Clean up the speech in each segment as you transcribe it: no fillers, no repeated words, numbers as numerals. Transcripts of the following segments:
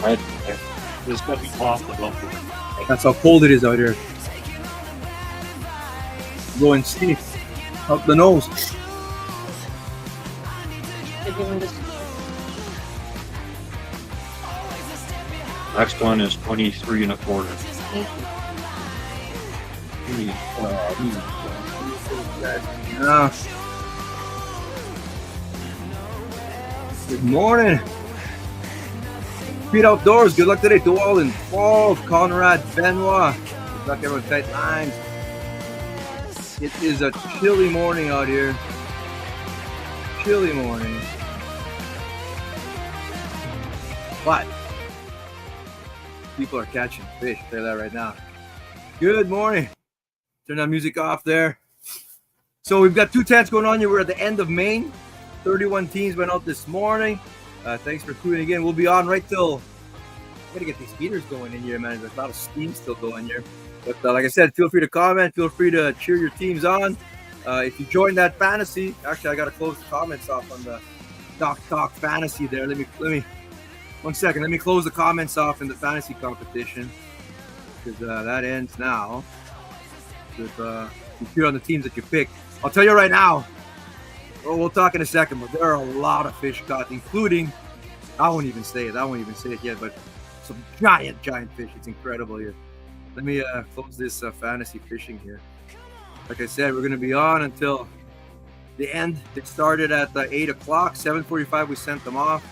Right. There's got to be possible. That's how cold it is out here. Going steep up the nose. Next one is 23 and a quarter. Good morning. Pete Outdoors. Good luck today to all involved. Conrad, Benoit. Good luck, everyone. Tight lines. It is a chilly morning out here. Chilly morning. But people are catching fish. I'll tell you that right now. Good morning. Turn that music off there. So we've got 2 tents going on here. We're at the end of Maine. 31 teams went out this morning. Thanks for tuning in. We'll be on right till. I'm gonna get these heaters going in here, man. There's a lot of steam still going here. But like I said, feel free to comment. Feel free to cheer your teams on. If you join that fantasy, actually, I gotta close the comments off on the Talk Fantasy there. Let me 1 second. Let me close the comments off in the fantasy competition because that ends now. With you cheer on the teams that you pick. I'll tell you right now. Well, we'll talk in a second, but there are a lot of fish caught, including, I won't even say it yet, but some giant fish. It's incredible here. Let me close this fantasy fishing here. Like I said, we're going to be on until the end. It started at 8 o'clock, 7:45 we sent them off.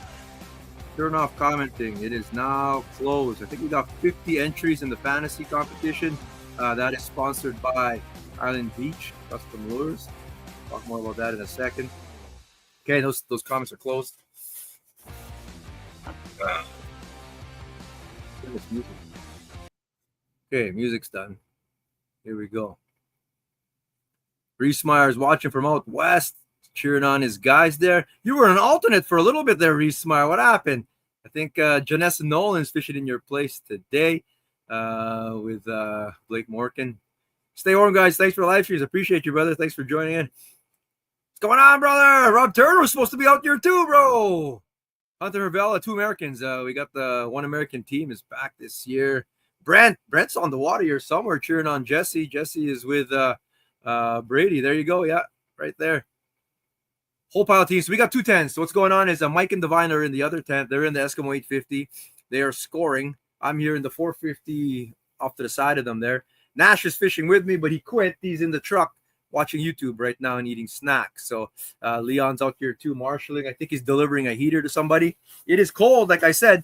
Turn off commenting. It is now closed. I think we got 50 entries in the fantasy competition. That is sponsored by Island Beach Custom Lures. Talk more about that in a second. Okay, those comments are closed. Okay, music's done. Here we go. Reese Meyer's watching from out west, cheering on his guys there. You were an alternate for a little bit there, Reese Meyer. What happened? I think Janessa Nolan's fishing in your place today with Blake Morgan. Stay warm, guys. Thanks for the live streams. Appreciate you, brother. Thanks for joining in. What's going on, brother? Rob Turner was supposed to be out here too, bro. Hunter Hervella, 2 Americans. We got the 1 American team is back this year. Brent's on the water here somewhere cheering on Jesse. Jesse is with Brady. There you go. Yeah, right there. Whole pile of teams. So we got 2 tents. So what's going on is Mike and Divine are in the other tent. They're in the Eskimo 850. They are scoring. I'm here in the 450 off to the side of them there. Nash is fishing with me, but he quit. He's in the truck watching YouTube right now and eating snacks. So Leon's out here too, marshalling. I think he's delivering a heater to somebody. It is cold, like I said.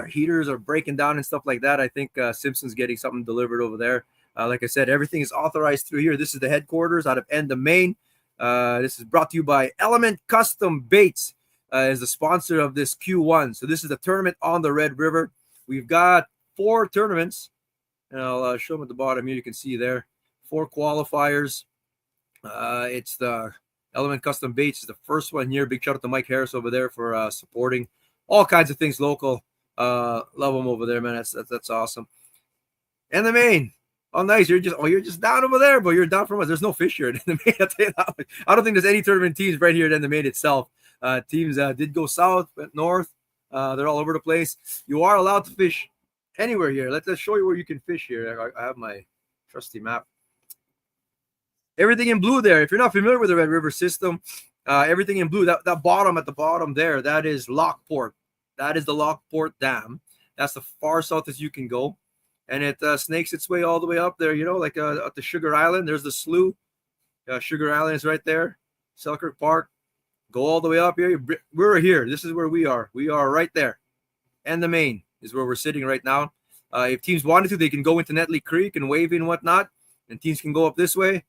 Heaters are breaking down and stuff like that. I think Simpson's getting something delivered over there. Like I said, everything is authorized through here. This is the headquarters out of End of Maine. This is brought to you by Element Custom Baits as the sponsor of this Q1. So this is the tournament on the Red River. We've got 4 tournaments, and I'll show them at the bottom here. You can see there 4 qualifiers. It's the Element Custom Baits is the first one here. Big shout out to Mike Harris over there for supporting all kinds of things local. Love them over there, man. That's awesome. And the Maine. Oh, nice. You're just down over there, but you're down from us. There's no fish here in the Maine. I'll tell you that. I don't think there's any tournament teams right here in the Maine itself. Teams did go south, went north. They're all over the place. You are allowed to fish anywhere here. Let's show you where you can fish here. I have my trusty map. Everything in blue there. If you're not familiar with the Red River system, everything in blue, that bottom at the bottom there, that is Lockport. That is the Lockport Dam. That's the far south as you can go. And it snakes its way all the way up there, like at the Sugar Island. There's the slough. Sugar Island is right there. Selkirk Park. Go all the way up here. We're here. This is where we are. We are right there. And the Maine is where we're sitting right now. If teams wanted to, they can go into Netley Creek and wave and whatnot. And teams can go up this way.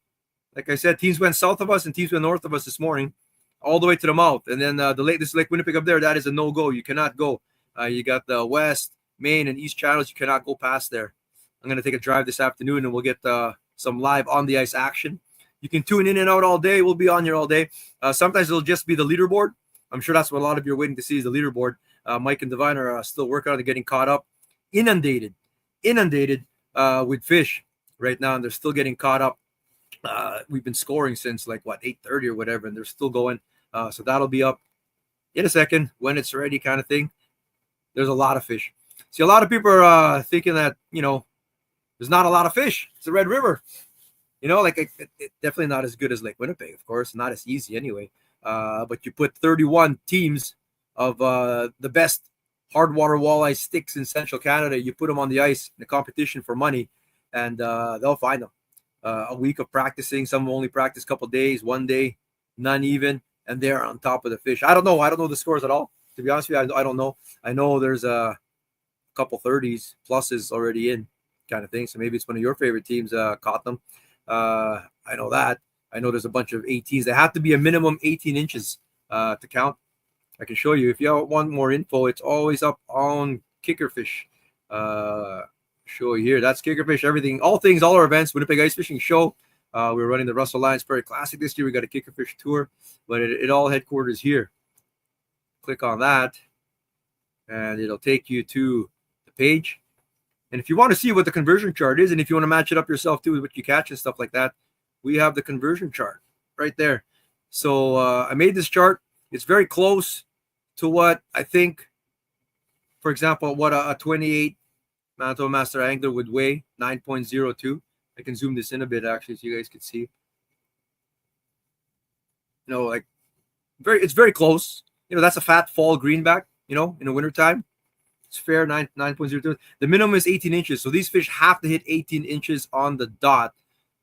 Like I said, teams went south of us and teams went north of us this morning, all the way to the mouth. And then this Lake Winnipeg up there, that is a no-go. You cannot go. You got the west, Maine, and east channels. You cannot go past there. I'm going to take a drive this afternoon, and we'll get some live on the ice action. You can tune in and out all day. We'll be on here all day. Sometimes it'll just be the leaderboard. I'm sure that's what a lot of you are waiting to see is the leaderboard. Mike and Divine are still working on it, getting caught up. Inundated with fish right now, and they're still getting caught up. We've been scoring since 8:30 or whatever, and they're still going. So that'll be up in a second when it's ready, kind of thing. There's a lot of fish. See, a lot of people are thinking that there's not a lot of fish. It's the Red River. It's definitely not as good as Lake Winnipeg, of course, not as easy anyway. But you put 31 teams of the best hardwater walleye sticks in Central Canada. You put them on the ice in a competition for money, and they'll find them. A week of practicing. Some only practice a couple days, one day, none even, and they're on top of the fish. I don't know. I don't know the scores at all. To be honest with you, I don't know. I know there's a couple 30s pluses already in, kind of thing. So maybe it's one of your favorite teams caught them. I know that. I know there's a bunch of 18s. They have to be a minimum 18 inches to count. I can show you. If you want more info, it's always up on Kickerfish. Show you here. That's Kickerfish. Everything, all our events. Winnipeg Ice Fishing Show. We're running the Russell Lions Prairie Classic this year. We got a Kickerfish tour, but it all headquarters here. Click on that, and it'll take you to the page. And if you want to see what the conversion chart is, and if you want to match it up yourself too with what you catch and stuff like that, we have the conversion chart right there. So I made this chart. It's very close to what I think, for example, what a 28 Manitoba Master Angler would weigh, 9.02. I can zoom this in a bit actually so you guys can see. It's very close. That's a fat fall greenback, in the wintertime. It's fair, 9.02. The minimum is 18 inches. So these fish have to hit 18 inches on the dot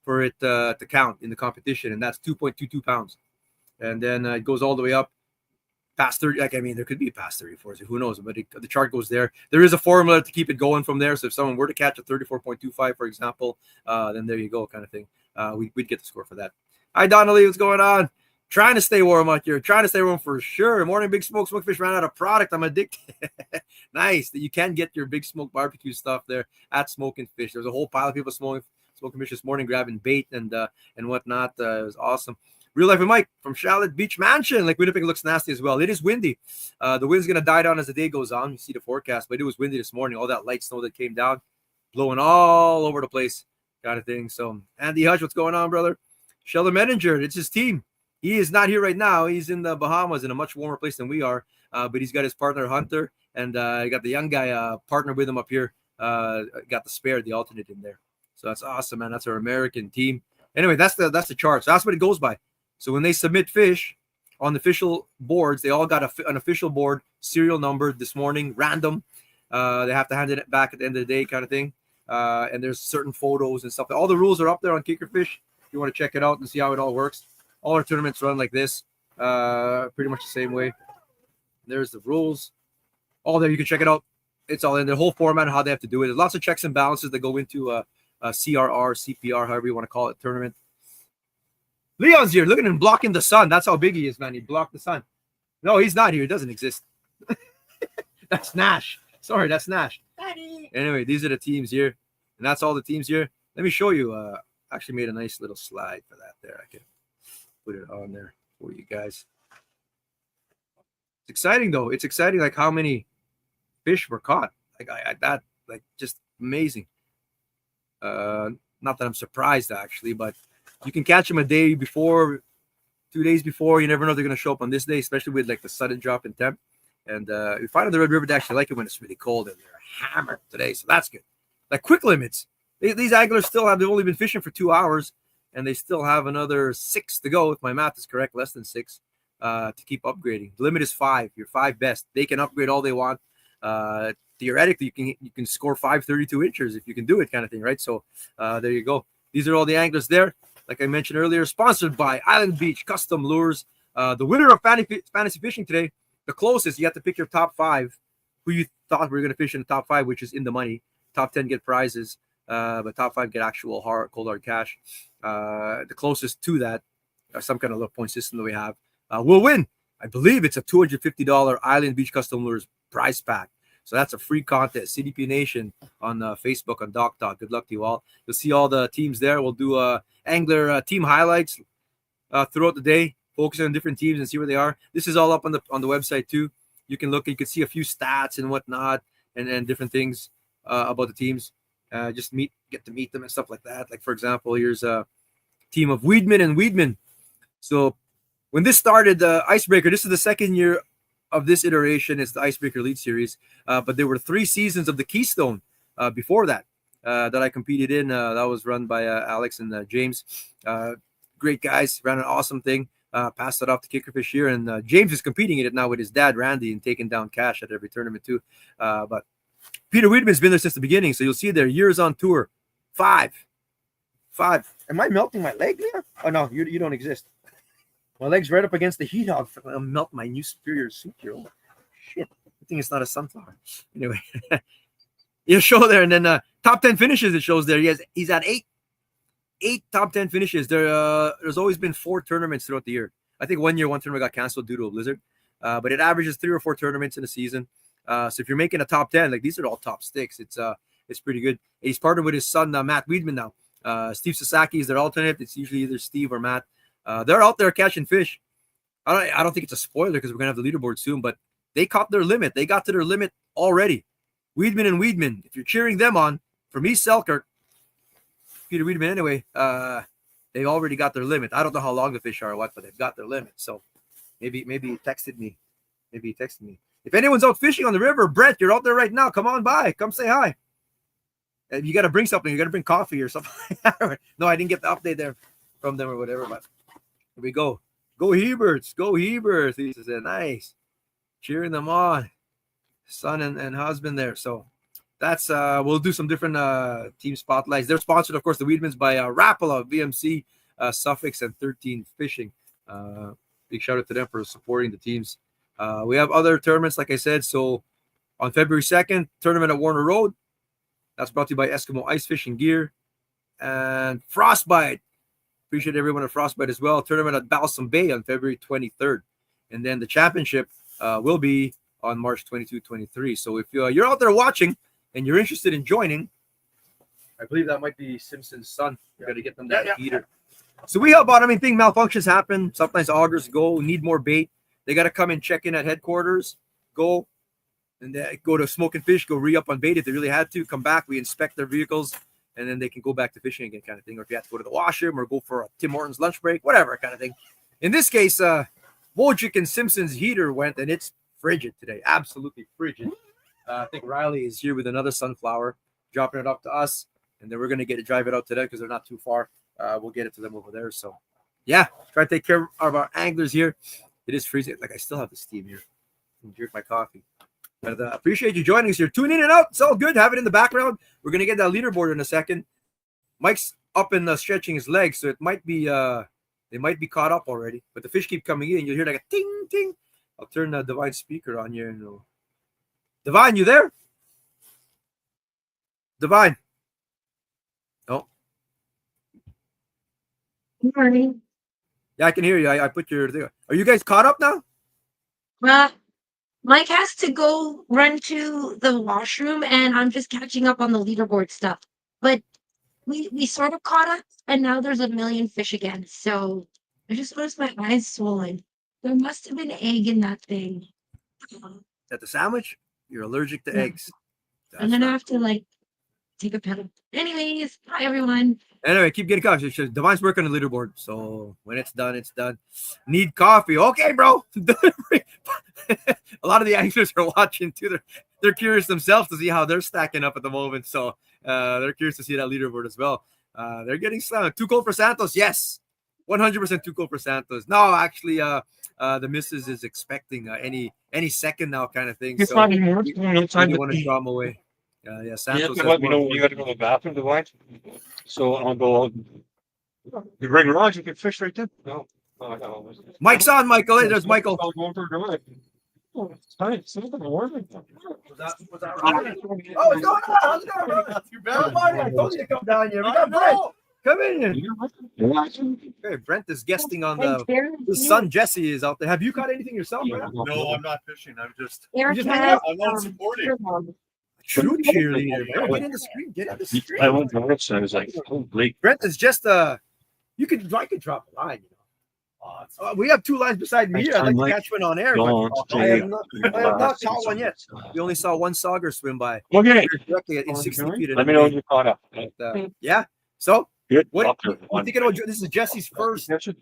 for it to count in the competition. And that's 2.22 pounds. And then it goes all the way up past 30. There could be past 34. So who knows? But the chart goes there. There is a formula to keep it going from there. So if someone were to catch a 34.25, for example, then there you go, kind of thing. We'd get the score for that. Hi, Donnelly. What's going on? Trying to stay warm out here. Trying to stay warm for sure. Morning, Big Smoke. Smokefish ran out of product. I'm addicted. Nice. You can get your Big Smoke barbecue stuff there at Smoking Fish. There's a whole pile of people smoking fish this morning, grabbing bait and whatnot. It was awesome. Real Life with Mike from Charlotte Beach Mansion. Like Winnipeg looks nasty as well. It is windy. The wind's going to die down as the day goes on. You see the forecast, but it was windy this morning. All that light snow that came down, blowing all over the place, kind of thing. So, Andy Hutch, what's going on, brother? Sheldon Medinger, it's his team. He is not here right now. He's in the Bahamas in a much warmer place than we are. But he's got his partner, Hunter, and he got the young guy partner with him up here. Got the spare, the alternate in there. So that's awesome, man. That's our American team. Anyway, that's the chart. So that's what it goes by. So when they submit fish on the official boards, they all got an official board, serial number this morning, random. They have to hand it back at the end of the day, kind of thing. And there's certain photos and stuff. All the rules are up there on Kickerfish. If you want to check it out and see how it all works. All our tournaments run like this, pretty much the same way. There's the rules. All there, you can check it out. It's all in the whole format and how they have to do it. There's lots of checks and balances that go into a CRR, CPR, however you want to call it, tournament. Leon's here. Look at him blocking the sun. That's how big he is, man. He blocked the sun. No, he's not here. He doesn't exist. That's Nash. Sorry, that's Nash. Daddy. Anyway, these are the teams here. And that's all the teams here. Let me show you. Actually made a nice little slide for that there. I can put it on there for you guys. It's exciting though. It's exciting like how many fish were caught. Just amazing. Not that I'm surprised actually, but you can catch them a day before, 2 days before. You never know they're going to show up on this day, especially with like the sudden drop in temp. And we find on the Red River they actually like it when it's really cold and they're hammered today. So that's good. Like quick limits. These anglers they've only been fishing for 2 hours and they still have another 6 to go. If my math is correct, less than 6 to keep upgrading. The limit is 5. Your 5 best. They can upgrade all they want. Theoretically, you can score 5.32 inches if you can do it, kind of thing, right? So there you go. These are all the anglers there. Like I mentioned earlier, sponsored by Island Beach Custom Lures. The winner of fantasy fishing today, the closest, you have to pick your top 5, who you thought were going to fish in the top 5, which is in the money. Top 10 get prizes, but top 5 get actual cold hard cash. The closest to that, some kind of little point system that we have, will win. I believe it's a $250 Island Beach Custom Lures prize pack. So that's a free contest. CDP Nation on Facebook on Doc Talk. Good luck to you all. You'll see all the teams there. We'll do angler team highlights throughout the day, focusing on different teams and see where they are. This is all up on the website too. You can look. You can see a few stats and whatnot, and different things about the teams. Just get to meet them and stuff like that. Like for example, here's a team of Wiedemann and Wiedemann. So when this started, the Icebreaker, this is the second year of this iteration. It's the Icebreaker Lead Series. But there were 3 seasons of the Keystone before that that I competed in. That was run by Alex and James. Great guys, ran an awesome thing. Passed it off to Kickerfish here. And James is competing in it now with his dad, Randy, and taking down cash at every tournament too. But Peter Wiedemann's been there since the beginning. So you'll see their years on tour. 5. Am I melting my leg there? Oh, no, you don't exist. My leg's right up against the heat hog. I'll melt my new superior suit here. Oh, shit. I think it's not a sunflower. Anyway, you show there. And then top 10 finishes it shows there. He's at 8 top 10 finishes. There's always been 4 tournaments throughout the year. I think one year, one tournament got canceled due to a blizzard. But it averages 3 or 4 tournaments in a season. So if you're making a top 10, like these are all top sticks. It's pretty good. He's partnered with his son, Matt Wiedemann now. Steve Sasaki is their alternate. It's usually either Steve or Matt. They're out there catching fish. I don't think it's a spoiler because we're going to have the leaderboard soon, but they caught their limit. They got to their limit already. Wiedemann and Wiedemann, if you're cheering them on, for me, Selkirk, Peter Wiedemann anyway, they've already got their limit. I don't know how long the fish are or what, but they've got their limit. So maybe he texted me. If anyone's out fishing on the river, Brett, you're out there right now. Come on by. Come say hi. And you got to bring something. You got to bring coffee or something. No, I didn't get the update there from them or whatever, but here we go. Go Hieberts. Go Hieberts. He said, nice. Cheering them on. Son and husband there. So that's, we'll do some different team spotlights. They're sponsored, of course, the Wiedemann's by Rapala, VMC, Suffix, and 13 Fishing. Big shout out to them for supporting the teams. We have other tournaments, like I said. So on February 2nd, tournament at Warner Road. That's brought to you by Eskimo Ice Fishing Gear and Frostbite. Appreciate everyone at Frostbite as well. Tournament at Balsam Bay on February 23rd. And then the championship will be on March 22, 23. So if you're out there watching and you're interested in joining, I believe that might be Simpson's son. We're going to get them that heater. So we help out. I mean, malfunctions happen. Sometimes augers go, need more bait. They got to come and check in at headquarters, go and go to Smoke and Fish, go re-up on bait if they really had to, come back, we inspect their vehicles, and then they can go back to fishing again kind of thing. Or if you have to go to the washroom or go for a Tim Hortons lunch break, whatever kind of thing. In this case, Wojcik and Simpson's heater went, and it's frigid today, absolutely frigid. I think Riley is here with another sunflower, dropping it up to us, and then we're going to drive it out today because they're not too far. We'll get it to them over there. So, yeah, try to take care of our anglers here. It is freezing. Like I still have the steam here. And drink my coffee. But appreciate you joining us here. Tune in and out. It's all good. Have it in the background. We're gonna get that leaderboard in a second. Mike's up and stretching his legs, so it might be they might be caught up already. But the fish keep coming in. You'll hear like a ting ting. I'll turn the Divine speaker on here. And Divine, you there? Divine. Oh. Good morning. Yeah, I can hear you. I put your thing. Are you guys caught up now? Mike has to go run to the washroom, and I'm just catching up on the leaderboard stuff. But we sort of caught up, and now there's a million fish again. So I just noticed my eyes swollen. There must have been egg in that thing. At the sandwich? You're allergic to eggs. I'm gonna have to take a pedal. Anyways, hi everyone. Anyway, keep getting coffee. Divine's working on the leaderboard. So when it's done, it's done. Need coffee. Okay, bro. A lot of the anglers are watching too. They're curious themselves to see how they're stacking up at the moment. So they're curious to see that leaderboard as well. They're getting slammed. Too cold for Santos? Yes. 100% too cold for Santos. No, actually, the missus is expecting any second now kind of thing. So you want to draw them away. Yeah, Santos. You let me know when you got to go to the bathroom, Divine. So I'll go out. You bring rods, you can fish right there. No. Mike's on, Michael. Hey, there's Michael. I'll go for a drive. Oh, it's tight. It's not warm. Was that right? Oh, what's going on? How's it going? Not too bad. I told you to come down here. We got Brett. Come in. Yeah. Hey, Brent is guesting on And his son Jesse is out there. Have you caught anything yourself, Brent? No, I'm not fishing. I'm just Eric just hang has, out? I'm not supporting. True cheerleader. Man. Get in the screen. Get in the screen. I went to it, so I was like, holy. Brent is just you could drop a line. Oh, it's We have 2 lines beside me here. I'd like to catch one on air, but I have not caught one yet. We only saw one sauger swim by Okay. directly in 60 feet. Let me know when you caught up. Yeah. So Good. what Okay. you thinking about? This is Jesse's first this is-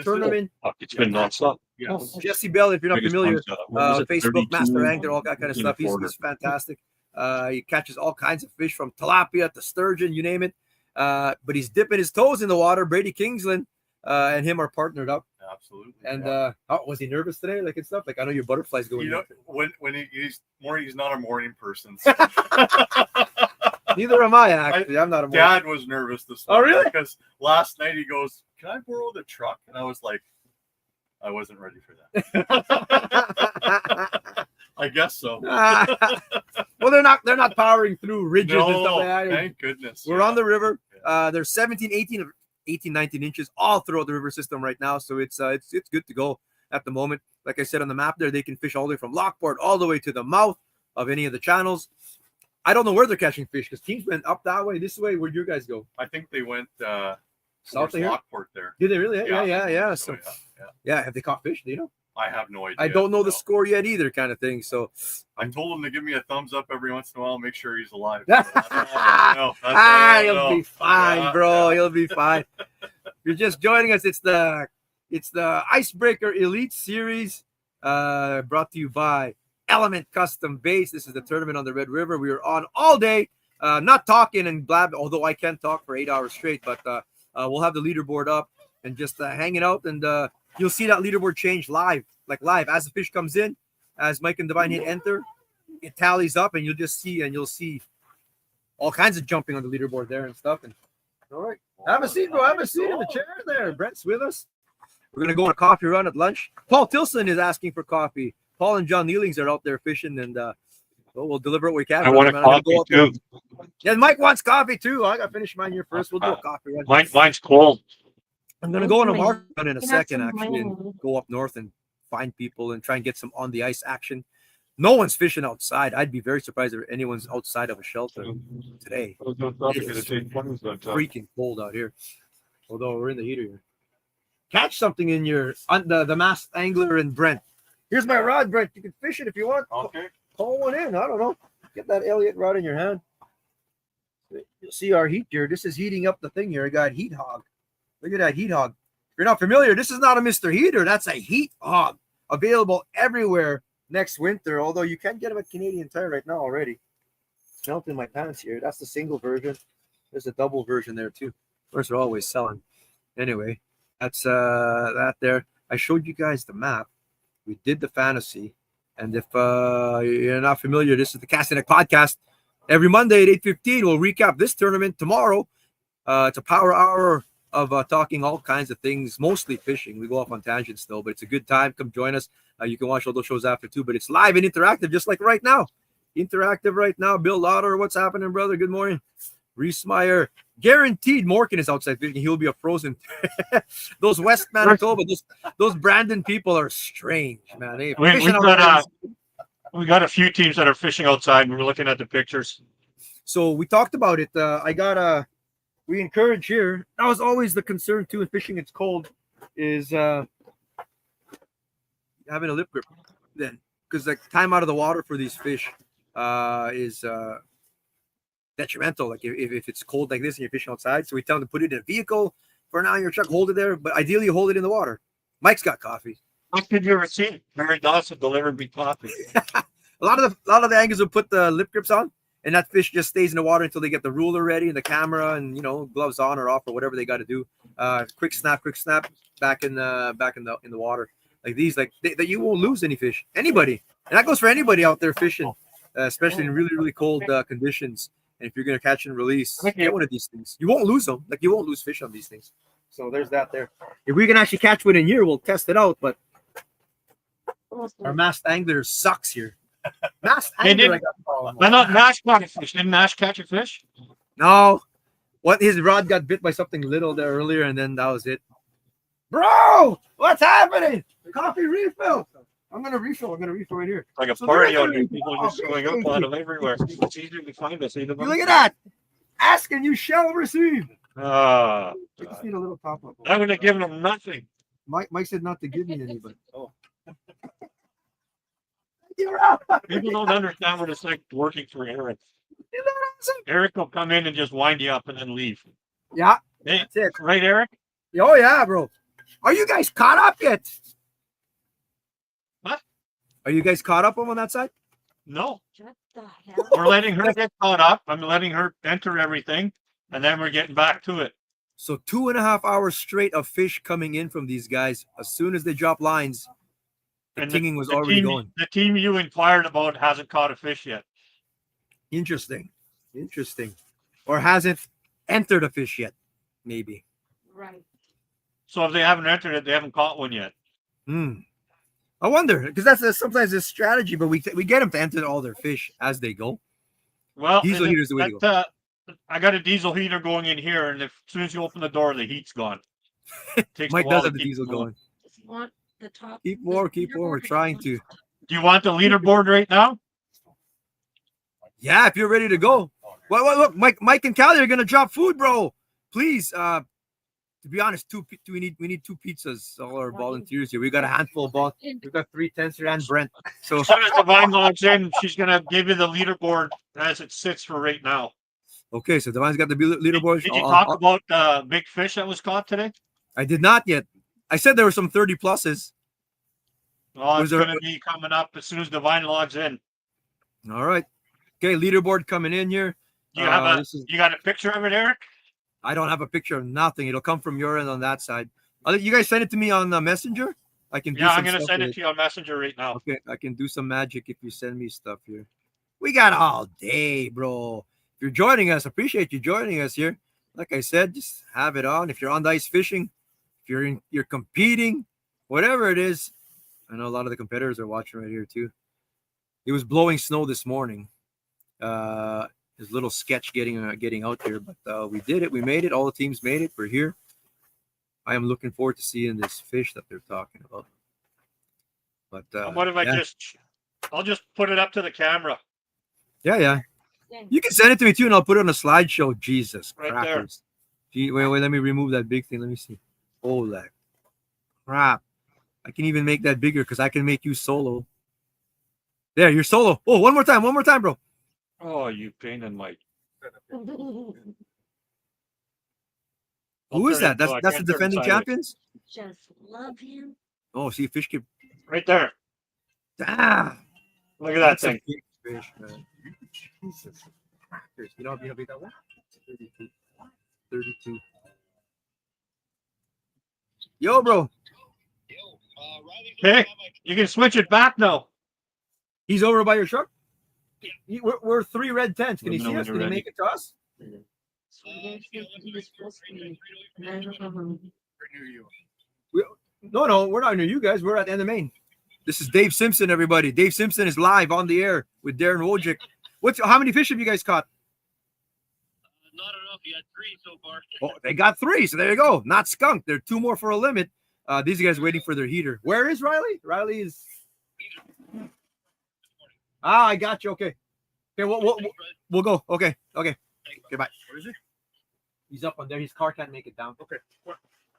tournament. It's been nonstop. Yes. Jesse Bell, if you're not Biggest familiar, one's, what was it, Facebook 32 master angler, all that kind of in a stuff. He's quarter. fantastic. He catches all kinds of fish from tilapia to sturgeon, you name it. But he's dipping his toes in the water. Brady Kingsland and him are partnered up. Absolutely. And yeah. was he nervous today, like and stuff? Like I know your butterflies going. You know, when he's not a morning person. So. Neither am I actually. I'm not a morning. Dad was nervous this Oh, morning. really? Because last night he goes, "Can I borrow the truck?" And I was like, I wasn't ready for that. I guess so. Well, they're not powering through ridges and stuff like that. Thank goodness. We're on the river. There's 17, 18, 19 inches all throughout the river system right now. So it's good to go at the moment. Like I said on the map there, they can fish all the way from Lockport all the way to the mouth of any of the channels. I don't know where they're catching fish because teams went up that way, this way. Where'd you guys go? I think they went South of here? Lockport there. Did they really? Yeah. So, So yeah, have they caught fish? Do you know? I have no idea. I don't know the score yet either, kind of thing. So I told him to give me a thumbs up every once in a while, make sure he's alive. He'll be fine, bro. He'll be fine. If you're just joining us, it's the Icebreaker Elite Series, brought to you by Element Custom Base. This is the tournament on the Red River. We were on all day, not talking and blab, although I can talk for 8 hours straight, but we'll have the leaderboard up and just hanging out, and you'll see that leaderboard change live as the fish comes in, as Mike and Divine hit enter, it tallies up, and you'll see all kinds of jumping on the leaderboard there and stuff. And all right, have a seat, bro. Have a seat in the chair there. Brent's with us. We're gonna go on a coffee run at lunch. Paul Tilson is asking for coffee. Paul and John Neelings are out there fishing, and we'll deliver what we can. I want a coffee too. Yeah, Mike wants coffee too. I got to finish mine here first. We'll do a coffee run. Mine's cold. I'm gonna go on a market run in a second, actually, and go up north and find people and try and get some on the ice action. No one's fishing outside. I'd be very surprised if anyone's outside of a shelter today. It's freaking cold out here. Although we're in the heater here. Catch something in your the masked angler and Brent. Here's my rod, Brent. You can fish it if you want. Okay. Call one in. I don't know. Get that Elliott rod in your hand. You'll see our heat here. This is heating up the thing here. I got heat hog. Look at that heat hog. If you're not familiar, this is not a Mr. Heater. That's a heat hog. Available everywhere next winter. Although you can get them at Canadian Tire right now already. Melting my pants here. That's the single version. There's a double version there too. Those are always selling. Anyway, that's that there. I showed you guys the map. We did the fantasy. And if you're not familiar, this is the Castanet podcast. Every Monday at 8:15, we'll recap this tournament tomorrow. It's a power hour of talking all kinds of things, mostly fishing. We go off on tangents still, but it's a good time. Come join us. You can watch all those shows after too, but it's live and interactive, just like right now. Interactive right now. Bill Lauder, what's happening, brother? Good morning. Reese Meyer, guaranteed Morgan is outside fishing. He'll be a frozen. Those West Manitoba, those Brandon people are strange, man. We got a few teams that are fishing outside, and we're looking at the pictures. So we talked about it. We encourage here. That was always the concern too in fishing. It's cold, is having a lip grip. Then, because the time out of the water for these fish is detrimental. Like if it's cold like this and you're fishing outside, so we tell them to put it in a vehicle for now in your truck, hold it there, but ideally you hold it in the water. Mike's got coffee. How could you ever see it? Mary Dawson delivered me coffee. a lot of the anglers will put the lip grips on, and that fish just stays in the water until they get the ruler ready and the camera and gloves on or off or whatever they got to do. Quick snap back in the water. Like these, that you won't lose any fish. Anybody, and that goes for anybody out there fishing, especially in really really cold conditions. And if you're gonna catch and release, get one of these things. You won't lose them. Like you won't lose fish on these things. So there's that there. If we can actually catch one in here, we'll test it out. But our masked angler sucks here. Masked angler. Not Nash caught a fish. Didn't Nash catch a fish? No, What his rod got bit by something little there earlier, and then that was it. Bro, what's happening? Coffee refill. I'm gonna refill right here. Like a So party there out here. is- People are just showing up on them everywhere. It's easier to find us. You look at that. Ask and you shall receive. Ah, I just need a little top up. I'm gonna give them nothing. Mike said not to give me any, but oh. You're out. People don't understand what it's like working for Eric. Eric will come in and just wind you up and then leave. Yeah, Hey, that's it. right, Eric? Oh yeah, bro. Are you guys caught up yet? What? Are you guys caught up on that side? No. What the hell? We're letting her get caught up. I'm letting her enter everything, and then we're getting back to it. So 2.5 hours straight of fish coming in from these guys. As soon as they drop lines, the And tinging was already team, going. The team you inquired about hasn't caught a fish yet. Interesting. Or hasn't entered a fish yet, maybe. Right. So if they haven't entered it, they haven't caught one yet. I wonder, because that's sometimes a strategy, but we get them to enter all their fish as they go. Well, Diesel and heater's the way to that, I got a diesel heater going in here, and as soon as you open the door, the heat's gone. Takes a Mike while does to have the keep diesel going. Just want the top. Keep more. We're trying to. Do you want the leaderboard right now? Yeah, if you're ready to go. Well, look, Mike and Callie are gonna drop food, bro. Please, to be honest, we need 2 pizzas. All our volunteers here. We got a handful of balls. We got 3 Tenser and Brent. So As soon as Divine logs in, she's gonna give you the leaderboard as it sits for right now. okay, so Divine's got the leaderboard. Did you talk about the big fish that was caught today? I did not yet. I said there were some 30 pluses. Oh, Was it's there- gonna be coming up as soon as Divine logs in. All right. Okay, leaderboard coming in here. Do you have This is- you got a picture of it, Eric? I don't have a picture of nothing. It'll come from your end on that side. You guys send it to me on Messenger. I can. Do Yeah, some I'm gonna stuff send with it to you on Messenger right now. Okay, I can do some magic if you send me stuff here. We got all day, bro. If you're joining us, appreciate you joining us here. Like I said, just have it on. If you're on the ice fishing, if you're competing, whatever it is. I know a lot of the competitors are watching right here too. It was blowing snow this morning. His little sketch getting out there, but we did it. We made it. All the teams made it. We're here. I am looking forward to seeing this fish that they're talking about. But What if I yeah. I'll just put it up to the camera. Yeah. You can send it to me too, and I'll put it on a slideshow. Jesus Right crackers. Gee, wait, let me remove that big thing. Let me see. Holy crap. I can even make that bigger because I can make you solo. There, you're solo. Oh, one more time, bro. Oh, you pain in my. Who is that? That's the defending champions? Just love him. Oh, see, fish keep. Right there. Ah, Look at that that's a thing. big fish, man. Jesus crackers. You know how big that was? 32. Yo, bro. Okay, you can switch it back now. He's over by your truck? We're 3 red tents. Can Let you me see know us? when Can you're you ready. make it to us? No, we're not near you guys. We're at the end of Maine. This is Dave Simpson, everybody. Dave Simpson is live on the air with Darren Wojcik. How many fish have you guys caught? Not enough. You had 3 so far. Oh, they got 3. So there you go. Not skunked. There are 2 more for a limit. These guys waiting for their heater. Where is Riley? Riley is. I got you. Okay. We'll go. Okay. Bye. Where is he? He's up on there. His car can't make it down. Okay.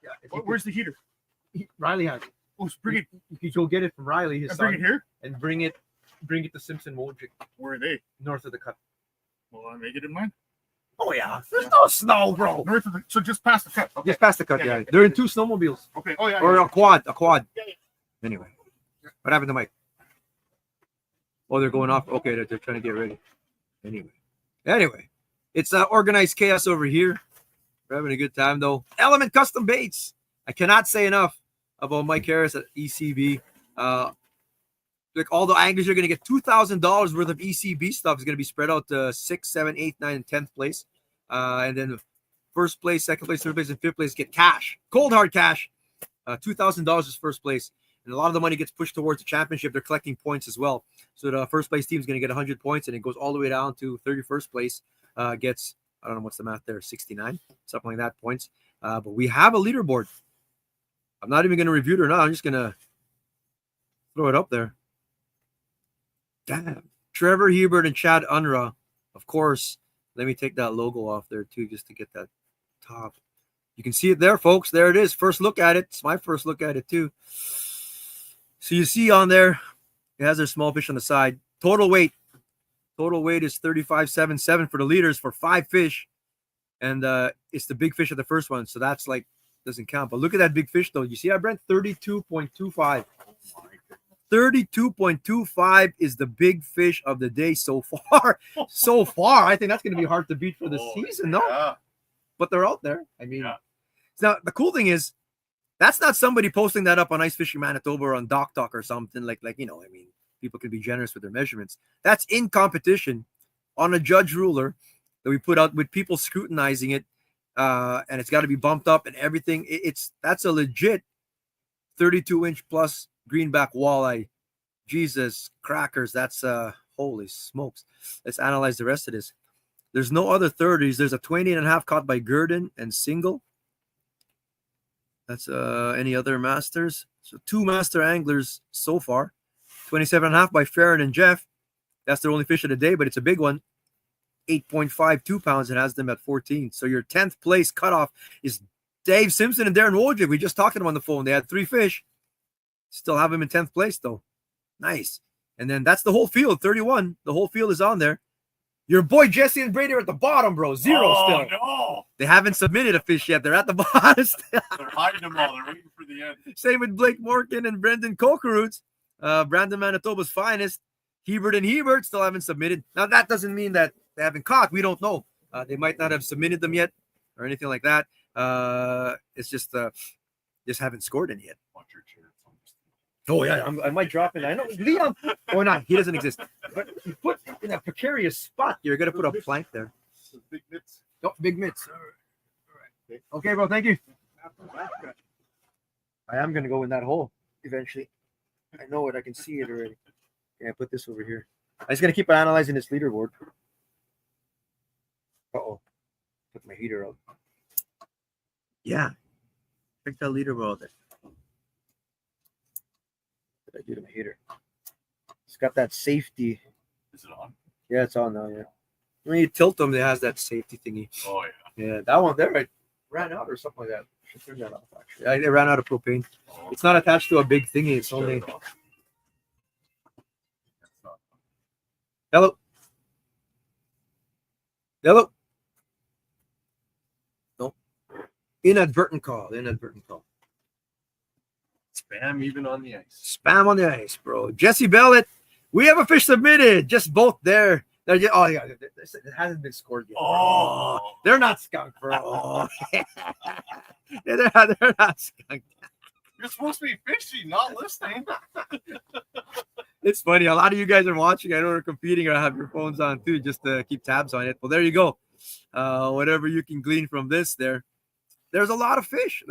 Yeah. Where's the heater? Riley has it. Oh, bring it. You can go get it from Riley, his Bring it son, here. and bring it to Simpson Wojcik, Where are they? north of the cut. Will I make it in mine? Oh yeah, there's no snow, bro. North of the, so just past the cut. Okay. Just past the cut, Yeah, yeah. yeah. They're in 2 snowmobiles Okay. Oh yeah. or yeah. a quad. Yeah. Anyway, what happened to Mike? Oh, they're going off. Okay, they're trying to get ready. Anyway, it's organized chaos over here. We're having a good time though. Element Custom Baits. I cannot say enough about Mike Harris at ECB. Like all the anglers are going to get $2,000 worth of ECB stuff is going to be spread out to 6th, 7th, 8th, 9th, and 10th place. And then first place, second place, third place, and fifth place get cash. Cold hard cash. $2,000 is first place. And a lot of the money gets pushed towards the championship. They're collecting points as well. So the first place team is going to get 100 points, and it goes all the way down to 31st place gets I don't know what's the math there, 69, something like that points. But we have a leaderboard. I'm not even going to review it or not. I'm just going to throw it up there. Damn. Trevor Hiebert and Chad Unruh. Of course, let me take that logo off there too, just to get that top. You can see it there, folks. There it is. First look at it. It's my first look at it too. So you see on there, it has their small fish on the side. Total weight is 35.77 for the leaders for 5 fish. And it's the big fish of the first one. So that's like, doesn't count. But look at that big fish though. You see that, Brent? 32.25. 32.25 is the big fish of the day so far. So far, I think that's going to be hard to beat for the season, no? Yeah. But they're out there. I mean, now the cool thing is, that's not somebody posting that up on Ice Fishing Manitoba or on Doc Talk or something like I mean, people can be generous with their measurements. That's in competition on a judge ruler that we put out with people scrutinizing it, and it's got to be bumped up and everything. That's a legit 32-inch plus greenback walleye. Jesus crackers, that's holy smokes. Let's analyze the rest of this. There's no other 30s. There's a 20.5 caught by Gurdon and single. That's any other masters. So 2 master anglers so far. 27.5 by Farron and Jeff. That's their only fish of the day, but it's a big one. 8.52 pounds and has them at 14. So your 10th place cutoff is Dave Simpson and Darren Wojcik. We just talked to them on the phone. They had 3 fish. Still have them in 10th place, though. Nice. And then that's the whole field, 31. The whole field is on there. Your boy Jesse and Brady are at the bottom, bro. 0 still. No. They haven't submitted a fish yet. They're at the bottom still. They're hiding them all. They're waiting for the end. Same with Blake Morgan and Brendan Kokeroots. Brandon Manitoba's finest. Hiebert and Hieberts still haven't submitted. Now, that doesn't mean that they haven't caught. We don't know. They might not have submitted them yet or anything like that. It's just haven't scored any yet. Watch your chair. Oh, yeah, I might drop in. I know. Leon. Oh, not. He doesn't exist. But you put in a precarious spot. You're going to put a plank there. Big mitts. Oh, big mitts. Okay, bro. Thank you. I am going to go in that hole eventually. I know it. I can see it already. Yeah, put this over here. I'm just going to keep analyzing this leaderboard. Uh-oh. Put my heater up. Yeah. Check that leaderboard there. What did I do to my heater? It's got that safety. Is it on? Yeah, it's on now, yeah. When you tilt them, it has that safety thingy. Oh, yeah. Yeah, that one there, I ran out or something like that. Should turn that off, actually. I ran out of propane. It's not attached to a big thingy. It's only... Hello? Hello? No. Inadvertent call. Spam even on the ice. Spam on the ice, bro. Jesse Bellett, we have a fish submitted. Just both there. Oh, yeah. It hasn't been scored yet. Oh. They're not skunked, bro. Oh. they're not skunked. You're supposed to be fishing, not listening. It's funny. A lot of you guys are watching. I know they're competing or have your phones on too, just to keep tabs on it. Well, there you go. Whatever you can glean from this there's a lot of fish.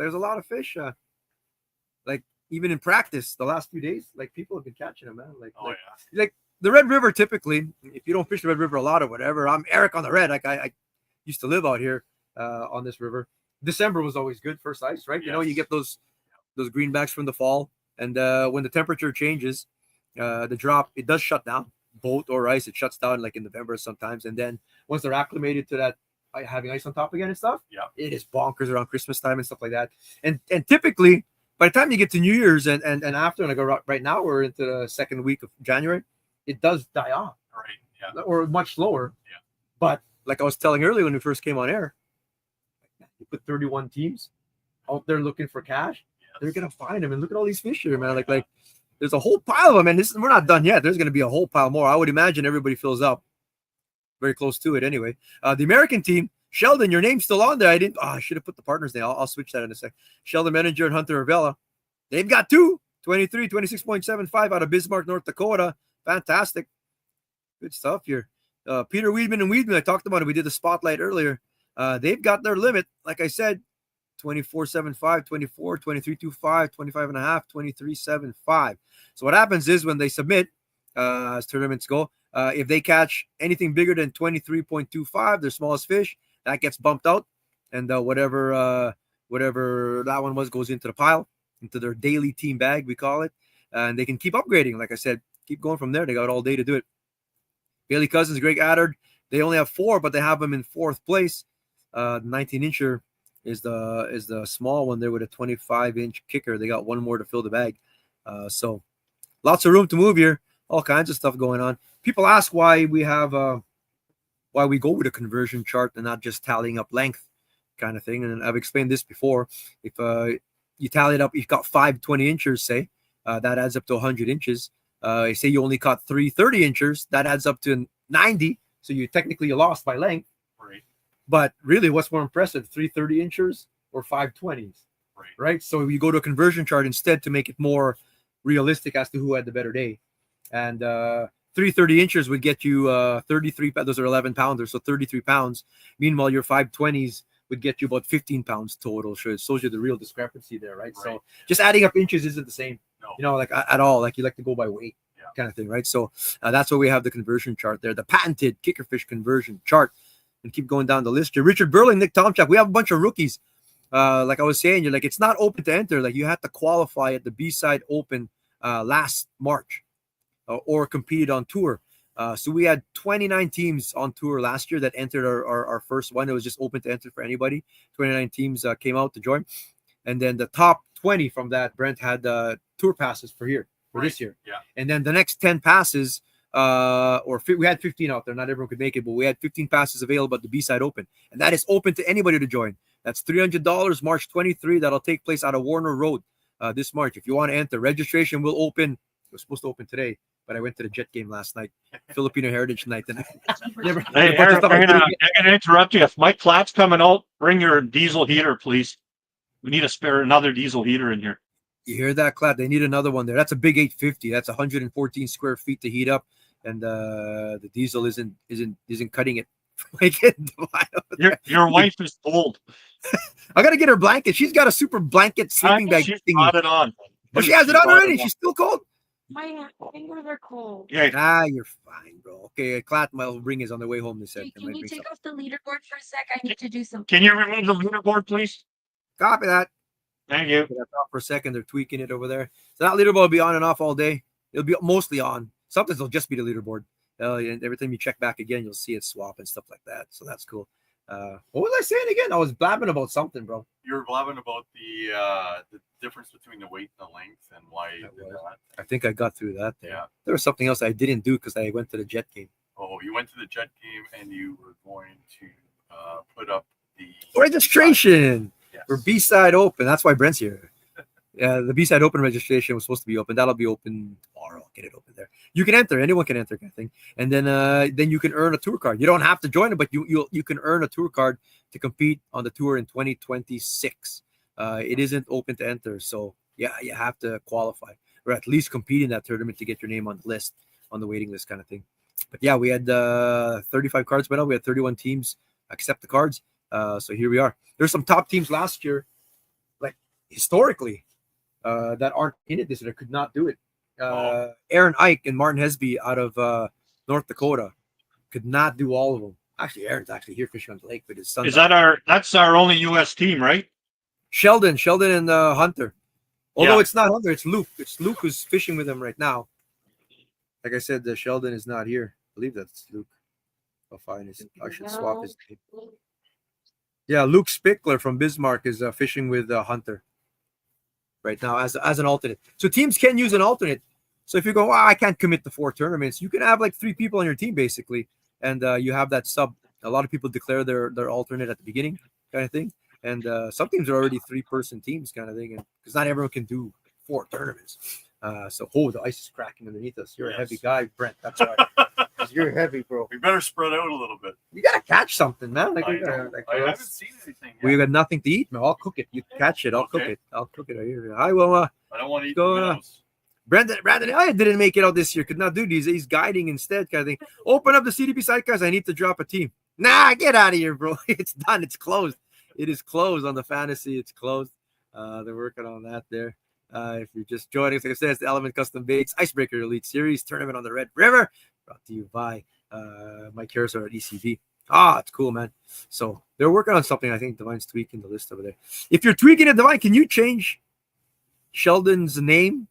Like even in practice, the last few days, like people have been catching them, man. Like the Red River, typically, if you don't fish the Red River a lot or whatever, I'm Eric on the Red. Like I used to live out here on this river. December was always good first ice, right? Yes. You know, you get those greenbacks from the fall, and when the temperature changes, the drop, it does shut down. Boat or ice, it shuts down like in November sometimes, and then once they're acclimated to that having ice on top again and stuff, it is bonkers around Christmas time and stuff like that. And typically, by the time you get to New Year's and after, and I go right now, we're into the second week of January, it does die off, right? Yeah, or much slower. Yeah, but like I was telling earlier when we first came on air, you put 31 teams out there looking for cash. Yes. They're gonna find them, and look at all these fish here, man. Like there's a whole pile of them, and we're not done yet. There's gonna be a whole pile more. I would imagine everybody fills up. Very close to it anyway. The American team, Sheldon, your name's still on there. I should have put the partners name. I'll switch that in a sec. Sheldon Menninger and Hunter Avella. They've got 26.75 out of Bismarck, North Dakota. Fantastic. Good stuff here. Peter Weedman and Weedman, I talked about it. We did the spotlight earlier. They've got their limit. Like I said, 24.75, 24, 23.25, 25.5, 23.75. So what happens is when they submit, as tournaments go, if they catch anything bigger than 23.25, their smallest fish, that gets bumped out, and whatever that one was goes into the pile, into their daily team bag, we call it, and they can keep upgrading. Like I said, keep going from there. They got all day to do it. Bailey Cousins, Greg Adard, they only have 4, but they have them in 4th place. 19-incher is the small one there with a 25-inch kicker. They got one more to fill the bag. So lots of room to move here. All kinds of stuff going on. People ask why we have why we go with a conversion chart and not just tallying up length kind of thing. And I've explained this before. If you tally it up, you've got 5 20-inchers, say, that adds up to 100 inches. Say you only caught 3 30-inchers, that adds up to 90. So you lost by length. Right. But really, what's more impressive, 3 30-inchers or 5 20s? Right. So you go to a conversion chart instead to make it more realistic as to who had the better day. And 3 30-inchers would get you 33. Those are 11 pounders, so 33 pounds. Meanwhile, your 5 20s would get you about 15 pounds total. So it shows you the real discrepancy there, right? So just adding up inches isn't the same, like at all. Like you like to go by weight, kind of thing, right? So that's why we have the conversion chart there, the patented kickerfish conversion chart. And keep going down the list here. Richard Burling, Nick Tomchak. We have a bunch of rookies. Like I was saying, you're like, it's not open to enter. Like you had to qualify at the B-side open last March or competed on tour. So we had 29 teams on tour last year that entered our first one. It was just open to enter for anybody. 29 teams came out to join. And then the top 20 from that, Brent had tour passes for this year. Yeah. And then the next 10 passes, we had 15 out there. Not everyone could make it, but we had 15 passes available at the B-side open. And that is open to anybody to join. That's $300 March 23. That'll take place out of Warner Road this March. If you want to enter, registration will open. It was supposed to open today, but I went to the Jet game last night, Filipino Heritage Night. And Hey, Aaron, I'm going to interrupt you. If Mike Platt's coming out, bring your diesel heater, please. We need another diesel heater in here. You hear that, Clap? They need another one there. That's a big 850. That's 114 square feet to heat up, and the diesel isn't cutting it. Your wife is cold. I gotta get her blanket. She's got a super blanket sleeping bag She's thing. got it on. But she has it on already. She's still cold. My fingers are cold. Yeah. You're fine, bro. Okay, Clat will bring his on the way home. They said. Hey, can you take off the leaderboard for a sec? I need to do something. Can you remove the leaderboard, please? Copy that. Thank you. That's off for a second. They're tweaking it over there. So that leaderboard will be on and off all day. It'll be mostly on. Sometimes it'll just be the leaderboard. And every time you check back again, you'll see it swap and stuff like that. So that's cool. What was I saying again? I was blabbing about something, bro. You were blabbing about the difference between the weight and the length and why you did that. I think I got through that there. Yeah. There was something else I didn't do because I went to the Jet game. Oh, you went to the Jet game and you were going to put up the registration for Yes. B-side open. That's why Brent's here. Yeah, the B-side open registration was supposed to be open. That'll be open tomorrow. I'll get it open there. You can enter. Anyone can enter, kind of thing. And then you can earn a tour card. You don't have to join it, but you can earn a tour card to compete on the tour in 2026. It isn't open to enter, so yeah, you have to qualify or at least compete in that tournament to get your name on the list, on the waiting list, kind of thing. But yeah, we had 35 cards went out. We had 31 teams accept the cards. So here we are. There's some top teams last year, like historically, that aren't in it this year. Could not do it. Aaron Ike and Martin Hesby out of North Dakota could not do all of them. Actually, Aaron's actually here fishing on the lake with his son. That's our only U.S. team, right? Sheldon and Hunter. Although Yeah. it's not Hunter, it's Luke. It's Luke who's fishing with him right now. Like I said, Sheldon is not here. I believe that's Luke. I'll find his. I should swap his name. Yeah, Luke Spickler from Bismarck is fishing with Hunter right now as an alternate. So teams can use an alternate. So if you go, I can't commit to 4 tournaments, you can have like 3 people on your team basically, and you have that sub. A lot of people declare their alternate at the beginning, kind of thing. And some teams are already 3-person teams, kind of thing, and because not everyone can do 4 tournaments. So the ice is cracking underneath us. You're a heavy guy, Brent. That's right. You're heavy, bro. We better spread out a little bit. You gotta catch something, man. Like, I haven't seen anything yet. we got nothing to eat, man. I'll cook it. You catch it. I'll cook it. I'll cook it. I will. I don't want to eat go, the minnows. Brandon, I didn't make it out this year. Could not do these. He's guiding instead, kind of thing. Open up the CDP side, guys. I need to drop a team. Nah, get out of here, bro. It's done. It's closed. It is closed on the fantasy. It's closed. They're working on that there. If you're just joining us, like I said, it's the Element Custom Baits Icebreaker Elite Series Tournament on the Red River, brought to you by Mike Harris at ECB. It's cool, man. So they're working on something. I think Divine's tweaking the list over there. If you're tweaking it, Divine, can you change Sheldon's name?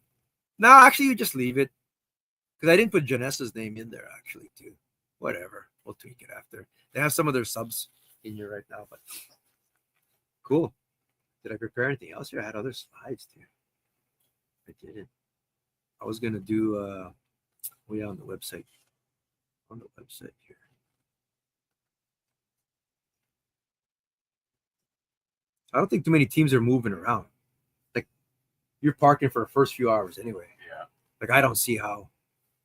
No, actually, you just leave it. Because I didn't put Janessa's name in there, actually, too. Whatever. We'll tweak it after. They have some of their subs in here right now, but cool. Did I prepare anything else here? I had other slides, too. I didn't. I was going to do, on the website. On the website here. I don't think too many teams are moving around. Like, you're parking for the first few hours anyway. Yeah. Like, I don't see how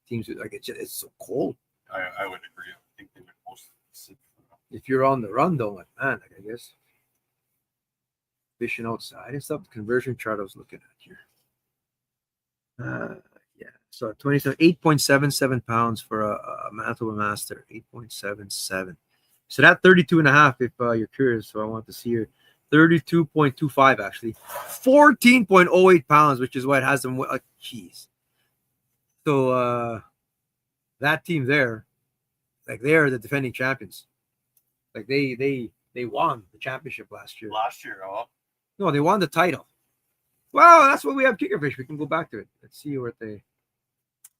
teams, like, it's so cold. I would agree. I think they would mostly sit. If you're on the run, though, like, man, like, I guess fishing outside and stuff. The conversion chart I was looking at here. Yeah. So 8.77 pounds for a Manitoba Master. 8.77. So that 32.5, if you're curious. So I want to see here. 32.25 actually. 14.08 pounds, which is what has them. Jeez. So that team there, like they're the defending champions. Like they won the championship last year. No, they won the title. Well, that's what we have Kickerfish. We can go back to it. Let's see where they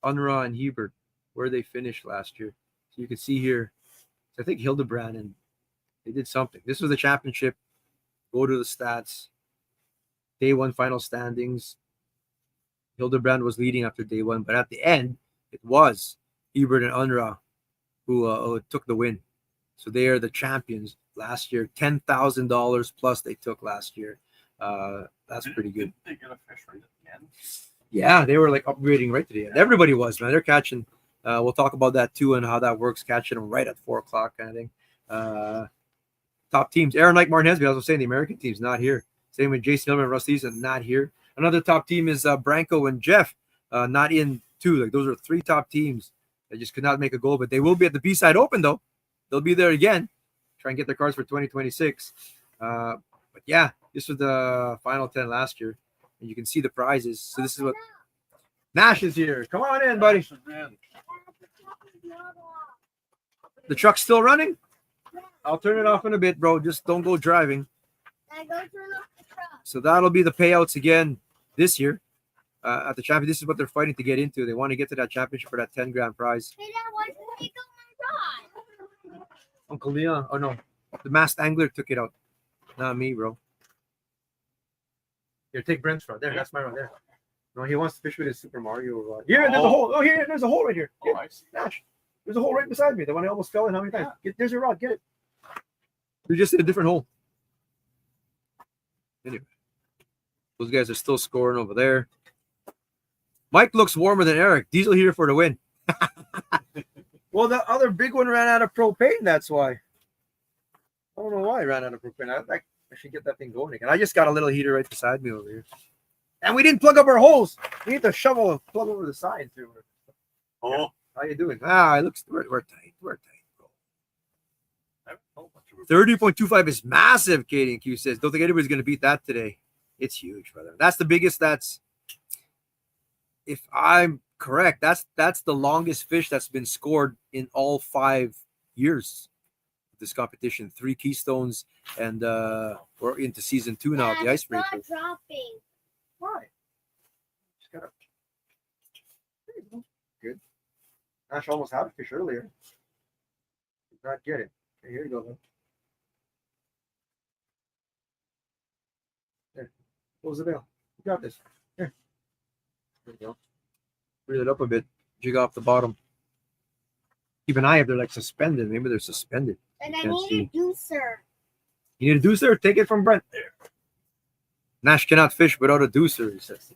Unra and Hiebert, where they finished last year. So you can see here, I think Hildebrand, and they did something. This was the championship. Go to the stats. Day one final standings. Hildebrand was leading after day one, but at the end, it was Hiebert and Unra who took the win. So they are the champions last year. $10,000 plus they took last year. That's pretty good. Didn't they get a fish right at the end? Yeah, they were like upgrading right to the end. Everybody was, man. They're catching. We'll talk about that too and how that works, catching them right at 4 o'clock kind of thing. Top teams. Aaron, like Martin Hesby, I was saying the American team's not here. Same with Jason Hillman and Russ Eason, not here. Another top team is Branko and Jeff, not in too. Like those are 3 top teams that just could not make a goal, but they will be at the B-Side Open though. They'll be there again. Try and get their cards for 2026. But yeah, this was the final 10 last year. And you can see the prizes. So this is what Nash is here. Come on in, buddy. The truck's still running? I'll turn it off in a bit, bro. Just don't go driving. So that'll be the payouts again this year at the championship. This is what they're fighting to get into. They want to get to that championship for that 10 grand prize. Hey, Dad, why did you go my rod? Uncle Leon. Oh, no. The masked angler took it out. Not me, bro. Here, take Brent's rod. There, that's my rod there. No, he wants to fish with his Super Mario rod. Here, there's a hole. Oh, here, there's a hole right here. Here, Nash. There's a hole right beside me. The one I almost fell in how many times? There's your rod. Get it. You're just in a different hole. Anyway, those guys are still scoring over there. Mike looks warmer than Eric. Diesel here for the win. Well, the other big one ran out of propane. That's why. I don't know why I ran out of propane. I should get that thing going again. I just got a little heater right beside me over here. And we didn't plug up our holes. We need to shovel and plug over the side too. Oh, how you doing? It looks we're tight. We're tight, bro. 30.25 is massive, Katie and Q says. Don't think anybody's gonna beat that today. It's huge, brother. That's the biggest. That's, if I'm correct, that's the longest fish that's been scored in all 5 years of this competition. 3 Keystones, and we're into season 2 now of the Icebreaker. Stop dropping. Why? Just gotta. There you go. Good. Ash almost had a fish earlier. Did not get it. Okay, here you go, man. There. Close the veil. You got this. Here. There you go. Reel it up a bit. Jig off the bottom. Keep an eye if they're like suspended. Maybe they're suspended. And I Can't need see. a deucer. You need a deucer? Take it from Brent. There. Nash cannot fish without a deucer, he says.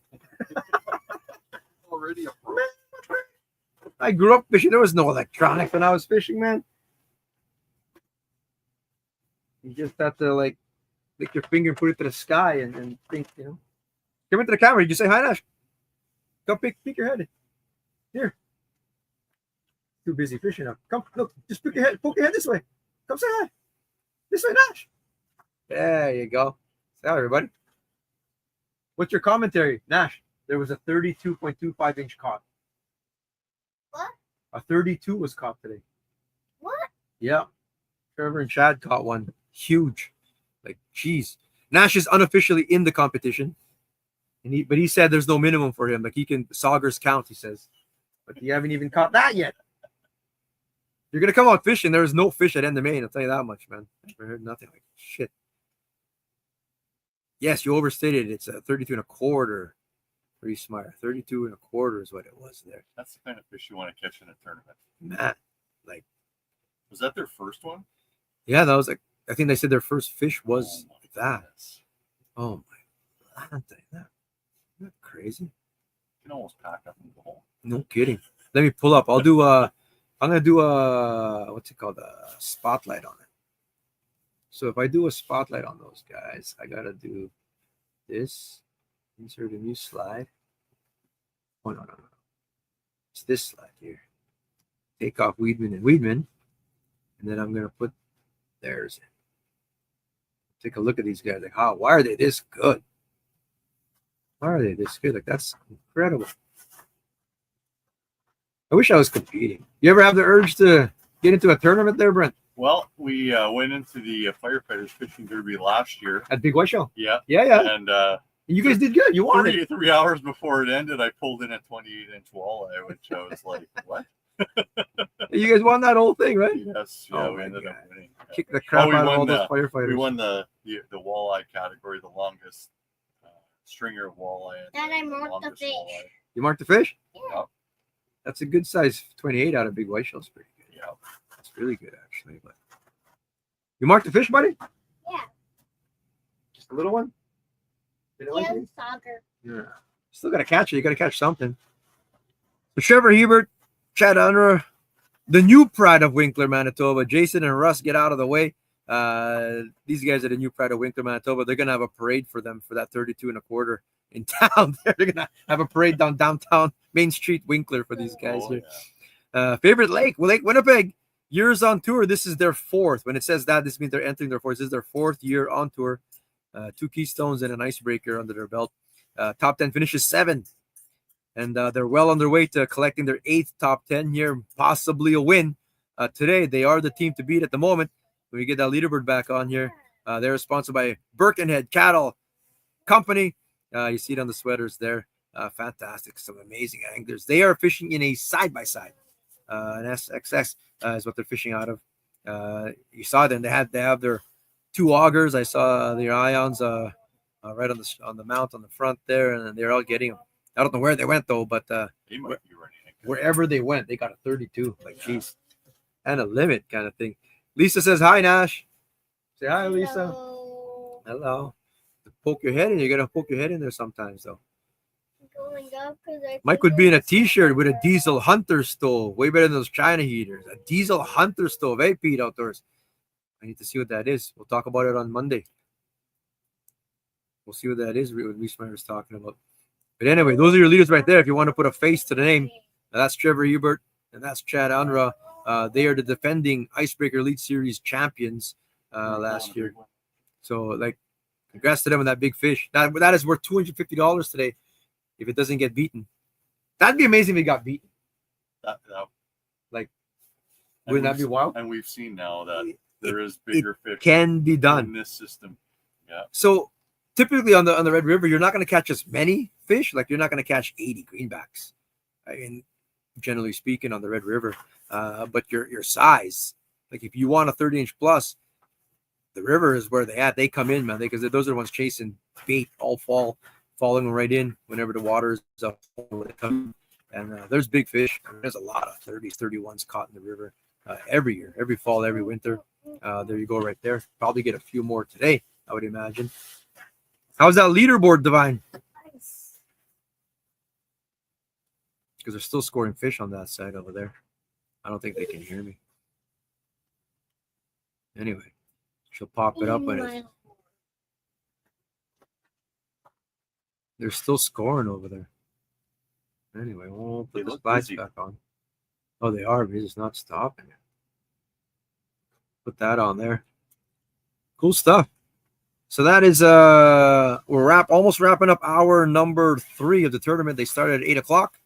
already a pro. I grew up fishing. There was no electronics when I was fishing, man. You just have to like lick your finger and put it to the sky and think, you know. Come into the camera. You say hi, Nash. Come peek your head in. Here. Too busy fishing now. Come, look, just poke your head this way. Come say hi. This way, Nash. There you go. Say hi, everybody. What's your commentary, Nash? There was a 32.25 inch caught. What? A 32 was caught today. What? Yeah. Trevor and Chad caught one huge. Like, geez. Nash is unofficially in the competition. But he said there's no minimum for him. Like, he can Saugers count, he says. But you haven't even caught that yet. You're gonna come out fishing. There's no fish at end of Maine. I'll tell you that much, man. I heard nothing like shit. Yes, you overstated. It's a 32 and a quarter. Pretty smart. 32 and a quarter is what it was there. That's the kind of fish you want to catch in a tournament. Man, like, Was that their first one? yeah, that was like, I think they said their first fish was Oh my that. goodness. Oh my God, isn't that crazy? You can almost pack up in the hole. No kidding. Let me pull up. I'm gonna do a what's it called? A spotlight on it. So if I do a spotlight on those guys, I gotta do this. Insert a new slide. Oh no. It's this slide here. Take off Weedman and Weedman. And then I'm gonna put theirs in. Take a look at these guys. Like, why are they this good? Why are they this good? Like, that's incredible. I wish I was competing. You ever have the urge to get into a tournament there, Brent? Well, we went into the firefighters fishing derby last year. At Big White Show? Yeah. Yeah. And You guys did good. You won it. 3 hours before it ended, I pulled in a 28-inch walleye, which I was like, what? You guys won that whole thing, right? Yes. Yeah, Oh we my ended up God. winning. Yeah. Kick the crap we out of all won those firefighters. We won the walleye category, the longest stringer of walleye. Dad, I the marked the longest fish. walleye. You marked the fish? Yeah. That's a good size 28 out of Big White Show's pretty good. Yeah. That's really good, actually. But you marked the fish, buddy? Yeah. Just a little one? Did it like Yeah, it? soccer. Yeah. Still got to catch it. You got to catch something. So Trevor Hiebert, Chad Unruh, the new pride of Winkler, Manitoba. Jason and Russ get out of the way. These guys are the new pride of Winkler, Manitoba. They're going to have a parade for them for that 32 and a quarter in town. They're going to have a parade downtown Main Street Winkler for these guys Oh, here. yeah. Favorite lake, Lake Winnipeg. Years on tour. This is their fourth. When it says that, this means they're entering their fourth. This is their fourth year on tour. 2 Keystones and an Icebreaker under their belt. Top 10 finishes 7. And they're well on their way to collecting their 8th top 10 here, possibly a win. Today, they are the team to beat at the moment. When we get that leaderboard back on here, they're sponsored by Birkenhead Cattle Company. You see it on the sweaters there. Fantastic. Some amazing anglers. They are fishing in a side-by-side. An SXX is what they're fishing out of. You saw them. They have their 2 augers. I saw their ions right on the mount on the front there, and they're all getting them. I don't know where they went though, but They might be running it. wherever they went, they got a 32. Like, geez, and a limit kind of thing. Lisa says hi, Nash. Say hi, Lisa. Hello. Hello. Poke your head in. You gotta poke your head in there sometimes though. Going up 'cause I Mike would be in a t-shirt with a diesel hunter stove. Way better than those China heaters. A diesel hunter stove. Hey, Pete, outdoors. I need to see what that is. We'll talk about it on Monday. We'll see what that is. What Reesmeyer was talking about. But anyway, those are your leaders right there. If you want to put a face to the name, that's Trevor Hiebert and that's Chad Unruh. They are the defending Icebreaker Elite Series champions last year. So, like, congrats to them on that big fish. That is worth $250 today if it doesn't get beaten. That'd be amazing if it got beaten. Wouldn't that be wild? And we've seen now that there is bigger fish Can be done. in this system. Yeah. So typically on the Red River, you're not going to catch as many fish. Like, you're not going to catch 80 greenbacks. I mean, generally speaking, on the Red River. But your size, like if you want a 30-inch plus, the river is where they come in, man. Because those are the ones chasing bait all fall, falling right in whenever the water is up. And there's big fish. I mean, there's a lot of 30s, 31s caught in the river every year, every fall, every winter. There you go, right there. Probably get a few more today, I would imagine. How's that leaderboard, Divine? Because they're still scoring fish on that side over there. I don't think they can hear me. Anyway, she'll pop it up when they're still scoring over there. Anyway, we'll put the lights back on. Oh, they are, because it's not stopping it. Put that on there. Cool stuff. So that is we're almost wrapping up hour number 3 of the tournament. They started at 8 o'clock.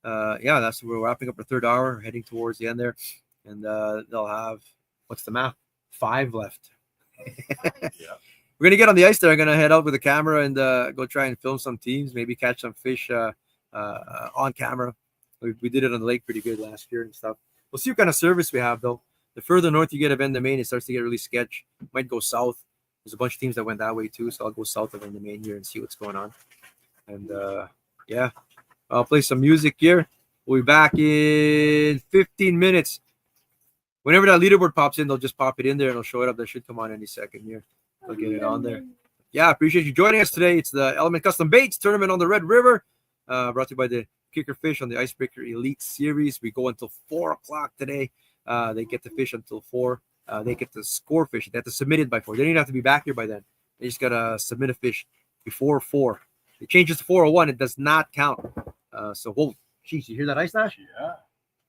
We're wrapping up our 3rd hour, heading towards the end there. And they'll have, what's the math? 5 left. Yeah. We're gonna get on the ice there. I'm gonna head out with the camera and go try and film some teams, maybe catch some fish on camera. We did it on the lake pretty good last year and stuff. We'll see what kind of service we have though. The further north you get of Main, it starts to get really sketch. Might go south. There's a bunch of teams that went that way too, so I'll go south of Main here and see what's going on. And yeah, I'll play some music here. We'll be back in 15 minutes. Whenever that leaderboard pops in, they'll just pop it in there and it'll show it up. That should come on any second here. I'll get it on there. Yeah, appreciate you joining us today. It's the Element Custom Baits tournament on the Red River, brought to you by the Kicker Fish on the Icebreaker Elite Series. We go until 4 o'clock today. They get to fish until 4. They get to score fish. They have to submit it by 4. They don't even have to be back here by then. They just got to submit a fish before 4. It changes to 4:01. It does not count. So, whoa, geez, you hear that ice dash?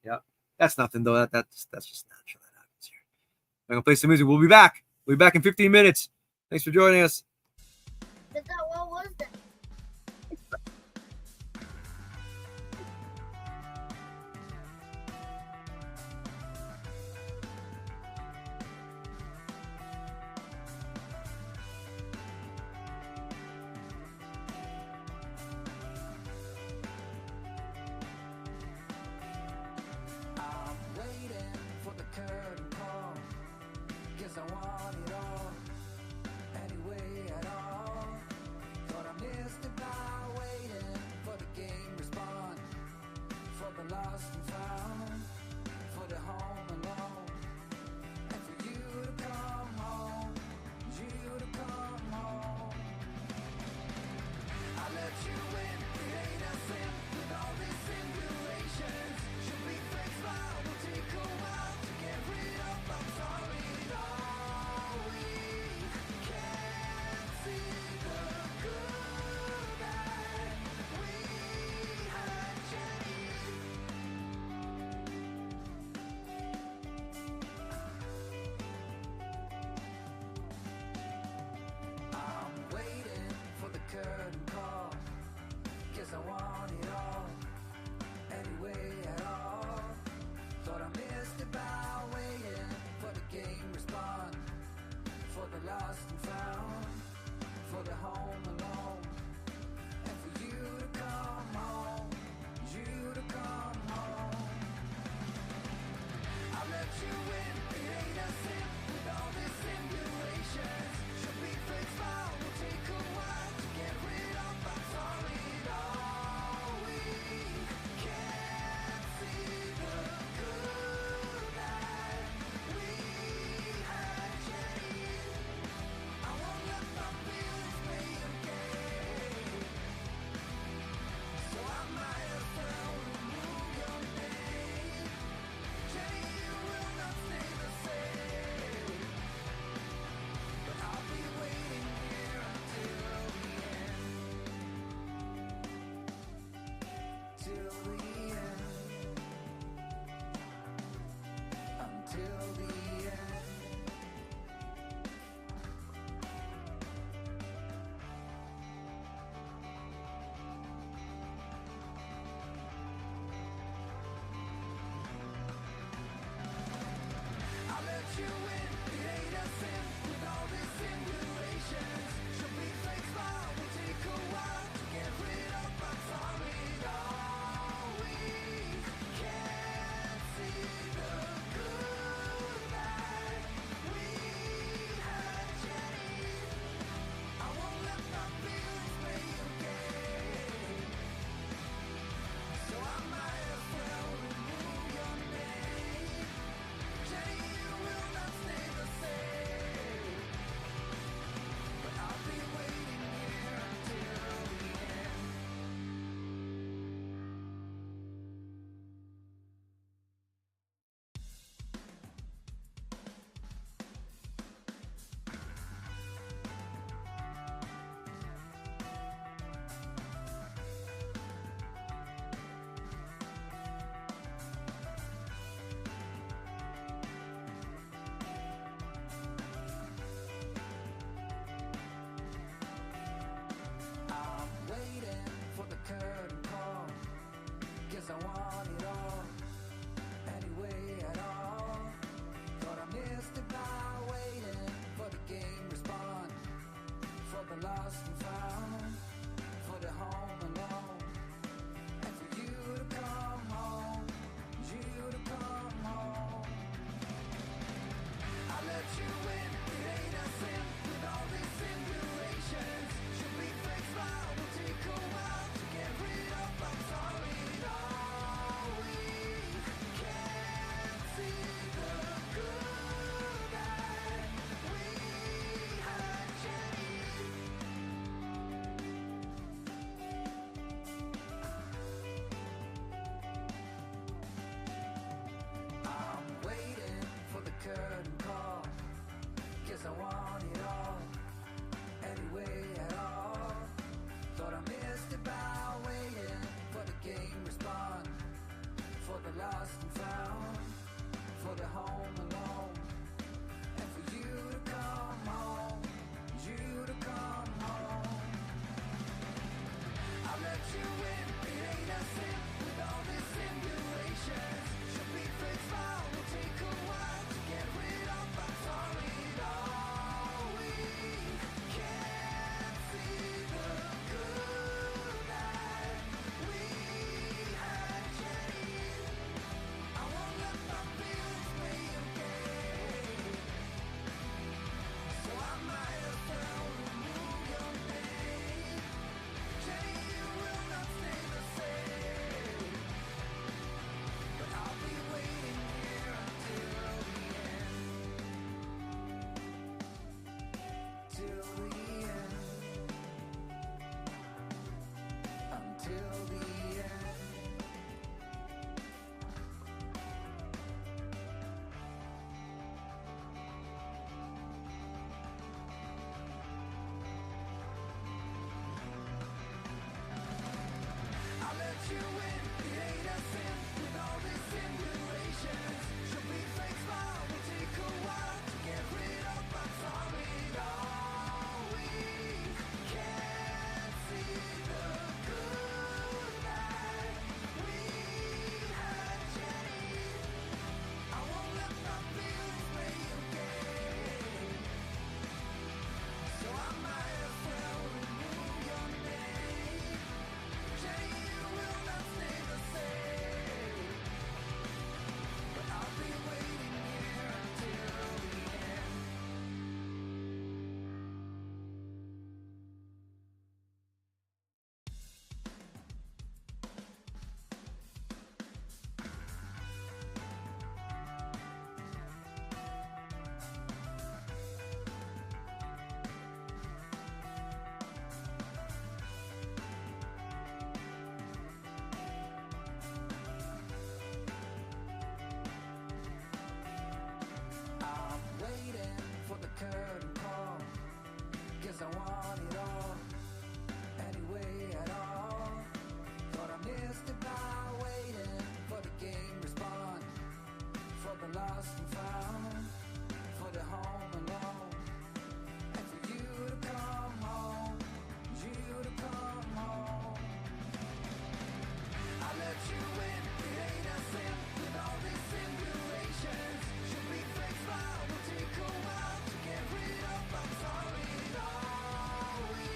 Yeah. That's nothing, though. That's just natural. That happens here. I'm going to play some music. We'll be back. We'll be back in 15 minutes. Thanks for joining us. But that, what was that? I want it all, anyway at all. the lost and found, for the home alone, and for you to come home, you to come home. I let you in, it ain't a sin, with all these simulations. Should be fake smile, will take a while to get rid of. I'm sorry, no, we can't see the good that we had changed. I'm waiting for the curtain call, 'cause I want it all, anyway at all. Thought I missed it by waiting for the game respond, for the lost and found, for the home alone, and for you to come home, you to come home. I let you in, it ain't a sin, with all these simulations. Should be fake smile, will take a while to get rid of. I'm sorry, no, we can't see the good that we had changed. I won't let my feelings play a game, so I might as well remove your name. Jenny, you will not stay the same, but I'll be waiting here until the end, till the end, until the end. I let you in, it ain't a sin, with all these simulations. Should be fake smile, will take a while to get rid of. I'm sorry, no, we can't see the good that we had changed. I won't let my feelings play a game, so I might as well remove your name. Jenny, you will not stay the same, but I'll be waiting here until the end. I'm waiting for the curtain call, 'cause I want it all, anyway at all. Thought I missed it by waiting for the game respond, for the lost and found, for the home alone, and for you to come home, you to come home. I let you in, it ain't a sin, with all these simulations. Should be fake smile, will take a while to get rid of. I'm sorry, no, we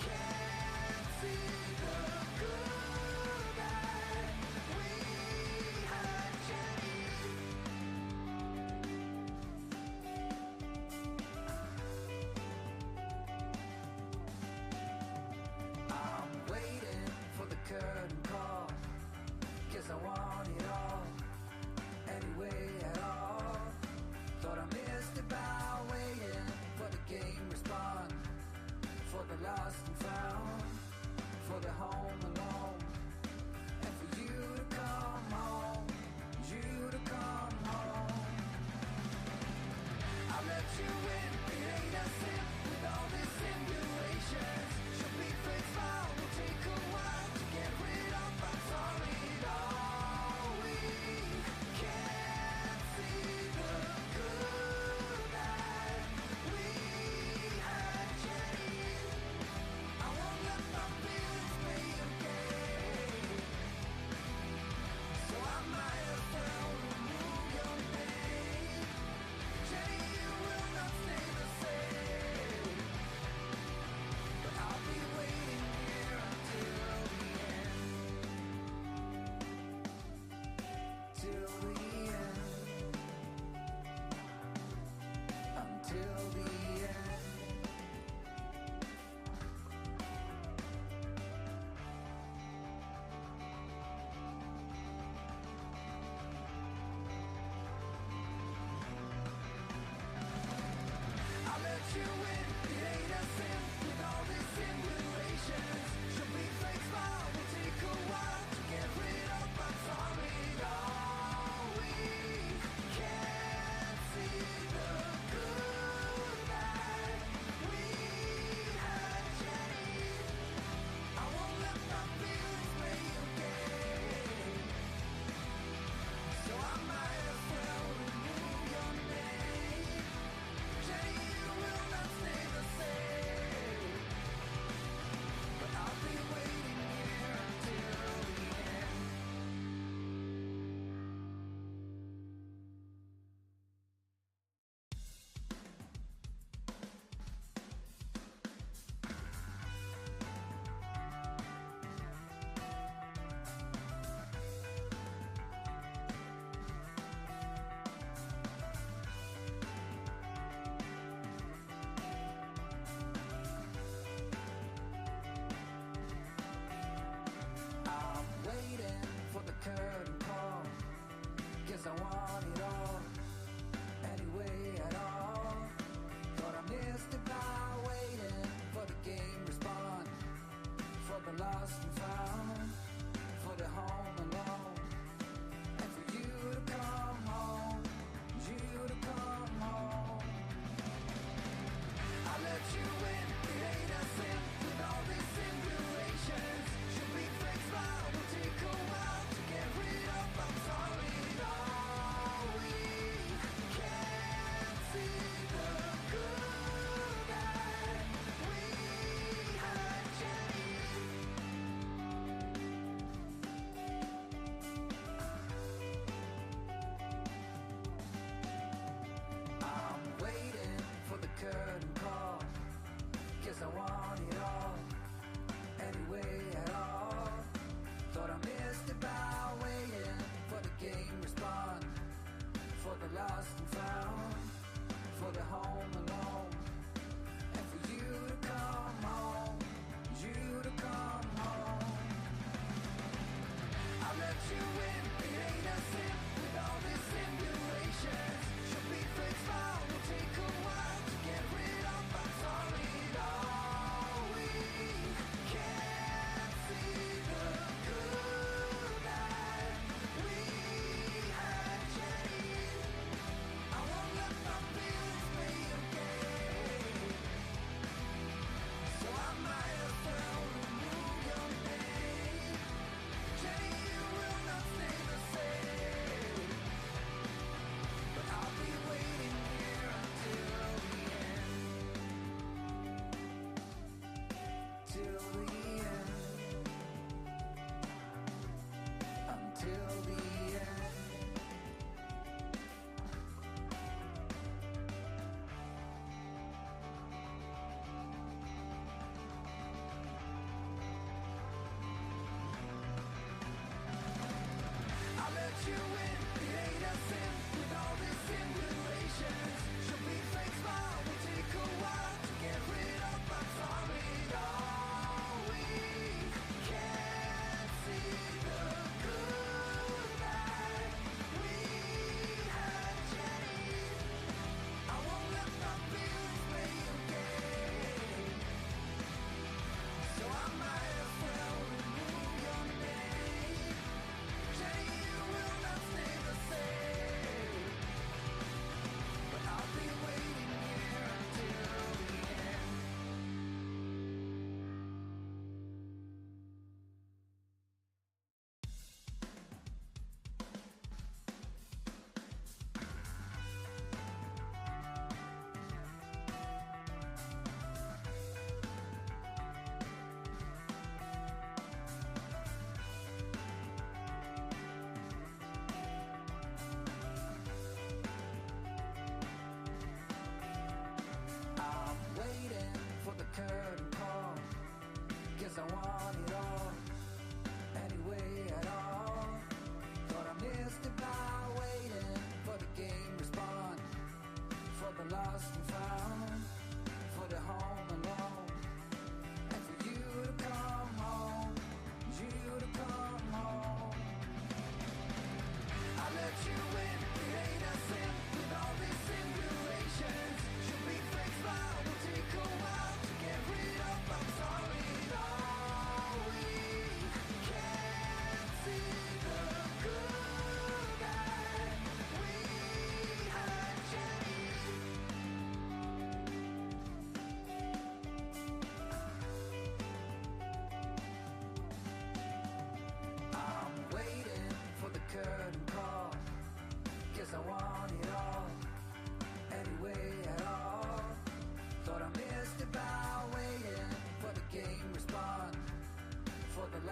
can't see the good that we had changed. I'm waiting for the curtain call, 'cause I want it all, anyway at all. Thought I missed it by waiting for the game respond, for the lost and found, for the home alone, and for you to come home, you to come home. I let you in, it ain't a sin, with all these simulations. Should be fake smile, will take a while to get rid of. I'm sorry, no, we can't see the good that we had changed. I won't let my feelings play a game, so I might as well remove your name. Jenny, you will not stay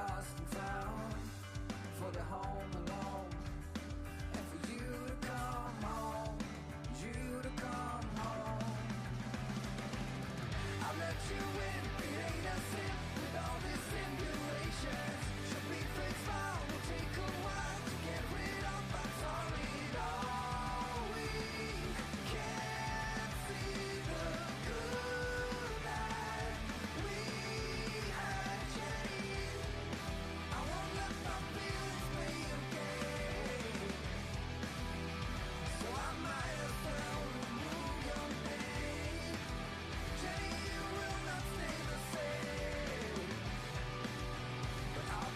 lost and found, for the home alone, and for you to come home, you to come home. I'll let you in, it ain't a sin, with all these simulations. Should we fake smile, will take a while to get rid of. I'm sorry, no, we can't see the good life we had, Jenny. I won't let my feelings be okay, so I might as well remove your name. Jenny, you will not stay the same, but I'll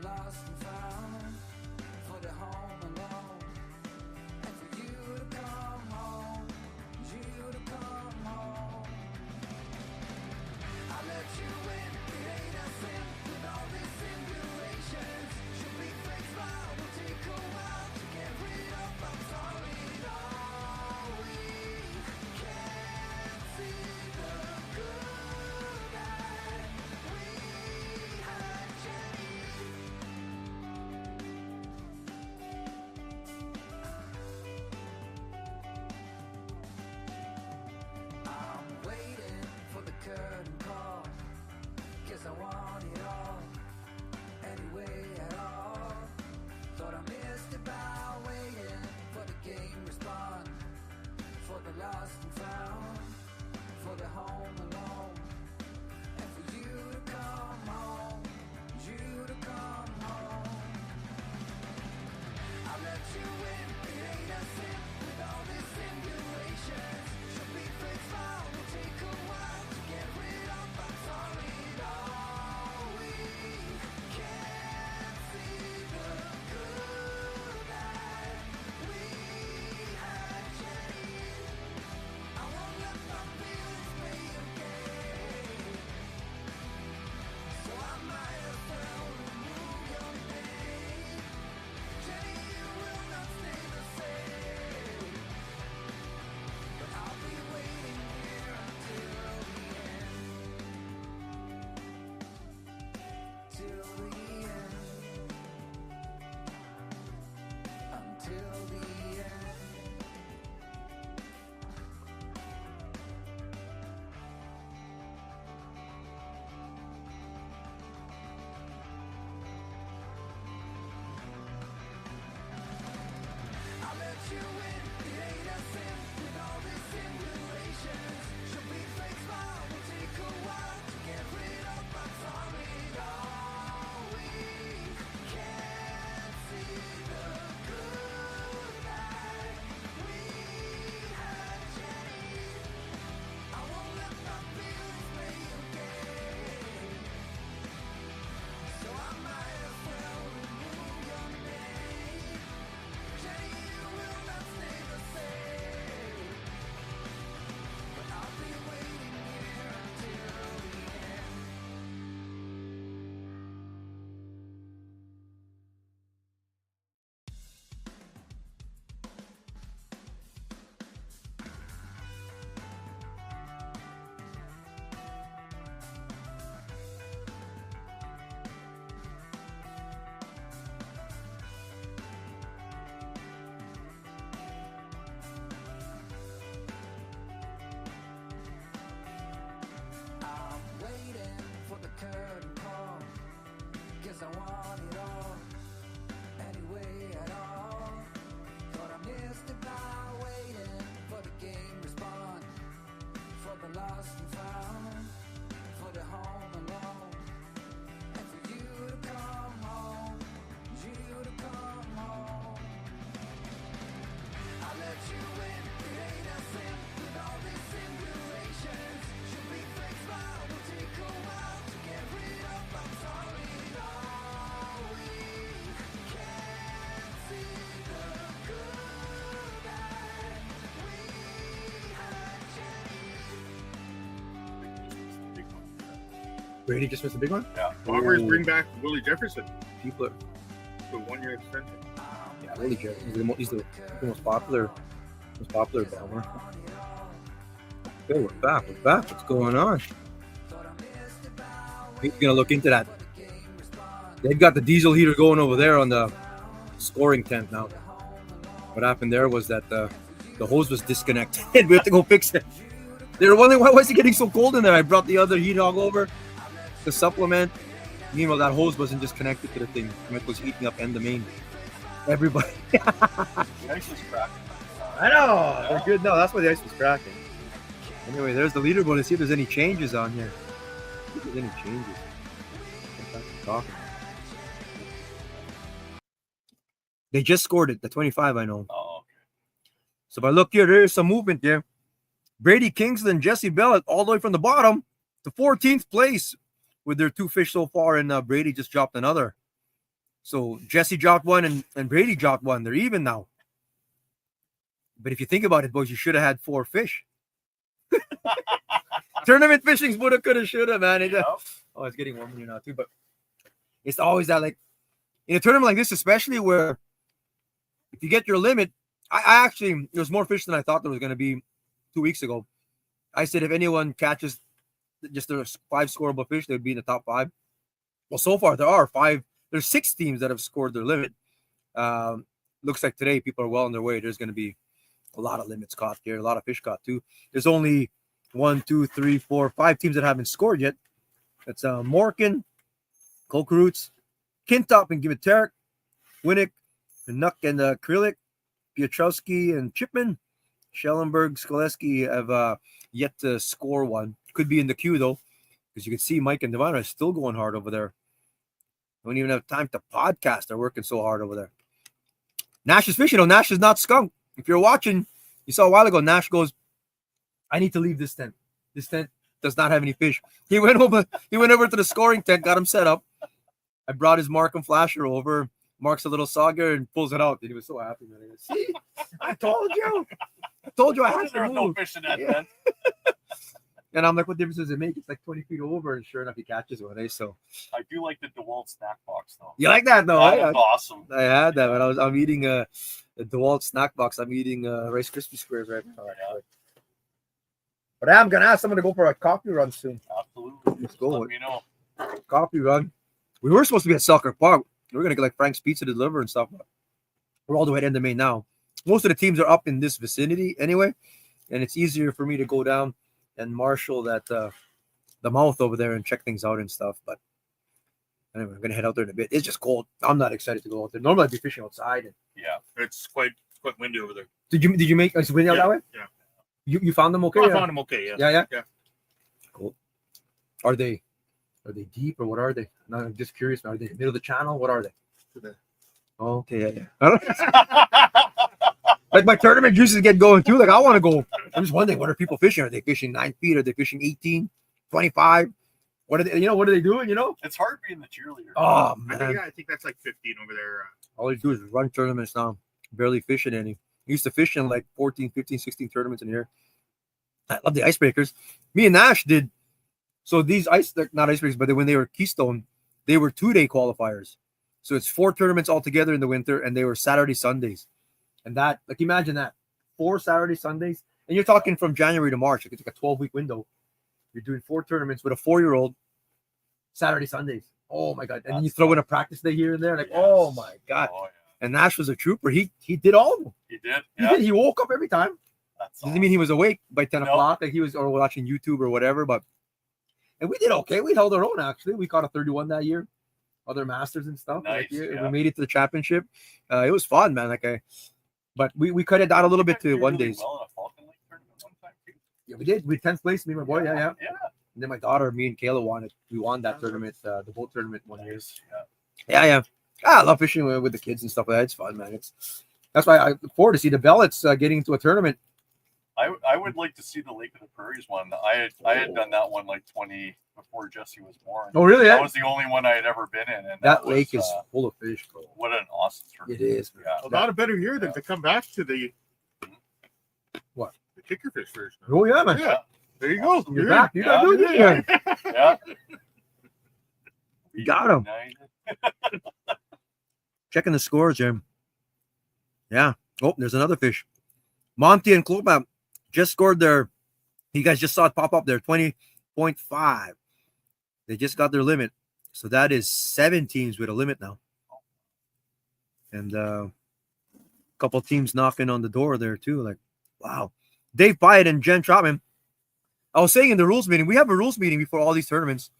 lost and found, for the home alone, and for you to come home, you to come home. I let you in, it ain't a sin, with all these simulations. Should be fake smile, will take a while to get rid of. I'm sorry, no, we can't see the good that we had, Jenny. I'm waiting for the curtain call, 'cause I want it all, anyway at all. Thought I missed it by waiting for the game respond, for the lost and found, for the home alone, and for you to come home, you to come home. I let you in, it ain't a sin, with all these simulations. Should be fake smile, will take a while to get rid of. I'm sorry, no, we can't see the good that we had, Jenny. I won't let my feelings play a game, so I might as well remove your name. Jenny, you will not stay the same, but I'll be waiting here until the end, till the end, until the end. I let you in, it ain't a sin, with all these simulations. Should be fake smile, will take a while to get rid of. I'm sorry, no, we can't see the good that we had, Jenny. I won't let my feelings play a game, so I might as well remove your name. Jenny, you will not stay the same, but I'll be waiting here until the end. I'm waiting for the curtain call, 'cause I want it all, anyway at all. Thought I missed it by waiting for the game respond, for the lost and found, for the home alone, and for you to come home, you to come home. I let you in, it ain't a sin, with all these simulations. Should be fake smile, will take a while to get rid of. I'm sorry, no, we can't see the good that we had, Jenny. Big one. Brady just missed a big one. Yeah. Bombers Ooh. bring back Willie Jefferson People are, to a 1-year extension. yeah, really good. He's the most popular bomber. Okay, we're back. What's going on? He's gonna look into that. They've got the diesel heater going over there on the scoring tent now. What happened there was that the hose was disconnected. We have to go fix it. They were wondering why was it getting so cold in there. I brought the other heat hog over to supplement. Meanwhile, that hose wasn't just connected to the thing. It was heating up and the main. Everybody. The ice is cracking. I know. They're good. No, that's why the ice was cracking. Anyway, there's the leaderboard. Let's see if there's any changes on here. See if there's any changes. They just scored it, the 25, I know. Oh, okay. So if I look here, there is some movement there. Brady Kingsland, Jesse Bellett, all the way from the bottom to 14th place with their 2 fish so far, and Brady just dropped another. So Jesse dropped one and Brady dropped one. They're even now. But if you think about it, boys, you should have had 4 fish. Tournament fishing's woulda, coulda, shoulda, man. Oh, it's getting warmer here now too. But it's always that, like, in a tournament like this, especially where if you get your limit, I actually, there's more fish than I thought there was going to be 2 weeks ago. I said if anyone catches just there's 5 scoreable fish, they would be in the top 5. Well, so far there are 5. There's 6 teams that have scored their limit. Looks like today people are well on their way. There's going to be a lot of limits caught here, a lot of fish caught too. There's only 1, 2, 3, 4, 5 teams that haven't scored yet. That's Morgan, Kokroots, Kintop and Gimiterek, Winnick, Nuck and Krylik, Piotrowski and Chipman, Schellenberg, Skoleski have yet to score one. Could be in the queue though, because you can see Mike and Devon are still going hard over there. Don't even have time to podcast. They're working so hard over there. Nash is fishing though. Nash is not skunk. If you're watching, you saw a while ago, Nash goes, I need to leave this tent. This tent does not have any fish. He went over to the scoring tent, got him set up. I brought his Markham flasher over. Mark's a little sogger and pulls it out. And he was so happy, man. He goes, see, I told you. I told you I had to There was no move. fish in that Yeah. tent. And I'm like, what difference does it make? It's like 20 feet over. And sure enough, he catches one. Eh? So I do like the DeWalt snack box though. you like that though? That eh? is awesome. I had that, but I'm eating the DeWalt snack box. I'm eating Rice Krispie squares right now. Yeah. But I'm gonna ask someone to go for a coffee run soon. Absolutely. Let's go. Let me know. Coffee run. We were supposed to be at Selkirk Park. We were gonna get like Frank's Pizza to deliver and stuff. We're all the way at end of May now. Most of the teams are up in this vicinity anyway, and it's easier for me to go down and marshal that the mouth over there and check things out and stuff. But anyway, I'm gonna head out there in a bit. It's just cold. I'm not excited to go out there. Normally I'd be fishing outside. And Yeah. It's quite windy over there. did you make us windy out that way? Yeah. You found them okay? I Yeah. found them okay. Yeah. Yeah. Yeah. Cool. Are they deep or what are they? No, I'm just curious. Are they middle of the channel? What are they? Oh, okay, yeah. I don't, like my tournament juices get going too. Like I want to go. I'm just wondering, what are people fishing? Are they fishing 9 feet? Are they fishing 18, 25? What are they? What are they doing? It's hard being the cheerleader. Oh I man, think that's like 15 over there. all you do is run tournaments now. Barely fishing any. Used to fish in like 14, 15, 16 tournaments in here. I love the icebreakers. Me and Nash did. So these not icebreakers, but when they were Keystone, they were 2-day qualifiers. So it's 4 tournaments altogether in the winter, and they were Saturday, Sundays. And that, like, imagine that 4 Saturday, Sundays. And you're talking from January to March. Like it's like a 12-week window. You're doing 4 tournaments with a 4-year-old Saturday, Sundays. Oh my God. And then you throw in a practice day here and there. Like, Yes. oh my God. Oh, yeah. And Nash was a trooper. He did all of them. He did. He Yeah. did. He woke up every time. That's Doesn't mean he was awake by 10 No. o'clock. Like he was or watching YouTube or whatever. And we did okay. We held our own, actually. We caught a 31 that year. Other masters and stuff. Nice, We yeah. made it to the championship. It was fun, man. But we cut it down a little bit to You did one really days. well in a Falcon Lake tournament one time, too. Yeah, we did. We 10th place, me and my boy. Yeah. Yeah. And then my daughter, me and Kayla won it. We won that tournament, the boat tournament one year. Nice. Yeah. Yeah. I love fishing with the kids and stuff like that. It's fun, man. That's why I look forward to see the Bellets getting into a tournament. I would like to see the Lake of the Prairies one. I had done that one like 20 before Jesse was born. Oh, really? That Yeah. was the only one I had ever been in, and That was, lake is full of fish, bro. what an awesome tournament. It is. Yeah. Well, not a better year than to come back to the What? The kicker fish first. Oh, yeah, man. Yeah. There you go. You're You're back. You got to do it. Yeah. Yeah. You got 'em. United. Checking the scores, Jim. Yeah. Oh, there's another fish. Monty and Klopap just scored their. You guys just saw it pop up there. 20.5. They just got their limit. So that is 7 teams with a limit now. And a couple teams knocking on the door there too. Like, wow. Dave Pyatt and Jen Trotman. I was saying in the rules meeting, we have a rules meeting before all these tournaments,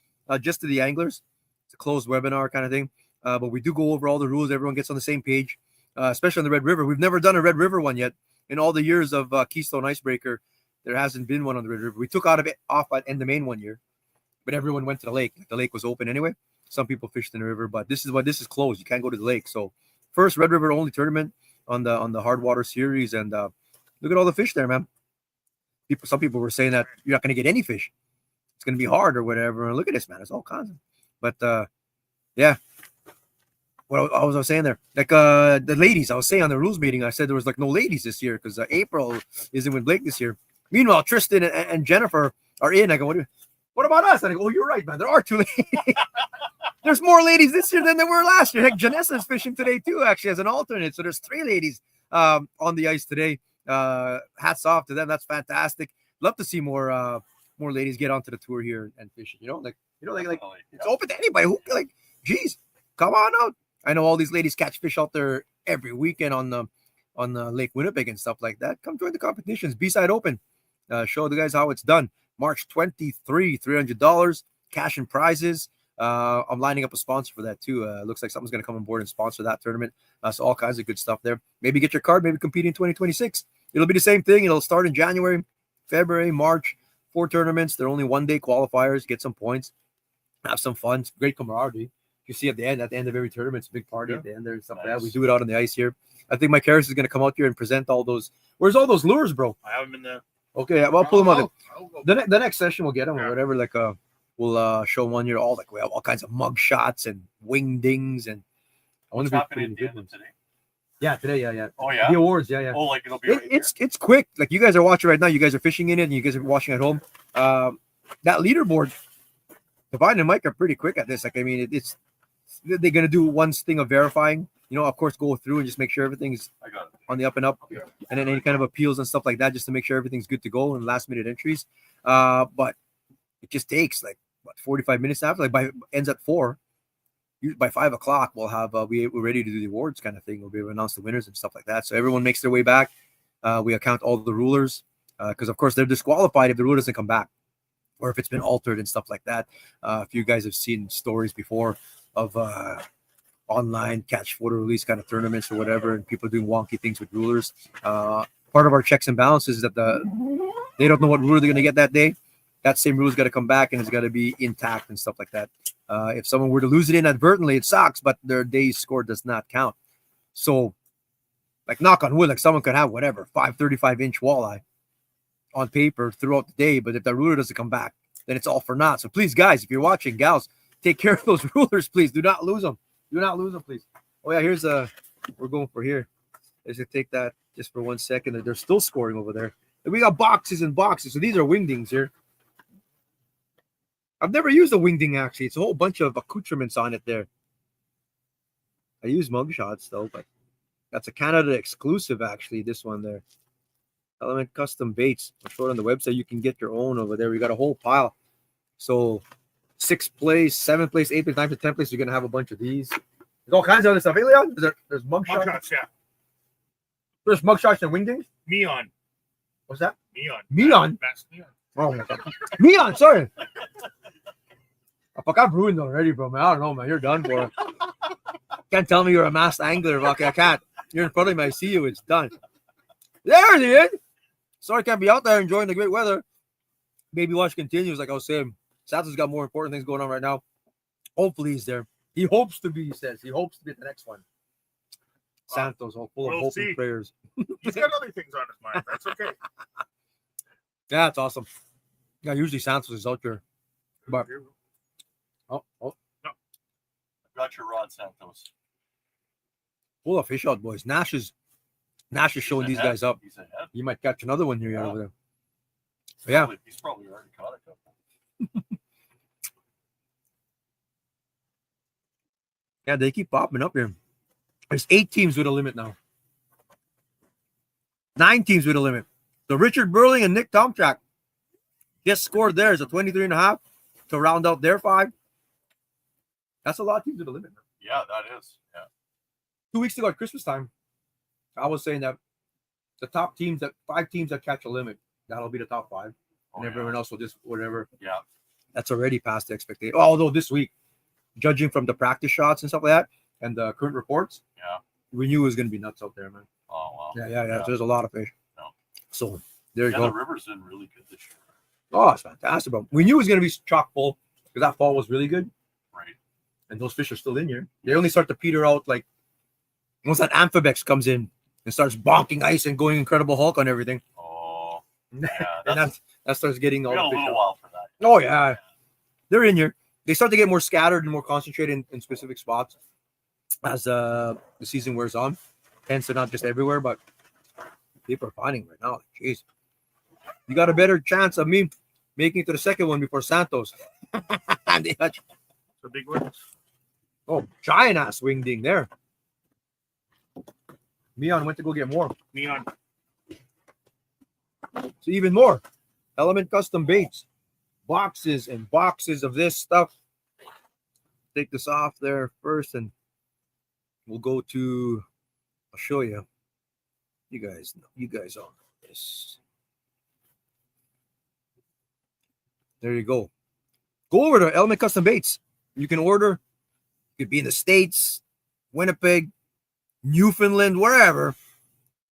just to the anglers. It's a closed webinar kind of thing. But we do go over all the rules. Everyone gets on the same page, especially on the Red River. We've never done a Red River one yet. In all the years of Keystone Icebreaker, there hasn't been one on the Red River. We took off at End of Main one year, but everyone went to the lake. The lake was open anyway. Some people fished in the river, but this is closed. You can't go to the lake. So first Red River only tournament on the hard water series, and look at all the fish there, man. Some people were saying that you're not going to get any fish. It's going to be hard or whatever. And look at this, man. It's all kinds of. But yeah, what I was saying there, like the ladies, I was saying on the rules meeting, I said there was like no ladies this year because April isn't with Blake this year. Meanwhile, Tristan and Jennifer are in. I go, what about us? And I go, oh, you're right, man. There are 2 ladies. There's more ladies this year than there were last year. Heck, Janessa's fishing today too, actually, as an alternate. So there's 3 ladies on the ice today. Hats off to them. That's fantastic. Love to see more ladies get onto the tour here and fishing. Like it's open to anybody. Who like, geez, come on out. I know all these ladies catch fish out there every weekend on the Lake Winnipeg and stuff like that. Come join the competitions. B-side open. Show the guys how it's done. March 23, $300 cash and prizes. I'm lining up a sponsor for that too. Looks like someone's going to come on board and sponsor that tournament. So all kinds of good stuff there. Maybe get your card. Maybe compete in 2026. It'll be the same thing. It'll start in January, February, March. 4 tournaments. They're only 1-day qualifiers. Get some points. Have some fun. It's great camaraderie. You see at the end of every tournament, it's a big party at the end there and stuff like that. We do it out on the ice here. I think Mike Harris is going to come out here and present all those. Where's all those lures, bro? I have them in the. Okay, I'll pull them out. I'll go. The next session we'll get them or whatever. Like we'll show one year all like we have all kinds of mug shots and wingdings and I wonder What's if we happening at the end of today? Yeah, today, yeah. Oh yeah. The awards, yeah. Oh, like it'll be. Right It's quick. Like you guys are watching right now. You guys are fishing in it, and you guys are watching at home. That leaderboard, Divine and Mike are pretty quick at this. Like I mean, it's they're gonna do one thing of verifying. Of course, go through and just make sure everything's I got it. on the up and up, and then any kind of appeals and stuff like that, just to make sure everything's good to go and last minute entries. But it just takes like 45 minutes after. Like ends at 4. By 5 o'clock, we'll have we're ready to do the awards kind of thing. We'll be able to announce the winners and stuff like that. So everyone makes their way back. We account all the rulers because of course they're disqualified if the rule doesn't come back or if it's been altered and stuff like that. If you guys have seen stories before of online catch photo release kind of tournaments or whatever, and people doing wonky things with rulers. Part of our checks and balances is that they don't know what ruler they're going to get that day. That same rule's got to come back and it's got to be intact and stuff like that. If someone were to lose it inadvertently, it sucks, but their day's score does not count. So, like knock on wood, like someone could have whatever 535-inch walleye on paper throughout the day, but if that ruler doesn't come back, then it's all for naught. So please, guys, if you're watching, gals, take care of those rulers, please. Do not lose them. Do not lose them, please. Oh yeah, here's we're going for here. Let's just take that just for 1 second. They're still scoring over there. And we got boxes and boxes. So these are wingdings here. I've never used a wingding actually. It's a whole bunch of accoutrements on it there. I use mug shots though, but that's a Canada exclusive actually. This one there, Element Custom Baits. I'll show it on the website. You can get your own over there. We got a whole pile. So 6th place, 7th place, 8th place, 9th to 10th place. You're gonna have a bunch of these. There's all kinds of other stuff. Hey, Leon, there's mug shots. Mugshots, yeah. There's mug shots and wingdings. Meon. What's that? Meon. Meon? Best Meon. Oh my God. Meon, sorry. I fuck, I've ruined already, bro, man. I don't know, man. You're done for. Can't tell me you're a masked angler, okay? I can't. You're in front of me. I see you. It's done. There he is. Sorry, I can't be out there enjoying the great weather. Baby Wash continues, like I was saying. Santos got more important things going on right now. Hopefully he's there. He hopes to be, he says. He hopes to be at the next one. Santos, all full of We'll hope see. and prayers. He's got other things on his mind. That's okay. Yeah, it's awesome. Yeah, usually Santos is out there. But oh, Got your rod, Santos. full of fish out, boys. Nash is showing these guys up. He's ahead. You might catch another one here Yeah. over there. But yeah. He's probably already caught a couple. Yeah, they keep popping up here. There's 8 teams with a limit now. 9 teams with a limit. So Richard Burling and Nick Tomchak just scored theirs a 23.5 to round out their 5. That's a lot of teams with a limit. Yeah, that is. Yeah. 2 weeks ago at Christmas time, I was saying that the top teams, that 5 teams that catch a limit, that'll be the top 5. Oh, And everyone else will just whatever. Yeah. That's already past the expectation. Although this week, judging from the practice shots and stuff like that, and the current reports, Yeah. we knew it was going to be nuts out there, man. Oh wow. Yeah. There's a lot of fish. Yeah. So there you Yeah, go. the river's been really good this year. Oh, it's fantastic, bro. We knew it was going to be chock full because that fall was really good, Right. and those fish are still in here. They only start to peter out like once that amphibex comes in and starts bonking ice and going Incredible Hulk on everything. Oh. and Yeah. that starts getting all We got a the fish little out. while for that. Oh yeah, they're in here. They start to get more scattered and more concentrated in specific spots. as the season wears on. Hence, they're not just everywhere, but people are finding right now. Jeez, you got a better chance of me making it to the second one before Santos. The big ones. Oh, giant ass wing ding there. Mion went to go get more. Neon. So even more. Element custom baits. Boxes and boxes of this stuff. Take this off there first and we'll go to, I'll show you. You guys all know this. There you go. Go over to Element Custom Baits. You can order. You could be in the States, Winnipeg, Newfoundland, wherever.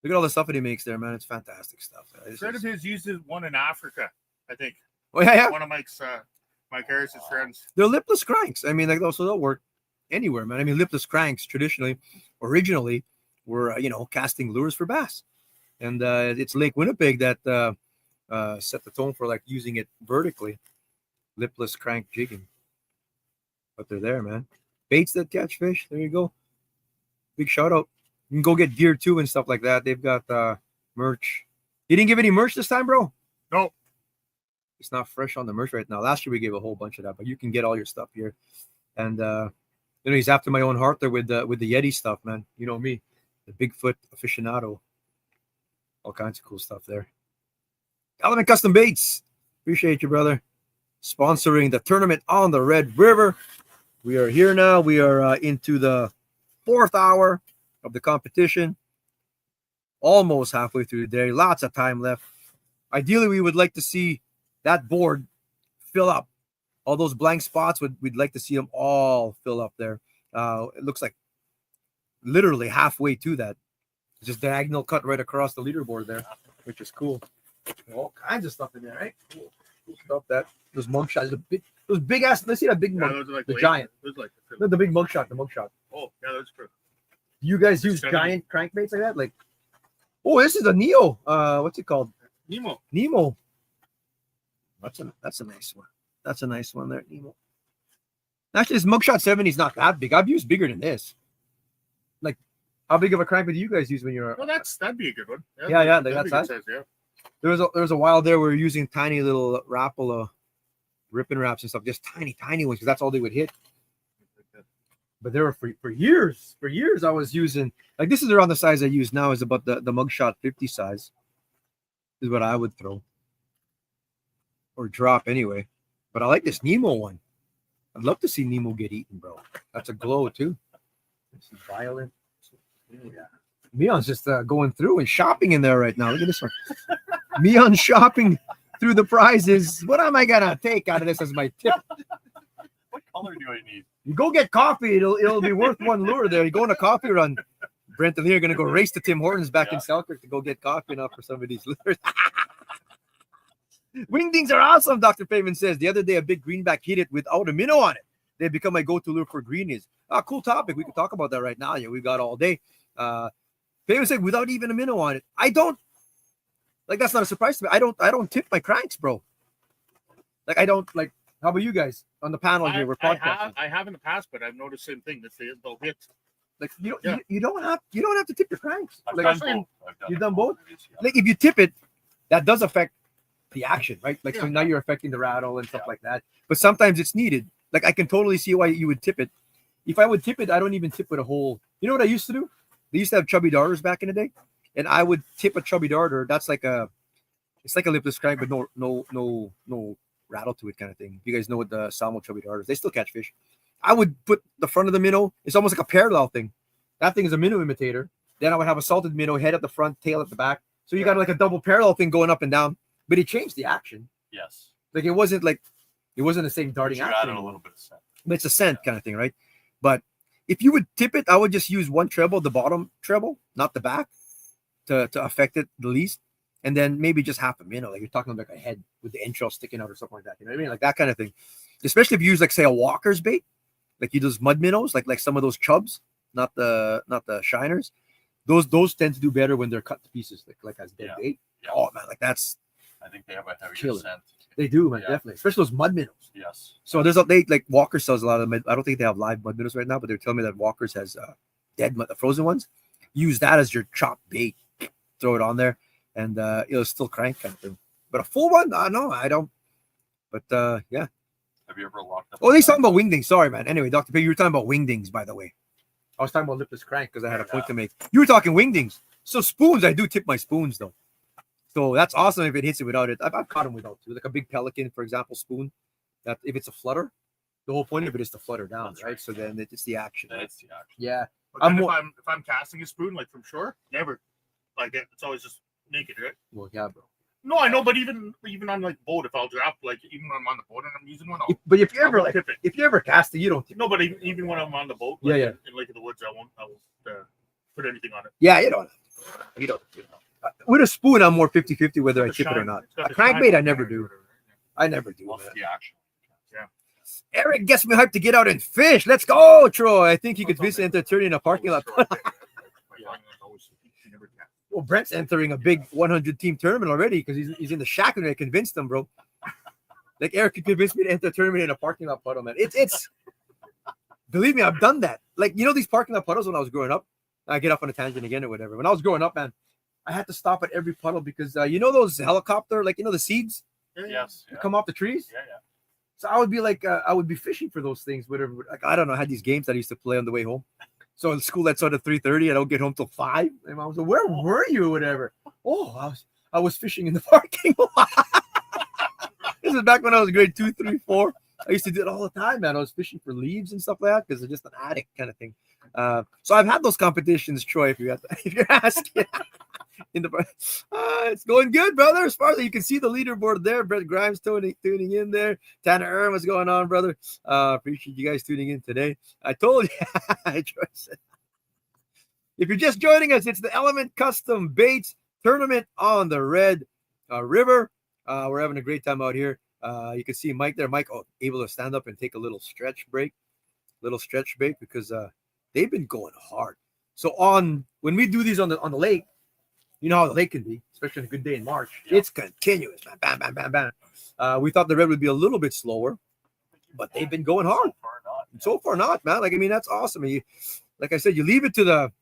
Look at all the stuff that he makes there, man. It's fantastic stuff. A friend of his uses one in Africa, I think. Oh, yeah. One of Mike Harris's friends. They're lipless cranks. I mean, like, so they'll work anywhere, man. I mean, lipless cranks originally were, casting lures for bass. And it's Lake Winnipeg that set the tone for like using it vertically. Lipless crank jigging. But they're there, man. Baits that catch fish. There you go. Big shout out. You can go get gear too and stuff like that. They've got merch. You didn't give any merch this time, bro? No. It's not fresh on the merch right now. Last year we gave a whole bunch of that, but you can get all your stuff here. And he's after my own heart there with the Yeti stuff, man. You know me, the Bigfoot aficionado. All kinds of cool stuff there. Element Custom Baits. Appreciate you, brother. Sponsoring the tournament on the Red River. We are here now. We are into the 4th hour of the competition. Almost halfway through the day. Lots of time left. Ideally, we would like to see that board fill up. All those blank spots, we'd like to see them all fill up there. It looks like literally halfway to that. Just diagonal cut right across the leaderboard there, which is cool. All kinds of stuff in there, right? Cool stuff. That those mug shots, those big ass. Let's see that big mug, those are like the giant. Those like The big mug shot, the mug shot. Oh, yeah, that's true. Do you guys use giant crankbaits like that? Like, oh, this is a Neo. What's it called? Nemo. That's a nice one. That's a nice one there, Nemo. Actually, this mugshot 70 is not that big. I've used bigger than this. Like, how big of a crankbait do you guys use when you're? Well, that'd be a good one. Yeah, that'd that's be good size. size, yeah. There was a while there we were using tiny little Rapala ripping wraps and stuff, just tiny ones, because that's all they would hit. But there were for years I was using, like, this is around the size I use now, is about the mugshot 50 size is what I would throw or drop anyway. But I like this Nemo one. I'd love to see Nemo get eaten, bro. That's a glow too. This is violent. Yeah. Mion's just going through and shopping in there right now. Look at this one. Mion shopping through the prizes. What am I gonna take out of this as my tip? What color do I need? You go get coffee. It'll be worth one lure there. You go on a coffee run. Brent and Lee are gonna go race to Tim Hortons back in Selkirk to go get coffee now for some of these lures. Wingdings are awesome, Dr. Payman says. The other day, a big greenback hit it without a minnow on it. They become my go-to lure for greenies. Cool topic. We can talk about that right now. Yeah, we got all day. Payman said without even a minnow on it. I don't, like, that's not a surprise to me. I don't tip my cranks, bro. Like, I don't, like, how about you guys on the panel here? We're podcasting. I have in the past, but I've noticed the same thing. That they'll hit. Like, you don't have to tip your cranks. I've Like, done both. you've done both? Like, if you tip it, that does affect the action, right? Like, so now you're affecting the rattle and stuff like that. But sometimes it's needed. Like, I can totally see why you would tip it. If I would tip it, I don't even tip with a whole. You know what I used to do? They used to have chubby darters back in the day, and I would tip a chubby darter. That's like it's like a lipless crank, but no rattle to it, kind of thing. You guys know what the salmon chubby darters? They still catch fish. I would put the front of the minnow. It's almost like a parallel thing. That thing is a minnow imitator. Then I would have a salted minnow, head at the front, tail at the back. So you got like a double parallel thing going up and down. But it changed the action. Yes. Like, it wasn't the same darting You action. added a little bit of scent. But it's a scent kind of thing, right? But if you would tip it, I would just use one treble, the bottom treble, not the back, to affect it the least. And then maybe just half a minnow. Like, you're talking about like a head with the entrail sticking out or something like that. You know what I mean? Like that kind of thing. Especially if you use, like, say, a walker's bait, like you do those mud minnows, like some of those chubs, not the shiners. Those tend to do better when they're cut to pieces, like as dead bait. Yeah. Oh man, like that's I think they have a heavier Killer. scent. They do, man, Yeah. definitely. Especially those mud minnows. Yes. So they like Walker sells a lot of them. I don't think they have live mud minnows right now, but they're telling me that Walker's has dead mud, the frozen ones. Use that as your chopped bait. Throw it on there, and it'll still crank kind of thing. But a full one, no, I don't. But yeah. Have you ever locked up? Oh, he's talking about wingdings. Sorry, man. Anyway, Dr. Pig, you were talking about wingdings, by the way. I was talking about lipless crank because I had a point to make. You were talking wingdings. So spoons, I do tip my spoons though. So that's awesome if it hits it without it. I've caught them without too. Like a big pelican, for example, spoon. That if it's a flutter, the whole point of it is to flutter down, That's right? right. So then it's the action. Then Right? it's the action. Yeah. But I'm then more- if I'm casting a spoon like from shore, never. Like it's always just naked, right? Well, yeah, bro. No, I know, but even on like boat, if I'll drop like even when I'm on the boat and I'm using one, I'll, But if you I'll ever like, tip it. if you ever cast it, you don't tip. No, but even when I'm on the boat, Yeah, like, yeah. in Lake of the Woods, I won't put anything on it. Yeah, you don't. You don't. With a spoon, I'm more 50-50 whether I The tip it or shine- not. it's got A the shine crankbait, I on never it or do. whatever, I never do. Love Man. the action. Eric gets me hyped to get out and fish. Let's go, Troy. I think he could That's visit all enter turning in a parking lot. Yeah, I always- you never can. Well, Brent's entering a big 100 team tournament already because he's in the shack and I convinced him, bro. Like Eric could convince me to enter a tournament in a parking lot puddle, man. It's believe me, I've done that. Like these parking lot puddles when I was growing up. I get off on a tangent again or whatever. When I was growing up, man, I had to stop at every puddle because those helicopter, like the seeds Yes. that Yeah. come off the trees. Yeah. So I would be like, I would be fishing for those things, whatever. Like I don't know, I had these games that I used to play on the way home. So in school, that's at 3:30. I don't get home till 5. And I was like, "Where were you?" Whatever. Oh, I was fishing in the parking lot. This is back when I was grade 2, 3, 4. I used to do it all the time, man. I was fishing for leaves and stuff like that because it's just an addict kind of thing. So I've had those competitions, Troy. If you're asking. It's going good, brother. As far as you can see the leaderboard there, Brett Grimes tuning in there. Tanner Earn, what's going on, brother? Appreciate you guys tuning in today. I told you, if you're just joining us, it's the Element Custom Baits Tournament on the Red River. We're having a great time out here. You can see Mike there. Mike able to stand up and take a little stretch break because they've been going hard. So when we do these on the lake. You know how the lake can be, especially on a good day in March. Yeah. It's continuous, man. Bam, bam, bam, bam. We thought the red would be a little bit slower, but they've been going hard. So far, not. So far, not, man. Like, I mean, that's awesome. Like I said, you leave it to the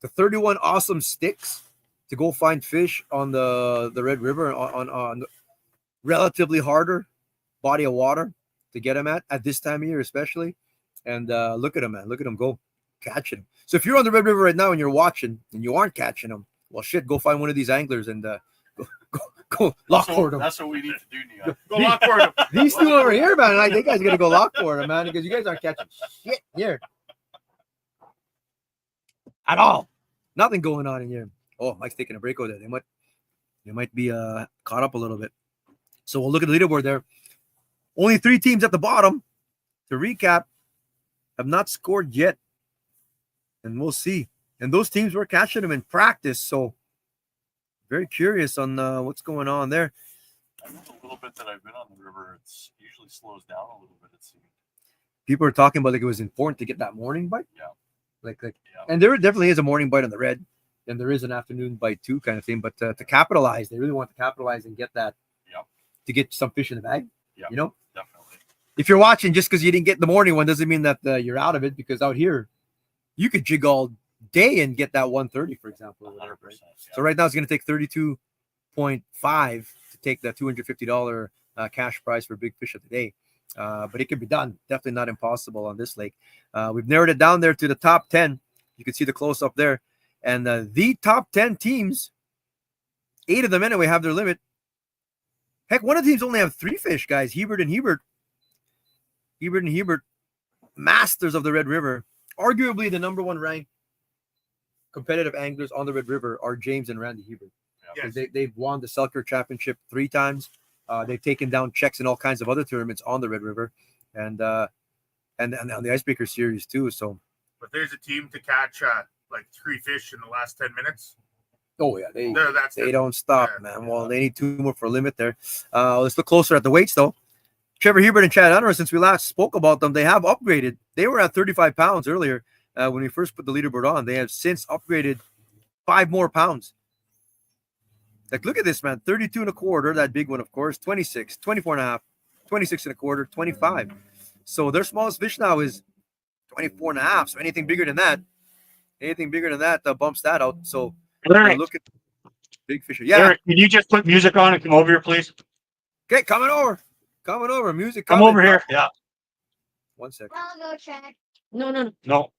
31 awesome sticks to go find fish on the Red River on relatively harder body of water to get them at this time of year, especially. And look at them, man. Look at them go catching them. So if you're on the Red River right now and you're watching and you aren't catching them, well, shit, go find one of these anglers and go lock for them. That's what we need to do, Neon. Go lock for them. These two over here, man, I think guys are gonna go lock for them, man, because you guys aren't catching shit here at all. Nothing going on in here. Oh, Mike's taking a break over there. They might be caught up a little bit. So we'll look at the leaderboard there. Only 3 teams at the bottom. To recap, have not scored yet, and we'll see. And those teams were catching them in practice, so very curious on what's going on there. I know the little bit that I've been on the river, it's usually slows down a little bit. It seems. People are talking about like it was important to get that morning bite. Yeah. Like, Yeah. and there definitely is a morning bite on the red, and there is an afternoon bite too, kind of thing. But to capitalize, they really want to capitalize and get that. Yeah. To get some fish in the bag. Yeah. You know, Definitely. if you're watching just because you didn't get the morning one doesn't mean that you're out of it, because out here, you could jig all day and get that 130, for example. Or 100%. whatever, right? Yeah. So right now it's going to take 32.5 to take the $250 cash price for big fish of the day. But it can be done. Definitely not impossible on this lake. We've narrowed it down there to the top 10. You can see the close up there. And the top 10 teams, 8 of them anyway, have their limit. Heck, one of the teams only have 3 fish, guys. Hebert and Hebert, masters of the Red River. Arguably the number 1 ranked competitive anglers on the Red River are James and Randy Hebert. Yes. They've won the Selkirk Championship 3 times. They've taken down checks in all kinds of other tournaments on the Red River, and on the Icebreaker series too. So, But there's a team to catch like 3 fish in the last 10 minutes. oh yeah, That's they it. don't stop, Yeah. man. Well, they need 2 more for a limit there. Let's look closer at the weights though. Trevor Hubert and Chad Unruh, since we last spoke about them, they have upgraded. They were at 35 pounds earlier when we first put the leaderboard on. They have since upgraded 5 more pounds. Like, look at this, man. 32 and a quarter, that big one, of course. 26, 24 and a half, 26 and a quarter, 25. So their smallest fish now is 24 and a half. So anything bigger than that bumps that out. So Eric, look at big fish. Yeah. Eric, can you just put music on and come over here, please? Okay, coming over. Music Come coming. over here. Yeah. 1 second. I'll go check. No. No.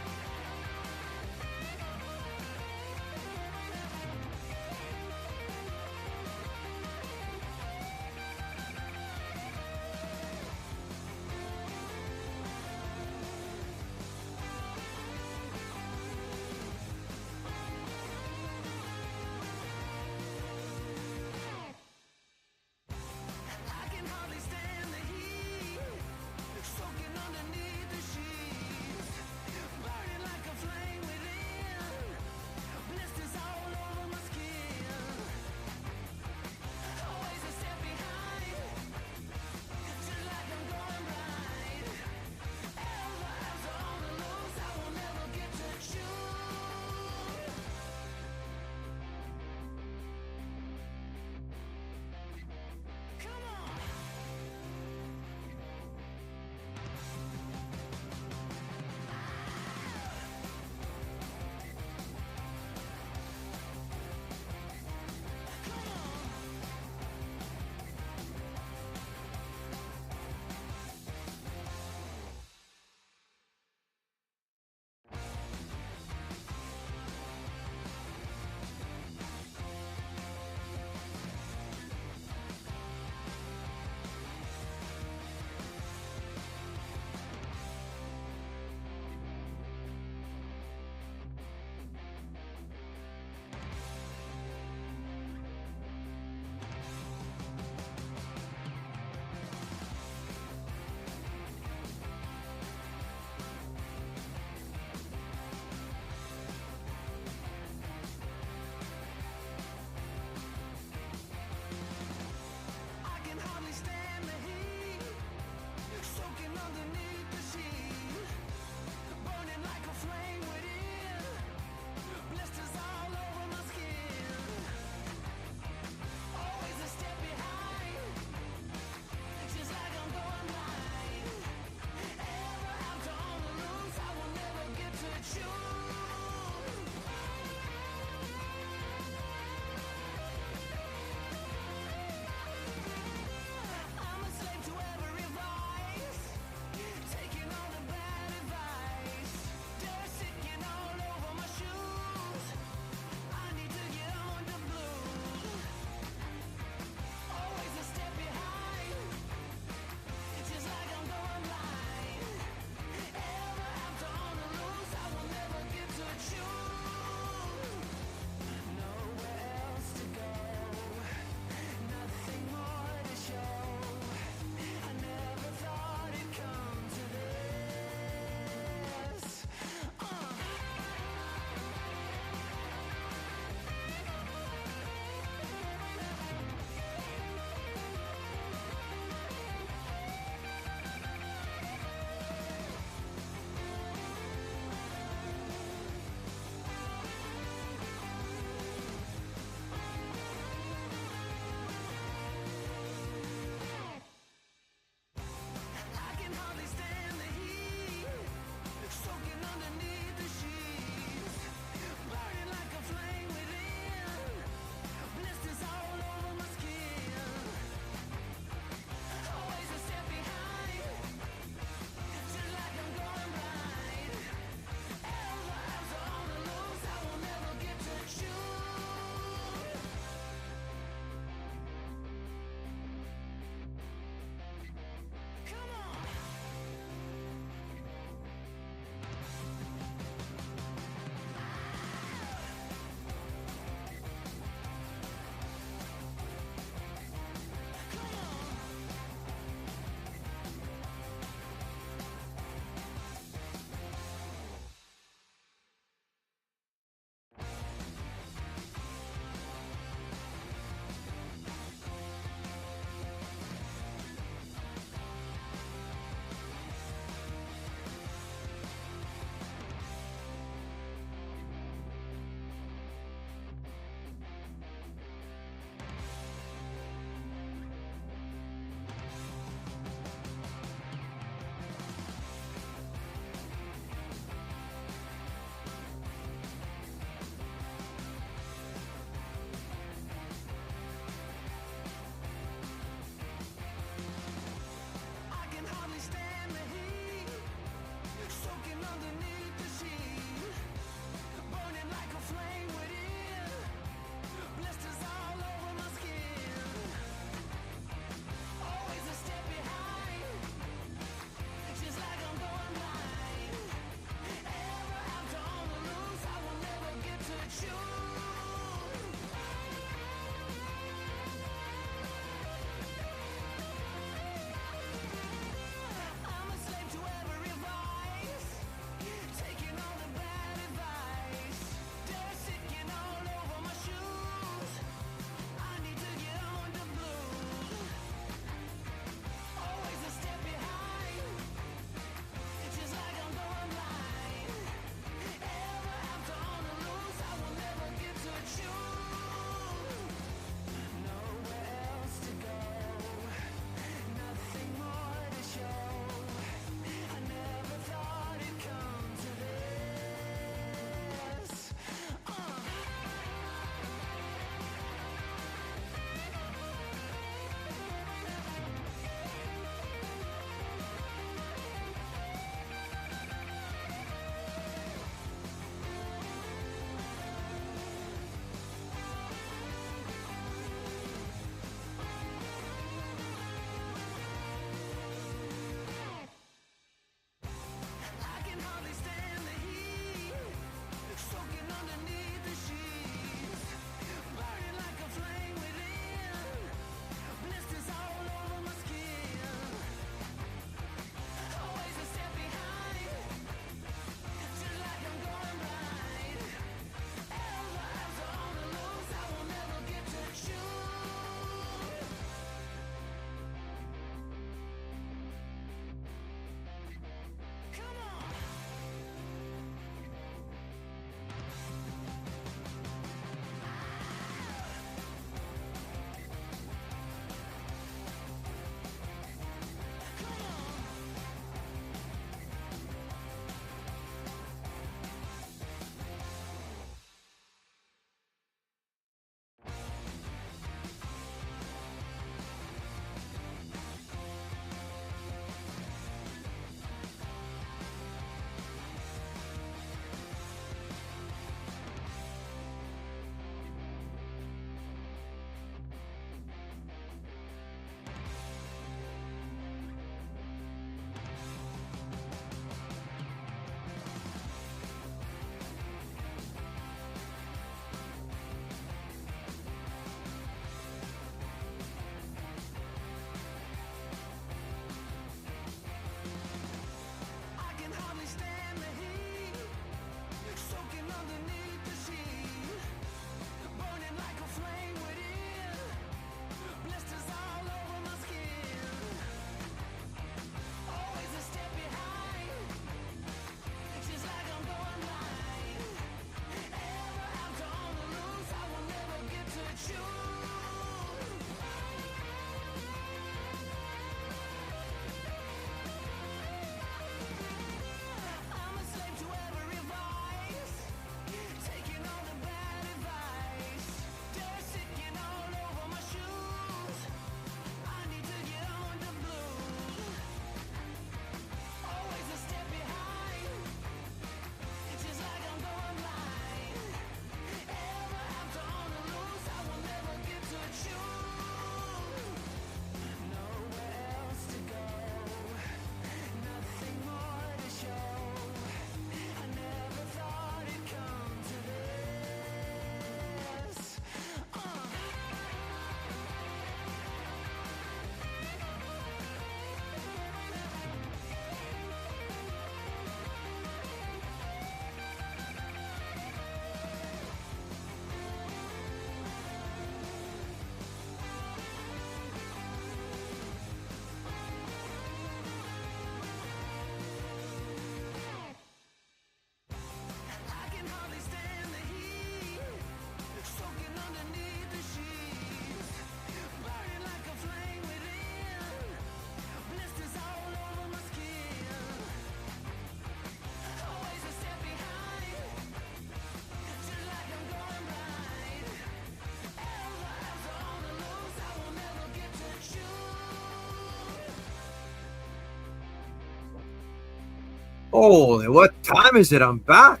Holy, what time is it? I'm back.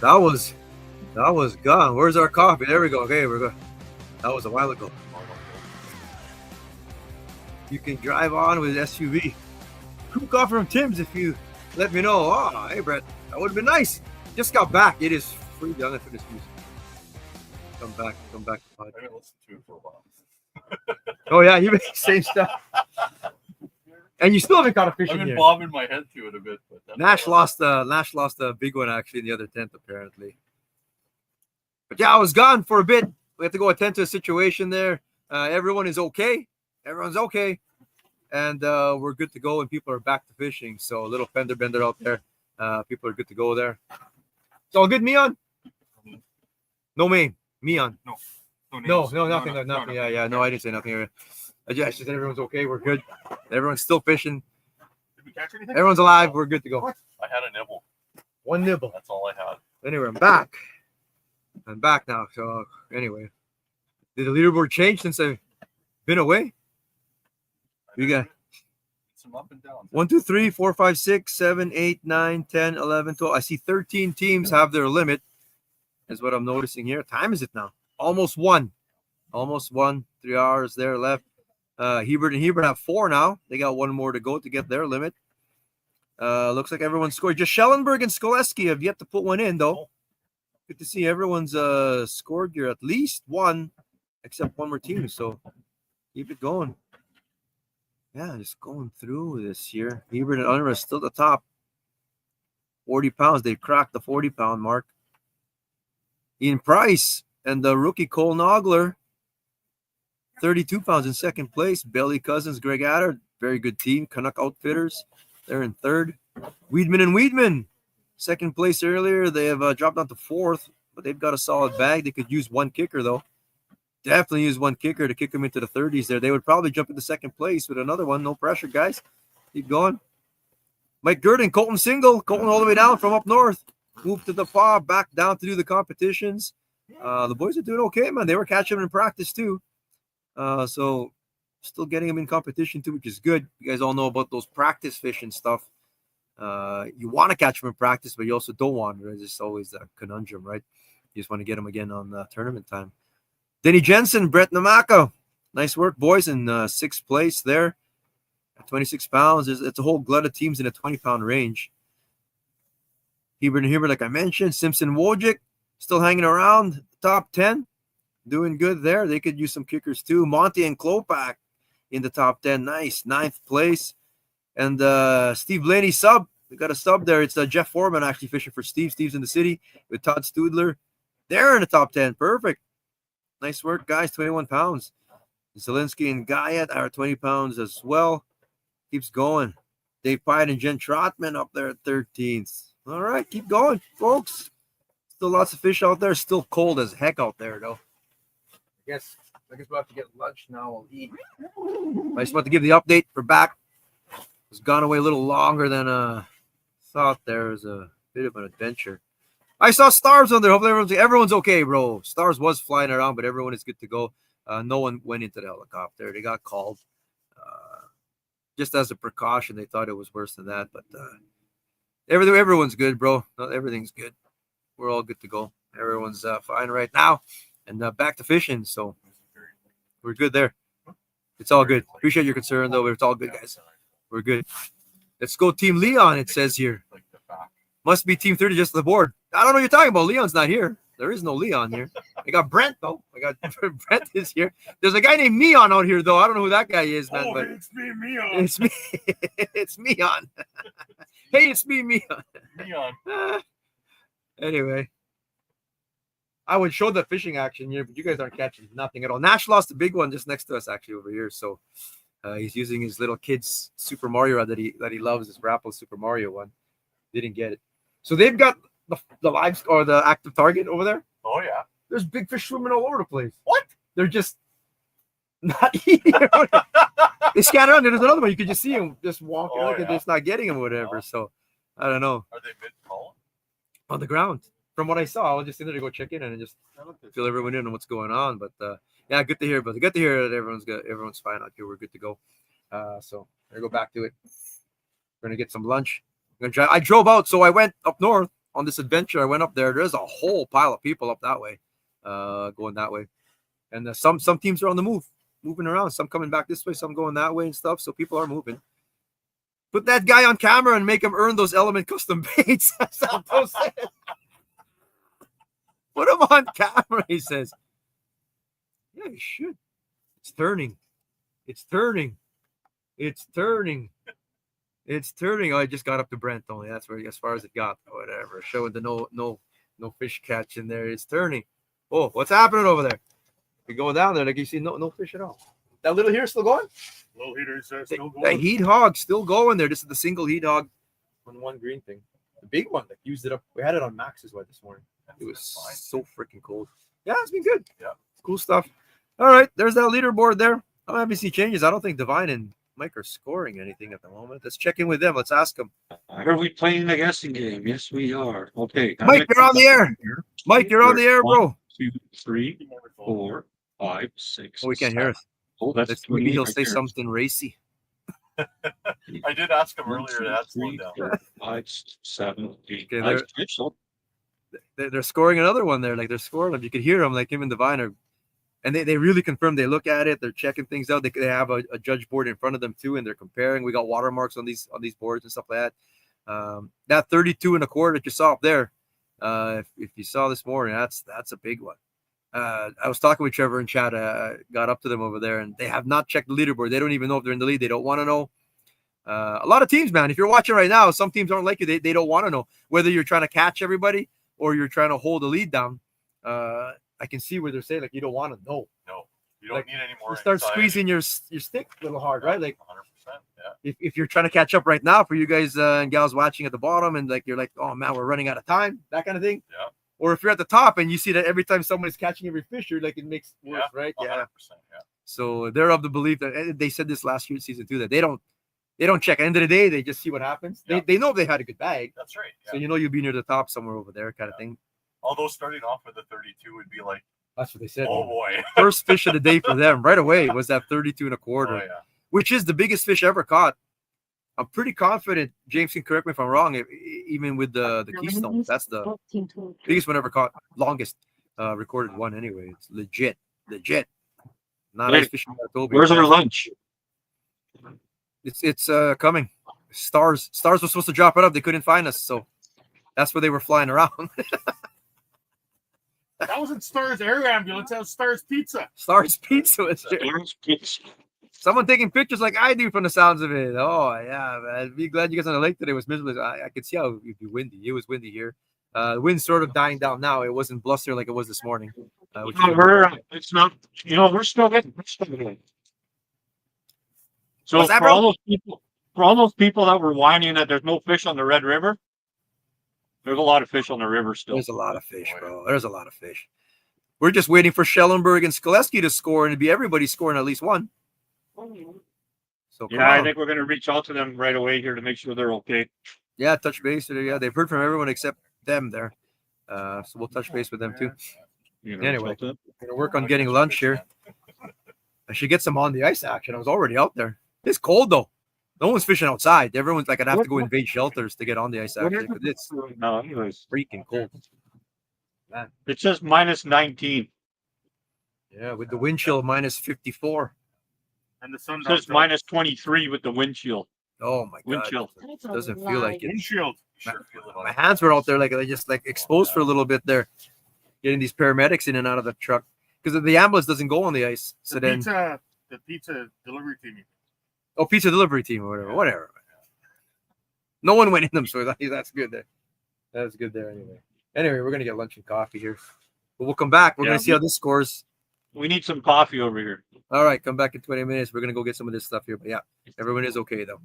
That was gone. Where's our coffee? There we go. Okay, we're good. That was a while ago. You can drive on with SUV. Cool coffee from Tim's if you let me know. Oh, hey Brett, that would have been nice. Just got back. It is free down for this music. Come back. I haven't listened to it for a while. Oh yeah, you make the same stuff. And you still haven't caught a fish I've in been here. bobbing my head to it a bit, but that's Nash all right. lost a big one actually in the other tent apparently. But yeah, I was gone for a bit. We have to go attend to a situation there. Everyone is okay. Everyone's okay, and we're good to go. And people are back to fishing. So a little fender bender out there. People are good to go there. It's all good, Mion. No main, Mion. No Nothing. Yeah. No, I didn't say nothing. I just said everyone's okay. We're good. Everyone's still fishing. Did we catch anything? Everyone's alive. We're good to go. I had a nibble. One nibble. That's all I had. Anyway, I'm back. I'm back now. So anyway, did the leaderboard change since I've been away? We got Some up and down. 1, 2, 3, 4, 5, 6, 7, 8, 9, 10, 11, 12. I see 13 teams have their limit. Is what I'm noticing here. What time is it now? Almost 1. 3 hours there left. Hebert have 4 now. They got 1 more to go to get their limit. Looks like everyone scored. Just Schellenberg and Skoleski have yet to put one in, though. Good to see everyone's scored here at least 1, except 1 more team. So keep it going. Yeah, just going through this year. Hebert and Unruh still at the top. 40 pounds. They cracked the 40-pound mark. Ian Price and the rookie Cole Nogler, 32 pounds in second place. Belly Cousins, Greg Adder, very good team. Canuck Outfitters, they're in third. Weedman, second place earlier. They have dropped down to 4th, but they've got a solid bag. They could use 1 kicker, though. Definitely use 1 kicker to kick them into the 30s there. They would probably jump into second place with another one. No pressure, guys. Keep going. Mike Gurdon, Colton Single. Colton all the way down from up north. Moved to the FA, back down to do the competitions. The boys are doing okay, man. They were catching them in practice, too. So still getting them in competition, too, which is good. You guys all know about those practice fishing stuff. You want to catch them in practice, but you also don't want to. It's just always a conundrum, right? You just want to get them again on tournament time. Denny Jensen, Brett Namaka. Nice work, boys, in 6th place there. At 26 pounds. It's a whole glut of teams in a 20-pound range. Hebert, like I mentioned. Simpson Wojcik still hanging around. Top 10. Doing good there. They could use some kickers too. Monty and Klopak in the top 10. Nice. 9th place. And Steve Blaney sub. We got a sub there. It's Jeff Foreman actually fishing for Steve. Steve's in the city with Todd Studler. They're in the top 10. Perfect. Nice work, guys. 21 pounds. Zelinsky and Guyat are 20 pounds as well. Keeps going. Dave Pyatt and Jen Trotman up there at 13th. All right, keep going, folks. Still lots of fish out there. Still cold as heck out there, though. I guess we'll have to get lunch now. We'll eat. I just want to give the update. We're back. It's gone away a little longer than thought. There was a bit of an adventure. I saw stars on there. Hopefully everyone's okay, bro. Stars was flying around, but everyone is good to go. No one went into the helicopter. They got called. Just as a precaution, they thought it was worse than that, but everyone's good, bro. Everything's good. We're all good to go. Everyone's fine right now, and back to fishing. So we're good there. It's all good. Appreciate your concern, though. But it's all good, guys. We're good. Let's go, Team Leon. It says here. Must be Team 30 just on the board. I don't know what you're talking about. Leon's not here. There is no Leon here. I got Brent, though. Brent is here. There's a guy named Meon out here, though. I don't know who that guy is, man. But It's me, Meon. it's me. It's Meon. Hey, it's me, Meon. Neon. Anyway, I would show the fishing action here, but you guys aren't catching nothing at all. Nash lost a big one just next to us, actually, over here. So he's using his little kid's Super Mario rod that he loves, his Rapple Super Mario one. Didn't get it. So they've got the live or the active target over there. Oh yeah. There's big fish swimming all over the place. What? They're just not eating. They scatter around. There's another one. You could just see them just walking. Oh, They're yeah. just not getting them or whatever. No. So I don't know. Are they mid column? On the ground. From what I saw, I was just in there to go check in and just fill everyone in on what's going on. But yeah, good to hear. But good to hear that everyone's good. Everyone's fine out here. We're good to go. So we're gonna go back to it. We're gonna get some lunch. I drove out, so I went up north on this adventure. I went up there. There's a whole pile of people up that way, going that way, and some teams are on the move, moving around. Some coming back this way, some going that way and stuff. So people are moving. Put that guy on camera and make him earn those Element custom baits. Santos said. Put him on camera, he says. Yeah, you should. It's turning. It's turning. It's turning. It's turning. Oh, I just got up to Brent only. That's where as far as it got. Whatever. Showing the no fish catch in there. It's turning. Oh, what's happening over there? You go down there, like you see no fish at all. That little here still going? Low heaters still The going. heat hog still going there. This is the single heat hog on one green thing. The big one that used it up. We had it on Max's way this morning. It was so freaking cold. Yeah, it's been good. Yeah. Cool stuff. All right, there's that leaderboard there. I don't have any changes. I don't think Divine and Mike are scoring anything at the moment. Let's check in with them. Let's ask them. Are we playing the guessing game? Yes, we are. Okay. Mike, you're on the air. Mike, you're on the air, bro. 1, 2, 3, 4, 5, 6. Oh, we can't hear us. Oh, that's Maybe he'll right say there. something racy. I did ask him 1, earlier 2, to slow 3, down. 4, 5, 7, 8. Okay, Nice pitch, though. They're scoring another one there. Like they're scoring them. You could hear them, like him and Divine are. And they really confirm. They look at it. They're checking things out. They have a judge board in front of them too, and they're comparing. We got watermarks on these boards and stuff like that. That 32 and a quarter that you saw up there, if you saw this morning, that's a big one. I was talking with Trevor and Chad. Got up to them over there, and they have not checked the leaderboard. They don't even know if they're in the lead. They don't want to know. A lot of teams, man. If you're watching right now, some teams aren't like you. They don't want to know whether you're trying to catch everybody or you're trying to hold the lead down. I can see where they're saying like you don't want to know. No, you don't Like, need any more. You start anxiety. squeezing your stick a little hard, right? Like 100%. Yeah. if you're trying to catch up right now for you guys and gals watching at the bottom, and like you're like, oh man, we're running out of time, that kind of thing. Yeah. Or if you're at the top and you see that every time someone is catching every fish, you're like it makes it worse, right? 100%. Yeah. Yeah. So they're of the belief that and they said this last year season too that they don't check. At the end of the day, they just see what happens. Yeah. They know they had a good bag, That's right. Yeah. so you know you'll be near the top somewhere over there, kind of thing. Although starting off with a 32 would be like, That's what they said. oh boy. First fish of the day for them right away was that 32 and a quarter. Oh, yeah. Which is the biggest fish ever caught. I'm pretty confident. James can correct me if I'm wrong. Even with the Keystone, that's the biggest one ever caught. Longest recorded one anyway. It's legit. Not Hey, ice fishing. Where's our lunch? It's coming. Stars was supposed to drop it up. They couldn't find us, so that's where they were flying around. That wasn't Stars Air Ambulance. That was Stars Pizza. Stars Pizza was there. Someone taking pictures like I do from the sounds of it. Oh, yeah, man. Be glad you guys on the lake today. It was miserable. I could see how it'd be windy. It was windy here. The wind's sort of dying down now. It wasn't bluster like it was this morning. It's not, we're still getting. So What's that, for bro? all those people that were whining that there's no fish on the Red River, there's a lot of fish on the river still. There's a lot of fish, bro. There's a lot of fish. We're just waiting for Schellenberg and Skoleski to score, and it'd be everybody scoring at least one. So come Yeah, I on. think we're going to reach out to them right away here to make sure they're okay. Yeah, touch base. Yeah, they've heard from everyone except them there. So we'll touch base with them too. Anyway. reach out to them. Gonna work on getting lunch here. I should get some on the ice action. I was already out there. It's cold though. No one's fishing outside. Everyone's like, I'd have to go invade shelters to get on the ice What action. is Because it's No, anyways. freaking cold. It says minus 19. Yeah, with the wind chill minus 54. And the sun It says minus 23 with the wind chill. Oh my Wind god. chill. Doesn't feel like it. windshield. You sure feel it on My hands were out there like they just like exposed for a little bit there. Getting these paramedics in and out of the truck. Because the ambulance doesn't go on the ice. So then The pizza delivery team. pizza delivery team or whatever. No one went in them, so that's good there. That's good there anyway. Anyway, we're gonna get lunch and coffee here. But we'll come back. We're Yeah, gonna see how this scores. We need some coffee over here. All right, come back in 20 minutes. We're gonna go get some of this stuff here. But yeah, everyone is okay though.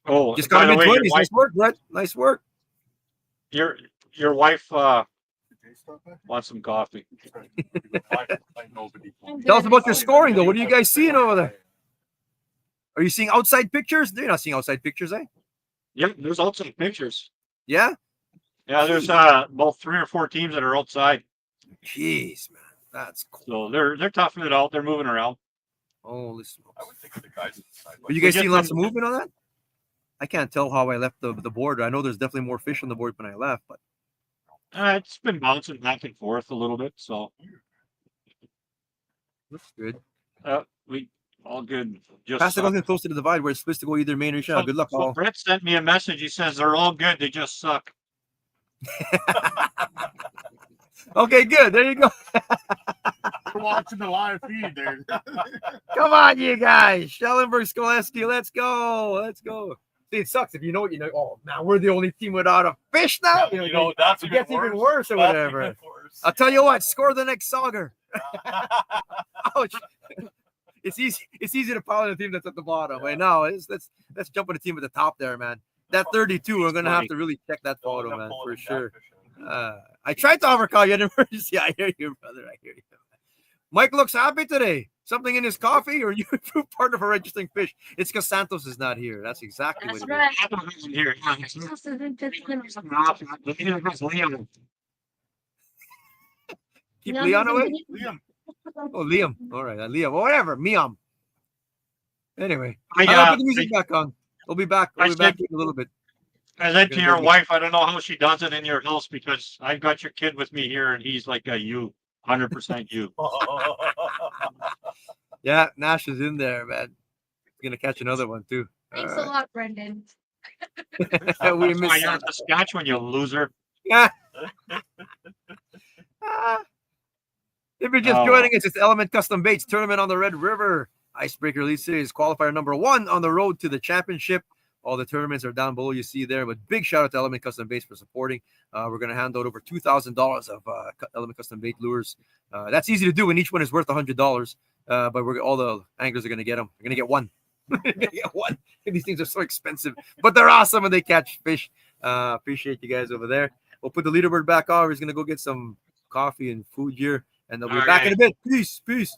Oh, Just by got the him in way, 20s. Nice work, Brett. Nice work. your wife wants some coffee. Nobody. Tell us about your scoring though. What are you guys seeing over there? Are you seeing outside pictures? You're not seeing outside pictures, eh? Yeah, there's outside pictures. Yeah. Yeah, there's about 3 or 4 teams that are outside. Jeez, man, that's cool. So they're toughing it out. They're moving around. Holy smokes. I would think of the guys inside. Are you guys get seeing lots of them- movement on that? I can't tell how I left the board. I know there's definitely more fish on the board when I left, but It's been bouncing back and forth a little bit, so looks good. we all good. Just Pass it suck. on close to the divide where it's supposed to go either main or shot. Good luck, So all. Brett sent me a message. He says they're all good. They just suck. Okay, good. There you go. We're watching the live feed there. Come on, you guys. Schellenberg, Skoleski, let's go. Let's go. See, it sucks if you know what you know. Oh, man, we're the only team without a fish now. That's it gets even worse or That's whatever. even worse. I'll tell you what, score the next Sauger. Ouch. It's easy to follow the team that's at the bottom. Right now, let's jump on the team at the top there, man. That 32, we're gonna have to really check that photo, man, for sure. I tried to overcall you in emergency. I hear you, brother. I hear you. Mike looks happy today. Something in his coffee, or you improved part of a registering fish? It's because Santos is not here. That's exactly That's what right. Santos isn't here. Santos isn't fifth in or something. Liam. Keep Leon Leon isn't away. in- Liam. Oh, Liam. All right, Liam. Whatever. Miam. Anyway, I, I'll put the music back on. We'll be back. I We'll be back said- in a little bit. I said to Gonna your go wife, I don't know how she does it in your house because I've got your kid with me here and he's like a you, 100% you. Yeah, Nash is in there, man. He's gonna catch another one too. Thanks All a lot, Brendan. right. We That's why miss you're in Santos. Saskatchewan, you loser. Ah. If you're just Oh. joining us, it's Element Custom Baits Tournament on the Red River. Icebreaker Elite Series qualifier number 1 on the road to the championship. All the tournaments are down below. You see there. But big shout out to Element Custom Baits for supporting. We're going to hand out over $2,000 of Element Custom Bait lures. That's easy to do, and each one is worth $100. But all the anglers are going to get them. They're going to get one. They're gonna get one. These things are so expensive, but they're awesome when they catch fish. Appreciate you guys over there. We'll put the leaderboard back on. We're just going to go get some coffee and food here, and they'll be back in a bit. Peace. Peace.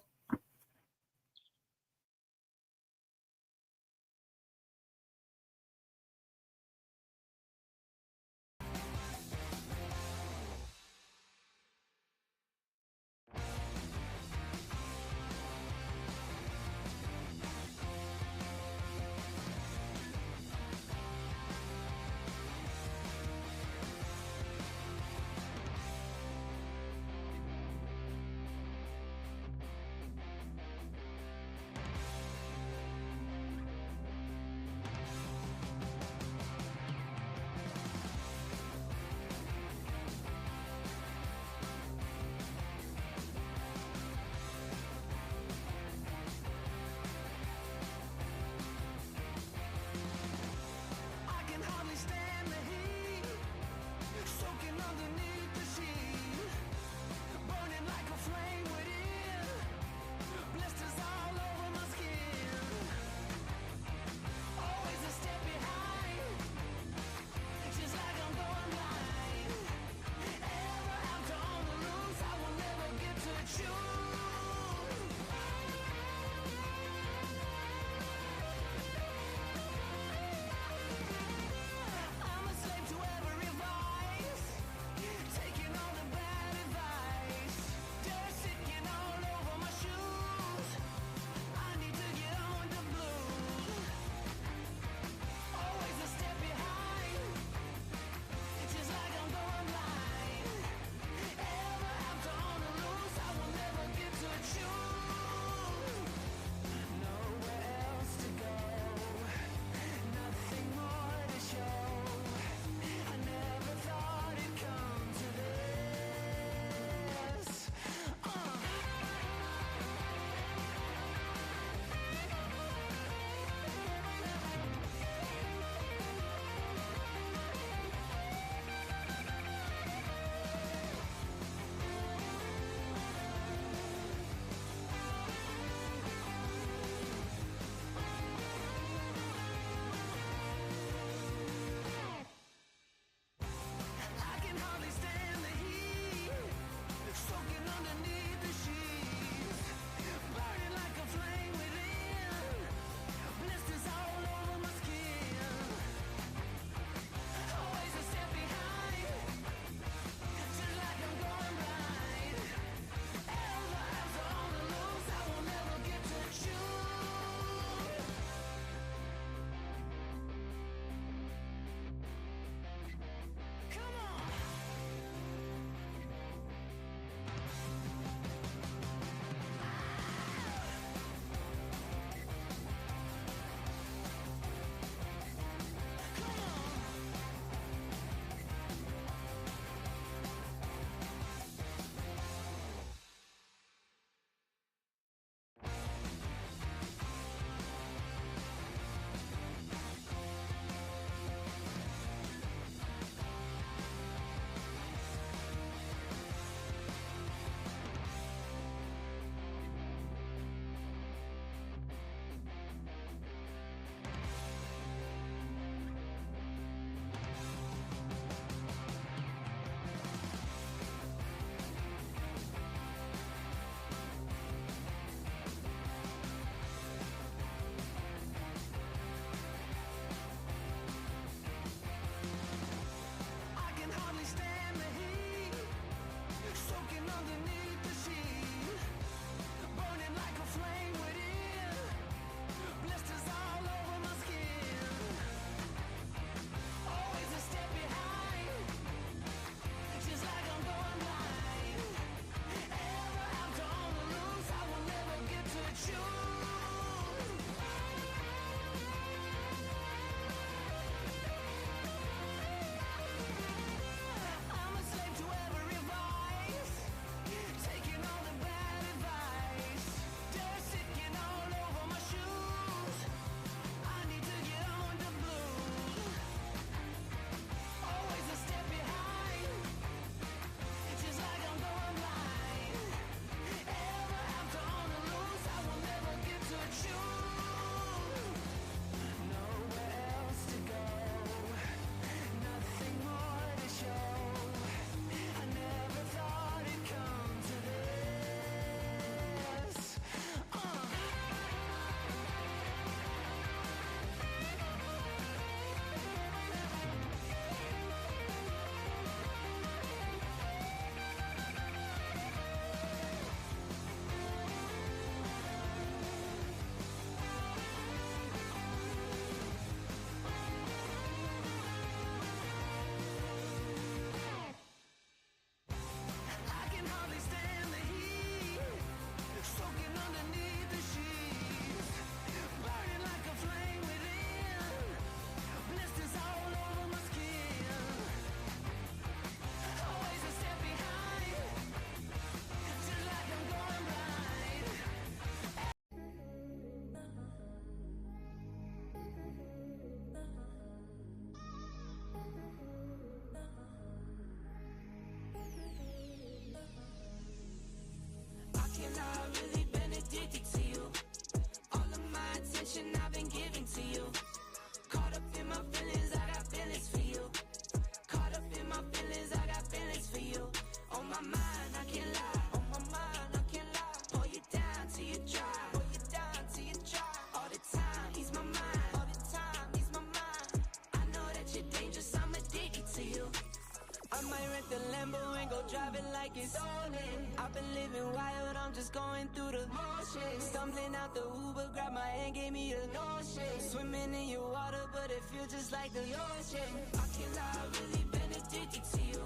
drive it like it's stolen. I've been living wild, I'm just going through the motions. Stumbling out the Uber, grab my hand, gave me a notion. Swimming in your water, but it feels just like the ocean. I can't lie, I've really been addicted to you.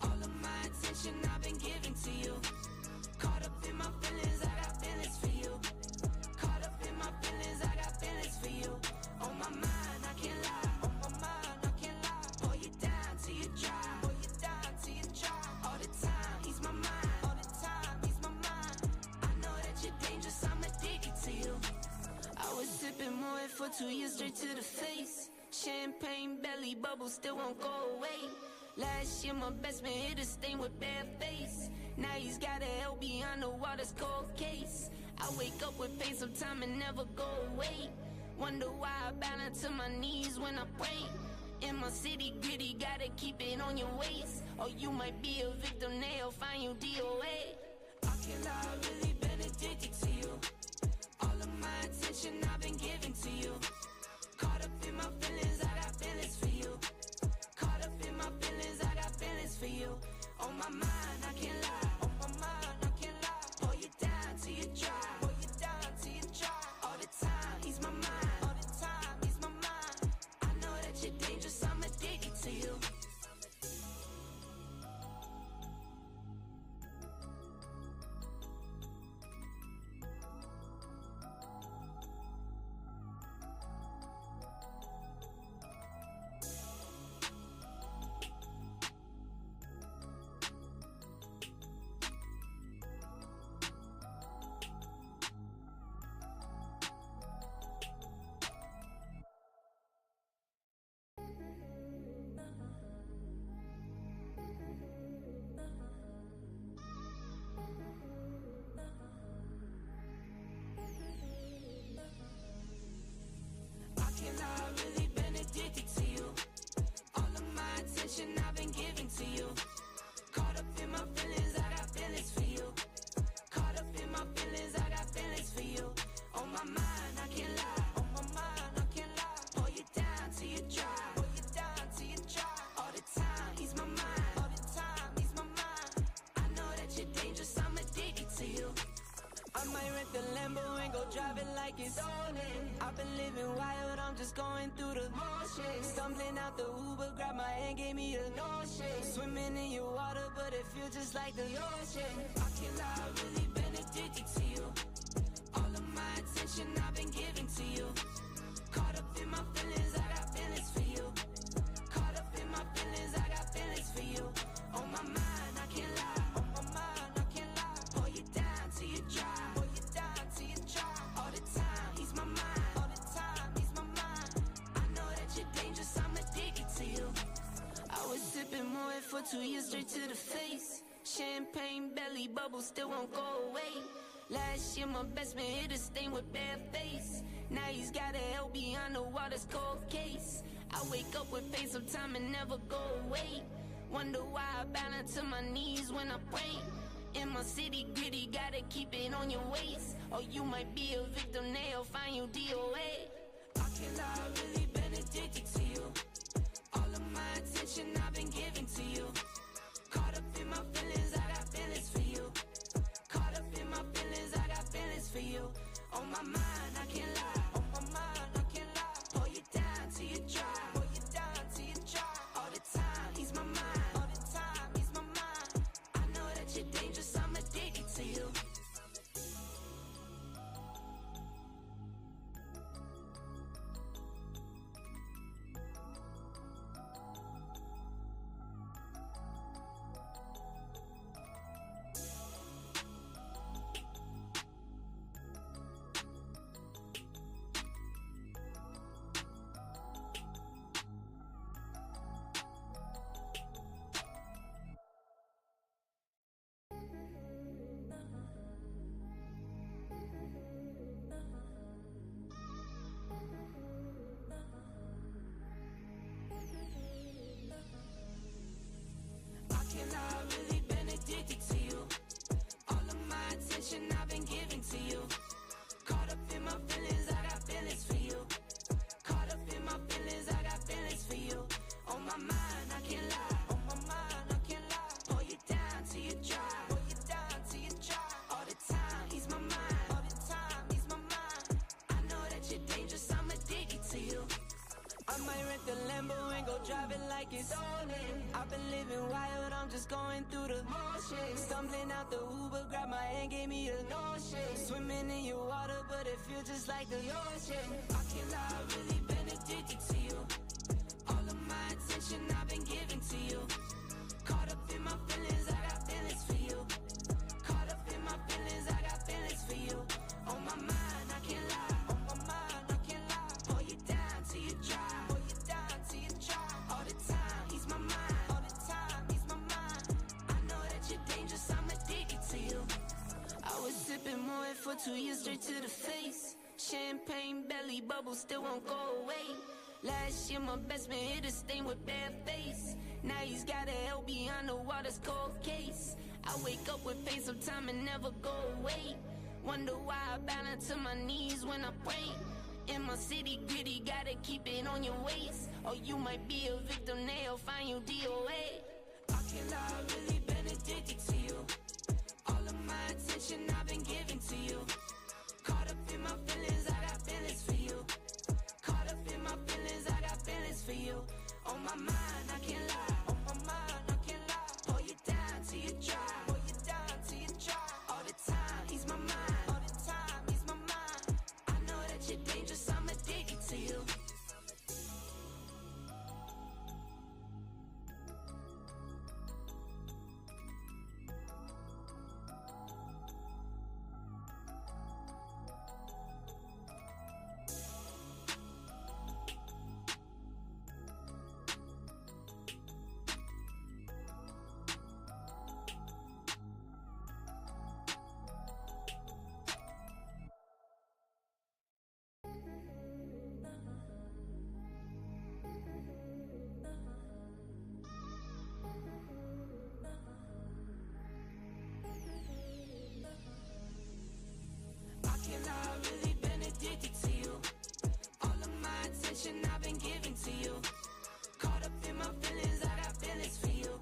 All of my attention I've been giving to you. Caught up in my feelings, I got feelings for you. Caught up in my feelings, I got feelings for you. On my mind, I can't lie. On my mind, I can't lie. Pull you down till you dry. Pull you down till you dry. All the time, ease my mind. All the time, ease my mind. I know that you're dangerous, I'm addicted to you. I was sipping more for 2 years straight to the face. Champagne belly bubbles still won't go away. Last year my best man hit a stain with bare face. Now he's got a hell behind the water's cold case. I wake up with pain sometime and never go away. Wonder why I bow to my knees when I pray. In my city gritty, gotta keep it on your waist. Or you might be a victim, they'll find you DOA. I can't lie, I've really been addicted to you. All of my attention I've been giving to you. Caught up in my feelings, I got feelings for you. Caught up in my feelings, I got feelings for you. On my mind, I can't lie. On my mind, I can't lie. Pull you down till you dry. Pull you down till you dry. All the time, ease my mind. All the time, ease my mind. I know that you're dangerous, I'm addicted to you. I've really been addicted to you. All of my attention I've been giving to you. Caught up in my feelings, I got feelings for you. Caught up in my feelings, I got feelings for you. On my mind, I can't lie. On my mind, I can't lie. Pull you down till you dry. Pull you down till you dry. All the time, ease my mind. All the time, ease my mind. I know that you're dangerous, I'm addicted to you. I might rent the Lambo and go drive it like it's stolen. I've been living wild, I'm just going through the motions. Stumbling out the Uber, grab my hand, gave me a notion. Swimming in your water, but it feels just like the ocean. I can't lie, I've really been addicted to you. All of my attention I've been giving to you. Caught up in my feelings, I got feelings for you. Caught up in my feelings, I got feelings for you. On my mind, I can't lie. On my mind, I can't lie. Pull you down till you dry. Pull you down till you dry. All the time, ease my mind. All the time, ease my mind. I know that you're dangerous, I'm addicted to you. I was sipping more for 2 years straight to the face. Champagne belly bubbles still won't go away. Last year my best man hit a stain with bare face. Now he's got a hell behind the water's cold case. I wake up with pain sometime and never go away. Wonder why I bow to my knees when I pray. In my city gritty, gotta keep it on your waist. Or you might be a victim, they'll find you DOA. I can't lie, I've really been addicted to you. All of my attention I've been giving to you. Caught up in my feelings, I got feelings for you. Caught up in my feelings, I got feelings for you. On my mind, I can't lie. On my mind, I can't lie. Pull you down till you dry. Pull you down till you dry. All the time, ease my mind. All the time, ease my mind. I know that you're dangerous, I'm addicted to you. I might rent the Lambo and go drive it like it's stolen. I've been living wild, I'm just going through the motions. Stumbling out the Uber, grab my hand, gave me a notion. Swimming in your water, but it feels just like the ocean. I can't lie, I've really been addicted to you. All of my attention I've been giving to you. Caught up in my feelings, I got feelings for you. Caught up in my feelings, I got feelings for you. On my mind, I can't lie. On my mind, I can't lie. Pull you down till you dry. Pull you down till you dry. All the time, ease my mind. All the time, ease my mind. I know that you're dangerous, I'm addicted to you. I was sipping more for 2 years straight to the face. Champagne belly bubble still won't go away. Last year my best man hit a stain with bad face. Now he's got a hell behind the water's cold case. I wake up with pain sometime and never go away. Wonder why I bow down to my knees when I pray. In my city gritty, gotta keep it on your waist. Or you might be a victim, they'll find you DOA. I can't lie, I've really been addicted to you. All of my attention I've been giving to you. Caught up in my feelings, I got feelings for you. Caught up in my feelings, I got feelings for you. On my mind, I can't lie. On my mind, I can't lie. Pull you down till you dry. Pull you down till you dry. All the time, ease my mind. All the time, ease my mind. I know that you're dangerous, I'm addicted to you. Addicted to you. All of my attention I've been giving to you. Caught up in my feelings, I got feelings for you.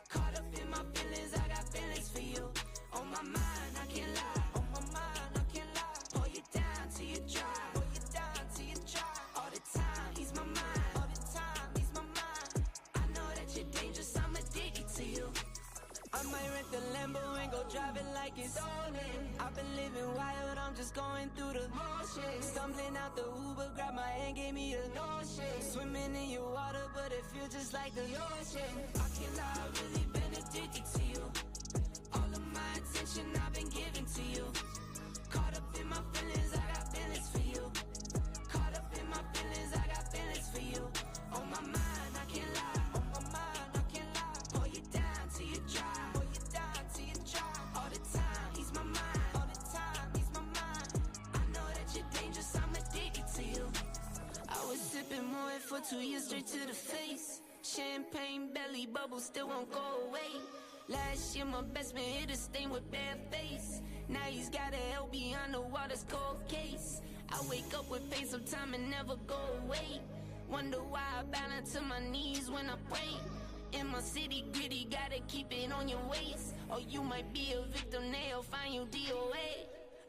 Caught up in my feelings, I got feelings for you. On my mind, I can't lie. On my mind, I can't lie. Pull you down till you dry. Pull you down till you dry. All the time, ease my mind. All the time, ease my mind. I know that you're dangerous, I'm addicted to you. I might rent the Lambo and go drive it like it's stolen. I've been living wild, I'm just going through the motions. Stumbling out the Uber, grab my hand, gave me a notion. Swimming in your water, but it feels just like the ocean. I can't lie, I've really been addicted to you. All of my attention I've been giving to you. Caught up in my feelings, I got feelings for you. Caught up in my feelings, I got feelings for you. On my mind, I can't lie. On my mind, I can't lie. Pull you down till you dry. Pull you down till you dry. All the time, ease my mind. All the time, ease my mind. I know that you're dangerous, I'm addicted to you. I was sipping more for 2 years straight to the face. Champagne belly bubble still won't go away. Last year my best man hit a stain with bad face. Now he's got a hell behind the water's cold case. I wake up with pain sometime and never go away. Wonder why I bow down to my knees when I pray. In my city gritty, gotta keep it on your waist. Or you might be a victim, they'll find you DOA.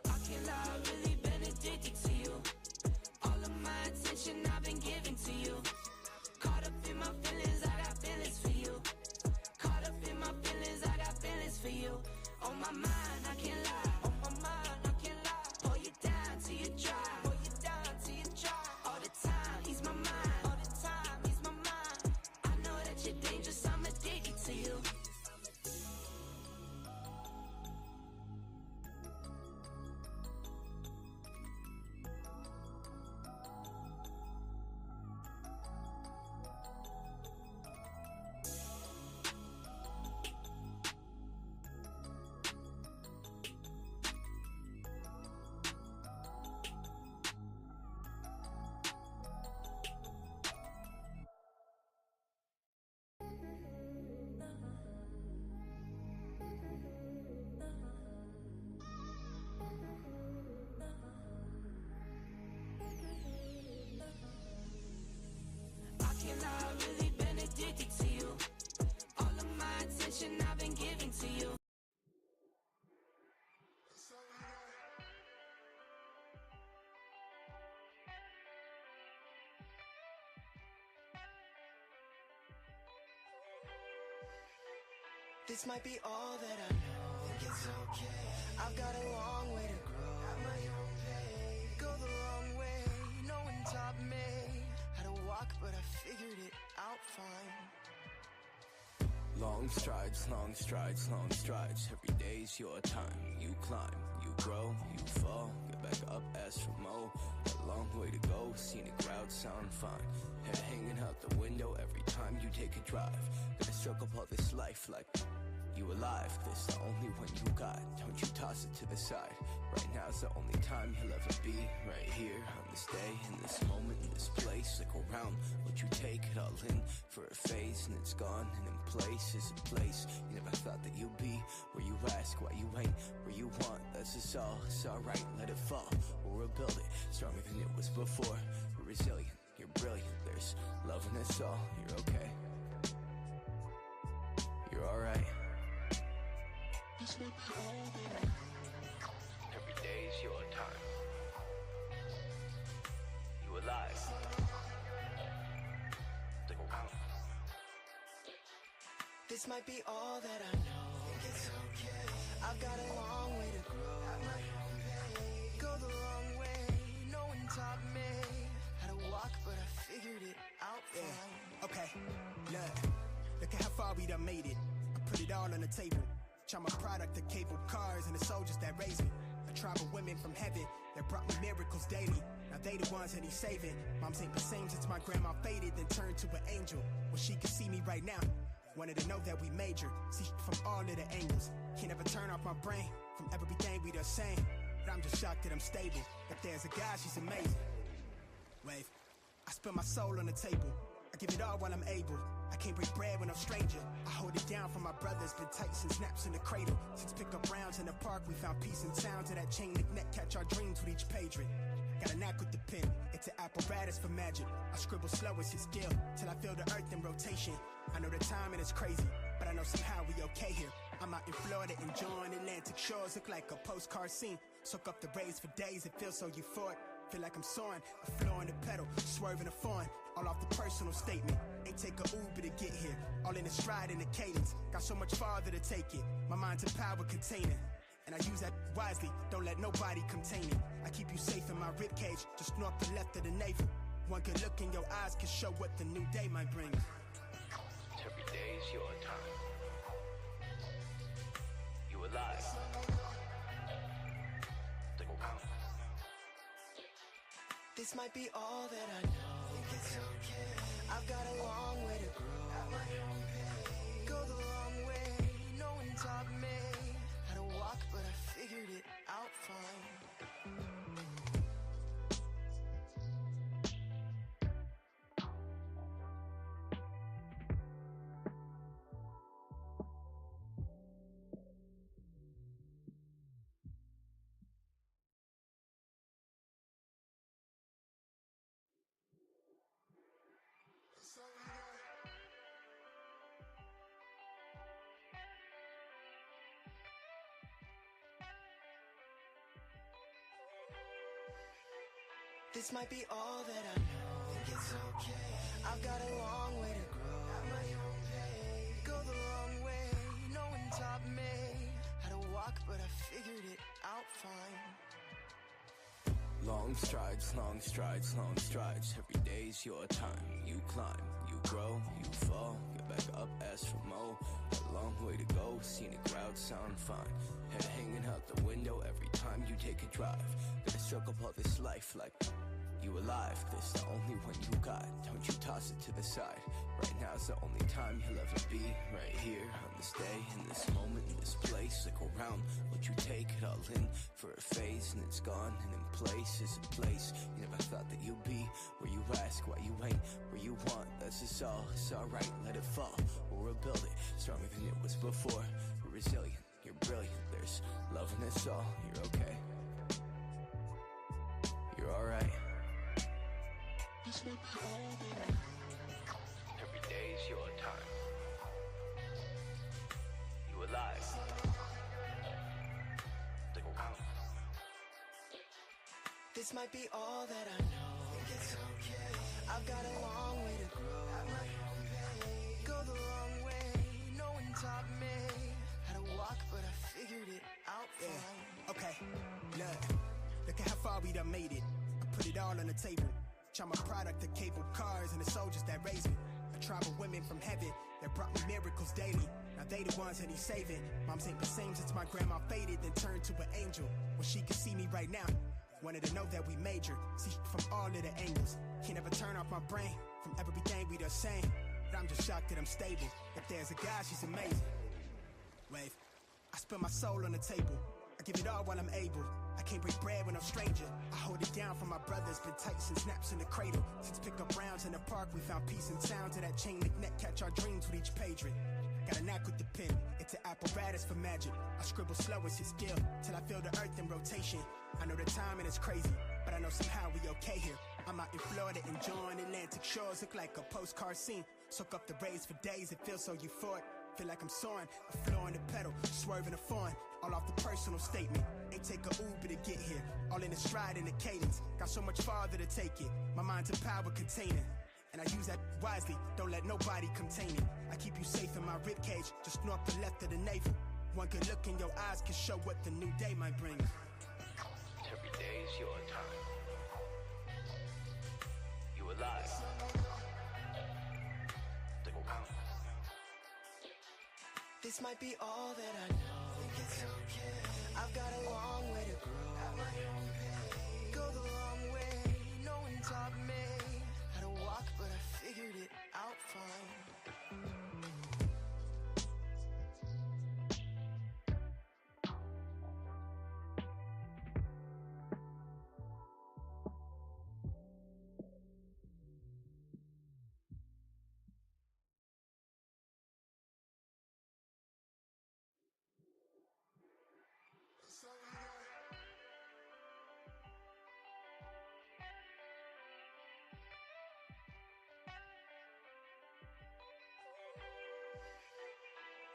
I can't lie, I've really been addicted to you. All of my attention I've been giving to you. Caught up in my feelings, I got feelings for you. Caught up in my feelings, I got feelings for you. On my mind, I can't lie. On my mind, I can't lie. Pull you down till you dry. Pull you down till you dry. All the time, ease my mind. All the time, ease my mind. I know that you're dangerous, I'm addicted to you. This might be all that I know. Think it's okay. I've got a long way to grow at my own pace. Go the long way, no one taught me how to walk, but I figured it out fine. Long strides, long strides, long strides. Every day's your time. You climb, you grow, you fall. Get back up, ask for more. A long way to go, scenic route sound fine. Head hanging out the window every time you take a drive. Gotta struggle all this life like you alive. This the only one you got. Don't you toss it to the side. Right now's the only time you'll ever be. Right here, on this day, in this moment, in this place. Look around, what you take it all in for a phase, and it's gone. And in place is a place you never thought that you'd be. Where you ask why you ain't where you want. That's just all. It's alright, let it fall. We'll rebuild it stronger than it was before. You're resilient, you're brilliant. There's love in us all. You're okay. You're alright. Every day's your time. You alive. Stick around. This might be all that I know. Think it's okay. I've got a long way to grow at my own pace. Go the long way, no one taught me how to walk, but I figured it out fine. Okay, look at how far we done made it. I put it all on the table. I'm a product of cable cars and the soldiers that raised me. A tribe of women from heaven that brought me miracles daily. Now they the ones that he's saving. Moms ain't the same since my grandma faded, then turned to an angel. Well, she can see me right now. Wanted to know that we major. See from all of the angles. Can't ever turn off my brain from everything we done saying. But I'm just shocked that I'm stable. If there's a God, she's amazing. Wave. I spill my soul on the table. I give it all while I'm able. I can't break bread with no stranger. I hold it down for my brothers. Been tight since naps in the cradle. Since pick-up rounds in the park, we found peace and sound to that chain link net. Catch our dreams with each page ring. Got a knack with the pen. It's an apparatus for magic. I scribble slow, it's his skill. Till I feel the earth in rotation. I know the timing is crazy, but I know somehow we okay here. I'm out in Florida enjoying Atlantic shores. Look like a postcard scene. Soak up the rays for days. It feels so euphoric. Feel like I'm soaring, a floor in the pedal, swerving a foreign, all off the personal statement. Ain't take a Uber to get here, all in the stride in the cadence. Got so much farther to take it, my mind's a power container. And I use that wisely, don't let nobody contain it. I keep you safe in my ribcage, just north and left of the navel. One good look in your eyes can show what the new day might bring. Every day's your time. You alive. Stick around. This might be all that I know. Think it's okay. I've got a long way to grow at my own pace. Go the long way, no one taught me how to walk, but I figured it out fine. This might be all that I know. Think it's okay. I've got a long way to grow at my own pace. Go the long way, no one taught me how to walk, but I figured it out fine. Long strides, long strides, long strides. Every day's your time. You climb, you grow, you fall. Get back up, ask for more. A long way to go, scenic route sound fine. Head hanging out the window every time you take a drive. Gotta struggle all this life like you alive. This the only one you got. Don't you toss it to the side. Right now's the only time you'll ever be. Right here, on this day, in this moment, in this place. Look around, what you take it all in for a phase, and it's gone. And in place is a place you never thought that you'd be. Where you ask why you ain't where you want. That's just all. It's alright, let it fall. We'll rebuild it stronger than it was before. You're resilient, you're brilliant. There's love in us all. You're okay. You're alright. Every day's your time. You alive. Stick around. This might be all that I know. Think it's okay. I've got a long way to grow at my own pace. Go the long way, no one taught me done made it. I put it all on the table. I'm a product of cable cars and the soldiers that raised me. A tribe of women from heaven that brought me miracles daily. Now they the ones that he's saving. Mom's ain't the same since my grandma faded, then turned to an angel. Well, she can see me right now. Wanted to know that we major. See from all of the angles. Can't ever turn off my brain from everything we done saying. But I'm just shocked that I'm stable. If there's a God, she's amazing. Wave. I spill my soul on the table. I give it all while I'm able. I can't break bread when I'm stranger. I hold it down for my brothers. Been tight since naps in the cradle. Since pickup rounds in the park, we found peace and sound to that chain link net. Catch our dreams with each page ring. Got a knack with the pen. It's an apparatus for magic. I scribble slow, it's his skill. Till I feel the earth in rotation. I know the timing is crazy, but I know somehow we okay here. I'm out in Florida enjoying Atlantic shores. Look like a postcard scene. Soak up the rays for days. It feels so euphoric. Feel like I'm soaring, a floor in the pedal, swerving a foreign, all off the personal statement. Ain't take a Uber to get here, all in the stride in the cadence. Got so much farther to take it, my mind's a power container. And I use that wisely, don't let nobody contain it. I keep you safe in my ribcage, just north and left of the navel. One good look in your eyes can show what the new day might bring. Every day's your time. You alive. This might be all that I know. Think it's okay. I've got a long way to grow. At my own pace. Go the long way. No one taught me how to walk, but I figured it out fine.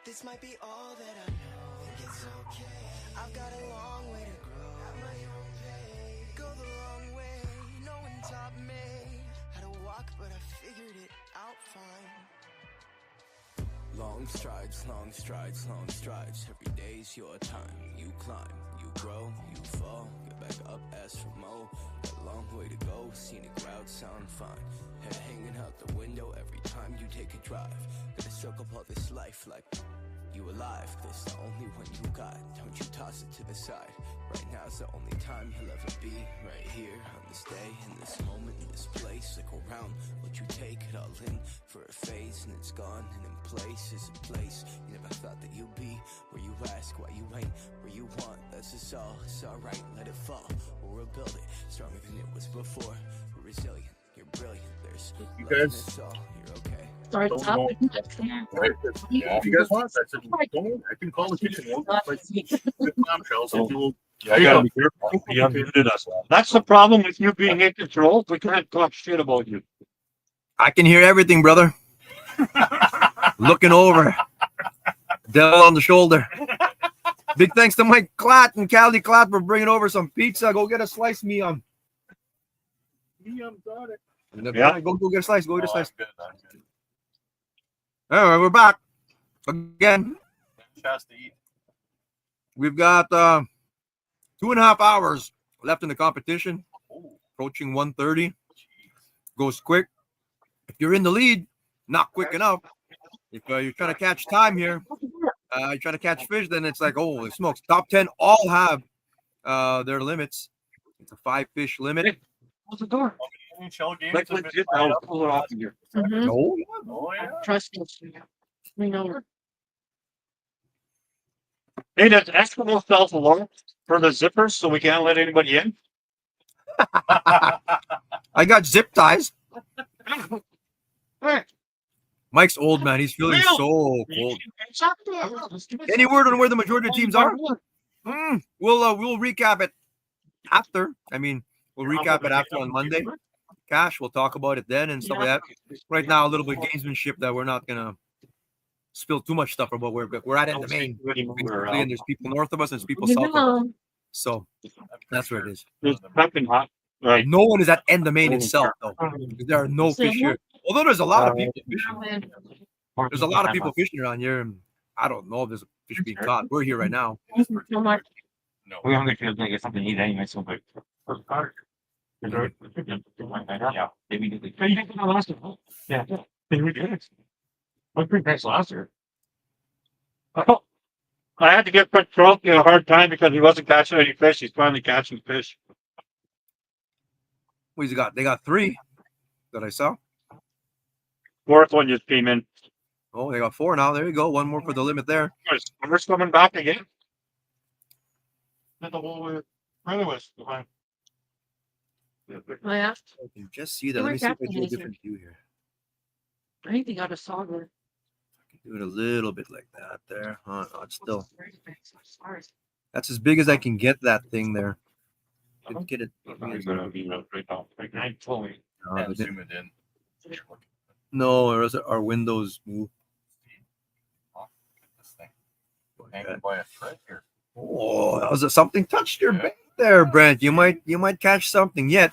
This might be all that I know. Think it's okay. I've got a long way to grow. At my own pace. Go the long way. No one taught me how to walk, but I figured it out fine. Long strides, long strides, long strides. Every day's your time. You climb, you grow, you fall. Get back up, ask for more. Got a long way to go. Scenic route sound fine. Head hanging out the window every time you take a drive. Gotta soak up all this life like you alive. This the only one you got. Don't you toss it to the side. Right now's the only time you'll ever be. Right here on this day, in this moment, in this place. Like around what you take it all in for a phase, and it's gone. And in place is a place you never thought that you'd be. Where you ask why you ain't where you want. That's just all. It's alright, let it fall. We'll rebuild it stronger than it was before. We're resilient. You're brilliant. There's you love in guys. this all. You're okay. Start Don't up. know. Right? Yeah, if you guys want, I said, don't. I can call the kitchen. Like, good clamshells. If you'll- Yeah, you gotta be careful. He unmuted us. That's the problem with you being in control. We can't talk shit about you. I can hear everything, brother. Looking over. Devil on the shoulder. Big thanks to Mike Klatt and Callie Klatt for bringing over some pizza. Go get a slice, Miam. Miam got it. Yeah. Go get a slice. Go get a Oh, slice. I'm good. I'm good. All right, we're back again. Chance to eat. We've got 2.5 hours left in the competition. Oh, Approaching 1:30. jeez. Goes quick. If you're in the lead, not quick enough. If you're trying to catch time here, you're trying to catch fish, then it's like, holy smokes. Top 10 all have their limits. It's a 5-fish limit. Close the door. NHL games Like have been legit, tied I'll up. pull it off of here. Mhm. No. Oh yeah. Trust me. We know. Hey, does Eskimo self-alarm for the zippers so we can't let anybody in? I got zip ties. Hey, Mike's old, man. He's feeling Real. so cold. Any word on where the majority of teams are? We'll recap it after. I mean, we'll recap it after on Monday. Cash, we'll talk about it then and stuff like that. Right now, a little bit of gamesmanship that we're not gonna spill too much stuff about. We're at in the main, basically, and there's people north of us and there's people south of us. So that's where it is. It's piping hot. Right. No one is at end the main itself, though. There are no fish here. Although there's a lot of people fishing. There's a lot of people fishing around here, and I don't know if there's a fish being caught. We're here right now. So much. No. We're hungry to get something to eat anyway, so but Yeah, maybe you did that last year. Yeah, we did it. I was pretty nice last year. Oh, I had to give Prince Trophy a hard time because he wasn't catching any fish. He's finally catching fish. What he's got? They got 3 that I saw. Fourth one just came in. Oh, they got 4 now. There you go. One more for the limit there. We're coming back again. The whole brother was behind. Oh, yeah. I can just see that. They Let me weren't see if I catching do a anything. different view here. I think they got a sauger. Do it a little bit like that there. No, it's still. Sorry. That's as big as I can get that thing there. Didn't get it. And zoom it in. No, or else our windows move. Look at this thing. Hanging by a thread here. Oh, that was something touched your bait there, Brent. You might catch something yet.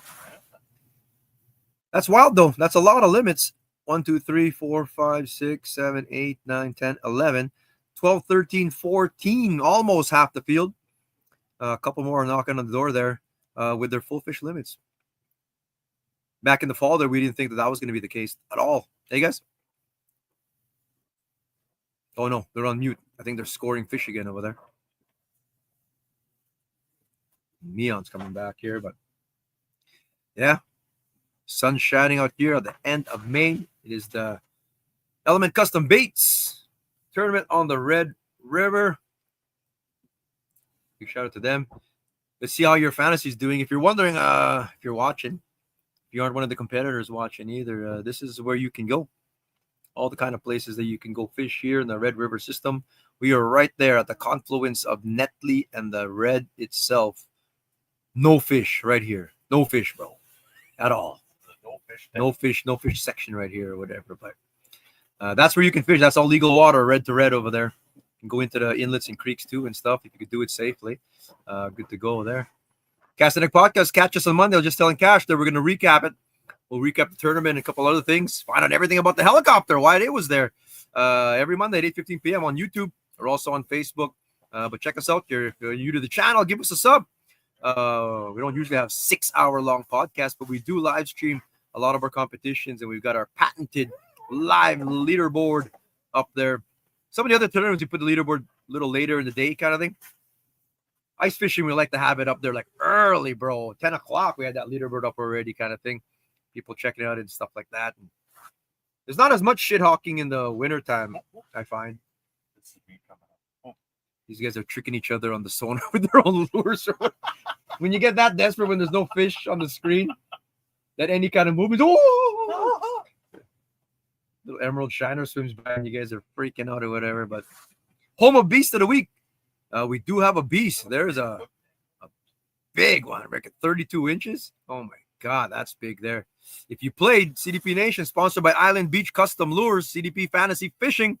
That's wild though. That's a lot of limits. 1, 2, 3, 4, 5, 6, 7, 8, 9, 10, 11, 12, 13, 14, almost half the field. A couple more are knocking on the door there with their full fish limits. Back in the fall there, we didn't think that was going to be the case at all. Hey, guys? Oh, no, they're on mute. I think they're scoring fish again over there. Neon's coming back here, but yeah. Sun shining out here at the end of May. It is the Element Custom Baits tournament on the Red River. Big shout out to them. Let's see how your fantasy is doing. If you're wondering, if you're watching, if you aren't one of the competitors watching either, this is where you can go. All the kind of places that you can go fish here in the Red River system. We are right there at the confluence of Netley and the Red itself. No fish right here. No fish, bro. At all. No fish section right here or whatever. But that's where you can fish. That's all legal water, red to red over there. You can go into the inlets and creeks too and stuff if you could do it safely. Good to go there. Castaneck Podcast. Catch us on Monday. I was just telling Cash that we're going to recap it. We'll recap the tournament and a couple other things. Find out everything about the helicopter, why it was there. Every Monday at 8:15 p.m. on YouTube. We're also on Facebook. But check us out. If you're new to the channel, give us a sub. We don't usually have 6-hour-long podcasts, but we do live stream a lot of our competitions, and we've got our patented live leaderboard up there. Some of the other tournaments, we put the leaderboard a little later in the day kind of thing. Ice fishing, we like to have it up there like early, bro. 10 o'clock, we had that leaderboard up already kind of thing. People checking it out and stuff like that. And there's not as much shit hawking in the wintertime, I find. These guys are tricking each other on the sonar with their own lures. When you get that desperate when there's no fish on the screen, that any kind of movement, oh! Little emerald shiner swims by and you guys are freaking out or whatever. But home of beast of the week. We do have a beast. There's a big one, I reckon 32 inches. Oh my God, that's big there. If you played CDP Nation, sponsored by Island Beach Custom Lures, CDP Fantasy Fishing,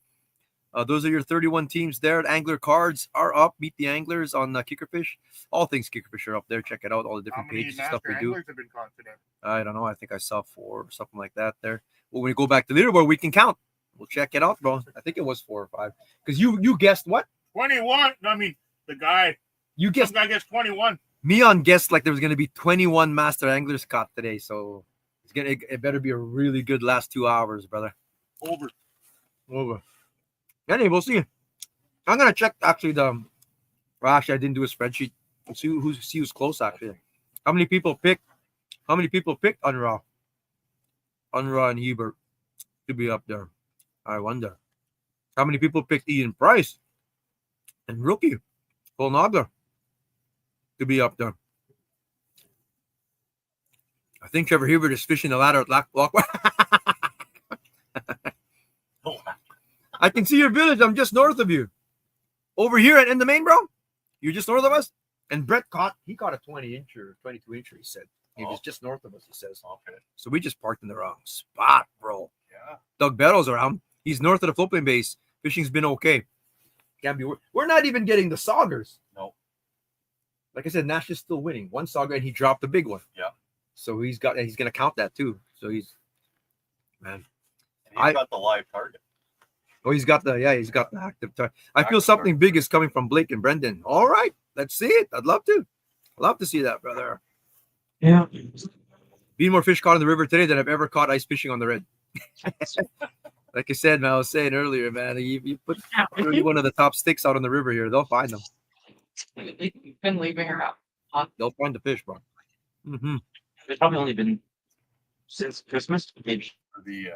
those are your 31 teams there. Angler cards are up. Meet the anglers on Kickerfish. All things Kickerfish are up there. Check it out. All the different pages and stuff we do. Have been confident? I don't know. I think I saw 4 or something like that there. Well, when we go back to leaderboard, we can count. We'll check it out, bro. I think it was 4 or 5. Because you guessed what? 21. I mean, the guy. You guessed. Some guy gets 21. Meon guessed like there was going to be 21 master anglers caught today. So it better be a really good last 2 hours, brother. Over. Anyway, we'll see. I'm gonna check actually I didn't do a spreadsheet. Let's see who's close actually. How many people picked Unraw? Unraw and Hiebert to be up there. I wonder. How many people picked Ian Price and Rookie Paul Nogler to be up there? I think Trevor Hiebert is fishing the ladder at Lock. I can see your village. I'm just north of you. Over here in the main, bro. You're just north of us. And Brett caught a 20-incher, 22-incher, he said. He was just north of us, he says. Okay. So we just parked in the wrong spot, bro. Yeah. Doug Bettles around. He's north of the floatplane base. Fishing's been okay. Can't be. We're not even getting the saugers. No. Like I said, Nash is still winning. One sauger, and he dropped the big one. Yeah. So he's going to count that too. So man. And he's got the live target. Oh, he's got the active target. I feel something big is coming from Blake and Brendan. All right. Let's see it. I'd love to see that, brother. Yeah. Been more fish caught in the river today than I've ever caught ice fishing on the red. Like I said, man, I was saying earlier, man, you put really one of the top sticks out on the river here, they'll find them. You've been leaving her out. They'll find the fish, bro. Mm-hmm. It's probably only been since Christmas, maybe. For the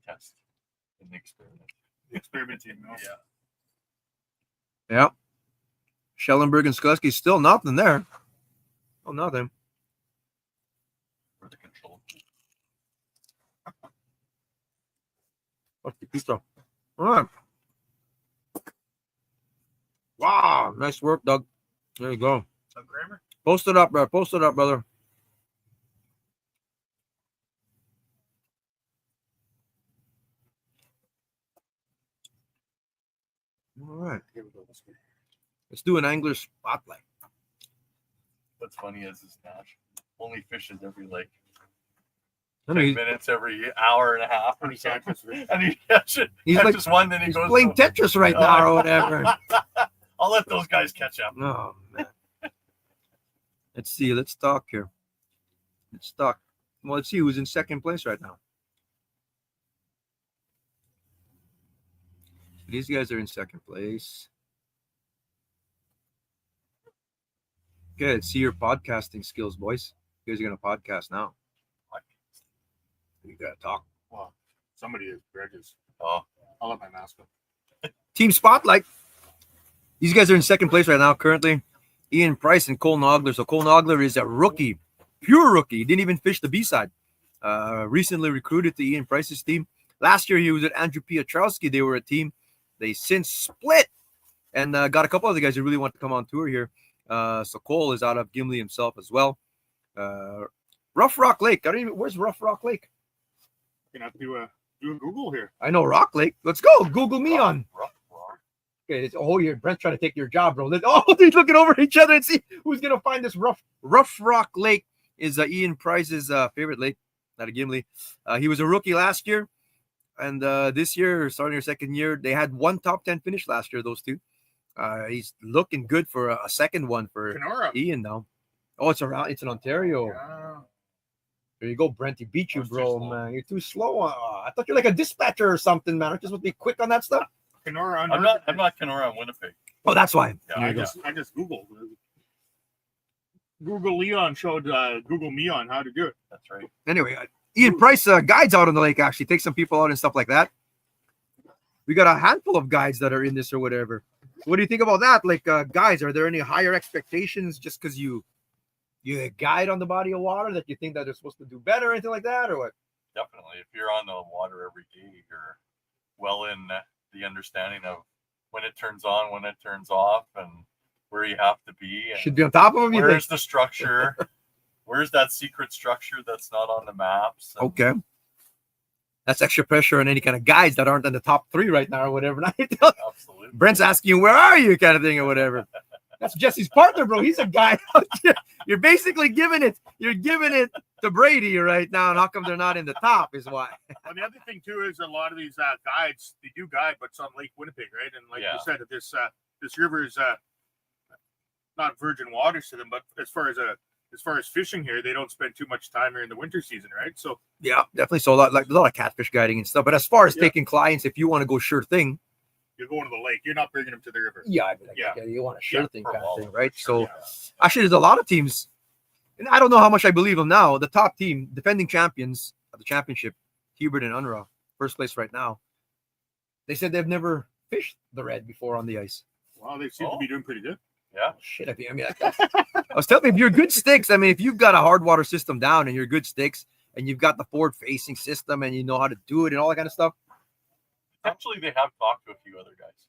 test in the experiment. The experiment team. No? Yeah. Yeah. Schellenberg and Sklesky, still nothing there. Oh, nothing. For the control. What's the pizza? All right. Wow, nice work, Doug. There you go. Doug Kramer? Post it up, bro. Post it up, brother. All right. Let's do an angler spotlight. What's funny is Nash only fishes every like I know 10 he's, minutes every hour and a half or something. And he He's catches like- one, then he he's goes playing Tetris right now or whatever. I'll let those guys catch up. Oh, man. Let's see. Let's talk here. Let's talk. Well, let's see who's in second place right now. These guys are in second place. Okay, let's see your podcasting skills, boys. You guys are going to podcast now. You got to talk. Well, somebody is. Greg is. Oh, I'll let my mask on. Team Spotlight. These guys are in second place right now currently. Ian Price and Cole Nogler. So Cole Nogler is a rookie, pure rookie. He didn't even fish the B-side. Recently recruited to Ian Price's team. Last year he was at Andrew Piotrowski. They were a team. They since split and got a couple other guys who really want to come on tour here. So Cole is out of Gimli himself as well. Rough Rock Lake. Where's Rough Rock Lake? Gonna have to do a Google here. I know Rock Lake. Let's go. Google me on. Okay, you're Brent's trying to take your job, bro. They're looking over each other and see who's gonna find this Rough Rock Lake. Is Ian Price's favorite lake, not a Gimli. He was a rookie last year, and this year, starting their second year, they had one top 10 finish last year. Those two. He's looking good for a second one for Kenora. Ian now. Oh, it's in Ontario. Yeah. There you go, Brent. He beat you, bro, man. You're too slow. I thought you're like a dispatcher or something, man. Aren't you supposed to be quick on that stuff? Kenora. I'm not Kenora on Winnipeg. Oh, that's why. Yeah, I just Googled. Google Leon showed Google me on how to do it. That's right. Anyway, Ian Price guides out on the lake, actually. Takes some people out and stuff like that. We got a handful of guides that are in this or whatever. What do you think about that? Like, guys, are there any higher expectations just because you guide on the body of water that you think that they're supposed to do better or anything like that, or what? Definitely. If you're on the water every day, you're well in the understanding of when it turns on, when it turns off, and where you have to be. And Should be on top of them. where's the structure? Where's that secret structure that's not on the maps? And Okay. That's extra pressure on any kind of guys that aren't in the top 3 right now or whatever. absolutely. Brent's asking you, where are you, kind of thing or whatever. That's Jesse's partner, bro. He's a guy. You're basically giving it to Brady right now. And how come they're not in the top is why. And the other thing too is a lot of these guides, they do guide, but it's on Lake Winnipeg, right? And like Yeah. you said, this river is not virgin waters to them, but as far as fishing here, they don't spend too much time here in the winter season, right? So Yeah, definitely. So a lot of catfish guiding and stuff. But as far as Yeah. taking clients, if you want to go sure thing, you're going to the lake, you're not bringing them to the river. yeah, I mean, Yeah. you want a sure Yeah, thing for kind all of thing, of right? So Yeah. actually, there's a lot of teams, and I don't know how much I believe them now. The top team, defending champions of the championship, Hubert and Unruh, first place right now. They said they've never fished the red before on the ice. Wow, they seem to be doing pretty good. Yeah. Shit, I was telling you, if you're good sticks, I mean, if you've got a hard water system down and you're good sticks and you've got the forward facing system and you know how to do it and all that kind of stuff, Actually, they have talked to a few other guys.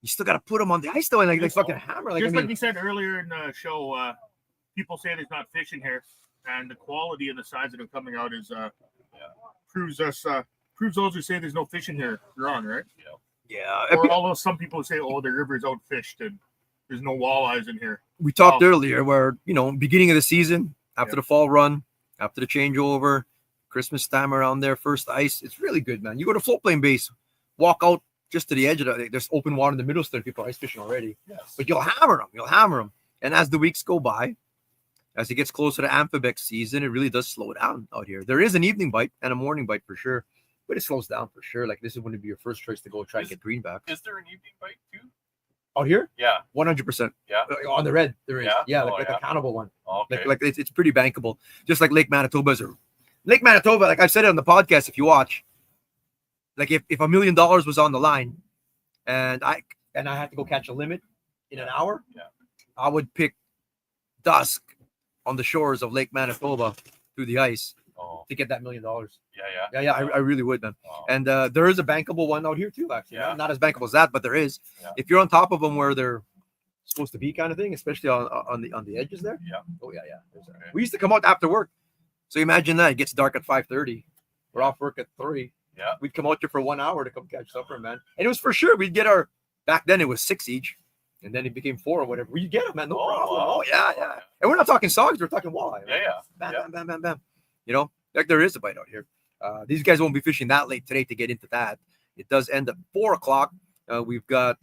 you still got to put them on the ice though, and like they fucking hammer. Like, Just I mean, like we said earlier in the show, people say there's not fishing here, and the quality and the size of them coming out is proves those who say there's no fishing here wrong, right? yeah. Or although some people say, oh, the river's outfished and there's no walleyes in here. We talked earlier where, beginning of the season, after the fall run, after the changeover, Christmas time around there, first ice, it's really good, man. You go to float plane base, walk out just to the edge of the, there's open water in the middle, so people are ice fishing already. Yes. But you'll hammer them. And as the weeks go by, as it gets closer to amphibic season, it really does slow down out here. There is an evening bite and a morning bite for sure, but it slows down for sure. Like this is going to be your first choice to go try and get greenback. Is there an evening bite too? Out here? Yeah. 100%. Yeah. On the red, there is. Yeah? Like a cannibal one. Okay. Like it's pretty bankable. Just like Lake Manitoba Lake Manitoba, like I've said it on the podcast, if you watch, like if $1 million was on the line and I had to go catch a limit in an hour, I would pick dusk on the shores of Lake Manitoba through the ice to get that $1 million. Yeah, I really would, man. And there is a bankable one out here too, actually. Not as bankable as that, but there is. If you're on top of them where they're supposed to be, kind of thing, especially on the edges there. Oh yeah. We used to come out after work. So imagine that it gets dark at 5:30. We're off work at 3. Yeah. We'd come out here for 1 hour to come catch supper, man. And it was for sure. We'd get back then it was 6 each. And then it became 4 or whatever. We get them, man. No problem. Wow. Oh, yeah. And we're not talking songs. We're talking walleye. Right? Yeah. Bam. You know, like there is a bite out here. These guys won't be fishing that late today to get into that. It does end at 4 o'clock. We've got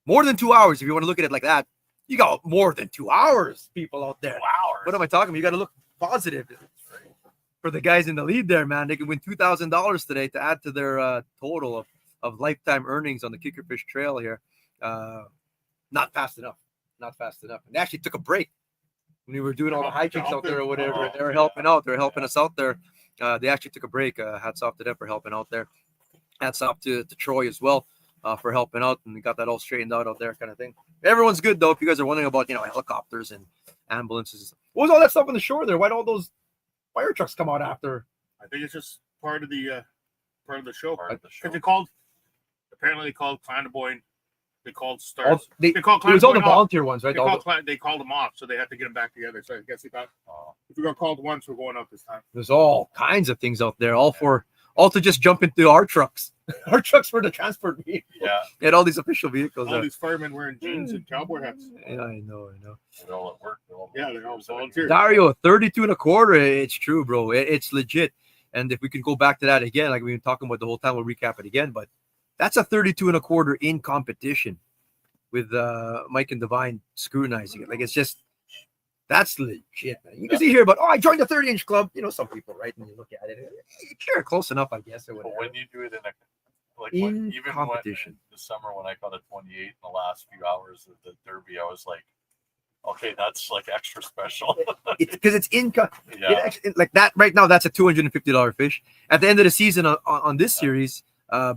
more than 2 hours. If you want to look at it like that, you got more than 2 hours, people out there. 2 hours. What am I talking about? You got to look positive for the guys in the lead there, man. They can win $2,000 today to add to their total of lifetime earnings on the Kickerfish Trail here. Not fast enough. And they actually took a break when we were doing all the hijinks out there or whatever. They were helping out. They were helping us out there. They actually took a break. Hats off to them for helping out there. Hats off to Troy as well for helping out, and we got that all straightened out there, kind of thing. Everyone's good though. If you guys are wondering about helicopters and ambulances, what was all that stuff on the shore there? Why'd all those fire trucks come out after? I think it's just part of the show. Part of the show. Because apparently they called Clandeboyne. They called Stars. They called it was all the Clandeboyne off. volunteer ones, right? They called them off, so they had to get them back together. So I guess they thought, if we got called once, we're going up this time. There's all kinds of things out there, all to just jump into our trucks. Our trucks were the transport vehicle. Yeah. And all these official vehicles. All these firemen wearing jeans and cowboy hats. Yeah, I know. They're all at work. They're all volunteers. Dario, 32 and a quarter. It's true, bro. It's legit. And if we can go back to that again, like we've been talking about the whole time, we'll recap it again. But that's a 32 and a quarter in competition with Mike and Divine scrutinizing it. Like it's just, that's legit, man. You can see here, but I joined the 30-inch club. Some people, right? And you look at it, sure, close enough, I guess. Or whatever. But when you do it in competition, this summer when I caught a 28 in the last few hours of the Derby, I was like, okay, that's like extra special. Because it's in like that right now. That's a $250 fish. At the end of the season on this series,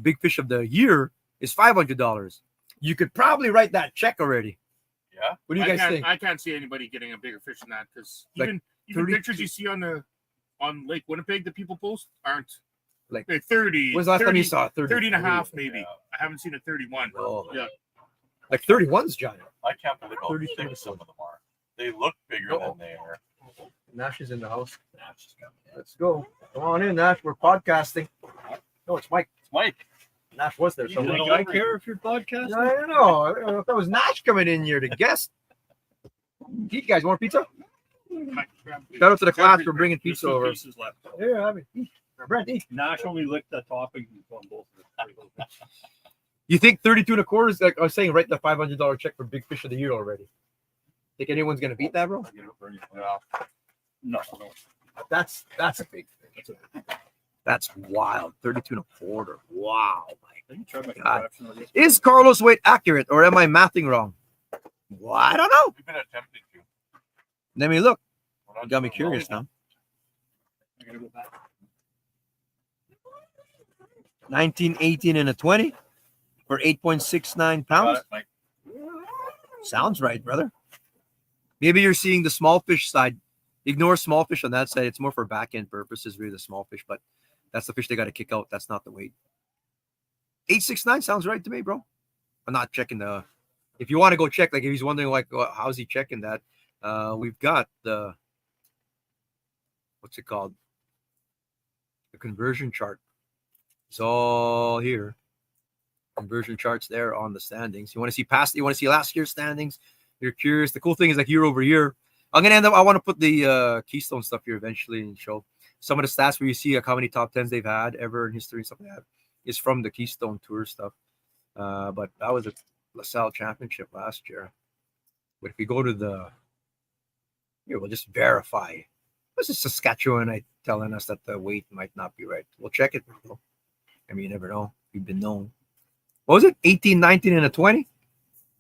big fish of the year is $500. You could probably write that check already. Yeah. What do you guys think? I can't see anybody getting a bigger fish than that because Like even pictures you see on Lake Winnipeg that people post aren't like they're 30. When's the last time you saw 30 and a half, maybe. I haven't seen a 31. Oh. Yeah. Like 31's giant. I can't believe how 32. thick some of them are. They look bigger than they are. Nash is in the house. Let's go. Come on in, Nash. We're podcasting. No, it's Mike. It's Mike. Nash was there. So I care if you're podcasting. I don't know. I don't know if that was Nash coming in here to guest. You guys want pizza? Shout out to the class for bringing pizza over. Here, have it. Brent, eat. Nash only licked the topping on both of them. You think 32 and a quarter is like I was saying, write the $500 check for big fish of the year already? Think anyone's gonna beat that, bro? No. That's a big fish. That's wild. 32 and a quarter. Wow. God. Is Carlos' weight accurate or am I mathing wrong? Well, I don't know. We've been attempting to. Let me look. You got me curious now. 19, 18, and a 20 for 8.69 pounds. Sounds right, brother. Maybe you're seeing the small fish side. Ignore small fish on that side. It's more for back end purposes, really, the small fish, but that's the fish they got to kick out. That's not the weight. 869 sounds right to me, bro. I'm not checking the. If you want to go check, like if he's wondering, like, how's he checking that? We've got the. What's it called? The conversion chart. It's all here. Conversion charts there on the standings. You want to see past? You want to see last year's standings? You're curious. The cool thing is like year over year. I'm gonna end up. I want to put the Keystone stuff here eventually and show some of the stats where you see like how many top 10s they've had ever in history and stuff like that. is from the Keystone Tour stuff. But that was a LaSalle Championship last year. But if you go to the, here, we'll just verify. This is Saskatchewan telling us that the weight might not be right. We'll check it. I mean, you never know. You've been known. What was it? 18, 19, and a 20?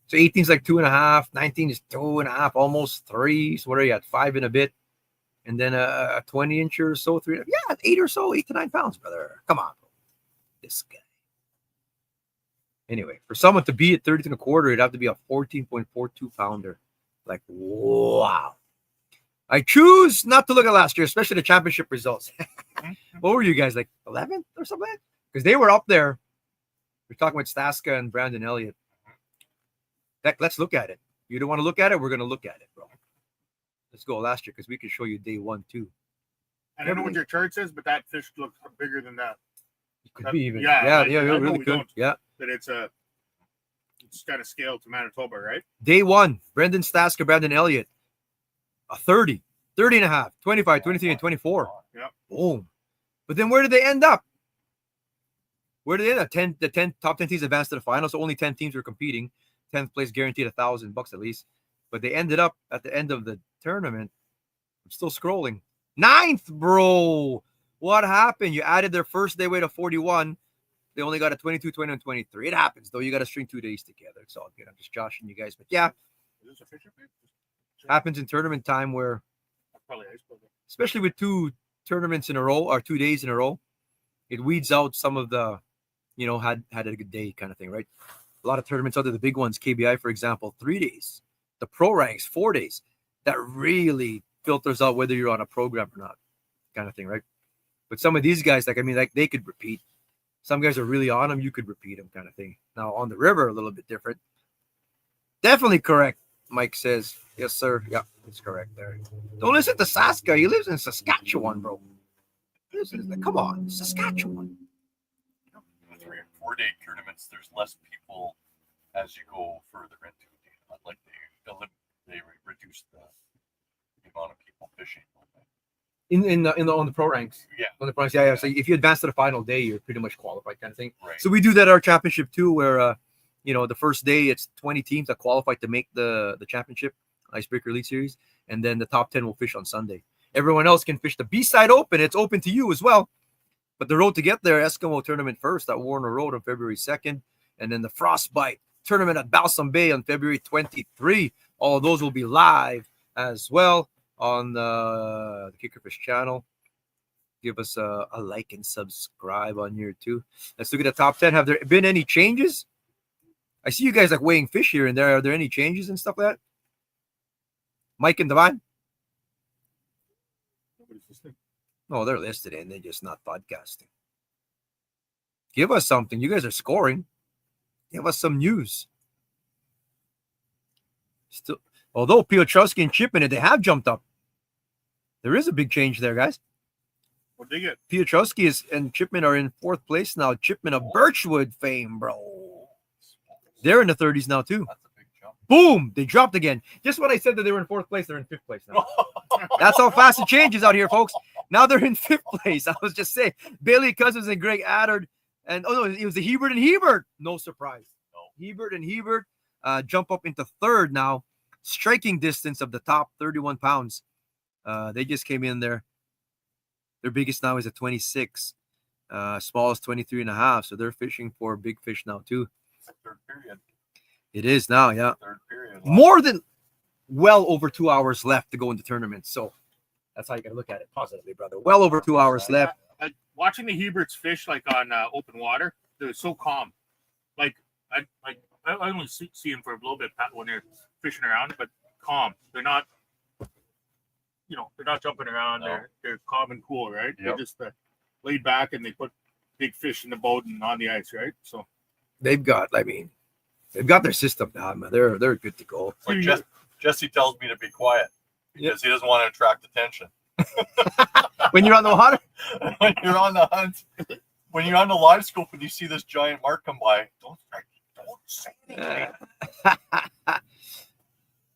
So 18 is like 2.5. 19 is 2.5, almost 3. So what are you at? 5 and a bit. And then a 20-inch or so, 3. Yeah, 8 or so, 8 to 9 pounds, brother. Come on. This guy. Anyway, for someone to be at 32 and a quarter, it'd have to be a 14.42 pounder. Like, wow. I choose not to look at last year, especially the championship results. What were you guys, like 11th or something? Because they were up there. We're talking about Staska and Brandon Elliott. Let's look at it. You don't want to look at it? We're going to look at it, bro. Let's go last year because we can show you day 1, 2. I don't know what your chart says, but that fish looks bigger than that. It could be even. Yeah, Yeah, I know really we good. don't. Yeah. That it's kind of scaled to Manitoba, right? Day 1, Brendan Staska, Brandon Elliott, a 30, 30 and a half, 25, 23, and 24. Yeah. Boom. But then where did they end up? Where did they end up? The top 10 teams advanced to the final, so only 10 teams were competing. 10th place guaranteed $1,000 at least. But they ended up at the end of the tournament. I'm still scrolling. 9th, bro. What happened? You added their first day weight of 41. They only got a 22, 20, and 23. It happens, though. You got to string 2 days together. It's all good. I'm just joshing you guys. But yeah, Is this a fisher fish? happens in tournament time where, Probably Icebreaker. especially with 2 tournaments in a row or 2 days in a row, it weeds out some of the, had a good day kind of thing, right? A lot of tournaments, other the big ones, KBI, for example, 3 days. The pro ranks, 4 days. That really filters out whether you're on a program or not, kind of thing, right? But some of these guys, they could repeat. Some guys are really on them. You could repeat them, kind of thing. Now, on the river, a little bit different. Definitely correct, Mike says. Yes, sir. Yeah, it's correct there. Don't listen to Saska. He lives in Saskatchewan, bro. Come on, Saskatchewan. 3 and 4 day tournaments, there's less people as you go further into it. Like they reduce the amount of people fishing. On the pro ranks. Yeah. On the pro ranks, yeah. So if you advance to the final day, you're pretty much qualified, kind of thing. Right. So we do that at our championship too, where the first day it's 20 teams that qualified to make the championship, Icebreaker Elite Series, and then the top 10 will fish on Sunday. Everyone else can fish the B-side open. It's open to you as well. But the road to get there, Eskimo tournament first at Warner Road on February 2nd, and then the Frostbite tournament at Balsam Bay on February 23. All of those will be live as well on the Kickerfish channel. Give us a like and subscribe on here too. Let's look at the top 10. Have there been any changes? I see you guys like weighing fish here and there. Are there any changes and stuff like that? Mike and Devine? Nobody's listening. No, they're listed and they're just not podcasting. Give us something. You guys are scoring. Give us some news. Still, although Piotrowski and Chipman, they have jumped up. There is a big change there, guys. What'd they get? Piotrowski and Chipman are in 4th place now. Chipman of Birchwood fame, bro. They're in the 30s now, too. That's a big jump. Boom! They dropped again. Just when I said that they were in 4th place, they're in 5th place now. That's how fast it changes out here, folks. Now they're in 5th place. I was just saying. Bailey Cousins and Greg Addard. And, it was the Hiebert and Hiebert. No surprise. No. Hiebert and Hiebert jump up into 3rd now. Striking distance of the top 31 pounds. They just came in there. Their biggest now is at 26. Smallest 23 and a half. So they're fishing for big fish now, too. Third period. It is now, yeah. Third period. More than well over 2 hours left to go into tournaments. So that's how you got to look at it positively, brother. Well over 2 hours left. Watching the Hieberts fish like on open water, they're so calm. Like I only see them for a little bit when they're fishing around, but calm. They're not, they're not jumping around. No. They're calm and cool, right? Yep. They're just laid back and they put big fish in the boat and on the ice, right? So They've got their system now, man. They're good to go. Like Jesse tells me to be quiet because he doesn't want to attract attention. When you're on the water? When you're on the hunt, when you're on the live scope and you see this giant mark come by, don't say anything.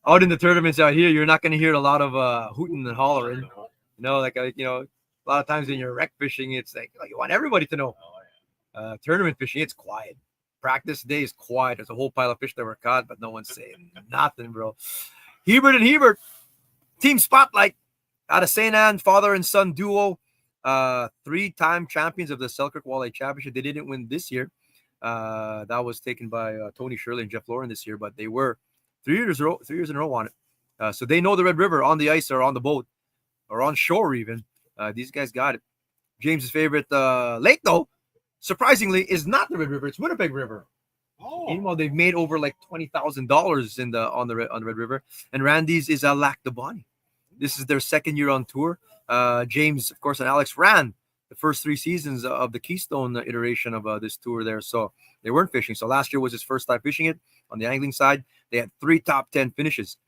Out in the tournaments out here, you're not going to hear a lot of hooting and hollering. A lot of times when you're wreck fishing, it's like you want everybody to know. Tournament fishing, it's quiet. Practice day is quiet. There's a whole pile of fish that were caught, but no one's saying nothing, bro. Hebert and Hebert, team spotlight out of St. Anne, father and son duo, 3-time champions of the Selkirk Walleye Championship. They didn't win this year. That was taken by Tony Shirley and Jeff Lauren this year, but they were 3 years in a row on it. So they know the Red River on the ice or on the boat or on shore even. These guys got it. James's favorite lake, though, surprisingly, is not the Red River. It's Winnipeg River. Oh. Meanwhile, they've made over like $20,000 on the Red River. And Randy's is Lac de Bonnie. This is their second year on tour. James, of course, and Alex ran the first 3 seasons of the Keystone iteration of this tour there. So they weren't fishing. So last year was his first time fishing it on the angling side. They had 3 top 10 finishes.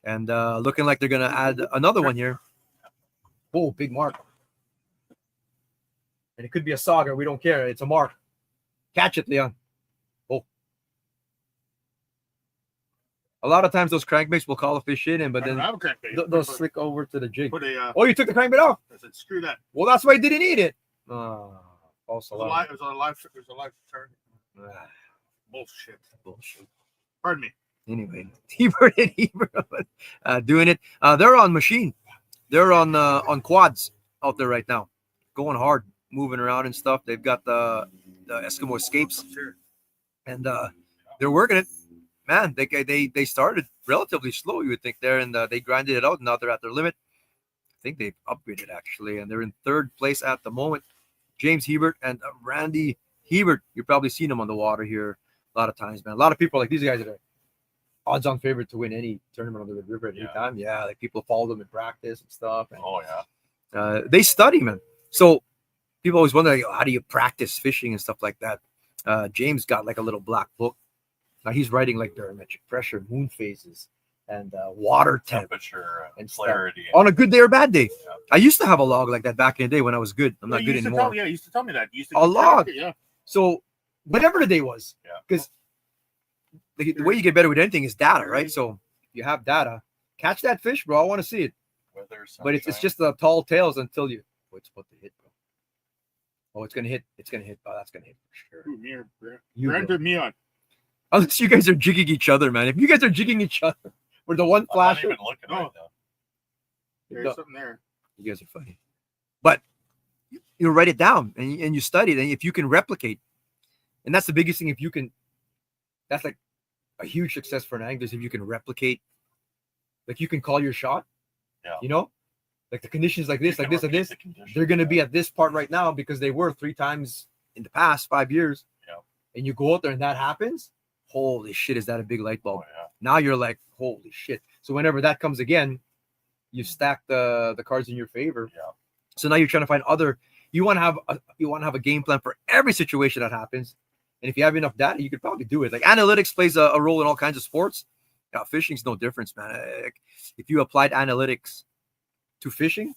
And looking like they're going to add another one here. Oh, big mark. And it could be a saga. We don't care. It's a mark. Catch it, Leon. Oh. A lot of times those crankbaits will call a fish in, but I don't then have a crankbait. they'll slick over to the jig. Put a, Oh, you took the crankbait off? I said, screw that. Well, that's why he didn't eat it. False It alarm. was a live turn. Bullshit. Bullshit. Pardon me. Anyway, Hebert and Hebert doing it. They're on machine. They're on quads out there right now, going hard, moving around and stuff. They've got the Eskimo Escapes, and they're working it. Man, they started relatively slow, you would think there, and they grinded it out. And now they're at their limit. I think they've upgraded actually, and they're in 3rd place at the moment. James Hebert and Randy Hebert. You've probably seen them on the water here a lot of times, man. A lot of people are like, these guys are odds-on favorite to win any tournament on the Red River at any time. Yeah, like people follow them in practice and stuff. And, Oh yeah. they study, man. So people always wonder, like, how do you practice fishing and stuff like that? James got like a little black book. Now he's writing like barometric pressure, moon phases, and water temp Temperature and clarity. on a good day or bad day. Yeah. I used to have a log like that back in the day when I was good. I'm not You good used to anymore. tell- you used to tell me that. You used to A log. Yeah. So whatever the day was, Yeah. because the way you get better with anything is data, right? So you have data. Catch that fish, bro. I want to see it. Weather, But it's sunshine. just the tall tails until you. Oh, it's about to hit, bro. Oh, it's gonna hit. It's gonna hit. Oh, that's gonna hit for sure. Ooh, me or Brent. You Brent will. or me on. Unless you guys are jigging each other, man. If you guys are jigging each other, we're the one I'm not flasher. even looking right now. There's No. something there. You guys are funny. But you write it down and you study it. And if you can replicate, and that's the biggest thing, if you can, that's like a huge success for an angler is if you can replicate, like you can call your shot. Yeah. You know, like the conditions like this, You like can this, and repeat this, the conditions, they're going to yeah. be at this part right now because they were 3 times in the past 5 years. Yeah. And you go out there and that happens. Holy shit, is that a big light bulb? Oh, yeah. Now you're like, holy shit. So whenever that comes again, you stack the cards in your favor. Yeah. So now you're trying to find other. You want to have a game plan for every situation that happens. And if you have enough data, you could probably do it. Like analytics plays a role in all kinds of sports. Fishing's no difference, man. If you applied analytics to fishing,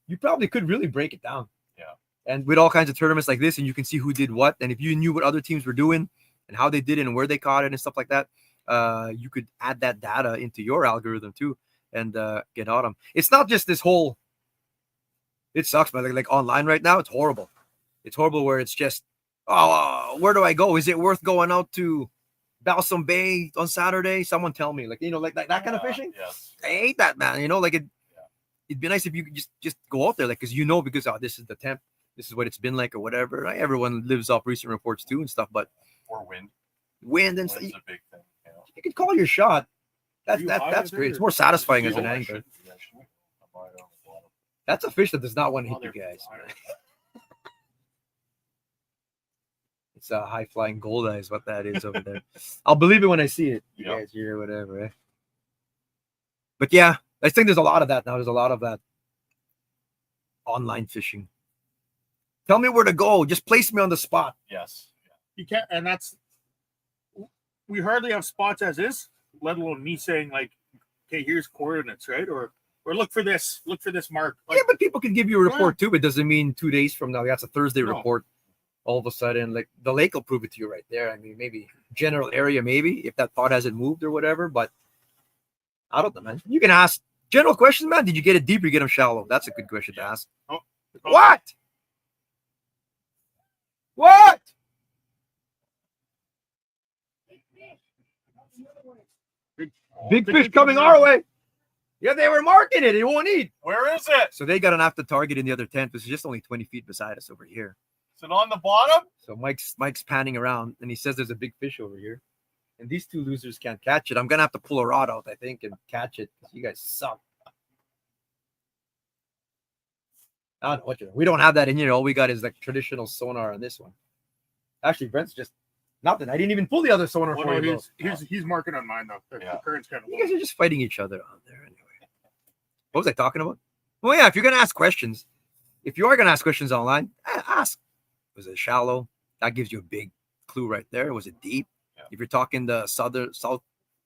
you probably could really break it down. Yeah. And with all kinds of tournaments like this, and you can see who did what. And if you knew what other teams were doing and how they did it and where they caught it and stuff like that, you could add that data into your algorithm too and get on them. It's not just this whole. It sucks, man. Like online right now, it's horrible. It's horrible where it's just, where do I go? Is it worth going out to Balsam Bay on Saturday? Someone tell me, like that kind of fishing. Yes. I hate that, man. It'd be nice if you could just go out there, like, because because this is the temp, this is what it's been like or whatever. Right? Everyone lives off recent reports too and stuff, but Or wind. wind and stuff. Wind's a big thing. Yeah. You can call your shot. Are you high That's with great. it, It's or- more satisfying as Oh, an I angler. should be, actually. I'm right on the bottom. That's a fish that does not want to hit Oh, you they're guys. fire. Man. It's a high flying gold eye is what that is over there. I'll believe it when I see it. You Yeah. guys hear whatever. Eh? But yeah, I think there's a lot of that now. There's a lot of that online fishing. Tell me where to go. Just place me on the spot. Yes. You can't, and that's, we hardly have spots as is, let alone me saying like, okay, here's coordinates, right? Or look for this mark. Like, Yeah, but people can give you a report too. It doesn't mean 2 days from now. That's a Thursday No. report. All of a sudden, like the lake will prove it to you right there. I mean, maybe general area, maybe if that pot hasn't moved or whatever. But I don't know, man. You can ask general questions, man. Did you get it deep or you get them shallow? That's a good question to ask. Oh. What? What? Big fish coming our way. Yeah, they were marking it. It won't eat. Where is it? So they got an after target in the other tent. This is just only 20 feet beside us over here. Is it on the bottom? So Mike's panning around and he says there's a big fish over here. And these two losers can't catch it. I'm gonna have to pull a rod out, I think, and catch it. You guys suck. I don't know what we don't have that in here. All we got is like traditional sonar on this one. Actually, Brent's just nothing. I didn't even pull the other sonar Well, for no, you. he's marking on mine though. The current's kind of You guys are just fighting each other out there anyway. What was I talking about? Well, yeah, if you're gonna ask questions, if you are gonna ask questions online, ask. Was it shallow? That gives you a big clue right there. Was it deep? Yeah. If you're talking the South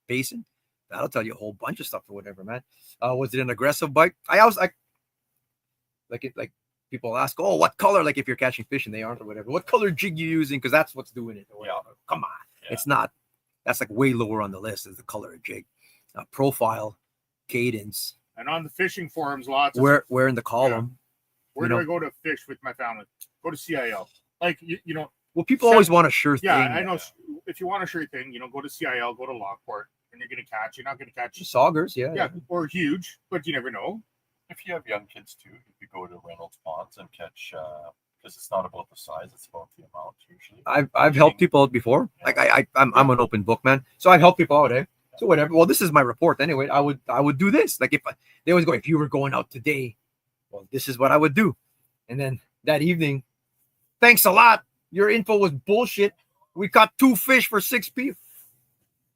Basin, that'll tell you a whole bunch of stuff or whatever, man. Was it an aggressive bite? I always like people ask, oh, what color? Like if you're catching fish and they aren't or whatever, what color jig you using? Because that's what's doing it. Or come on, it's not. That's like way lower on the list is the color of jig, profile, cadence. And on the fishing forums, lots. Where in the column? Where do I go to fish with my family? Go to CIL. Like you know. Well, people always want a sure thing. Yeah, I know. If you want a sure thing, go to CIL, go to Lockport, and you're gonna catch. You're not gonna catch saugers, yeah, or huge, but you never know. If you have young kids too, if you go to Reynolds Ponds and catch, because it's not about the size, it's about the amount usually. I've helped people out before. Like I'm an open book, man. So I've helped people out, eh? So whatever. Well, this is my report anyway. I would do this. Like they always go, if you were going out today, well, this is what I would do. And then that evening, thanks a lot. Your info was bullshit. We caught 2 fish for 6 people.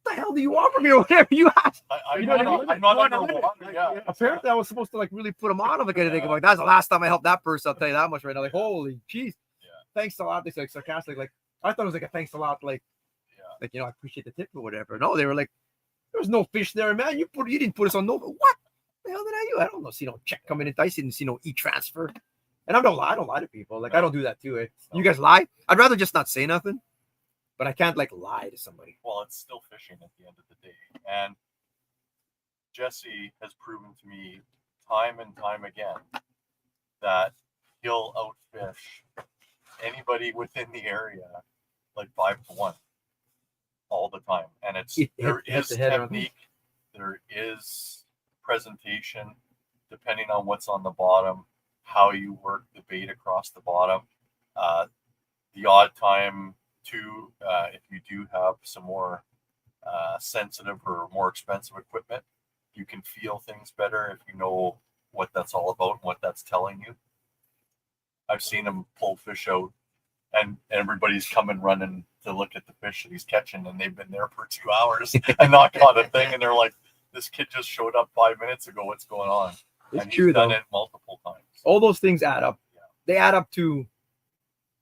What the hell do you want from me or whatever you asked? I'm not underwater. Yeah. Apparently, I was supposed to like really put them on. I'm like, that's the last time I helped that person. I'll tell you that much right now. Like, holy jeez. Yeah. Thanks a lot. They said like, sarcastic. Like, I thought it was like a thanks a lot. Like, I appreciate the tip or whatever. No, they were like, there was no fish there, man. You didn't put us on no. What the hell did I do? I don't know. See no check coming in. I didn't see no e-transfer. And I don't lie to people. Like, I don't do that too. Eh? You guys lie? I'd rather just not say nothing. But I can't like lie to somebody. Well, it's still fishing at the end of the day. And Jesse has proven to me time and time again that he'll outfish anybody within the area like 5-1 all the time. And there is technique, there is presentation, depending on what's on the bottom, how you work the bait across the bottom. The odd time too, if you do have some more sensitive or more expensive equipment, you can feel things better if you know what that's all about and what that's telling you. I've seen him pull fish out and everybody's coming running to look at the fish that he's catching, and they've been there for 2 hours and not caught a thing, and they're like, this kid just showed up 5 minutes ago, what's going on? It's and true, he's done though. it multiple times. All those things add up. Yeah. They add up to,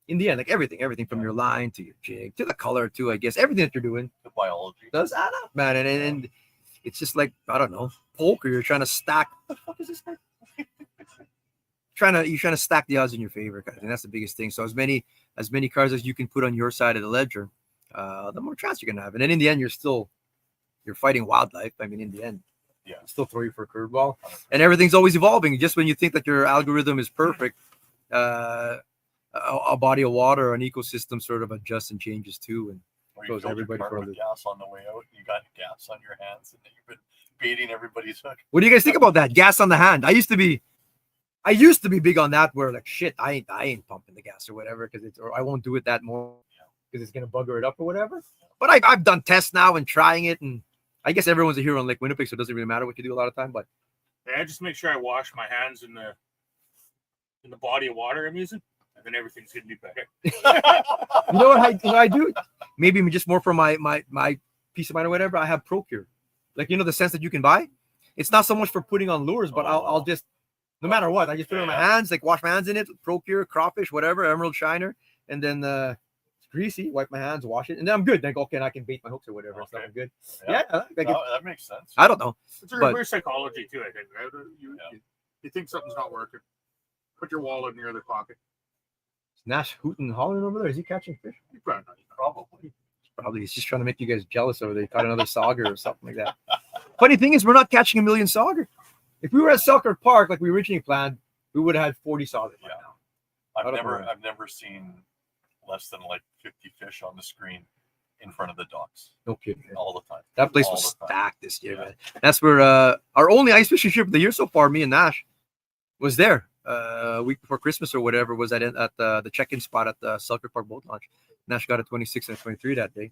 in the end, like everything from your line to your jig to the color to, I guess, everything that you're doing. The biology does add up, man. And it's just like, I don't know, poker. You're trying to stack. What the fuck is this guy? You're trying to stack the odds in your favor, guys, and that's the biggest thing. So as many cards as you can put on your side of the ledger, the more chance you're gonna have. And then in the end, you're fighting wildlife. I mean, in the end, still throw you for a curveball, and everything's always evolving. Just when you think that your algorithm is perfect, a body of water or an ecosystem sort of adjusts and changes too, and goes everybody further. Gas on the way out, you got gas on your hands, and you've been baiting everybody's hook. What do you guys think about that? Gas on the hand. I used to be big on that, where like shit, I ain't pumping the gas or whatever or I won't do it that more because it's gonna bugger it up or whatever. But I've done tests now and trying it, and I guess everyone's a hero in Lake Winnipeg, so it doesn't really matter what you do a lot of time. But I just make sure I wash my hands in the body of water I'm using, and then everything's gonna be better. You know what I do? Maybe just more for my peace of mind or whatever. I have Procure, like the sense that you can buy. It's not so much for putting on lures, but I'll just, no matter what, I just put it on my hands, like wash my hands in it, Procure, crawfish, whatever, emerald shiner, and then it's greasy, wipe my hands, wash it, and then I'm good. Like, okay, and I can bait my hooks or whatever. Okay. So I'm good. Yeah, that makes sense. I don't know. It's a reverse psychology too, I think. Right? You think something's not working, put your wallet in your other pocket. Is Nash hooting and hollering over there? Is he catching fish? Probably. He's just trying to make you guys jealous over there. He caught another sauger or something like that. Funny thing is, we're not catching a million sauger. If we were at Selkirk Park like we originally planned, we would have had 40 sauger by now. I've never seen less than like 50 fish on the screen in front of the docks No kidding. all the time. That place All was the time. stacked this year, Yeah. man. That's where our only ice fishing trip of the year so far, me and Nash, was there. A week before Christmas or whatever, was at the check-in spot at the Selkirk Park Boat Launch. Nash got a 26 and a 23 that day.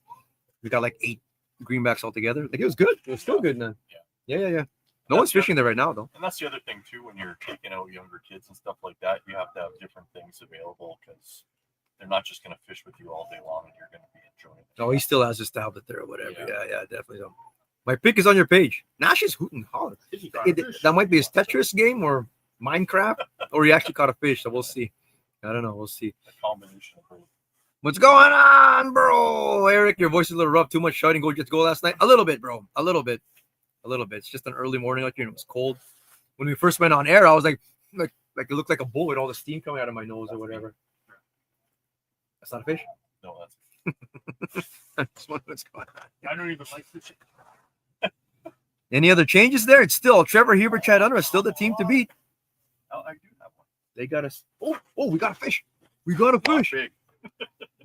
We got like 8 greenbacks altogether. Like, it was good. It was still good, man. Yeah. No one's fishing there right now, though. And that's the other thing too, when you're taking out younger kids and stuff like that, you have to have different things available because they're not just going to fish with you all day long, and you're going to be enjoying it. Oh, he still has his tablet there or whatever. Yeah. Yeah, definitely. So. My pick is on your page. Nash is hooting holler. That might be his Tetris game or Minecraft, or he actually caught a fish. So we'll see. I don't know. We'll see. A combination of both. What's going on, bro? Eric, your voice is a little rough. Too much shouting. Go just go last night. A little bit, bro. A little bit. It's just an early morning out here, and it was cold. When we first went on air, I was like it looked like a bullet, all the steam coming out of my nose or whatever. That's not a fish. No, that's I just wonder what's going on. I don't even like fishing. Any other changes there? It's still Trevor, Hubert, Chad Under. Still the team to beat. Oh, I do have one. They got us. Oh, we got a fish. We got a Not fish. big.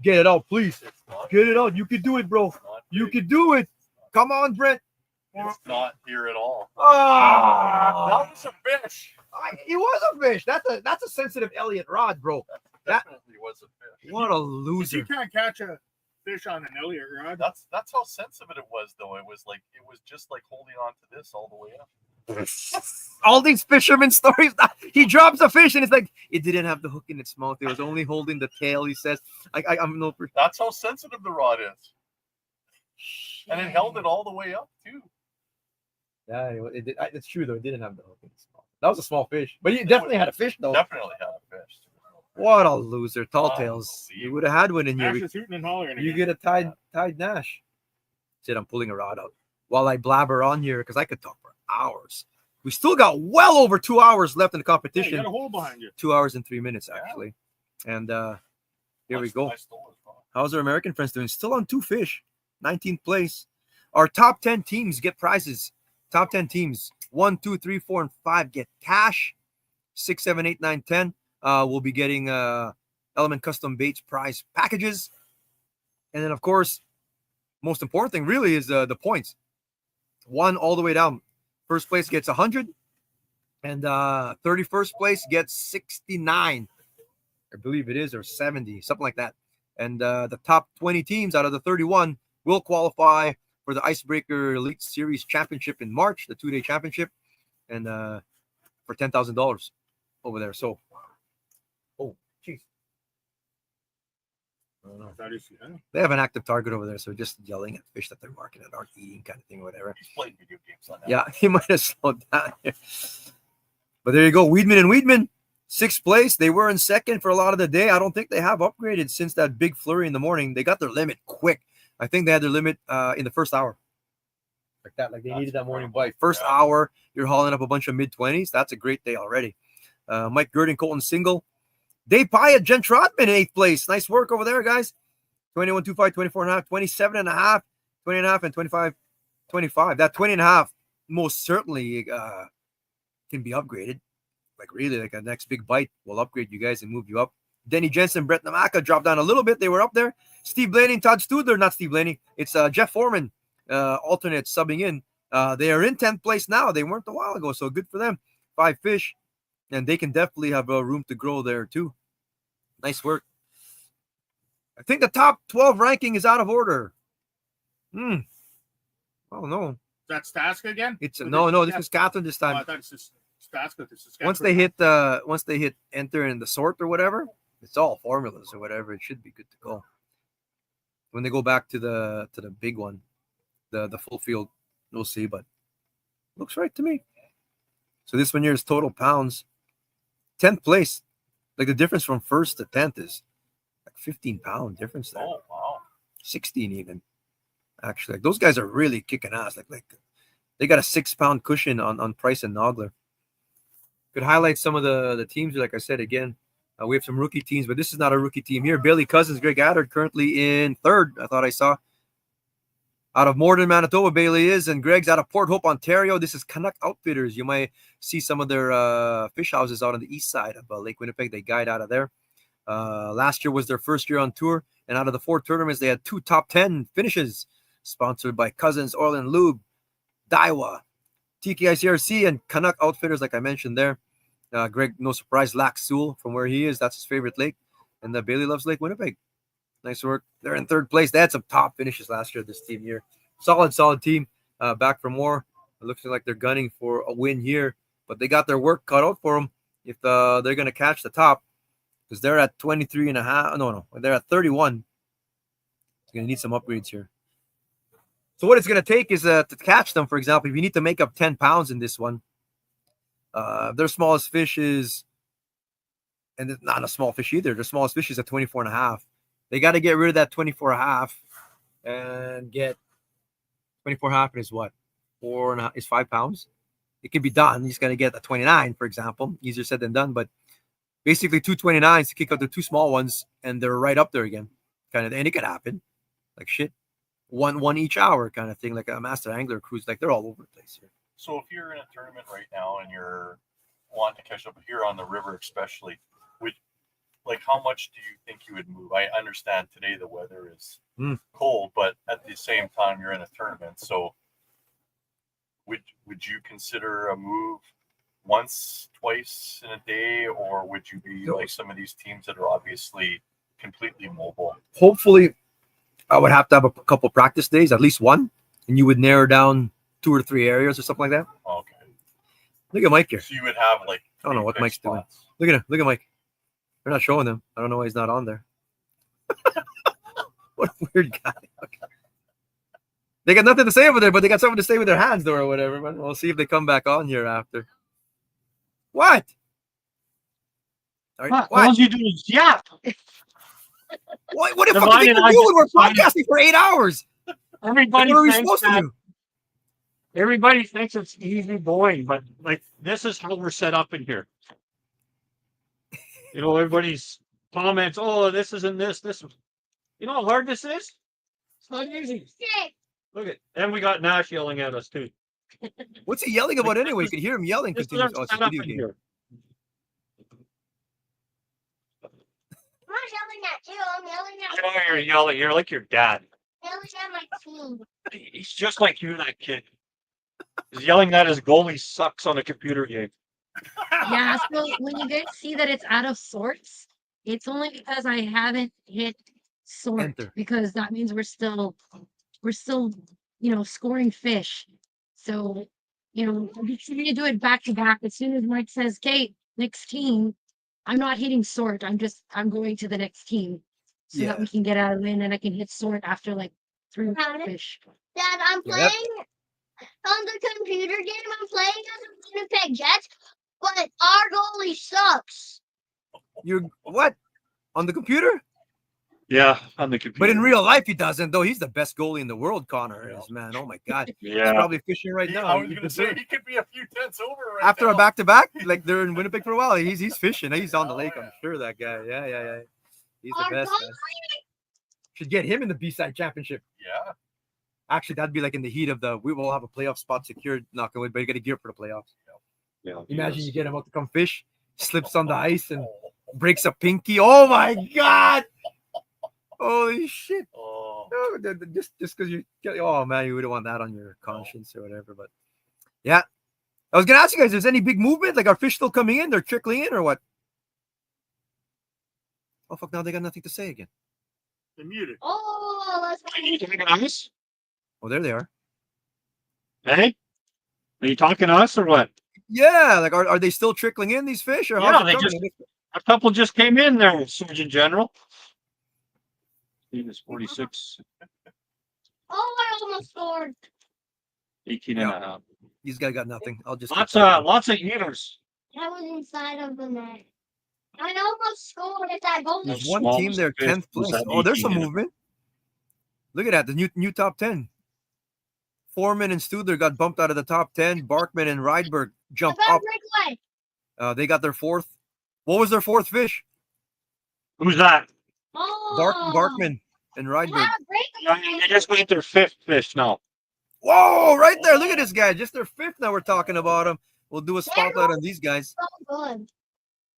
Get it out, please. It's not Get it out. You can do it, bro. not You big. can do it. Come on, Brent. It's not here at all. Ah, That was a fish. it was a fish. That's a sensitive Elliott rod, bro. That Definitely was a fish. what a If loser. you can't catch a fish on an Elliott rod, That's how sensitive it was, though. It was just like holding on to this all the way up. All these fisherman stories. He drops a fish and it's like it didn't have the hook in its mouth. It was only holding the tail. He says, "I'm no." That's how sensitive the rod is, and it held it all the way up too. Yeah, it did. It's true though. It didn't have the hook in its mouth. That was a small fish, but you definitely had a fish though. Definitely had a fish. What a loser, tall tails. You would have had one in Nash here. is hooting and hollering. You again. get a tied Nash. Said I'm pulling a rod out while I blabber on here because I could talk for hours. We still got well over 2 hours left in the Yeah, you competition. got a hole behind you. 2 hours and 3 minutes Yeah. actually. And here we go. I stole it from him. How's our American friends doing? Still on 2 fish, 19th place. Our top 10 teams get prizes. Top 10 teams 1, 2, 3, 4, and 5 get cash. 6, 7, 8, 9, 10 will be getting Element Custom Baits prize packages. And then, of course, most important thing really is the points. 1 all the way down. First place gets 100, and 31st place gets 69. I believe it is, or 70, something like that. And the top 20 teams out of the 31 will qualify for the Icebreaker Elite Series Championship in March, the 2-day championship, and for $10,000 over there. So, oh, jeez. I don't know. That is, yeah. They have an active target over there, so just yelling at fish that they're marking and aren't eating kind of thing or whatever. He's playing video games on that. Yeah, he might have slowed down here. But there you go. Weedman, 6th place. They were in second for a lot of the day. I don't think they have upgraded since that big flurry in the morning. They got their limit quick. I think they had their limit in the first hour. Like that, like they needed that morning bite. First hour, you're hauling up a bunch of mid-20s. That's a great day already. Mike Gerding, Colton Single. Dave Pyatt, Jen Trotman in 8th place. Nice work over there, guys. 21.25, 24.5, 27.5, 20.5, and 25. That 20.5 most certainly can be upgraded. Like really, like a next big bite will upgrade you guys and move you up. Denny Jensen, Brett Namaka dropped down a little bit. They were up there. Steve Blaney, Todd Studler, not Steve Blaney. It's Jeff Foreman, alternate subbing in. They are in 10th place now. They weren't a while ago, so good for them. 5 fish, and they can definitely have room to grow there too. Nice work. I think the top 12 ranking is out of order. Oh no, That's Staska again? it's Or no. This Staska? is Catherine this Oh, time. I thought this is Staska. This is Once they hit enter in the sort or whatever, it's all formulas or whatever. It should be good to go. When they go back to the big one, the full field, we'll see. But looks right to me. So this one here is total pounds. 10th place, like the difference from 1st to 10th is like 15-pound difference there. Oh wow. 16 even. Actually, like those guys are really kicking ass. Like they got a 6-pound cushion on Price and Nogler. Could highlight some of the teams. Like I said again, we have some rookie teams, but this is not a rookie team here. Bailey Cousins, Greg Adder currently in 3rd. I thought I saw. Out of Morden, Manitoba, Bailey is, and Greg's out of Port Hope, Ontario. This is Canuck Outfitters. You might see some of their fish houses out on the east side of Lake Winnipeg. They guide out of there. Last year was their first year on tour, And out of the 4 tournaments, they had 2 top 10 finishes, sponsored by Cousins, Oil and Lube, Daiwa, TKICRC, and Canuck Outfitters, like I mentioned there. Greg, no surprise, Lac Seul from where he is. That's his favorite lake. And Bailey loves Lake Winnipeg. Nice work. They're in 3rd place. They had some top finishes last year, this team here. Solid team. Back for more. It looks like they're gunning for a win here. But they got their work cut out for them if they're going to catch the top. Because they're at 23 and a half. No. They're at 31. They're going to need some upgrades here. So what it's going to take is to catch them, for example, if you need to make up 10 pounds in this one, their smallest fish is, and it's not a small fish either, their smallest fish is at 24 and a half. They got to get rid of that 24 and a half and get 24 and a half is what? 4 and a half is 5 pounds. It can be done. He's going to get a 29, for example. Easier said than done, but basically 2 29s to kick out the 2 small ones, and they're right up there again. And it could happen. Like shit. One each hour kind of thing, like a master angler cruise. Like they're all over the place here. So if you're in a tournament right now and you're wanting to catch up here on the river, especially, how much do you think you would move? I understand today the weather is cold, but at the same time you're in a tournament. So would you consider a move once, twice in a day, or would you be like some of these teams that are obviously completely mobile? Hopefully, I would have to have a couple practice days, at least one, and you would narrow down 2 or 3 areas or something like that. Okay. Look at Mike here. So you would have like. I don't know what Mike's doing. Look at him. Look at Mike. They're not showing him. I don't know why he's not on there. What a weird guy. Okay. They got nothing to say over there, but they got something to say with their hands, though, or whatever. But we'll see if they come back on here after. What? All right. What? All you do is yap. What the fuck are they doing? We're podcasting for 8 hours. Everybody what are we thinks supposed to do? Everybody thinks it's easy going, but like this is how we're set up in here. You know, everybody's comments, oh, this isn't this. You know how hard this is? It's not easy. Look at, and we got Nash yelling at us too. What's he yelling about anyway? You can hear him yelling. This is Continues. Oh, it's a set up video in game. here. I'm not yelling at you. I'm yelling I at know you're yelling. You're like your dad. yelling at my team. He's just like you, that kid. He's yelling that his goalie sucks on a computer game. Yeah, so when you guys see that it's out of sorts, it's only because I haven't hit sort, Enter. because that means we're still, scoring fish. So, I'm just trying to do it back to back. As soon as Mike says, Kate, next team, I'm not hitting sort. I'm going to the next team so that we can get out of win, and I can hit sort after like 3 fish. Dad, I'm Yeah, playing on the computer game. I'm playing as a Winnipeg Jets, but our goalie sucks. You're what? On the computer? Yeah, on the computer. But in real life, he doesn't, though. He's the best goalie in the world, Connor is, man. Oh, my God. He's Yeah. probably fishing right now. I was going to say he could be a few tenths over right After now. a back-to-back, like they're in Winnipeg for a while, he's fishing. He's on the lake, I'm sure, that guy. Yeah. He's the Our best, man. Should get him in the B-side championship. Yeah. Actually, that'd be like in the heat of we will have a playoff spot secured, knock on wood, but you got to gear for the playoffs. Yeah, Imagine you get him out to come fish, slips on the ice, and breaks a pinky. Oh, my God. Holy shit. Oh. No, just because you get, oh man, you wouldn't want that on your conscience or whatever. But yeah, I was gonna ask you guys, is any big movement? Like, are fish still coming in? They're trickling in or what? Oh fuck! Now they got nothing to say again. They're muted. Oh, let's Are you talking to us? Oh, there they are. Hey? Are you talking to us or what? Yeah, like are they still trickling in these fish or Yeah, how's it they coming? just a couple just came in there, Surgeon General. Team is 46, Oh, I almost scored. 18 and a half. These guys got nothing. I'll just Lots of eaters. I was inside of the net. I almost scored if that goal There's was one team there, 10th was place. at Oh, there's some 18. movement. Look at that, the new top 10. Foreman and Studler got bumped out of the top 10. Barkman and Rydberg jumped up. breakaway. They got their 4th. What was their 4th fish? Who's that? Oh, Barkman and I Rydberg. had a breakaway. They just got their 5th fish now. Whoa, right there. Look at this guy. Just their 5th now we're talking about him. We'll do a spotlight on these guys. So good.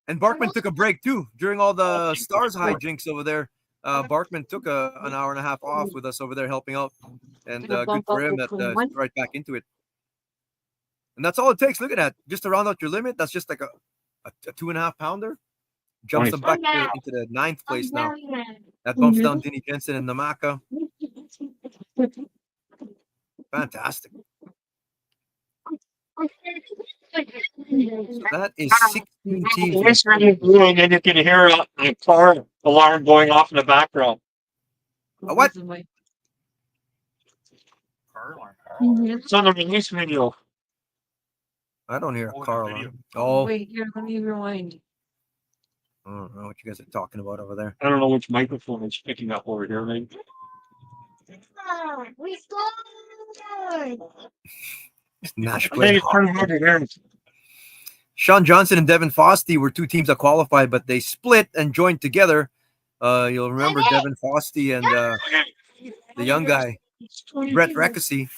And Barkman took a break too during all the Stars hijinks over there. Barkman took an hour and a half off with us over there helping out, and Gonna good bump for up him to that 21. he's right back into it. And that's all it takes. Look at that, just to round out your limit. That's just like a 2.5 pounder. Jumps them back into the 9th place now. That bumps down Denny Jensen and Namaka. Fantastic. So that is 16 teams. This radio blowing, and you can hear a car alarm going off in the background. What? Car alarm. It's on the release video. I don't hear a Oh, car the video. alarm. Oh, Wait, here, let me rewind. I don't know what you guys are talking about over there. I don't know which microphone it's picking up over here. Right? We scored. Nash I played think it's hard. pretty hard to hear. Sean Johnson and Devin Fosty were two teams that qualified, but they split and joined together. You'll remember Devin Fosty and the young guy, Brett Reckesy,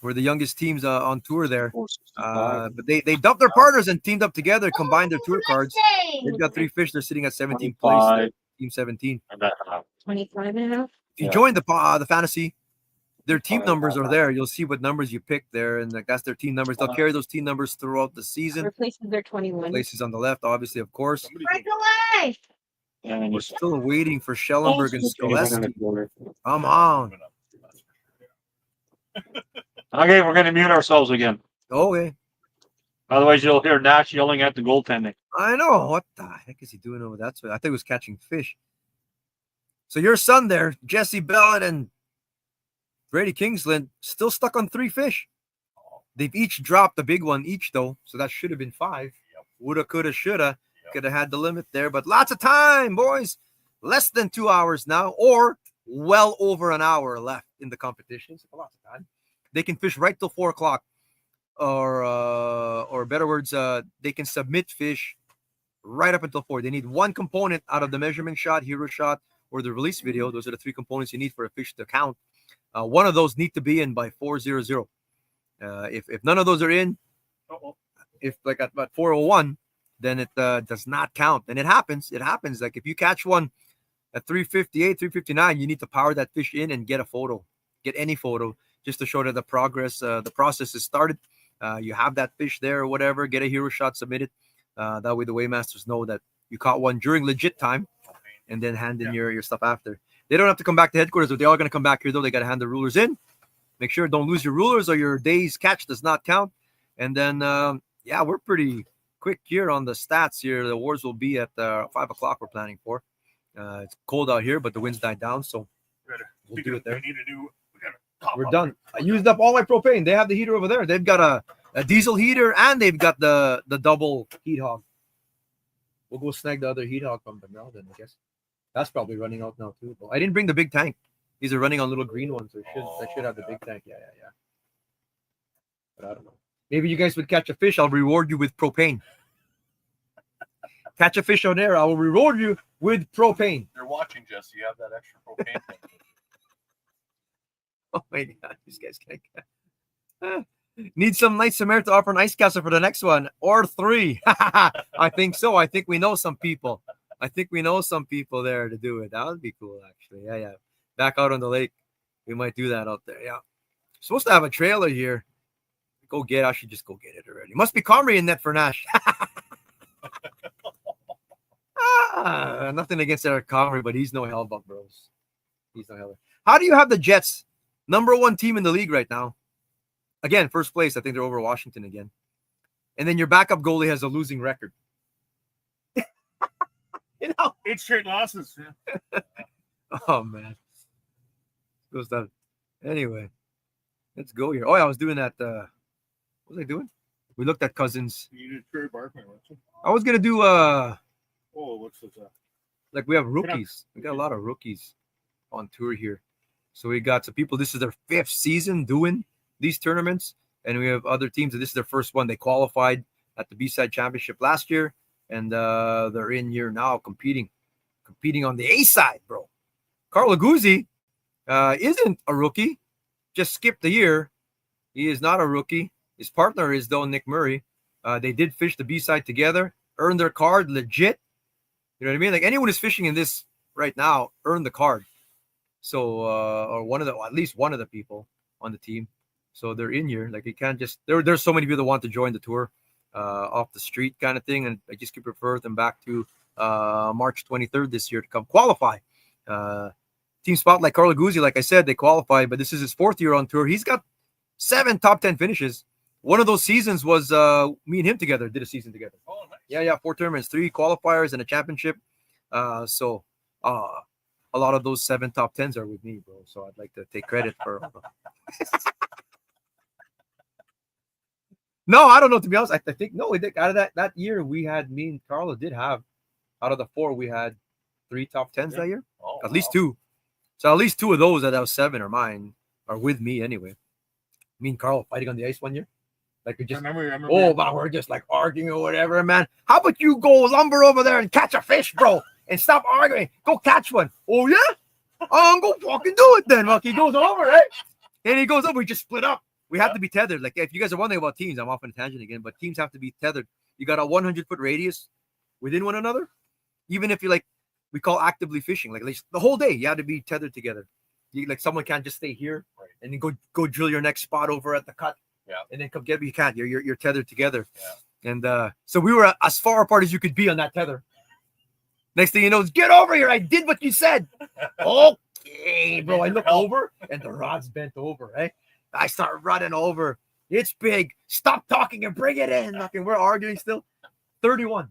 were the youngest teams on tour there. But they dumped their partners and teamed up together, combined their tour cards. They've got 3 fish. They're sitting at 17th place. They're team 17. 25 and a half. If you join the fantasy, their team numbers are there. You'll see what numbers you picked there, and that's their team numbers. They'll carry those team numbers throughout the season. Replaces their 21. Places on the left, obviously, of course. Break away. We're still waiting for Schellenberg and Skoleski. Come on. Okay, we're going to mute ourselves again. Okay. Otherwise, you'll hear Nash yelling at the goaltending. I know. What the heck is he doing over that? I think he was catching fish. So your son there, Jesse Bellett and Brady Kingsland, still stuck on 3 fish. They've each dropped a big one each, though. So that should have been 5. Woulda, coulda, shoulda. Could have had the limit there. But lots of time, boys. Less than 2 hours now, or well over an hour left in the competition. So lots of time. They can fish right till 4 o'clock. Or better words, they can submit fish right up until 4. They need one component out of the measurement shot, hero shot, or the release video. Those are the 3 components you need for a fish to count. One of those need to be in by 4:00. If none of those are in, if like at 4:01, then it does not count. And it happens. It happens. Like if you catch one at 3:58, 3:59, you need to power that fish in and get a photo. Get any photo just to show that the process is started. You have that fish there or whatever. Get a hero shot submitted. That way the weighmasters know that you caught one during legit time, and then hand in your stuff after. They don't have to come back to headquarters, but they are going to come back here, though. They got to hand the rulers in. Make sure don't lose your rulers or your day's catch does not count. And then, we're pretty quick here on the stats here. The awards will be at 5 o'clock we're planning for. It's cold out here, but the winds died down, so we'll do it there. We're done. I used up all my propane. They have the heater over there. They've got a diesel heater, and they've got the double heat hog. We'll go snag the other heat hog from them now then, I guess. That's probably running out now too. But I didn't bring the big tank. These are running on little green ones. So I should have the big tank. Yeah. But I don't know. Maybe you guys would catch a fish. I'll reward you with propane. Catch a fish on air. I will reward you with propane. You're watching, Jesse. You have that extra propane tank. Oh my God, these guys can't. Need some nice Samaritan to offer an ice castle for the next one or 3. I think so. I think we know some people. There to do it. That would be cool, actually. Yeah. Back out on the lake. We might do that out there. Yeah. Supposed to have a trailer here. I should just go get it already. Must be Comrie in net for Nash. Nothing against Eric Comrie, but he's no hellbuck, bros. He's no hellbuck. How do you have the Jets, number 1 team in the league right now? Again, first place. I think they're over Washington again. And then your backup goalie has a losing record. 8 straight losses. Yeah. Oh, man. Goes down. Anyway, let's go here. Oh, yeah, I was doing that. What was I doing? We looked at Cousins. You did Terry Barkman, weren't you? I was going to do, what's this? like we have rookies. We got a lot of rookies on tour here. So we got some people, this is their 5th season doing these tournaments. And we have other teams that this is their first one. They qualified at the B-Side Championship last year. And they're in here now competing on the A side, bro. Carl Aguzzi isn't a rookie. Just skipped the year. He is not a rookie. His partner is, though, Nick Murray. They did fish the B side together, earned their card legit. You know what I mean? Like anyone who's fishing in this right now earned the card. So or at least one of the people on the team. So they're in here. Like you can't just there's so many people that want to join the tour off the street kind of thing, and I just keep referring them back to March 23rd this year to come qualify. Team Spotlight, Carlo Guzzi, like I said, they qualified, but this is his 4th year on tour. He's got 7 top 10 finishes. One of those seasons was me and him together, did a season together. Oh, nice. Yeah, 4 tournaments, 3 qualifiers, and a championship. So a lot of those 7 top 10s are with me, bro. So I'd like to take credit for. No, I don't know, to be honest. I think, no, out of that year, me and Carlo did have, out of the 4, we had 3 top 10s that year. Oh, At least wow. 2. So at least 2 of those that was 7 are mine, are with me anyway. Me and Carl fighting on the ice one year. Like we I just, remember. oh, man, we're just like arguing or whatever, man. How about you go lumber over there and catch a fish, bro? And stop arguing. Go catch one. Oh, yeah? I'm going to fucking do it then. Like he goes over, right? And he goes over. We just split up. We have to be tethered. Like if you guys are wondering about teams, I'm off on a tangent again, but teams have to be tethered. You got a 100-foot radius within one another. Even if you're like, we call actively fishing, like at least the whole day, you have to be tethered together. Like someone can't just stay here and then go drill your next spot over at the cut. Yeah. And then come get me. You can't. You're tethered together. Yeah. And so we were as far apart as you could be on that tether. Next thing you know is get over here. I did what you said. Okay, bro. I look over and the rod's bent over, right? I start running over. It's big. Stop talking and bring it in. Fucking, we're arguing still. 31.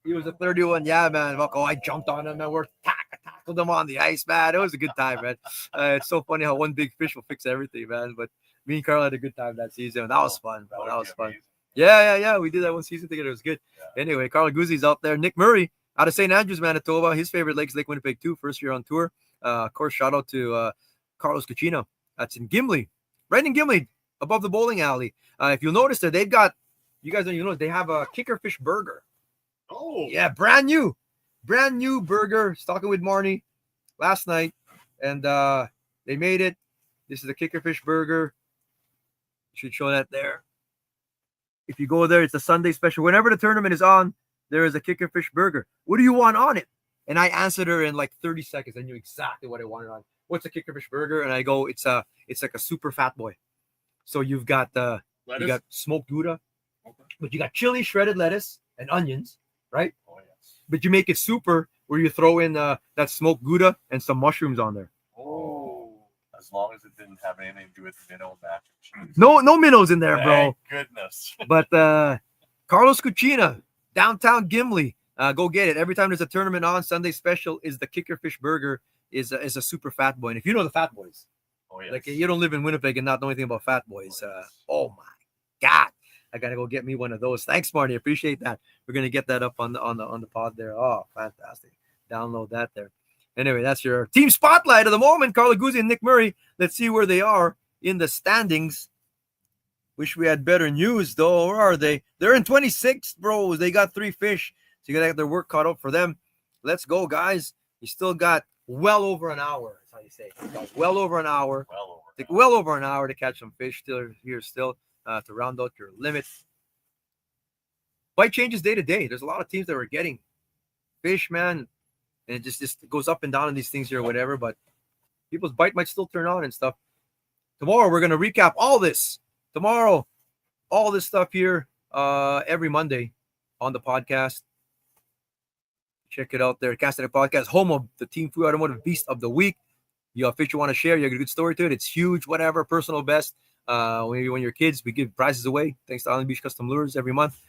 He was a 31. Yeah, man. Oh, I jumped on him and we're tackled him on the ice, man. It was a good time, man. It's so funny how one big fish will fix everything, man. But me and Carl had a good time that season. That was fun, bro. That was fun. Yeah. We did that one season together. It was good. Yeah. Anyway, Carl Guzzi's out there. Nick Murray out of St. Andrews, Manitoba. His favorite lake is Lake Winnipeg, too. First year on tour. Of course, shout out to Carlos Cucino. That's in Gimli. Right in Gimli, above the bowling alley. If you'll notice that they've got, you guys don't even know, they have a kickerfish burger. Oh. Yeah, brand new burger. I was talking with Marnie last night, and they made it. This is a kickerfish burger. Should show that there. If you go there, it's a Sunday special. Whenever the tournament is on, there is a kickerfish burger. What do you want on it? And I answered her in like 30 seconds. I knew exactly what I wanted on. What's a kickerfish burger? And I go, it's like a super fat boy. So you've got you got smoked Gouda, but you got chili, shredded lettuce, and onions, right? Oh, yes. But you make it super where you throw in that smoked Gouda and some mushrooms on there. Oh, as long as it didn't have anything to do with minnow mac and cheese. No minnows in there, bro. Thank goodness. But Carlos Cucina, downtown Gimli, go get it. Every time there's a tournament on, Sunday special is the kickerfish burger is a super fat boy. And if you know the fat boys, Oh, yes. like you don't live in Winnipeg and not know anything about fat boys, oh my God, I gotta go get me one of those. Thanks, Marty. Appreciate that. We're gonna get that up on the pod there. Oh, fantastic. Download that there. Anyway, that's your team spotlight of the moment. Carlo Guzzi and Nick Murray. Let's see where they are in the standings. Wish we had better news, though. Where are they? They're in 26th, bros. They got 3 fish. So you got to get their work caught up for them. Let's go, guys. You still got well over an hour. That's how you say it. Well over an hour. Well over an hour to catch some fish still here to round out your limit. Bite changes day to day. There's a lot of teams that are getting fish, man. And it just goes up and down in these things here or whatever. But people's bite might still turn on and stuff. Tomorrow, we're going to recap all this. Tomorrow, all this stuff here every Monday on the podcast. Check it out there. Casting Podcast, home of the Team Food Automotive Beast of the Week. You have a fish you want to share, you have a good story to it. It's huge, whatever, personal best. When you're kids, we give prizes away thanks to Island Beach Custom Lures every month.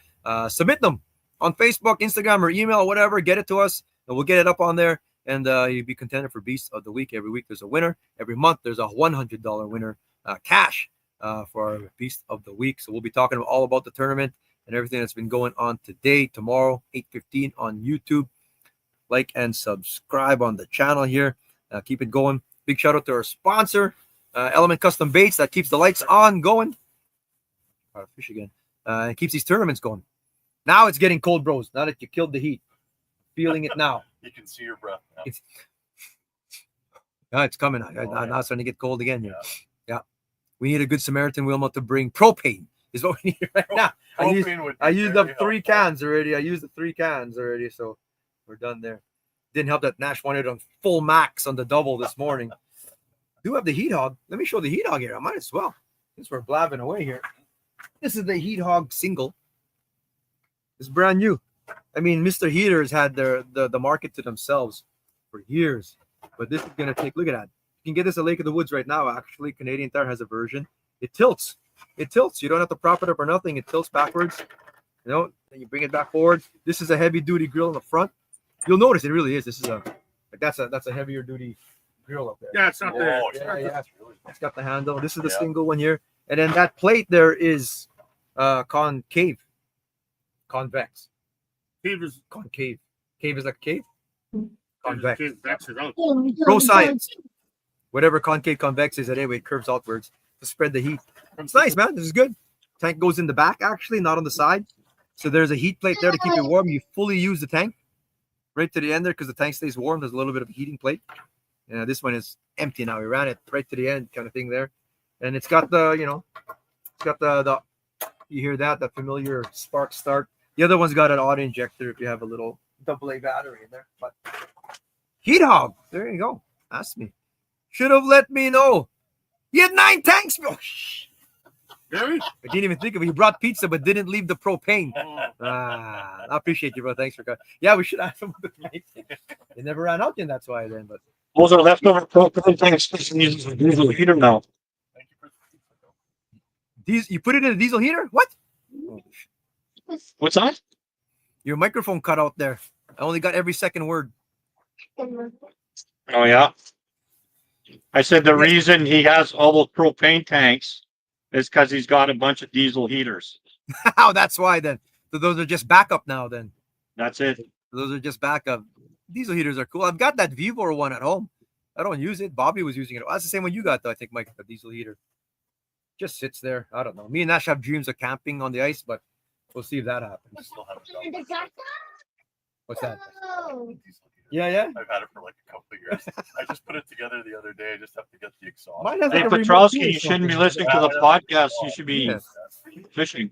Submit them on Facebook, Instagram, or email, whatever. Get it to us, and we'll get it up on there. And you'll be contender for Beast of the Week. Every week there's a winner. Every month there's a $100 winner cash for our Beast of the Week. So we'll be talking all about the tournament and everything that's been going on today, tomorrow, 8:15 on YouTube. Like and subscribe on the channel here. Keep it going. Big shout out to our sponsor, Element Custom Baits, that keeps the lights on going. Fish again. And keeps these tournaments going. Now it's getting cold, bros. Now that you killed the heat. Feeling it now. You can see your breath now. It's coming. Now it's starting to get cold again here. Yeah. We need a good Samaritan Wilma to bring propane. Is what we need right now. I used up 3 cans already. So we're done there. Didn't help that Nash wanted on full max on the double this morning. Do have the Heat Hog. Let me show the Heat Hog here. I might as well. Since we're blabbing away here. This is the Heat Hog single. It's brand new. I mean, Mr. Heaters had the market to themselves for years. But this is going to take, look at that. You can get this at Lake of the Woods right now, actually. Canadian Tire has a version. It tilts. It tilts. You don't have to prop it up or nothing. It tilts backwards. You know, then you bring it back forward. This is a heavy-duty grill in the front. You'll notice it really is. This is that's a heavier duty grill up there. Yeah, it's not there. Yeah. It's got the handle. This is the single one here. And then that plate there is concave. Convex. Cave is Concave. Cave is like a cave? Convex. Vex is out. Pro science. Whatever concave convex is, anyway, it curves outwards to spread the heat. It's nice, man. This is good. Tank goes in the back, actually, not on the side. So there's a heat plate there to keep it warm. You fully use the tank right to the end there because the tank stays warm. There's a little bit of a heating plate. This one is empty now. We ran it right to the end kind of thing there. And it's got the, you know, it's got the you hear that familiar spark start. The other one's got an auto injector if you have a little AA battery in there. But Heat Hog, there you go. Ask me. Should have let me know. He had 9 tanks. Oh, Really? I didn't even think of it. He brought pizza but didn't leave the propane. I appreciate you, bro. Thanks for coming. Yeah, we should have some of the propane. It never ran out yet. That's why then. But Those are leftover propane tanks. This uses a diesel heater now. Thank you for the pizza. you put it in a diesel heater? What? What's that? Your microphone cut out there. I only got every second word. Oh yeah. I said the reason he has all those propane tanks is because he's got a bunch of diesel heaters. Oh, that's why then. So those are just backup now then. That's it. Those are just backup. Diesel heaters are cool. I've got that Vivor one at home. I don't use it. Bobby was using it. That's the same one you got though, I think, Mike, the diesel heater. Just sits there. I don't know. Me and Nash have dreams of camping on the ice, but we'll see if that I happens. still haven't done What's that? Oh. diesel heater. Yeah. I've had it for like a couple of years. I just put it together the other day. I just have to get the exhaust. Mine has Hey, like a remote Petrowski, too or you shouldn't be something. listening to the podcast. You should be Yeah. fishing.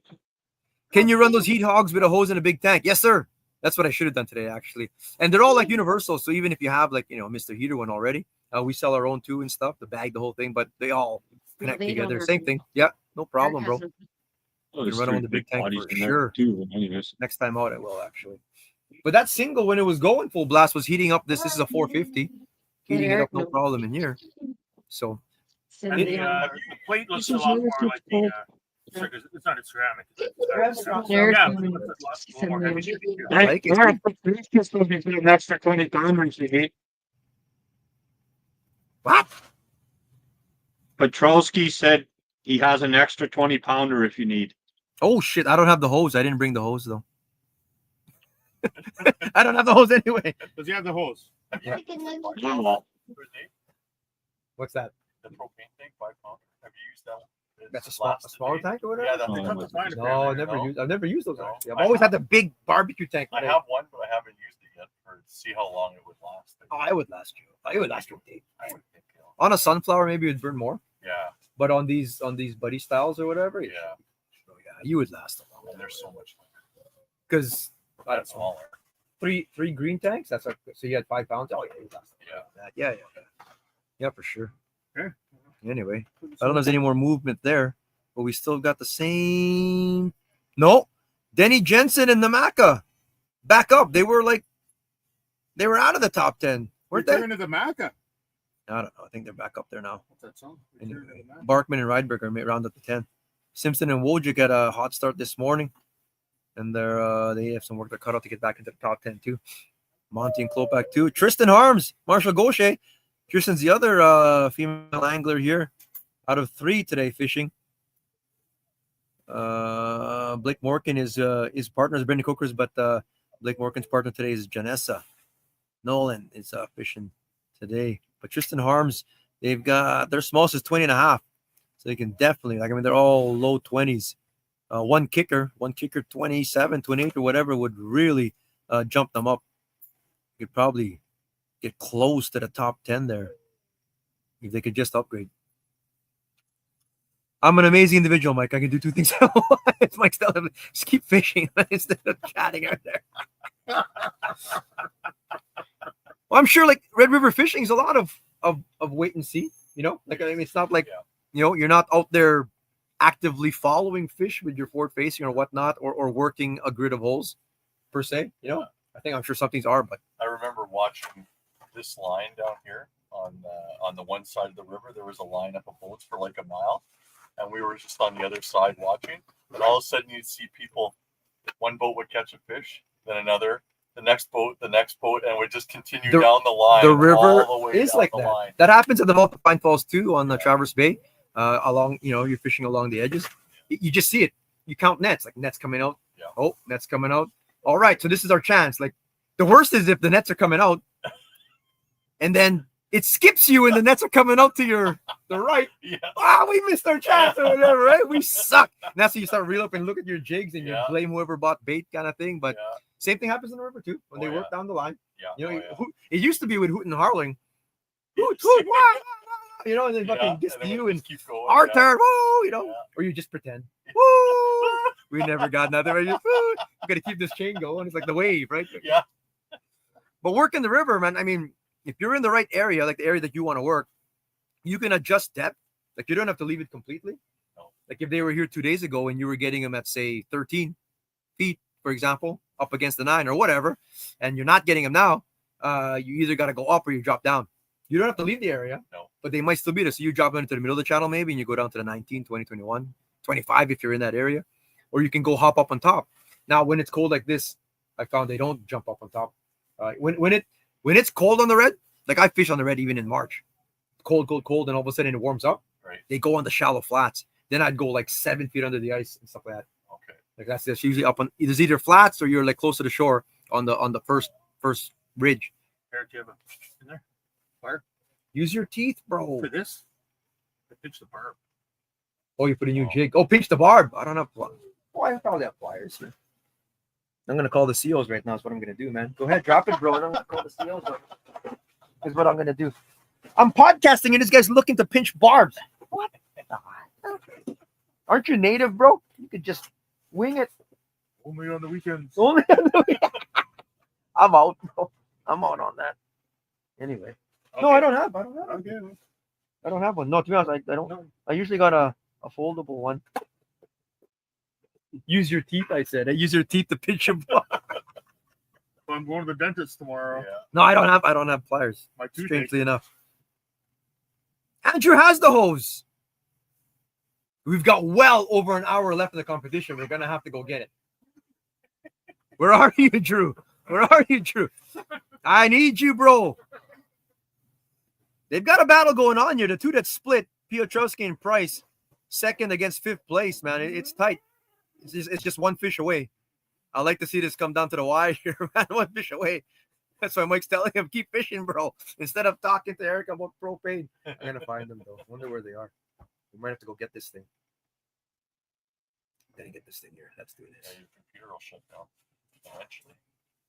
Can you run those Heat Hogs with a hose and a big tank? Yes, sir. That's what I should have done today, actually. And they're all like universal. So even if you have like, you know, Mr. Heater one already, we sell our own too and stuff, the bag, the whole thing, but they all connect they don't together. work. Same thing. Yeah, no problem, bro. Oh, You can run them with the big tank bodies for in there sure. too. Anyways. Next time out, I will actually. But that single, when it was going full blast, was heating up. This is a 450, heating it up, no problem in here. So And the plate looks a lot more like the. It's not a ceramic. It's Derek, yeah, um, but it's a lot more heavy duty. I like it. It's just going to be an extra 20 pounders you need. what? Petrowski said he has an extra 20 pounder if you need. Oh shit! I don't have the hose. I didn't bring the hose though. I don't have the hose anyway. Does he have the hose? Yeah. Oh, What's that? The propane tank, 5 pounder. Have you used that one? It's That's a smaller lasted me. tank or whatever. Yeah, that Oh, thing. no. That's fine. No, I've never used those. No, Actually. I've I always have- had the big barbecue tank. I have one, but I haven't used it yet for to see how long it would last. Oh, it would last you. It would last you a day. I would think, you know. On a sunflower, maybe it would burn more. Yeah, But on these buddy styles or whatever, yeah. oh, yeah, you would last a long. And there's so much Because that's smaller. three green tanks. That's like, so you had 5 pounds. Oh yeah, you'd last Yeah. yeah, for sure. Yeah. Anyway, I don't know if there's any more movement there, but we still got the same. No, Denny Jensen and Namaka back up. They were out of the top 10, weren't they? Return to the Maca. I don't know. I think they're back up there now. What's that song? Return to Anyway, the Maca. Barkman and Rydberg are round up to 10. Simpson and Wojcik got a hot start this morning, and they have some work to cut out to get back into the top 10 too. Monty and Klopak too. Tristan Harms, Marshall Gaucher. Tristan's the other female angler here, out of 3 today fishing. Blake Morgan is his partner is Brendan Cookers, but Blake Morgan's partner today is Janessa Nolan is fishing today. But Tristan Harms, they've got their smallest is 20.5. So they can definitely, they're all low 20s. One kicker 27, 28 or whatever would really jump them up. You could probably get close to the top 10 there if they could just upgrade. I'm an amazing individual, Mike. I can do 2 things at once. Mike's telling me, just keep fishing instead of chatting out there. Well, I'm sure like Red River fishing is a lot of wait and see. You know, like I mean, it's not like you're not out there actively following fish with your forward facing or whatnot, or working a grid of holes per se. You know, I think I'm sure some things are, but I remember watching this line down here on the one side of the river. There was a lineup of boats for like a mile, and we were just on the other side watching. And all of a sudden, you'd see people. One boat would catch a fish, then another, the next boat, and would just continue down the line. The river all the way is down like the that. line. That happens at the mouth of Pine Falls too, on the Traverse Bay. Along, you're fishing along the edges. You just see it. You count nets, like nets coming out. Yeah. Oh, nets coming out. All right, so this is our chance. Like the worst is if the nets are coming out, and then it skips you, and the nets are coming out to the right. Yeah. We missed our chance or whatever, right? We suck. And that's when you start reel up and look at your jigs and you blame whoever bought bait, kind of thing. But same thing happens in the river too when they work down the line. Yeah. It used to be with Hoot and Harling. Hoot, hoot, wah, and then fucking diss you and our turn, woo, or you just pretend. Woo! We never got nothing. We got to keep this chain going. It's like the wave, right? Yeah. But work in the river, man. I mean, if you're in the right area, like the area that you want to work, you can adjust depth. Like you don't have to leave it completely. No. Like if they were here 2 days ago and you were getting them at say 13 feet, for example, up against the 9 or whatever, and you're not getting them now, you either got to go up or you drop down. You don't have to leave the area, but they might still be there. So you drop into the middle of the channel maybe, and you go down to the 19, 20, 21, 25 if you're in that area, or you can go hop up on top. Now, when it's cold like this, I found they don't jump up on top. When it's cold on the red, like I fish on the red even in March, cold, and all of a sudden it warms up. Right. They go on the shallow flats. Then I'd go like 7 feet under the ice and stuff like that. Okay. Like that's usually up on either flats or you're like closer to shore on the first ridge. Eric, do you have a in there? Fire. Use your teeth, bro. For this? I pitched the barb. Oh, you put a new jig. Oh, pinch the barb. I don't have. Oh, I probably have pliers here. I'm gonna call the seals right now. Is what I'm gonna do, man. Go ahead, drop it, bro. I'm gonna call the seals. Is what I'm gonna do. I'm podcasting and this guy's looking to pinch barbs. What? Aren't you native, bro? You could just wing it. Only on the weekends. Only on the weekends. I'm out, bro. I'm out on that. Anyway. Okay. No, I don't have. Okay. I don't have one. No, to be honest, I don't. No. I usually got a foldable one. Use your teeth, I said. I use your teeth to pinch a bar. I'm going to the dentist tomorrow. Yeah. No, I don't have pliers. My toothache. Strangely enough. Andrew has the hose. We've got well over an hour left in the competition. We're gonna have to go get it. Where are you, Drew? Where are you, Drew? I need you, bro. They've got a battle going on here. The two that split, Piotrowski and Price, second against fifth place, man. It's tight. It's just one fish away. I like to see this come down to the wire here, man. One fish away. That's why Mike's telling him, keep fishing, bro. Instead of talking to Eric about propane. I'm going to find them, though. I wonder where they are. We might have to go get this thing. Gotta get this thing here. Let's do this. Yeah, your computer will shut down eventually.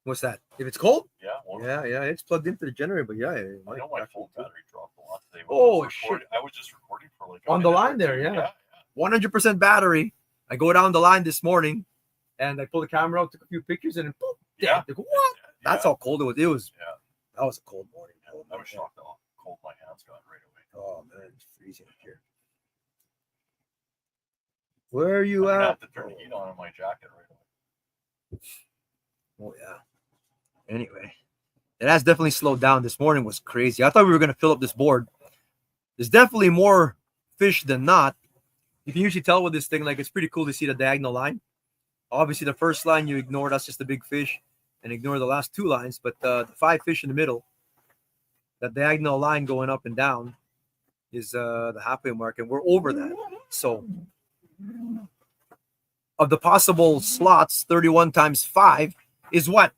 What's that? If it's cold? Yeah. Well, yeah. It's plugged into the generator, but yeah. I know my phone battery dropped a lot today. Oh, shit. I was just recording for like on the line there, yeah. 100% battery. I go down the line this morning, and I pull the camera out, took a few pictures, and boom. Yeah. Like, what? That's how cold it was. That was a cold morning. I was shocked how cold my hands got right away. Oh, man. It's freezing up here. Where are you I at? have to turn the heat on in my jacket right away. Oh, yeah. Anyway, it has definitely slowed down. This morning was crazy. I thought we were going to fill up this board. There's definitely more fish than not. You can usually tell with this thing, like, it's pretty cool to see the diagonal line. Obviously, the first line you ignore, that's just a big fish, and ignore the last two lines. But the 5 fish in the middle, that diagonal line going up and down is the halfway mark, and we're over that. So of the possible slots, 31 times 5 is what?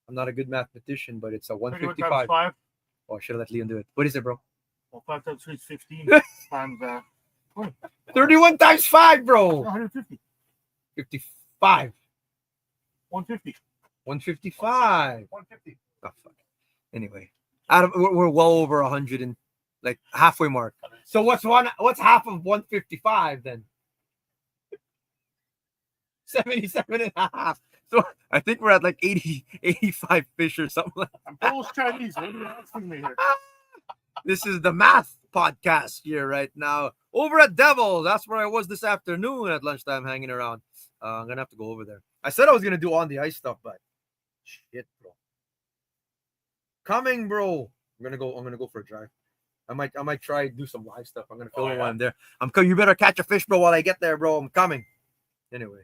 I'm not a good mathematician, but it's a 155. 5? Oh, I should have let Leon do it. What is it, bro? Well, 5 times 3 is 15 times 20. 31 times 5, bro. 150. 55. 150. 155. 150. Oh, fuck. Anyway, we're well over 100 and like halfway mark. So what's half of 155 then? 77 and a half. So I think we're at like 80, 85 fish or something like I'm Polish Chinese. What are you asking me here? This is the math podcast here right now. Over at Devil. That's where I was this afternoon at lunchtime hanging around. I'm gonna have to go over there. I said I was gonna do on the ice stuff, but shit, bro. Coming, bro. I'm gonna go for a drive. I might try do some live stuff. I'm gonna film it while I'm there. I'm coming. You better catch a fish, bro, while I get there, bro. I'm coming. Anyway.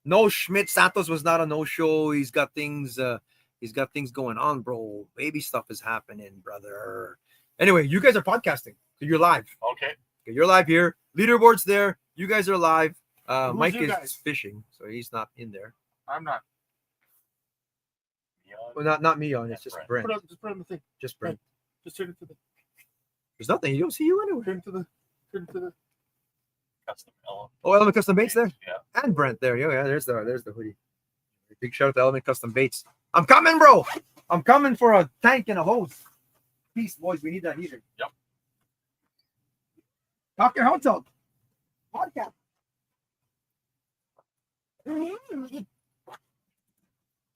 No, Schmidt Santos was not a no-show. He's got things going on, bro. Baby stuff is happening, brother. Anyway, you guys are podcasting. So you're live. Okay. You're live here. Leaderboard's there. You guys are live. Mike you is guys? fishing, so he's not in there. I'm not. Well, not me on. It's just Brent. Just put on the thing. Just Brent. Just turn it to the. There's nothing. You don't see you anywhere. Turn to the. Custom element. Oh, Element Custom Baits there. Yeah. And Brent there. Yeah, there's the hoodie. Big shout out to Element Custom Baits. I'm coming, bro. I'm coming for a tank and a hose. Peace, boys. We need that heater. Yep. Talk your hotel. Podcast.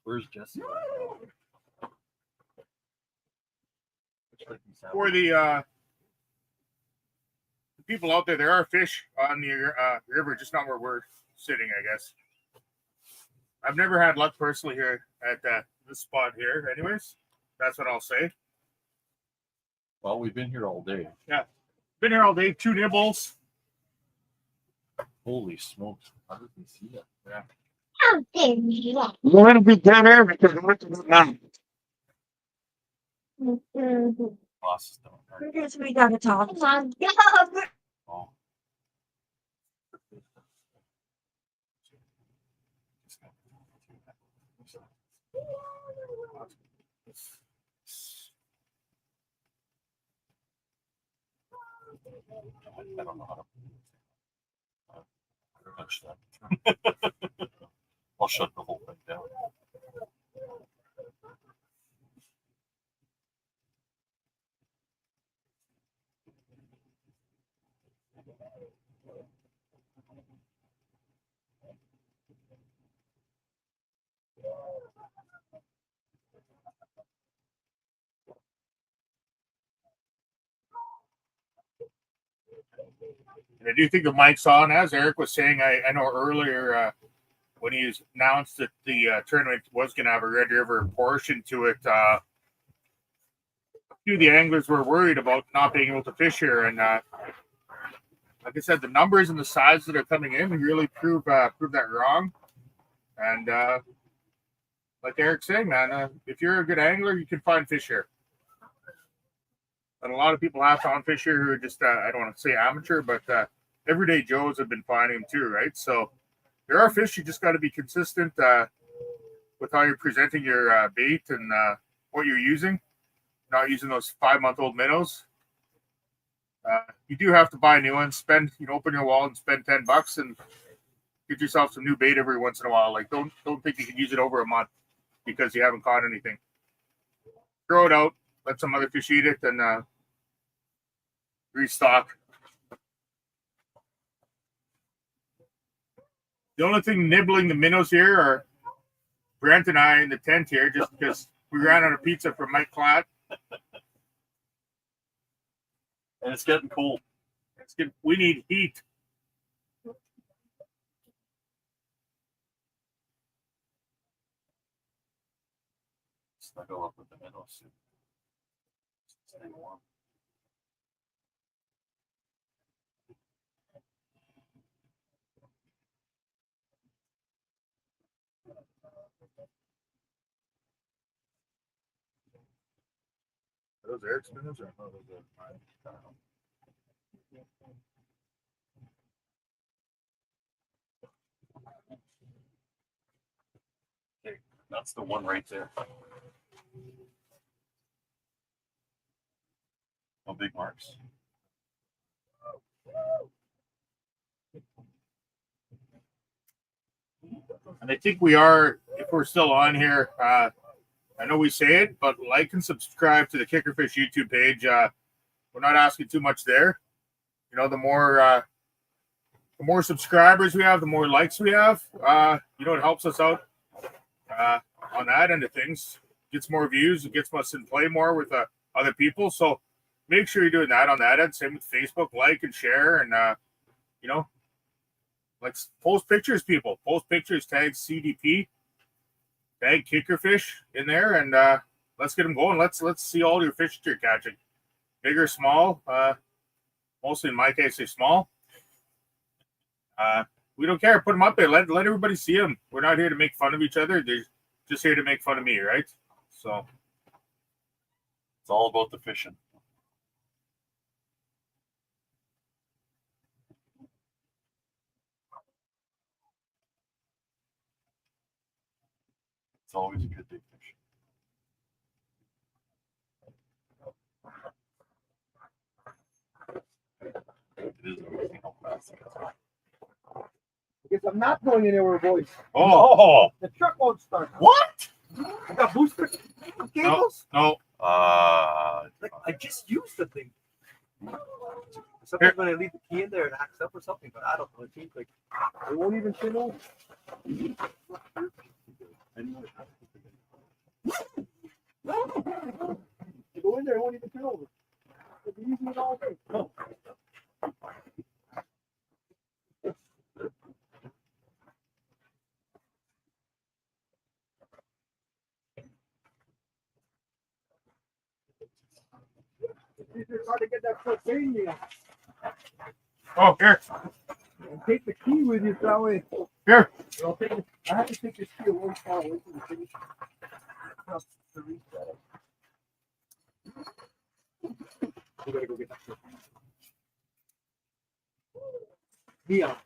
Where's Jesse? For the people out there, there are fish on the river, just not where we're sitting, I guess. I've never had luck personally here at this spot here. Anyways, that's what I'll say. Well, we've been here all day. Yeah, been here all day. 2 nibbles. Holy smokes! How did we see that? Yeah. How dare you? We're gonna be down there because we're to go now. Boss is down there. Because we gotta talk. Oh my God. Oh. I don't know how to touch that. I'll shut the whole thing down. And I do think the mic's on. As Eric was saying, I know earlier when he announced that the tournament was going to have a Red River portion to it, a few of the anglers were worried about not being able to fish here. And like I said, the numbers and the size that are coming in really prove that wrong. And like Eric's saying, man, if you're a good angler, you can find fish here. And a lot of people have found fish here who are just, I don't want to say amateur, but everyday Joes have been finding them too, right? So there are fish. You just got to be consistent with how you're presenting your bait and what you're using. Not using those 5-month-old minnows. You do have to buy new ones. Open your wallet and spend $10 and get yourself some new bait every once in a while. Like don't think you can use it over a month because you haven't caught anything. Throw it out. Let some other fish eat it and restock. The only thing nibbling the minnows here are Brent and I in the tent here, just because we ran out of pizza from Mike Klatt. And it's getting cold. We need heat. Snuggle up with the minnow suit. Stay warm. Are those Eric's minnows or no? Those are mine. I don't know. Okay, that's the one right there. No big marks. And I think we are, if we're still on here, I know we say it, but like and subscribe to the Kickerfish YouTube page. We're not asking too much there. The more the more subscribers we have, the more likes we have. It helps us out on that end of things. Gets more views, it gets us in play more with other people. So make sure you're doing that on that end. Same with Facebook, like and share, and let's post pictures, people. Post pictures, tag CDP, tag kickerfish in there, and let's get them going. Let's see all your fish that you're catching, big or small. Mostly in my case, they're small. We don't care. Put them up there. Let everybody see them. We're not here to make fun of each other. They're just here to make fun of me, right? So It's all about the fishing. It's always a good day fishing. It is amazing how fast it goes. Guess I'm not going anywhere, boys. Oh, The truck won't start. What? I got booster cables. no. Like, I just used the thing. Sometimes when I leave the key in there, it acts up or something, but I don't know. It seems like it won't even turn over. You go in there, it won't even turn over. I've been using it all day. No. It's hard to get that propane meal. Oh, here. And take the key with you that way. Here. I'll take it. I have to take this key a little far away from the finish. To reach that. We gotta go get that propane. Mia.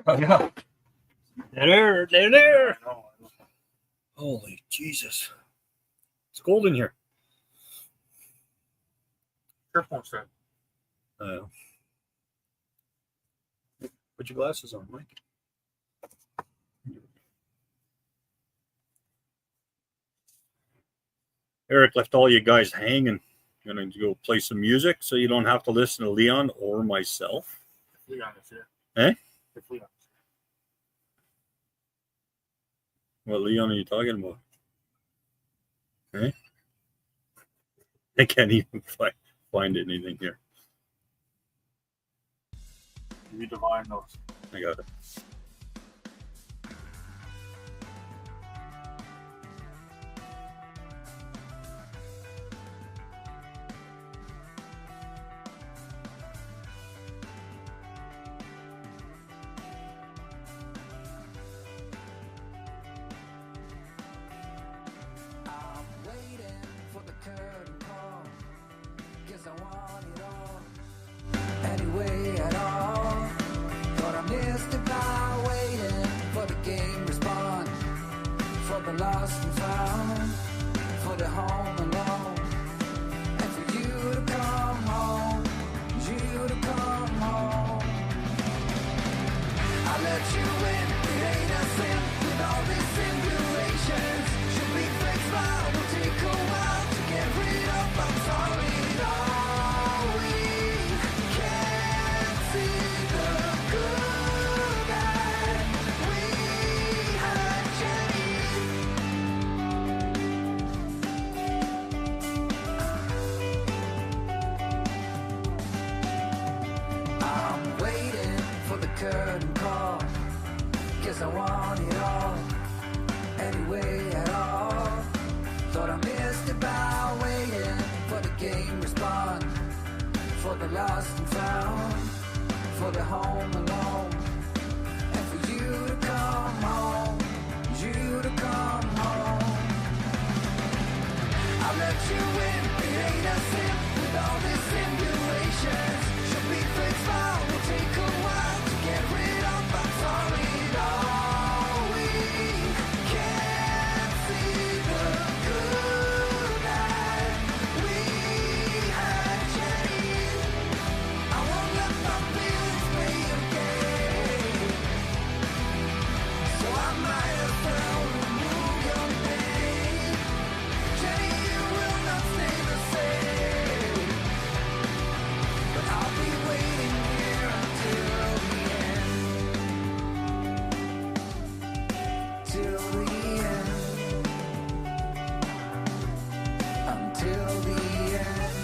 Oh yeah. There. Holy Jesus. It's cold in here. Your phone set. Put your glasses on, Mike. Eric left all you guys hanging. Gonna go play some music so you don't have to listen to Leon or myself. Leon is here. Eh? If Leon. What Leon are you talking about? Eh? I can't even find anything here. You divine those. I got it. lost and found, for the home alone, and for you to come home, you to come home. I let you in, it ain't a sin, with all these simulations. Should be fake smile, will take a while to get rid of. I'm sorry, no, we can't see the good that we had, Jenny. I'm waiting for the curtain call, 'cause I want it all, anyway at all. Thought I missed it by waiting for the game respond, for the lost and found, for the home alone, and for you to come home, you to come home. I let you in, it ain't a sin, with all these simulations. Should be fake smile, will take a while to get rid of. I'm sorry, no, we can't see the good that we had, Jenny. I won't let my feelings be okay, so I might as well remove your name. Jenny, you will not stay the same, but I'll be waiting here until the end, till the end, until the end.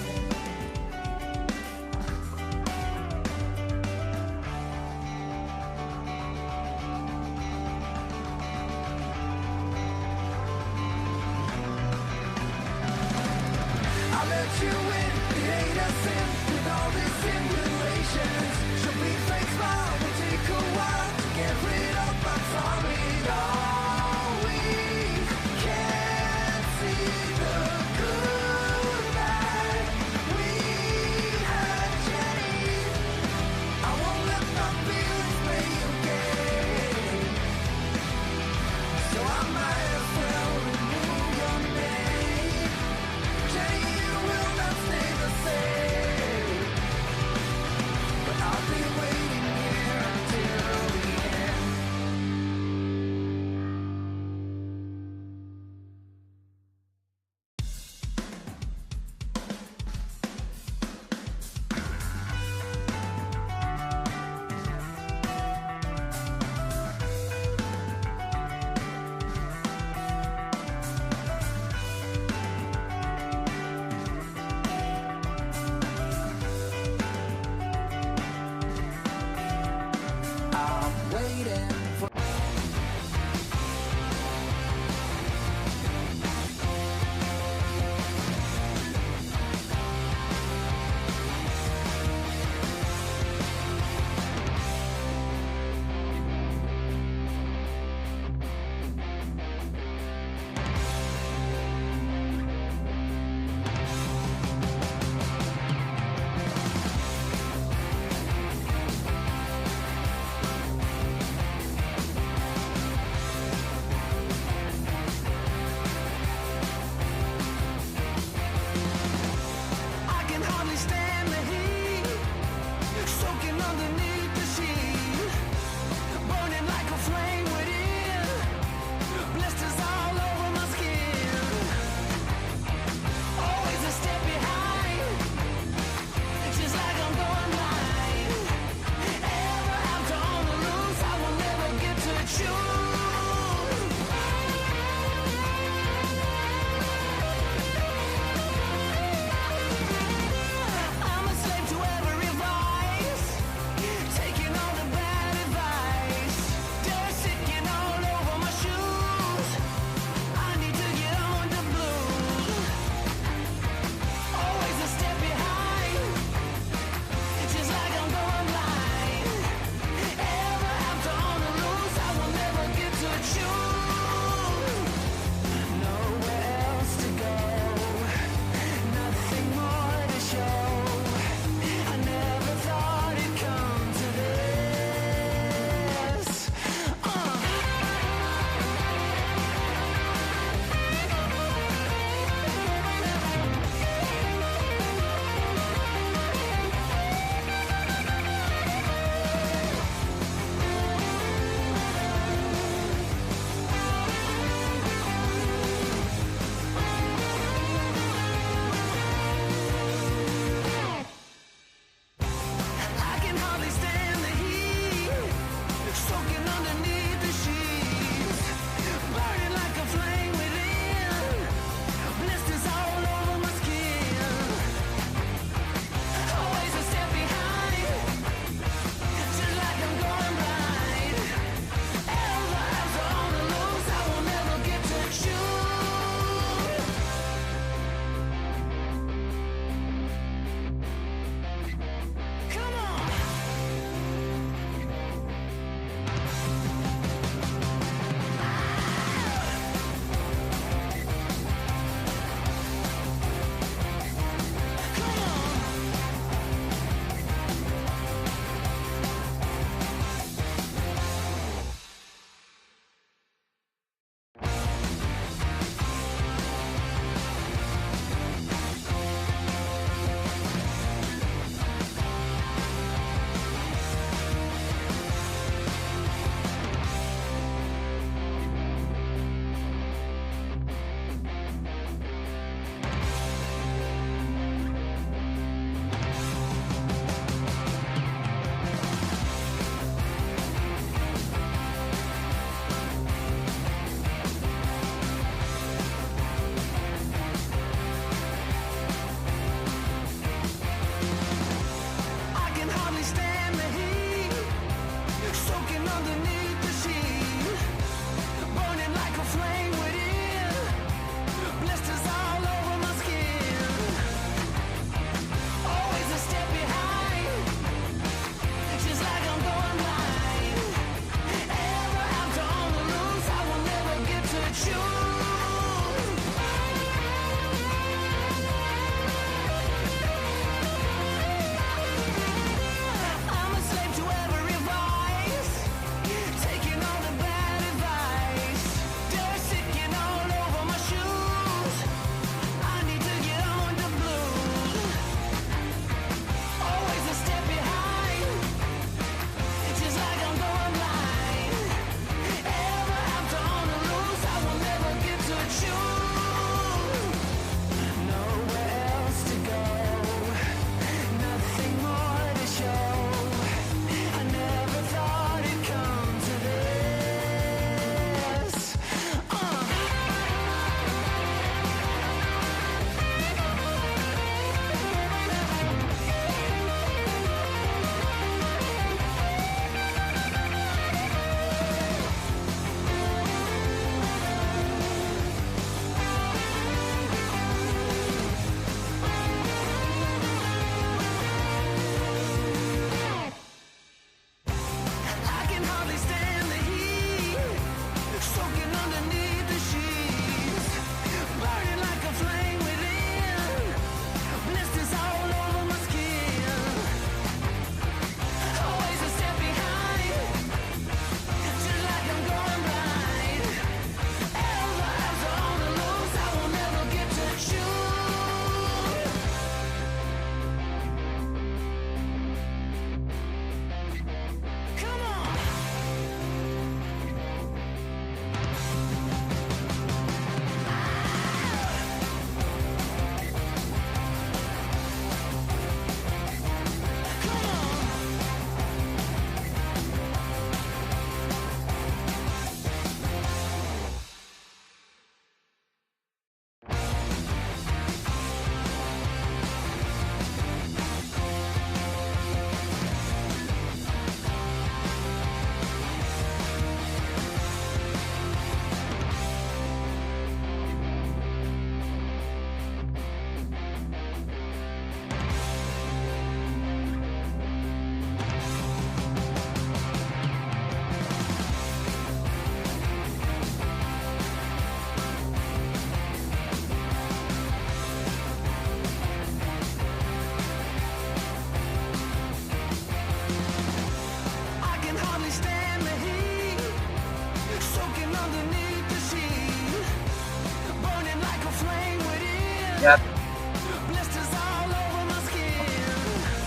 I let you in, it ain't a sin, with all these simulations. Should be fake smile, will take a while to get rid of. I'm sorry, no, we can't see the good that we had, Jenny. I won't let my feelings be okay, so I might as well remove your name. Jenny, you will not stay the same, but I'll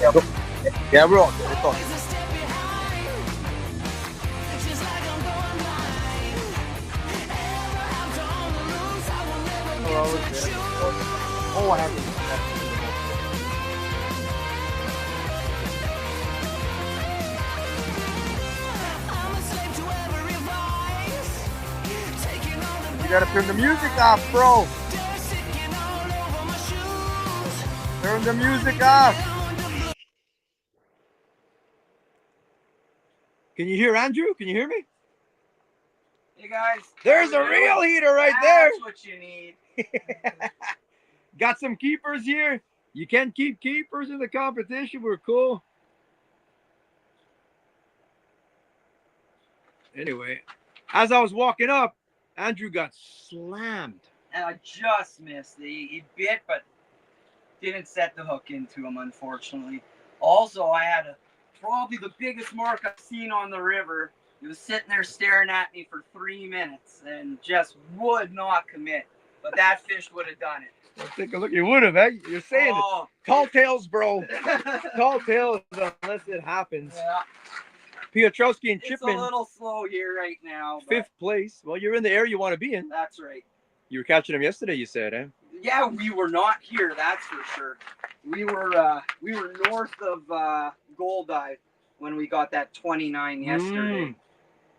Yeah, we're all good. It's all good. Oh, I have to. You gotta turn the music off, bro. Turn the music off. Can you hear Andrew? Can you hear me? Hey guys. There's a real heater right there. That's what you need. Got some keepers here. You can keep keepers in the competition. We're cool. Anyway, as I was walking up, Andrew got slammed. And I just missed. He bit, but didn't set the hook into him, unfortunately. Also, I had probably the biggest mark I've seen on the river. He was sitting there staring at me for 3 minutes and just would not commit. But that fish would have done it. Well, take a look. You would have, eh? You're saying it. Tall tales, bro. Tall tales unless it happens. Yeah. Piotrowski and It's Chipman, a little slow here right now. But 5th place. Well, you're in the area you want to be in. that's right. You were catching them yesterday, you said, eh? Yeah, we were not here. That's for sure. We were north of Gold Dive when we got that 29 yesterday.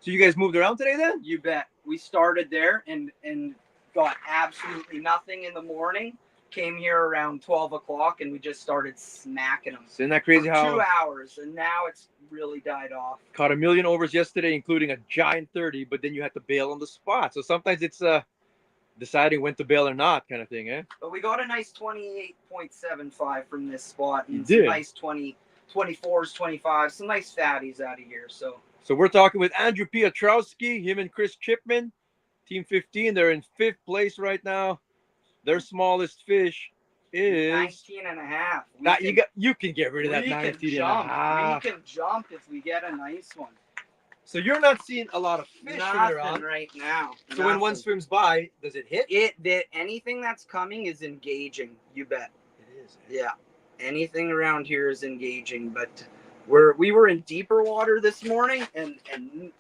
So you guys moved around today then? You bet. We started there and got absolutely nothing in the morning. Came here around 12 o'clock and we just started smacking them. Isn't that crazy for how 2 hours, and now it's really died off. caught 1 million overs yesterday, including a giant 30, but then you had to bail on the spot. So sometimes it's deciding when to bail or not kind of thing, eh? But we got a nice 28.75 from this spot. And You some did? nice 24s, 25s, some nice fatties out of here. So So we're talking with Andrew Piotrowski, him and Chris Chipman, Team 15. They're in 5th place right now. Their smallest fish is 19 and a half. you can get rid of that 19 and a half. We can jump if we get a nice one. So you're not seeing a lot of fish swimming Nothing around. right now. So when one swims by, does it hit? Anything that's coming is engaging. You bet. It is. Yeah. Anything around here is engaging, but we were in deeper water this morning and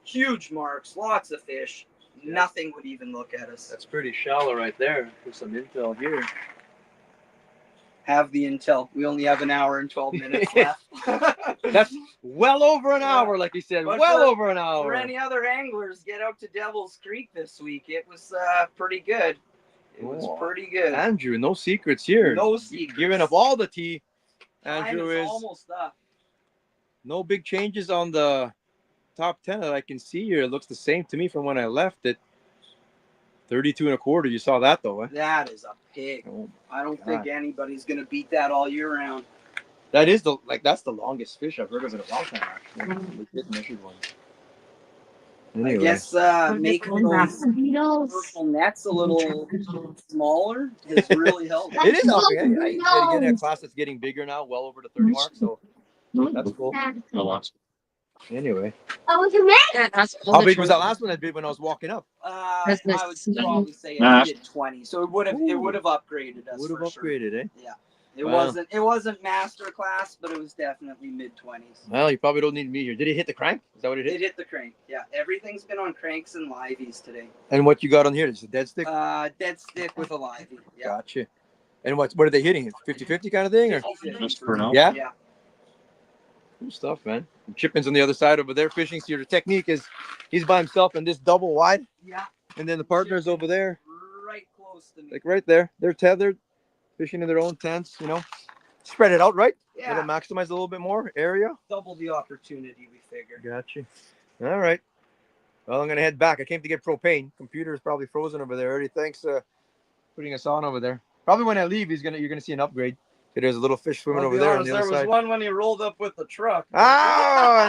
huge marks, lots of fish. Yeah. Nothing would even look at us. That's pretty shallow right there. There's some intel here. Have the intel. We only have an hour and 12 minutes left. That's well over an hour, like you said. But Well for- over an hour. For any other anglers, get out to Devil's Creek this week. It was pretty good. It was Oh. pretty good. Andrew, no secrets here. No secrets. Giving up all the tea. Time Andrew is is almost up. no big changes on the top 10 that I can see here. It looks the same to me from when I left it. 32 and a quarter. You saw that though, eh? That is a pig. Oh, I don't God. think anybody's gonna beat that all year round. that is that's the longest fish I've heard of in a long time, actually. Legit measured one. Anyway. I guess making those purple nets a little smaller has really helped. It is helping. I get in a class that's getting bigger now, well over the 30 mark, so that's cool. Anyway, Yeah, that's all how the big was that choices. last one? That big when I was walking up. I would probably say Nah. it did 20, so it would have upgraded us. Would have for sure. upgraded, eh? Yeah, it Wow. wasn't master class, but it was definitely mid-20s. Well, you probably don't need me here. Did it hit the crank? Is that what it It hit? hit the crank. Yeah, everything's been on cranks and liveys today. And what you got on here? Is it a dead stick? Dead stick with a livey. Yeah. Gotcha. And what are they hitting? 50-50 kind of thing? Or? Just for now. Yeah? Yeah. Cool stuff, man. And Chipman's on the other side over there fishing. So your technique is he's by himself in this double wide, Yeah. and then the partner's over there, Right close to me. like right there. They're tethered, fishing in their own tents, Spread it out, right? Yeah. It'll maximize a little bit more area. Double the opportunity, we figure. Gotcha. All right. Well, I'm gonna head back. I came to get propane. Computer is probably frozen over there already. Thanks putting us on over there. Probably when I leave, you're gonna see an upgrade. There's a little fish swimming over there on the other there side. was one when he rolled up with the truck. Oh,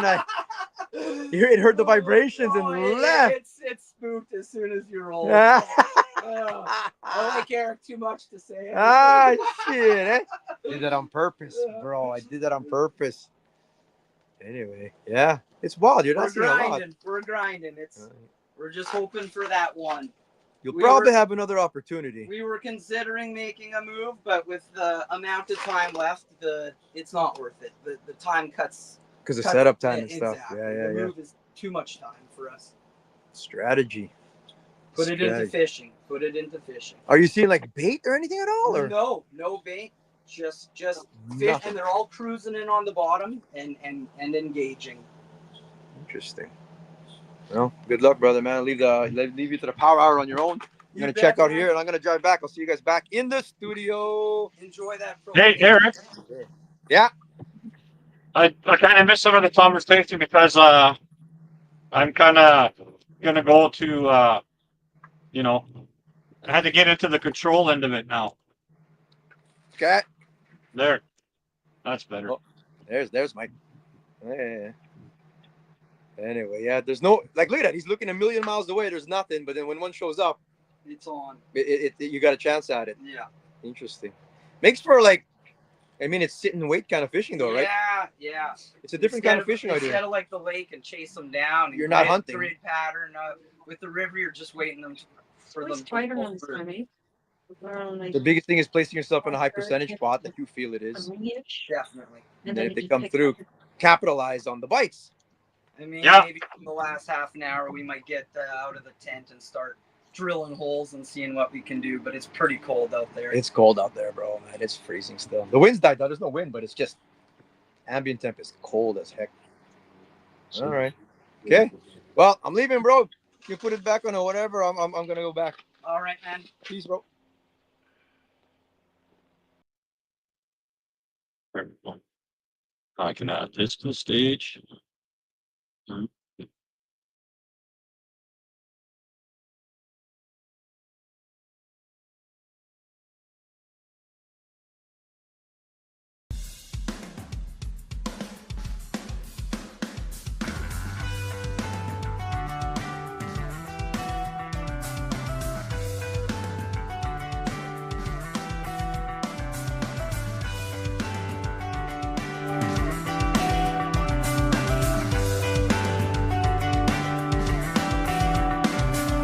and it heard the vibrations and left. It spooked as soon as you rolled. Ah, I like Eric too much to say it. shit. Eh? Did that on purpose, bro. I did that on purpose. Anyway, yeah. It's wild. You're We're not seeing a lot. grinding. We're grinding. We're just hoping for that one. You'll We probably were- have another opportunity. We were considering making a move, but with the amount of time left, it's not worth it. The time cuts. Because of cuts- setup time yeah, and stuff. exactly. Yeah, The yeah. move is too much time for us. Strategy. Put it into Strategy. fishing. Put it into fishing. Are you seeing like bait or anything at all? Or? No bait. Just fish, Nothing. and they're all cruising in on the bottom and engaging. Interesting. Well, good luck, brother, man. Leave you to the power hour on your own. I'm gonna check out here, and I'm gonna drive back. I'll see you guys back in the studio. Enjoy that. Hey, Eric. Yeah. I kind of missed some of the conversation because I'm kind of gonna go to I had to get into the control end of it now. Okay. There, that's better. Oh, there's Mike. Yeah. Anyway, yeah. There's no look at that. He's looking a million miles away. There's nothing, but then when one shows up, It's on. you got a chance at it. Yeah. Interesting. Makes for it's sit and wait kind of fishing though, right? Yeah. It's a different kind of fishing Instead idea. of like the lake and chase them down. And You're not grid- hunting. Grid pattern. With the river, you're just waiting for them Always to tighter pull on this through. time, eh? We're on, like, The biggest thing is placing yourself in a high percentage spot that you feel it is. a ring-ish, Definitely. And then if you they just come pick through, up the- capitalize on the bites. I mean, Yeah. maybe in the last half an hour, we might get out of the tent and start drilling holes and seeing what we can do, but it's pretty cold out there. It's cold out there, bro, man. It's freezing still. The wind's died down. There's no wind, but it's just ambient temp is cold as heck. All right. Okay. Well, I'm leaving, bro. You put it back on or whatever. I'm gonna go back. All right, man. Peace, bro. I can add this to the stage.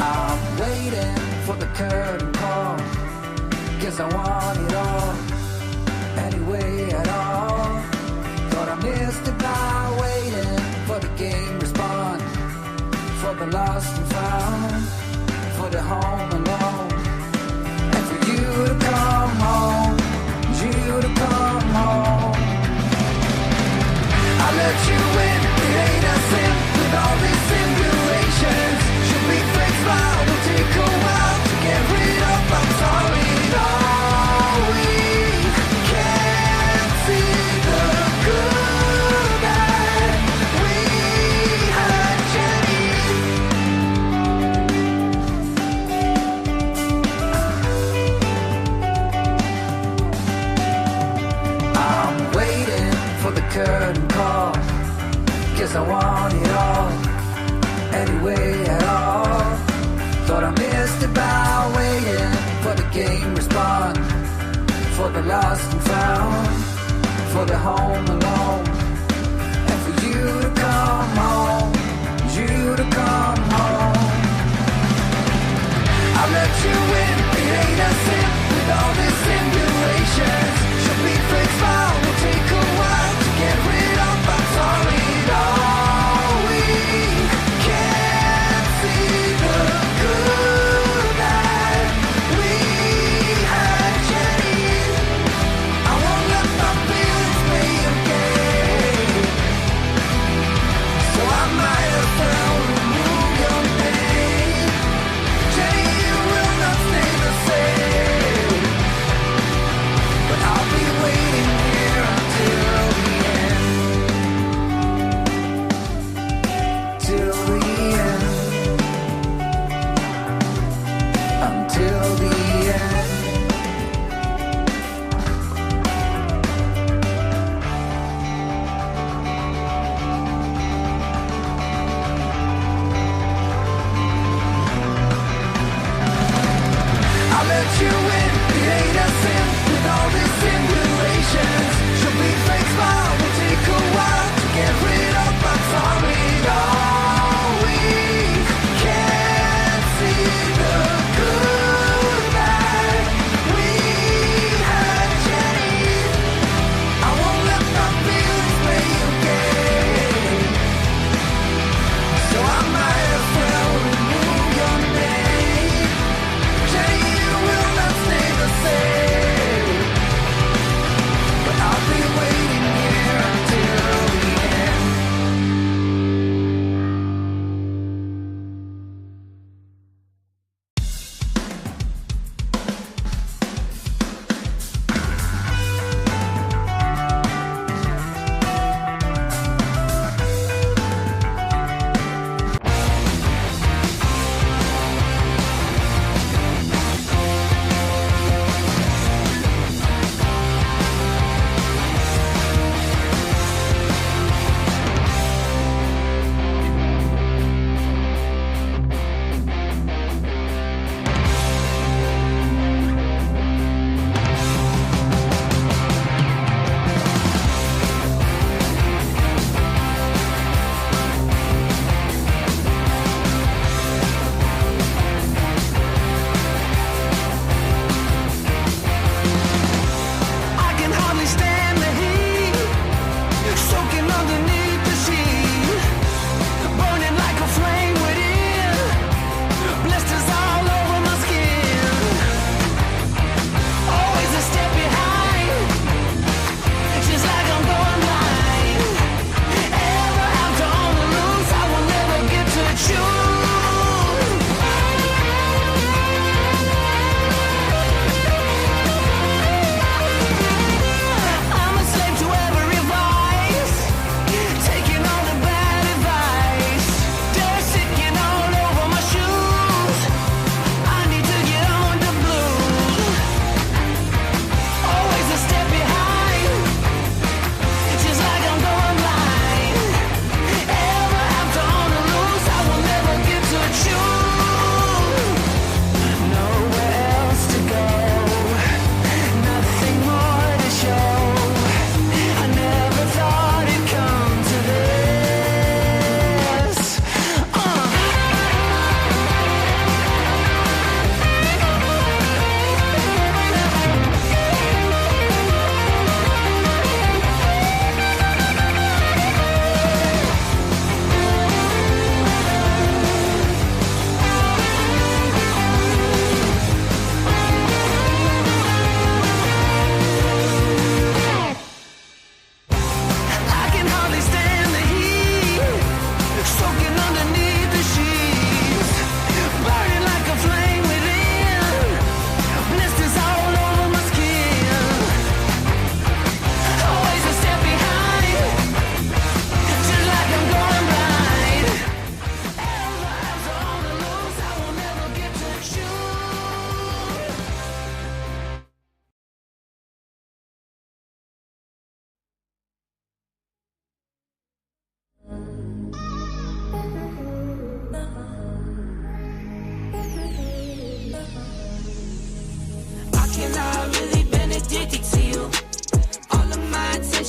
I'm waiting for the curtain call, 'cause I want it all, anyway at all. Thought I missed it by waiting for the game respond, for the lost and found, for the home alone, and for you to come home, you to come home. I let you in, it ain't a sin with all these simulations. Should we fix now? It'll take a while to get rid of. I'm sorry, no, we can't see the good that we had, Jenny. I'm waiting for the curtain call, 'cause I want it all, anyway at all. Thought I missed it by waiting for the game respond, for the lost and found, for the home alone, and for you to come home, you to come home. I let you in, it ain't a sin with all these simulations. Should be fixed now, will take a while to get rid of. I'm sorry, no, we can't see the good that we had, Jenny. I won't let my feelings play again.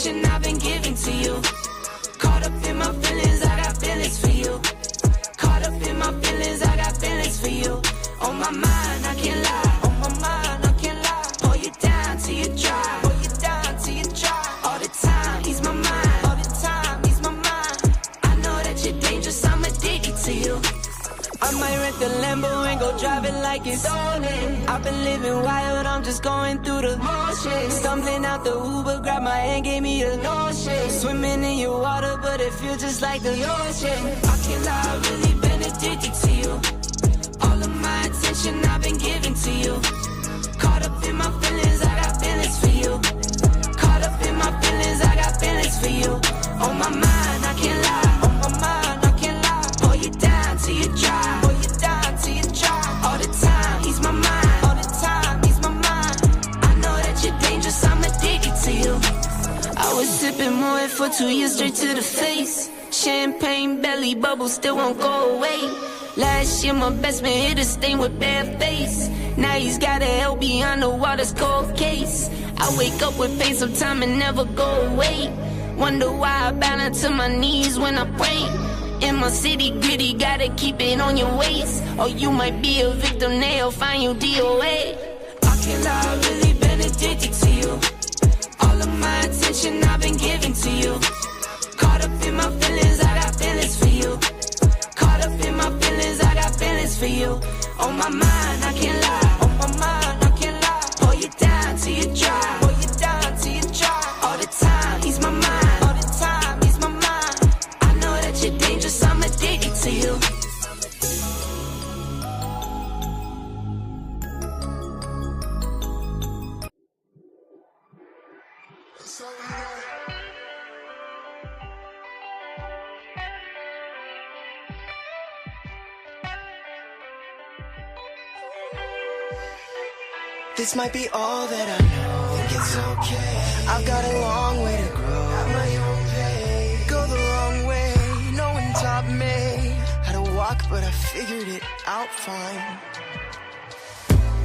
attention I've been giving to you. Caught up in my feelings, I got feelings for you. Caught up in my feelings, I got feelings for you. On my mind, I can't lie. On my mind, I can't lie. Pull you down till you dry. Pull you down till you dry. All the time, ease my mind. All the time, ease my mind. I know that you're dangerous, I'm addicted to you. I might rent the Lambo and go drive it like it's stolen. I've been living wild, I'm just going through the motions. Stumbling out the Uber, grab my hand, gave me a notion. Swimming in your water, but it feels just like the ocean. I can't lie, I've really been addicted to you. All of my attention I've been giving to you. Caught up in my feelings, I got feelings for you. Caught up in my feelings, I got feelings for you. On my mind, I can't lie. On my mind, I can't lie. Pull you down till you dry. Pull you down till you dry. All the time, ease my mind. All the time, ease my mind. I know that you're dangerous, I'm addicted to you. I was sipping more for 2 years straight to the face. Champagne belly bubbles still won't go away. Last year my best man hit a stain with bare face. Now he's got a hell behind the water's cold case. I wake up with pain sometime and never go away. Wonder why I bow down to my knees when I pray. In my city gritty, gotta keep it on your waist. Or you might be a victim, they'll find you DOA. I can't lie, I've really been addicted to you. All of my attention I've been giving to you. Caught up in my feelings, I got feelings for you. Caught up in my feelings, I got feelings for you. On my mind, I can't lie. On my mind, I can't lie. Pull you down till you dry. Pull you down till you dry. All the time, ease my mind. All the time, ease my mind. I know that you're dangerous, I'm addicted to you. This might be all that I know. Think it's okay. I've got a long way to grow. At my own pace. Go the wrong way. No one taught me how to walk, but I figured it out fine.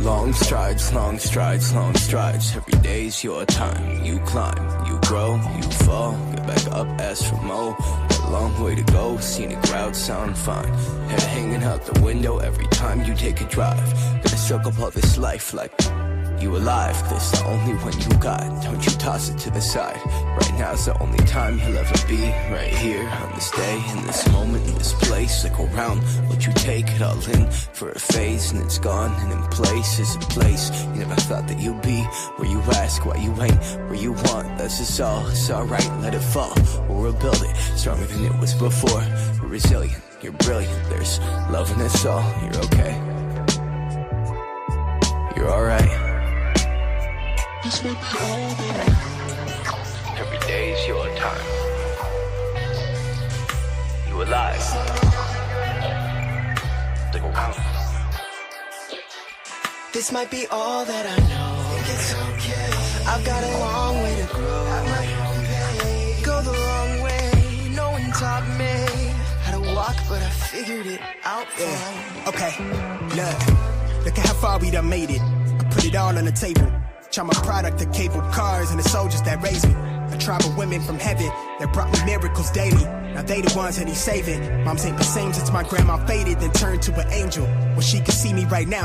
Long strides, long strides, long strides. Every day's your time. You climb, you grow, you fall. Get back up, ask for more. Got a long way to go. Scenic routes sound fine. Head hanging out the window every time you take a drive. Gotta struggle all this life like you alive. This the only one you got. Don't you toss it to the side. Right now's the only time you'll ever be. Right here on this day, in this moment, in this place. Like around what you take it all in for a phase, and it's gone. And in place is a place you never thought that you'd be. Where you ask why you ain't where you want. That's just all. It's alright, let it fall. We'll rebuild it stronger than it was before. We're resilient, you're brilliant. There's love in us all. You're okay. You're alright. Every day's your time. You alive. Stick around. This might be all that I know. Think it's okay. I've got a long way to grow. At my own pace. Go the wrong way. No one taught me how to walk, but I figured it out fine. Okay, look at how far we done made it. I put it all on the table. Try my product, the cable cars and the soldiers that raised me. A tribe of women from heaven that brought me miracles daily. Now they the ones that he's saving. Moms ain't the same since my grandma faded, then turned to an angel. Well, she can see me right now.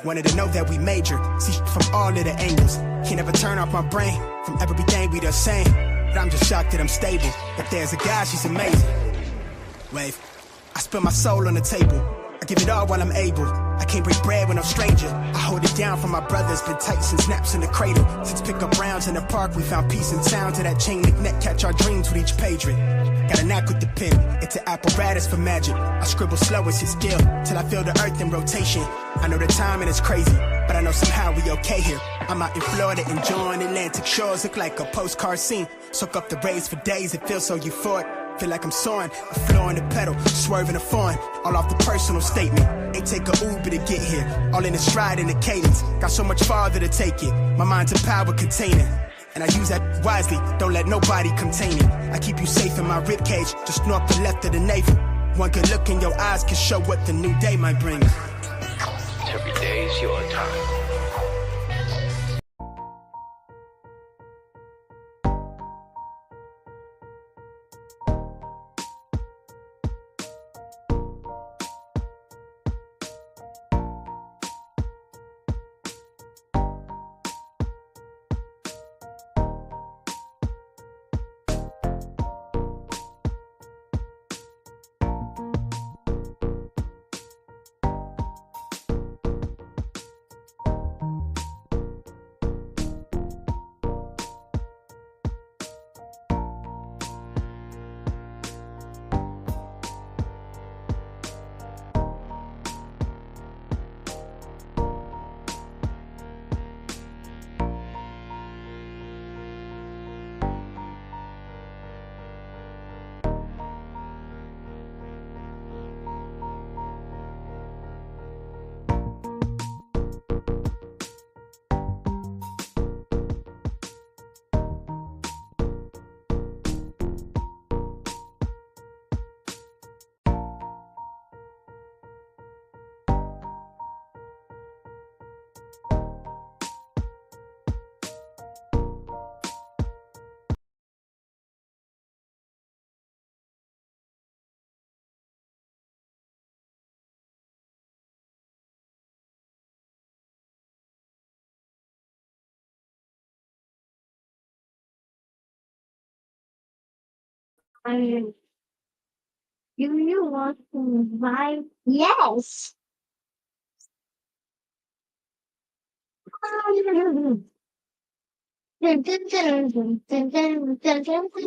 Wanted to know that we major. See from all of the angles. Can't ever turn off my brain from everything we done saying. But I'm just shocked that I'm stable. If there's a God, she's amazing. Wave. I spill my soul on the table. I give it all while I'm able. I can't break bread with no stranger. I hold it down for my brothers. Been tight since snaps in the cradle. Since pick up rounds in the park, we found peace and sound to that chain link net. Catch our dreams with each patriot. Got a knack with the pen. It's an apparatus for magic. I scribble slow as his skill till I feel the earth in rotation. I know the timing is crazy, but I know somehow we okay here. I'm out in Florida enjoying Atlantic shores. Look like a postcard scene. Soak up the rays for days. It feels so euphoric. Feel like I'm soaring, a floor in the pedal, swerving a foreign, all off the personal statement. Ain't take a Uber to get here, all in the stride and the cadence. Got so much farther to take it, my mind's a power container. And I use that wisely, don't let nobody contain it. I keep you safe in my ribcage, just north to left of the navel. One good look in your eyes can show what the new day might bring. Every day's your time. Do you want to buy? Yes.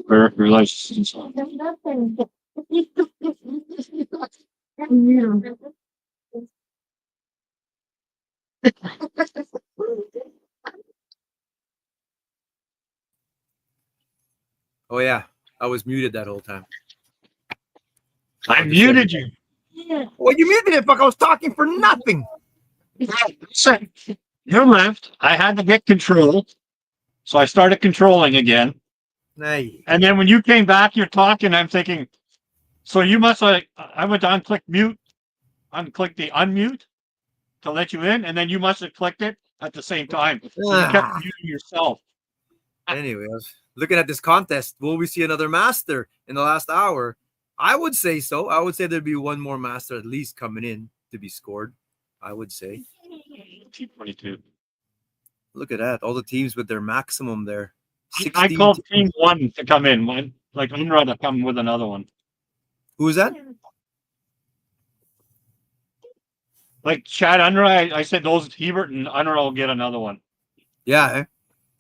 Your license. Oh yeah, I was muted that whole time. I muted you. Well, you muted it, fuck. I was talking for nothing. Listen, you left. I had to get control. So I started controlling again. Nay. And then when you came back, you're talking. I'm thinking, so you must like, I went to unclick mute, unclick the unmute to let you in. And then you must have clicked it at the same time. So you kept muting yourself. Anyway, I was looking at this contest. Will we see another master in the last hour? I would say so. I would say there'd be one more master at least coming in to be scored. I would say. T22. Look at that. All the teams with their maximum there. I 16 called teams. team 1 to come in. One, like Unra to come with another one. Who is that? Like Chad Unra, I said those Hebert and Unra will get another one. Yeah. Eh?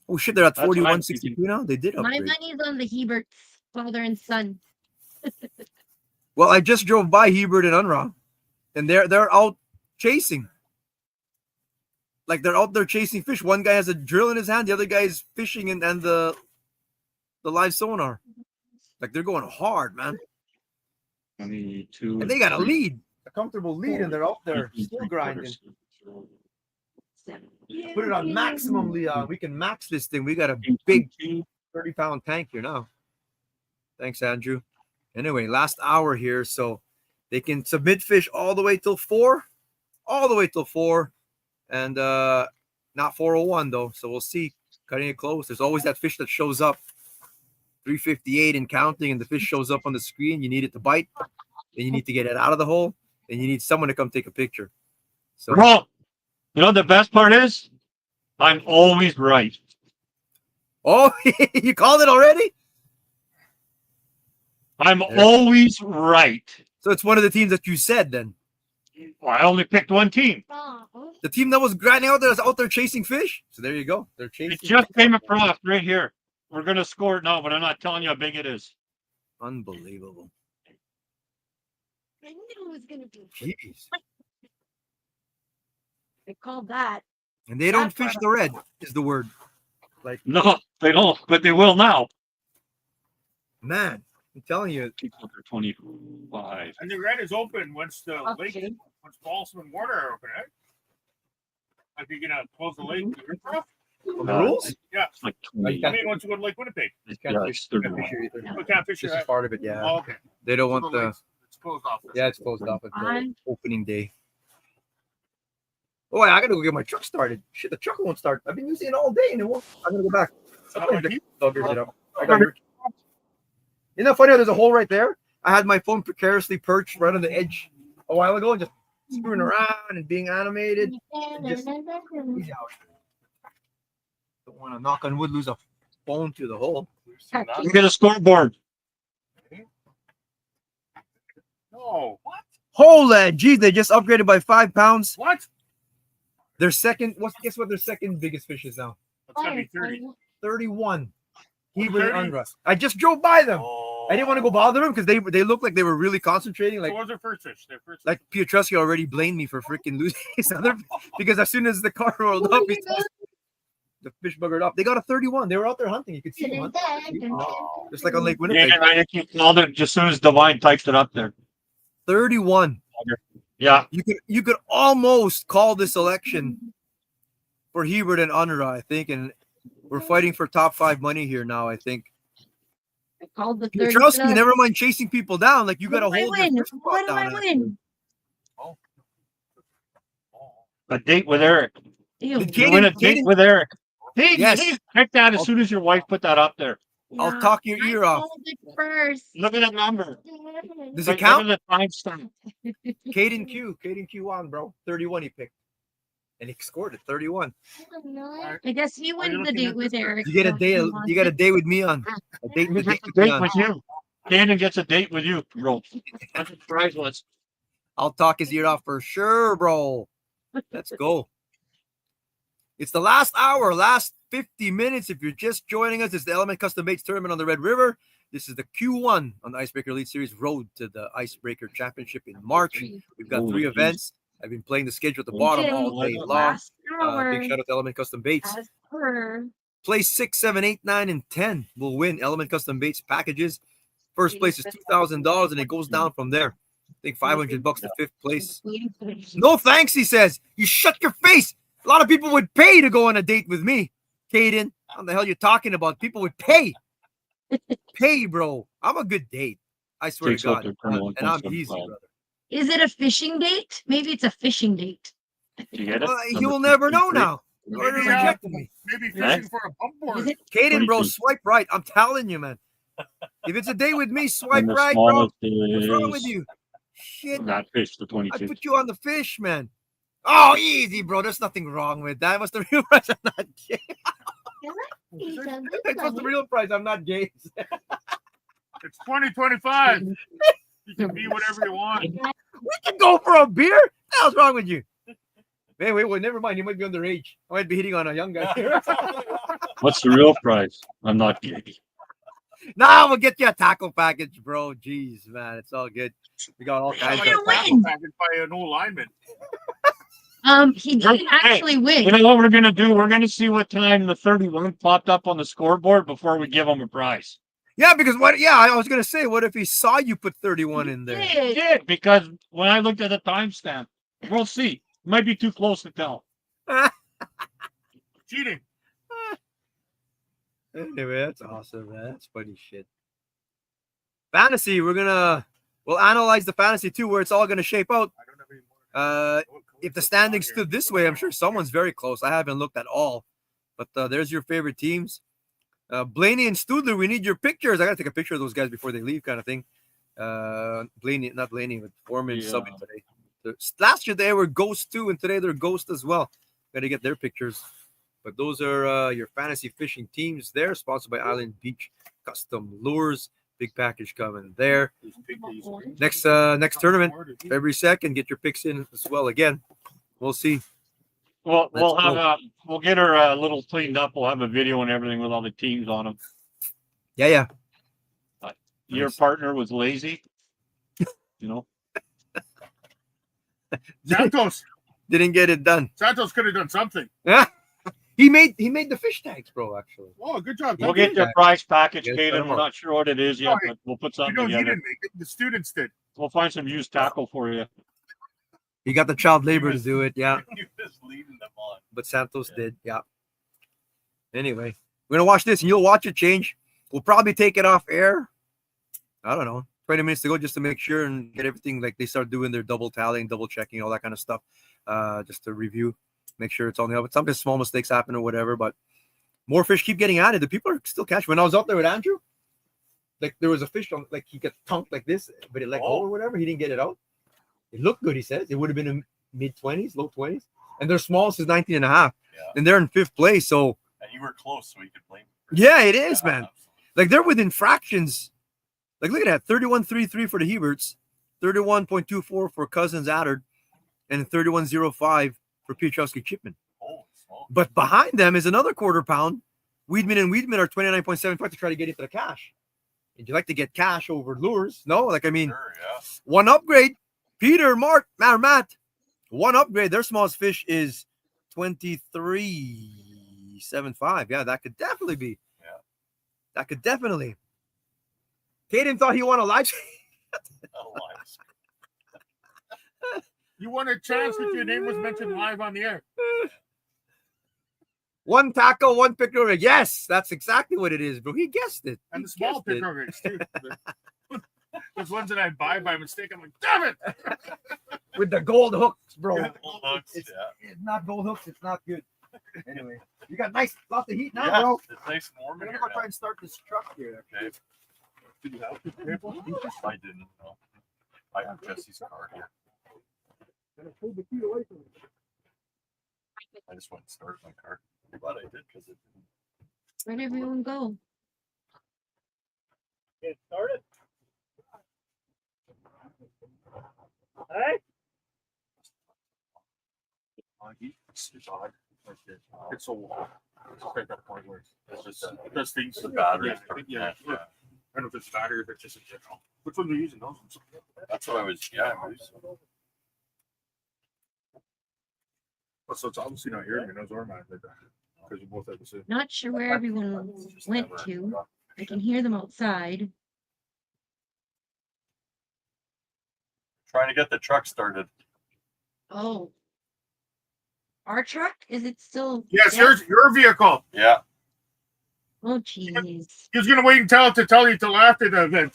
Oh shit, they're at That's what I'm 41.62 now. They did My upgrade. money's on the Hieberts, father and son. Well, I just drove by Hebert and Unra, and they're out chasing. Like they're out there chasing fish. One guy has a drill in his hand, the other guy is fishing and the live sonar. Like they're going hard, man. 22. And they got a lead, a comfortable lead, and they're out there still grinding. Put it on maximum, Leon. We can max this thing. We got a big 30-pound tank here now. Thanks, Andrew. Anyway, last hour here, so they can submit fish all the way till 4, and not 4:01 though. So we'll see. Cutting it close. There's always that fish that shows up 3:58 and counting, and the fish shows up on the screen. You need it to bite, then you need to get it out of the hole, and you need someone to come take a picture. So, Bro, you know the best part is, I'm always right. oh, you called it already? I'm always right. So it's one of the teams that you said then. Well, I only picked one team. The team that was grinding out there is out there chasing fish. So there you go. They're chasing. It just came across right here. We're gonna score it now, but I'm not telling you how big it is. Unbelievable. I knew it was gonna be. Jeez. I called that. And they don't fish the red, is the word. Like, No, they don't, but they will now. man, I'm telling you. People are 25. And the red is open once the lake, once Balsam and water are open, right? Like you're gonna close the lake. The rules? Yeah. It's like Oh, you 20. I mean, once you go to Lake Winnipeg, You can't Yeah, fish, it's can't 31. fish here either. you can't fish This your is part of it, yeah. Oh, okay. They don't So want the. lake's- it's closed off. Yeah, it's closed off until Fine. opening day. Oh, I gotta go get my truck started. Shit, the truck won't start. I've been using it all day and it won't. I'm gonna go back. Buggers it up. I got your... Isn't that funny how there's a hole right there? I had my phone precariously perched right on the edge a while ago and just screwing around and being animated. And just easy out. Don't want to knock on wood, lose a phone to the hole. You get a scoreboard. No. What? Holy geez, they just upgraded by 5 pounds. What? Their second, guess what their second biggest fish is now? It's gonna be 30. 31. Hebert 30? and Unrust. I just drove by them. Oh. I didn't want to go bother them because they looked like they were really concentrating. So Like what was their first fish? Their first like Piotrowski already blamed me for freaking losing his other because as soon as the car rolled up, the fish buggered up. They got a 31. They were out there hunting. You could see them. Just like on Lake Winnipeg. Yeah, I keep called it just as soon as Divine typed it up there. 31. Yeah. You could almost call this election for Hiebert and Unra, I think, and we're fighting for top 5 money here now, I think. I called the 30. Piotrowski, never mind chasing people down. Like you got to What do hold I win? your fish What do spot I down. win? A date with Eric. Ew. Did You win a Kaden- date with Eric. Hey, Yes. hey, pick that as soon as your wife put that up there. I'll talk your I ear off. called it first. Look at that number. Does Look it count? at the timestamp. Caden Q on, bro. 31 he picked. And he scored at 31. I guess he Are you wins the looking date at with this? Eric. You get a so day he you wants got a it. day with me on. A date, Look the at date the with me date on. with you. Cannon gets a date with you, bro. That's a prize list. I'll talk his ear off for sure, bro. Let's go. It's the last hour, last 50 minutes. If you're just joining us, it's the Element Custom Baits Tournament on the Red River. This is the Q1 on the Icebreaker Elite Series Road to the Icebreaker Championship in March. We've got 3 events. I've been playing the schedule at the bottom all day long. Big shout out to Element Custom Baits. Place 6, 7, 8, 9, and 10 will win Element Custom Baits packages. First place is $2,000, and it goes down from there. I think $500 to fifth place. No thanks, he says. You shut your face. A lot of people would pay to go on a date with me. Caden, what the hell you talking about? People would pay. Pay, bro. I'm a good date. I swear to God. And I'm easy, brother. Is it a fishing date? Maybe it's a fishing date. You get it? You will never know now. You're Maybe, rejecting me. Maybe fishing for a bump board. Caden, bro, swipe right. I'm telling you, man. If it's a date with me, swipe right, bro. What's wrong with you? Shit. That fish, the I 22. put you on the fish, man. Oh, easy, bro. There's nothing wrong with that. What's the real price? I'm not gay. What's the real price? I'm not gay. It's 2025. You can be whatever you want. We can go for a beer. What the hell's wrong with you? Hey, wait, never mind. You might be underage. I might be hitting on a young guy here. What's the real price? I'm not gay. Nah, we'll get you a tackle package, bro. Jeez, man. It's all good. We got all kinds of tackle package by an old lineman. He didn't actually win. You know what we're gonna do? We're gonna see what time the 31 popped up on the scoreboard before we give him a prize. Yeah, because what? Yeah, I was gonna say, what if he saw you put 31 in there? He did, because when I looked at the timestamp, we'll see. Might be too close to tell. Cheating. Anyway, that's awesome, man. That's funny shit. Fantasy, we'll analyze the fantasy too, where it's all gonna shape out. If the standings stood this way, I'm sure someone's very close. I haven't looked at all, but there's your favorite teams. Blaney and Studler, we need your pictures. I gotta take a picture of those guys before they leave, kind of thing. Not Blaney, but Foreman subbing today. Last year they were Ghost too, and today they're Ghost as well. Gotta get their pictures. But those are your fantasy fishing teams there, sponsored by Island Beach Custom Lures. Big package coming there. Next tournament, February 2nd. Get your picks in as well. Again, we'll see. Well, we'll get her a little cleaned up. We'll have a video and everything with all the teams on them. Yeah. Your partner was lazy, you know. Santos didn't get it done. Santos could have done something. Yeah. He made the fish tags, bro. Actually. Oh, good job. We'll get your prize package, Yes, Caden. We're not sure what it is yet, but we'll put something You together. didn't make it. The students did. We'll find some used tackle for you. He got the child labor to do it. Yeah. He was leading them on. But Santos did. Yeah. Anyway, we're gonna watch this, and you'll watch it change. We'll probably take it off air. I don't know, 20 minutes to go, just to make sure and get everything, like they start doing their double tallying, double checking, all that kind of stuff. Just to review, make sure it's on the up. Sometimes small mistakes happen or whatever, but more fish keep getting added. The people are still catching. When I was out there with Andrew, like there was a fish on, like he got tunked like this, but it let go or whatever. He didn't get it out. It looked good, he says. It would have been in mid-20s, low 20s. And their smallest is 19 and a half. Yeah. And they're in 5th place. So And you were close, so you could blame. yeah, it is, man. Like they're within fractions. Like look at that, 31.33 for the Hieberts, 31.24 for Cousins Adder, and 31.05 for Piotrowski Chipman. But behind them is another quarter pound. Weedman and Weedman are 29.75 to try to get into the cash. Would you like to get cash over lures? No, like I mean, Sure, yeah. one upgrade. Peter, Mark, Matt, one upgrade. Their smallest fish is 23.75. Yeah, that could definitely be. Yeah. That could definitely. Caden thought he won a live. You won a chance if your name was mentioned live on the air. One tackle, one picture rig. Yes, that's exactly what it is, bro. He guessed it. And He the small guessed it. picture rigs, too. Those ones that I buy by mistake, I'm like, damn it! With the gold hooks, bro. Gold hooks, It's yeah. not gold hooks. It's not good. Anyway, you got lots of heat now, Yeah, bro. it's nice and warm I'm in gonna here go try now. and start this truck here. Okay. Did you have the paper? I didn't know. I have Jesse's car here. I just went and started my car. I'm glad I did because it didn't. Where'd everyone go? Get started. It's odd. Like it's so it's like that point where it's just does things. The battery. Yeah. I don't know if it's battery or if it's just in general. Which one are you using? Those ones. That's what I was. Yeah, I was. Oh, so it's obviously not hearing me. Those are mine. Because you both have the same. Not sure where everyone went to. I can hear them outside. Trying to get the truck started. Oh. Our truck? Is it still? Yes, yeah? your vehicle. Yeah. Oh, jeez. He was gonna wait and tell you till after the event.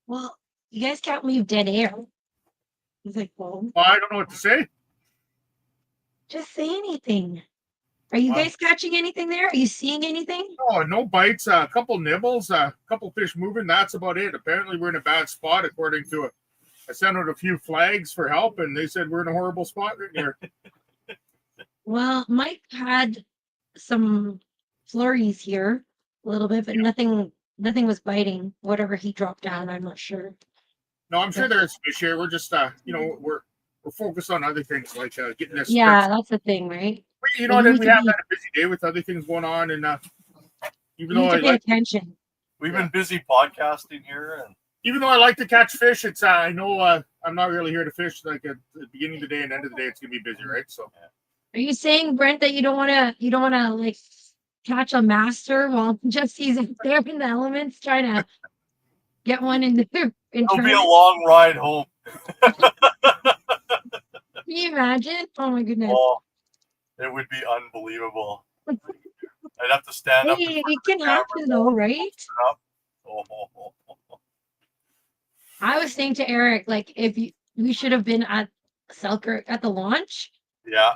Well, you guys can't leave dead air. He's like, well, I don't know what to say. just say anything. Are you guys catching anything there? Are you seeing anything? Oh, no bites, a couple nibbles, a couple fish moving. That's about it. Apparently, we're in a bad spot, according to it. I sent out a few flags for help, and they said we're in a horrible spot right here. Well, Mike had some flurries here a little bit, but nothing was biting. Whatever he dropped down, I'm not sure. No, I'm sure there's fish here. We're just, we're focused on other things like getting this. Yeah, that's the thing, right? You know, we have had a busy day with other things going on, and even though I pay attention. We've been busy podcasting here, and even though I like to catch fish, it's I know I'm not really here to fish. Like at the beginning of the day and end of the day, it's gonna be busy, right? So. Are you saying, Brent, that you don't want to like catch a master while Jesse's out there in the elements trying to get one in the? It'll be a long ride home. Can you imagine? Oh my goodness. Oh, it would be unbelievable. I'd have to stand up. Hey, it can happen though, right? I was saying to Eric, like, we should have been at Selkirk at the launch. Yeah.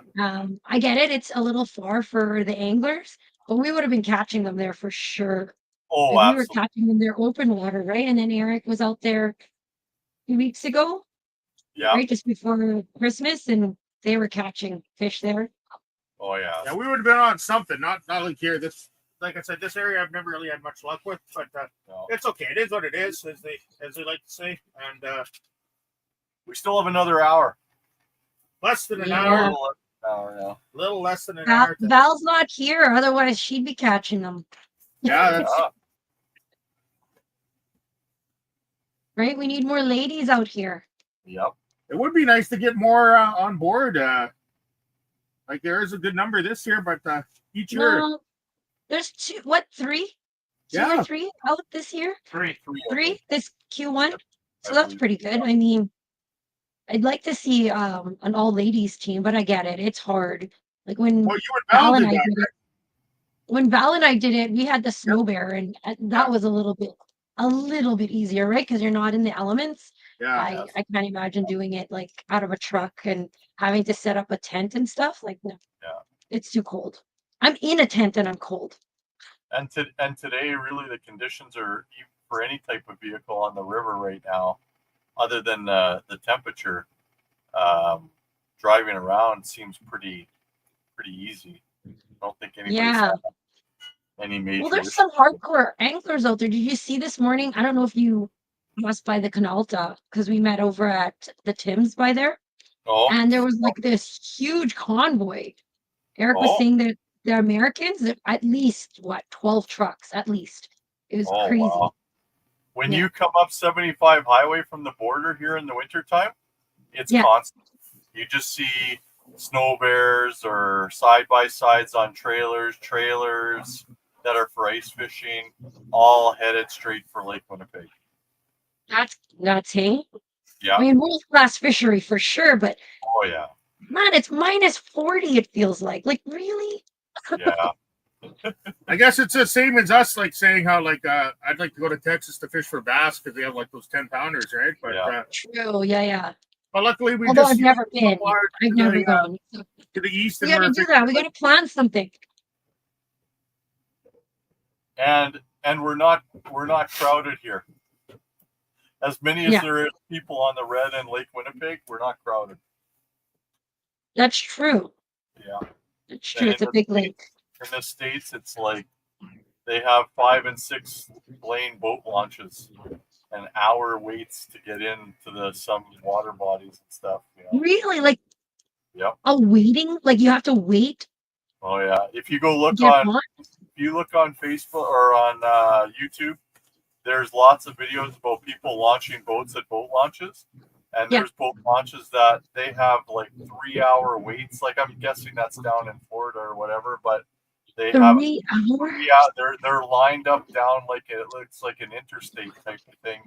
I get it. It's a little far for the anglers, but we would have been catching them there for sure. Oh, like, we were absolutely. catching them there open water, right? And then Eric was out there 2 weeks ago. Yeah. Right, just before Christmas, and they were catching fish there. Oh yeah. Yeah, we would have been on something, not like here. This, like I said, this area I've never really had much luck with, but it's okay. It is what it is, as they like to say. And we still have another hour. Less than an Yeah. hour. Yeah. Little less than an hour. Val's not here, otherwise she'd be catching them. Yeah, that's right. We need more ladies out here. Yep. It would be nice to get more on board. Like there is a good number this year, but each year. Well, there's three? 2 Yeah. or 3 out this year? Three. Three this Q1. So that's pretty good. I mean, I'd like to see an all ladies team, but I get it. It's hard. Like when Well, you and Val Val and did I that, did it. When Val and I did it, we had the snow bear, and that was a little bit easier, right? Because you're not in the elements. Yeah. I can't imagine doing it like out of a truck and having to set up a tent and stuff. Like, no, it's too cold. I'm in a tent and I'm cold. And today, really, the conditions are for any type of vehicle on the river right now, other than the temperature. Driving around seems pretty easy. I don't think anybody's had any major. Well, there's issues. some hardcore anglers out there. Did you see this morning? I don't know if you must by the Canalta, because we met over at the Tim's by there. Oh. And there was like this huge convoy. Eric was saying that the Americans, at least 12 trucks, at least. It was crazy. Wow. When you come up 75 highway from the border here in the wintertime, it's constant. You just see snow bears or side-by-sides on trailers that are for ice fishing, all headed straight for Lake Winnipeg. That's nuts, hey? Yeah. I mean, world-class fishery for sure, but Oh yeah. man, it's minus 40, it feels like. Like, really? Yeah. I guess it's the same as us, like saying how like I'd like to go to Texas to fish for bass because they have like those 10-pounders, right? But True, yeah. but luckily we Although just I've never been. I've never gone. to the east. We gotta do that. We gotta plan something. And we're not crowded here. As many as there is people on the Red and Lake Winnipeg, we're not crowded. That's true. Yeah. It's true. It's a big lake. in the States, it's like they have 5 and 6 lane boat launches and hour waits to get into some water bodies and stuff. You know? Really? Like Yep. a waiting? Like you have to wait Oh yeah. If you go to look get on, on? if you look on Facebook or on YouTube, there's lots of videos about people launching boats at boat launches. And Yeah. there's boat launches that they have like 3-hour waits. Like I'm guessing that's down in Florida or whatever, but they have 3 hours? they're lined up down like it looks like an interstate type of thing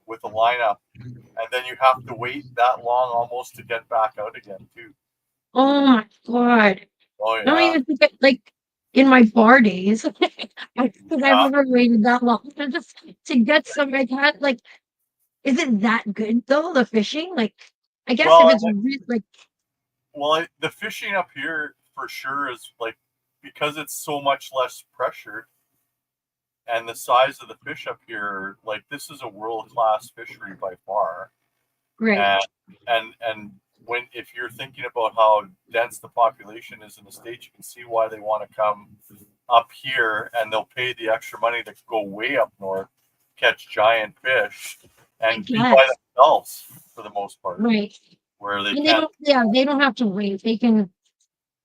with a lineup. And then you have to wait that long almost to get back out again too. Oh my god. Oh I don't yeah. even think like in my bar days, I don't think I've Yeah. ever waited that long to get some like that. Like, is it that good though? The fishing, like, I guess Well, if it's like, the fishing up here for sure is like because it's so much less pressure and the size of the fish up here, like this is a world-class fishery by far. right, And when if you're thinking about how dense the population is in the States, you can see why they want to come up here and they'll pay the extra money to go way up north, catch giant fish, and be by guess. themselves for the most part. Right. Where they And can't. they don't have to wait. They can,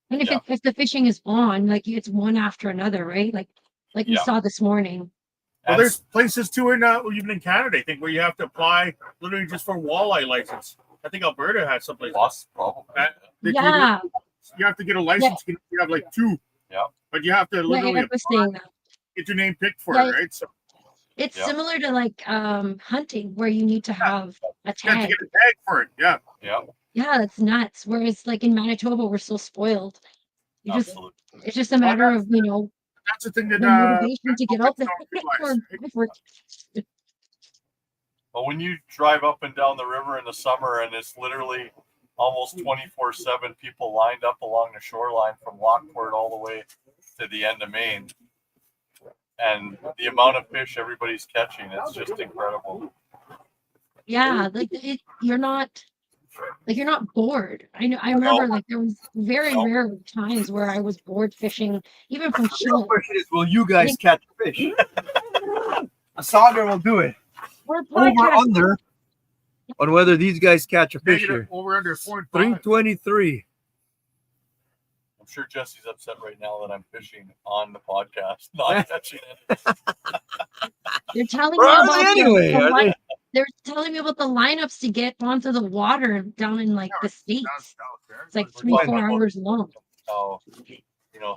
and if Yeah. if the fishing is on, like it's one after another, right? Like we Yeah. saw this morning. Well, And there's places too in even in Canada, I think, where you have to apply literally just for walleye license. I think Alberta has someplace. Probably. That Yeah, you have to get a license. You have like 2. Yeah. But you have to yeah, literally I was saying that. get your name picked for Yeah, it, right? So it's Yeah. similar to like hunting where you need to have a you have to tag. get a tag for it. Yeah. Yeah. Yeah, that's nuts. Whereas like in Manitoba, we're so spoiled. You just Absolutely. it's just a matter of, That's the thing that the motivation to get out there don't realize, right? for But when you drive up and down the river in the summer and it's literally almost 24/7 people lined up along the shoreline from Lockport all the way to the end of Maine, and the amount of fish everybody's catching, it's just incredible. yeah, like you're not bored. I remember like there was very No. rare times where I was bored fishing, even from The real shore. question is, will you guys catch fish? A sauger will do it. Or Over podcast. under on whether these guys catch a fish Negative here. over under 4 and 5. 323. I'm sure Jesse's upset right now that I'm fishing on the podcast, not catching it. They're telling Where me are about they anyway? the Are they- line- they're telling me about the lineups to get onto the water down in like the States. It's like We're talking 3-4 about hours long. How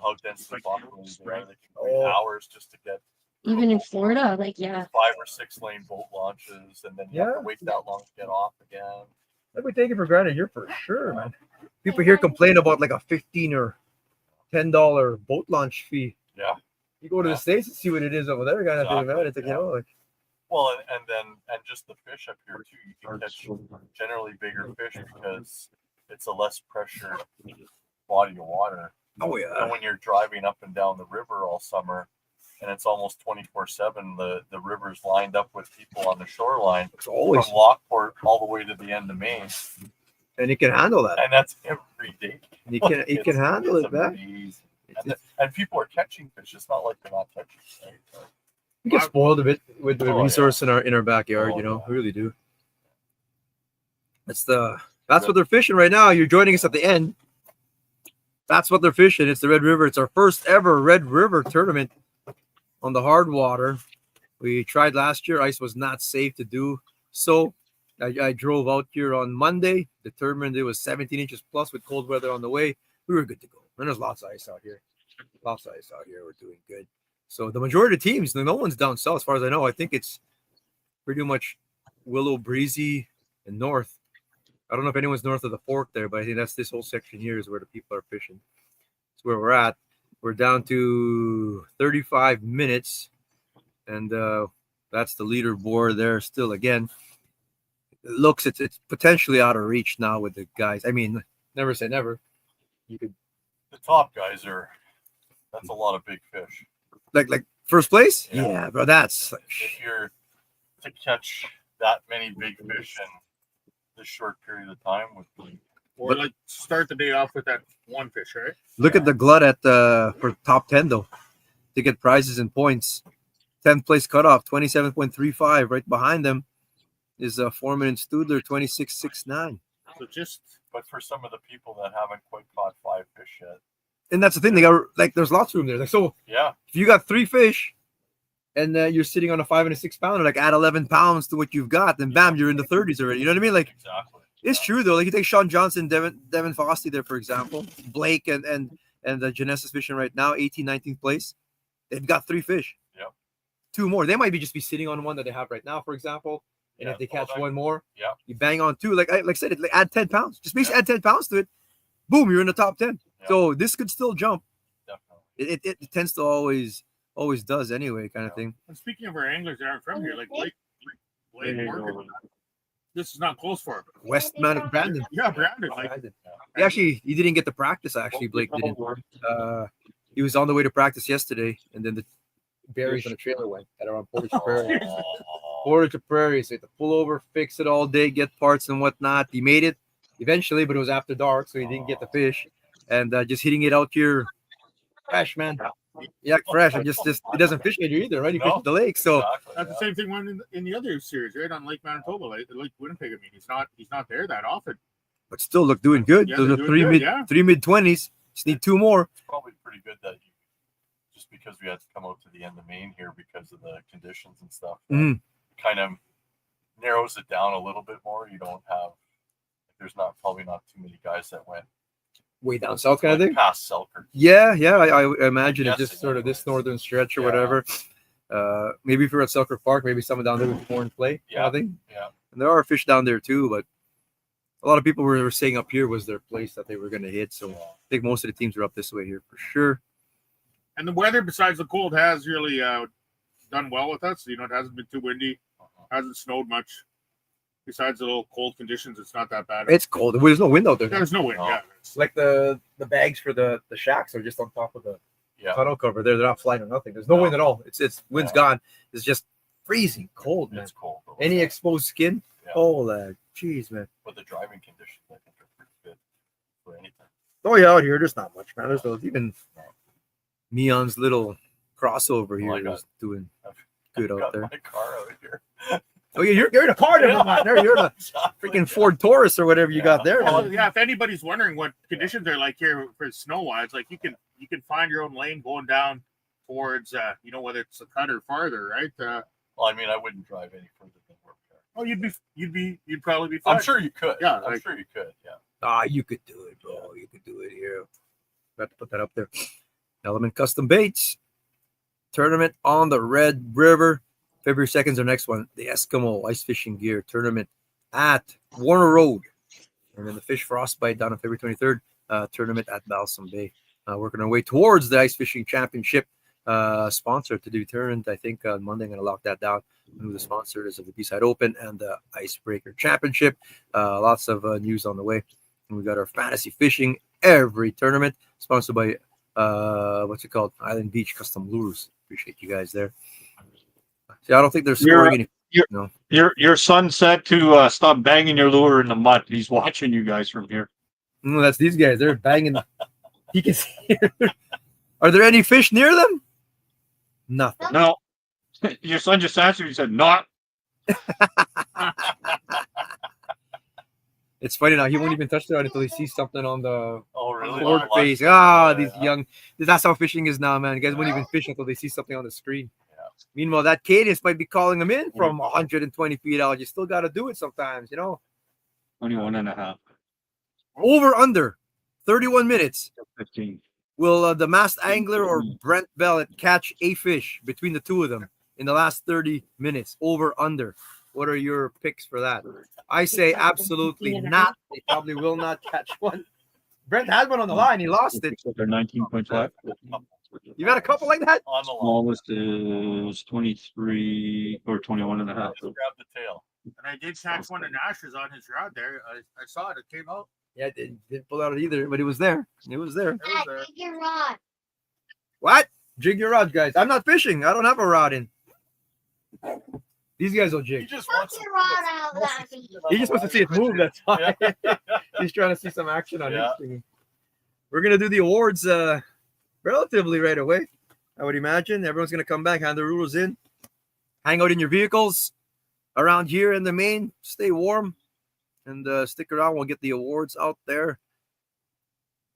how densely populated they are. They can wait Oh. hours just to get Even in Florida, like yeah. 5 or 6 lane boat launches, and then you have Yeah. to wait that long to get off again. Let me take it for granted here for sure, man. People here complain about like a $15 or $10 boat launch fee. Yeah. You go to the States and see what it is over there, guy. Exactly, About it. It's like, like Well, and just the fish up here too. You can catch generally bigger fish because it's a less pressure body of water. oh And yeah. when you're driving up and down the river all summer, and it's almost 24/7, the river's lined up with people on the shoreline It's always from Lockport all the way to the end of Maine, and you can handle that. and that's every day. You can It's handle it, man. amazing. And people are catching fish. It's not like they're not catching. Right? We get spoiled a bit with the Oh, yeah. resource in our backyard, Oh, you know. yeah. We really do. That's what they're fishing right now. You're joining us at the end. That's what they're fishing. It's the Red River. It's our first ever Red River tournament on the hard water. We tried last year. Ice was not safe to do. So I drove out here on Monday, determined it was 17 inches plus with cold weather on the way. We were good to go. And there's lots of ice out here. Lots of ice out here. We're doing good. So the majority of teams, no one's down south as far as I know. I think it's pretty much Willow, Breezy, and north. I don't know if anyone's north of the fork there, but I think that's this whole section here is where the people are fishing. That's where we're at. We're down to 35 minutes, and that's the leaderboard there still. Again, it looks it's potentially out of reach now with the guys. I mean, never say never. You could The top guys that's a lot of big fish. like first place. Yeah. Yeah, bro, that's If you're to catch that many big fish in this short period of time would be Or like start the day off with that one fish, right? Look at the glut at for top 10 though. To get prizes and points. 10th place cutoff, 27.35. Right behind them is Foreman and Studler, 26.69. So just But for some of the people that haven't quite caught 5 fish yet, And that's the thing. They got like there's lots of room there. Like so, yeah, if you got 3 fish, and you're sitting on a 5 and a 6 pounder, like add 11 pounds to what you've got, then bam, you're in the 30s already. You know what I mean? Like exactly. it's true though. Like you take Sean Johnson, Devin Fossey there, for example, Blake and Janessa's fishing right now, 18th, 19th place. They've got 3 fish. Yep. 2 more. They might be just be sitting on one that they have right now, for example. And Yeah, if they catch that- one more, Yeah, you bang on 2. Like I said, like add 10 pounds. Just basically add 10 pounds to it. Boom, you're in the top 10. Yeah. So this could still jump. definitely. It tends to always does anyway, kind of thing. and speaking of our anglers that aren't from here, like Blake There you Morgan, go. this is not close for him. Westman Brandon. Yeah, Brandon. Like He didn't get to practice. Actually, Blake didn't. He was on the way to practice yesterday, and then the berries on the trailer went at around Portage to Prairie. Portage to Prairie, so he had to pull over, fix it all day, get parts and whatnot. He made it eventually, but it was after dark, so he didn't get the fish. And just hitting it out here, fresh, man. Yeah, fresh. And just it doesn't fish here either, right? He fishes the lake, so Exactly, that's the same thing one in the other series, right? On Lake Manitoba, Lake Winnipeg. I mean, he's not there that often. but still look doing good. Yeah, Those they're are doing good, yeah. three mid 20s. Just need 2 more. It's probably pretty good that you, just because we had to come out to the end of Maine here because of the conditions and stuff, Mhm. kind of narrows it down a little bit more. You don't have, there's probably not too many guys that went Way down south, kind of thing. past Selkirk. Yeah, I imagine it's Yes, just sort of this northern stretch or Yeah. whatever. Maybe if you're at Selkirk Park, maybe someone down there with more in play. Yeah. I think. Yeah. And there are fish down there too, but a lot of people were saying up here was their place that they were going to hit. So I think most of the teams are up this way here for sure. And the weather, besides the cold, has really done well with us. You know, it hasn't been too windy, hasn't snowed much. Besides the little cold conditions, it's not that bad. It's cold. There's no wind out there. There's no wind. No. Yeah, It's like the bags for the shacks are just on top of the Yeah. tunnel cover. They're not flying or nothing. There's no No. wind at all. It's wind's Yeah. gone. It's just freezing cold, man. It's cold. Though. Any exposed skin? Yeah. Oh, jeez, man. But the driving conditions, I think, are pretty good for anything. Oh yeah, out here there's not much, man. There's no, even Meon's little crossover here Oh, I got- is doing good out Got there. my car out here. Oh yeah, you're in a car there, man. There, you're in a freaking Ford Taurus or whatever you got there. Well, man. yeah. If anybody's wondering what conditions are like here for snow wise, like you can find your own lane going down towards whether it's a cut or farther, right? Well, I mean, I wouldn't drive any further than where we are. You'd probably be fine. I'm sure you could. Yeah, I'm like- sure you could. Yeah. You could do it, bro. You could do it here. Got to put that up there. Element Custom Baits tournament on the Red River. February 2nd is our next one. The Eskimo Ice Fishing Gear Tournament at Warner Road. And then the Fish Frostbite down on February 23rd. Tournament at Balsam Bay. Working our way towards the Ice Fishing Championship sponsor to do tournament. I think on Monday I'm going to lock that down. Who the sponsor is of the B-Side Open and the Icebreaker Championship. Lots of news on the way. And we got our fantasy fishing every tournament sponsored by what's it called? Island Beach Custom Lures. Appreciate you guys there. See, I don't think they're scoring any. Your son said to stop banging your lure in the mud. He's watching you guys from here. No, that's these guys. They're banging. He can see. Are there any fish near them? Nothing. No, your son just answered. He said, "Not." It's funny now. He won't even touch it until he sees something on the Oh, really? board Oh, face. yeah, These yeah. young. That's how fishing is now, man. You guys won't even fish until they see something on the screen. Yeah. Meanwhile, that cadence might be calling them in from 120 feet out. You still got to do it sometimes, 21.5. Over under 31 minutes. 15. Will the masked angler or Brent Bellet catch a fish between the two of them in the last 30 minutes? Over under. What are your picks for that? I say absolutely not. They probably will not catch one. Brent had one on the line. He lost it. They're 19.5. You got a couple like that? On the line. Smallest is 23 or 21.5. Just grab the tail. And I did catch one in Ashes on his rod there. I saw it. It came out. Yeah, it didn't pull out either, but it was there. It was there. It was there. Take your rod. What? Jig your rod, guys. I'm not fishing. I don't have a rod in. These guys will He jig. just Fuck wants your rod out, Lappy. He just wants to see it move. That's why. Yeah. He's trying to see some action on Yeah. this thing. We're gonna do the awards relatively right away. I would imagine everyone's gonna come back, hand the rulers in, hang out in your vehicles around here in the main. Stay warm and stick around. We'll get the awards out there.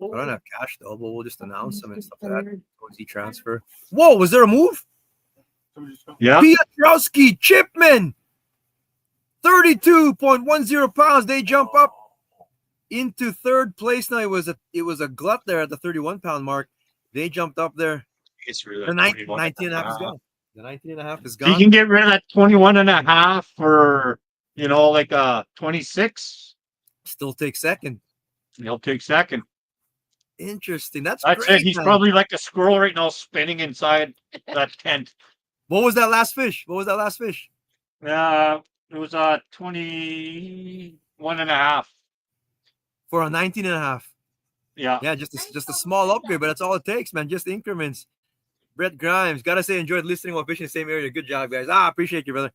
I don't have cash though, but we'll just announce them and stuff like that. Cozy transfer. Whoa, was there a move? Yeah. Piotrowski, Chipman, 32.10 pounds. They jump up into third place. Now it was a glut there at the 31-pound mark. They jumped up there. It's really The 19 and a half is gone. The 19 and a half is You gone. can get rid of that 21 and a half for, like 26. Still take second. He'll take second. Interesting. That's That's great. it. He's man. probably like a squirrel right now spinning inside that tent. What was that last fish? It was 21 and a half. For a 19 and a half. Yeah. Yeah, just a small upgrade, but that's all it takes, man. Just increments. Brett Grimes, gotta say, enjoyed listening while fishing in the same area. Good job, guys. Appreciate you, brother.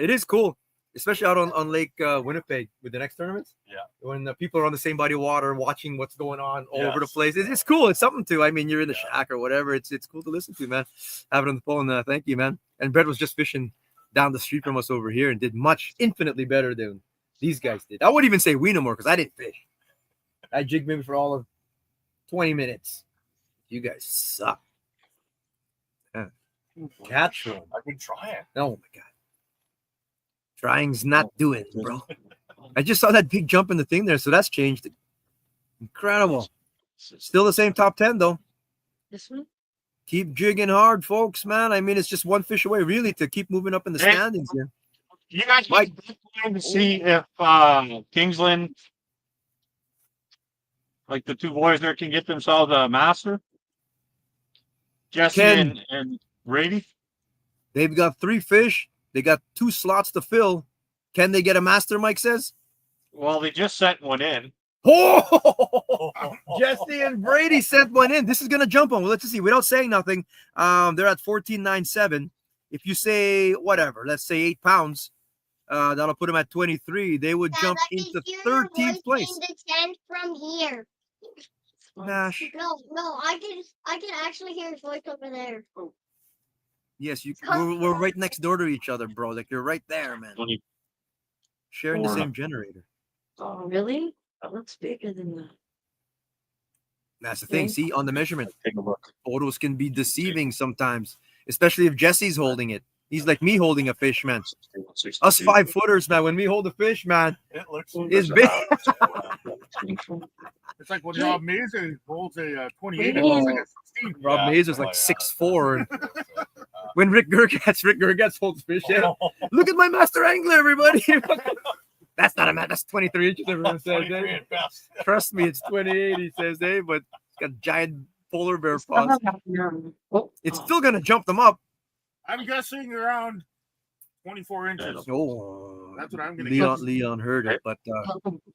It is cool, especially out on Lake Winnipeg with the next tournaments. Yeah. When the people are on the same body of water, watching what's going on all over the Yes. place. It's cool. It's something to. I mean, you're in the shack or whatever. It's cool to listen to, man. Have it on the phone. Thank you, man. And Brett was just fishing down the street from us over here and did infinitely better than these guys did. I wouldn't even say we no more because I didn't fish. I jigged maybe for all of 20 minutes. You guys suck. Catch one. I've been trying. Oh my god. Trying's not doing it, bro. I just saw that big jump in the thing there, so that's changed. Incredible. Still the same top 10 though. This one? Keep jigging hard, folks, man. I mean, it's just one fish away, really, to keep moving up in the Hey. standings here. You guys Mike. might to see if Kingsland, like the two boys there, can get themselves a master. Jesse Ken. and Brady. They've got 3 fish. They got 2 slots to fill. Can they get a master, Mike says? Well, they just sent one in. Oh, Jesse and Brady sent one in. This is gonna jump on. Well, let's see. Without saying nothing, they're at 14.97. If you say whatever, let's say 8 pounds, that'll put them at 23. They would Dad, jump I can into hear your 13th voice place. in the tent from here. Nash. No, I can actually hear his voice over there. Yes, we're right next door to each other, bro. Like you're right there, man. Sharing the same generator. Oh, really? That looks bigger than that. That's the thing. Okay. See, on the measurement, Take a look. photos can be deceiving sometimes, especially if Jesse's holding it. He's like me holding a fish, man. Us 5-footers, man. When we hold a fish, man, It looks it's big. It's like when Rob Mason holds a 28. It Oh. looks like a 16. Rob Yeah. Mazur's Oh, like yeah. 6'4". When Rick Gergatz holds fish, yeah. Look at my master angler, everybody. That's not a man. That's 23 inches. Everyone says, 23 eh? at best. Trust me, it's 28. He says, eh? But it's got giant polar bear paws. Oh, It's still gonna jump them up. I'm guessing around 24 inches. Oh, That's what I'm gonna Leon heard it, but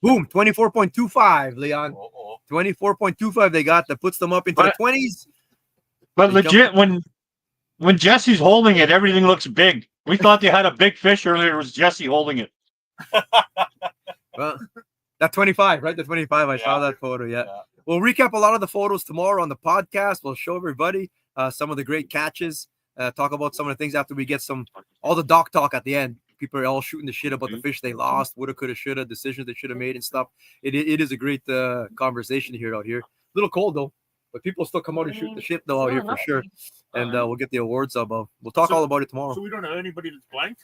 boom, 24.25, Leon. Uh-oh. 24.25 they got. That puts them up into the But- 20s. But They legit, when Jesse's holding it, everything looks big. We thought they had a big fish earlier. It was Jesse holding it. Well, that 25, right? The 25. I saw Yeah. that photo. Yeah. Yeah. We'll recap a lot of the photos tomorrow on the podcast. We'll show everybody some of the great catches. Talk about some of the things after we get all the doc talk at the end. People are all shooting the shit about the fish they lost, woulda, coulda, shoulda, decisions they should have made and stuff. It is a great conversation here out here. A little cold though, but people still come out and shoot the shit though out here for sure. And we'll get the awards up. We'll talk all about it tomorrow. So we don't have anybody that's blank.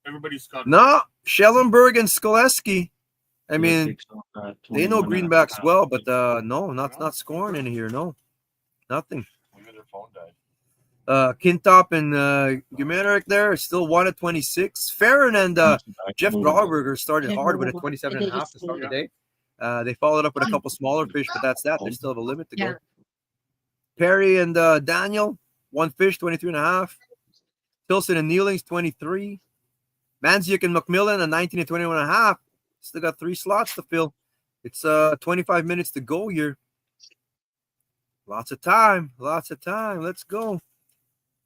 Everybody's got. No, Schellenberg and Skoleski. I mean, they know greenbacks well, but no, not scoring in here. No, nothing. Maybe their phone died. Kintop and Gumerek there are still 1 at 26. Farron and Jeff Grauberger started hard with a 27.5 to start the day. They followed up with a couple smaller fish, but that's that. They still have a limit to go. Yeah. Perry and Daniel, 1 fish, 23.5. Tilson and Nealings, 23. Manziuk and McMillan, a 19 and 21.5. Still got 3 slots to fill. It's 25 minutes to go here. Lots of time. Let's go.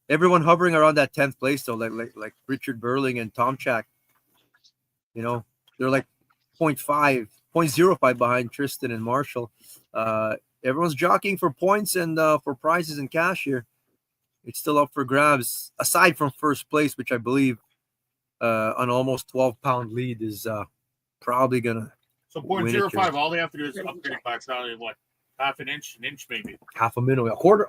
everyone hovering around that 10th place though, like Richard Burling and Tom Chak. You know, they're like 0.05 behind Tristan and Marshall. Everyone's jockeying for points and for prizes and cash here. It's still up for grabs, aside from first place, which I believe an almost 12-pound lead is probably gonna. So win it 0.05, here. all they have to do is upgrade it by probably what, half an inch maybe. Half a minute, a quarter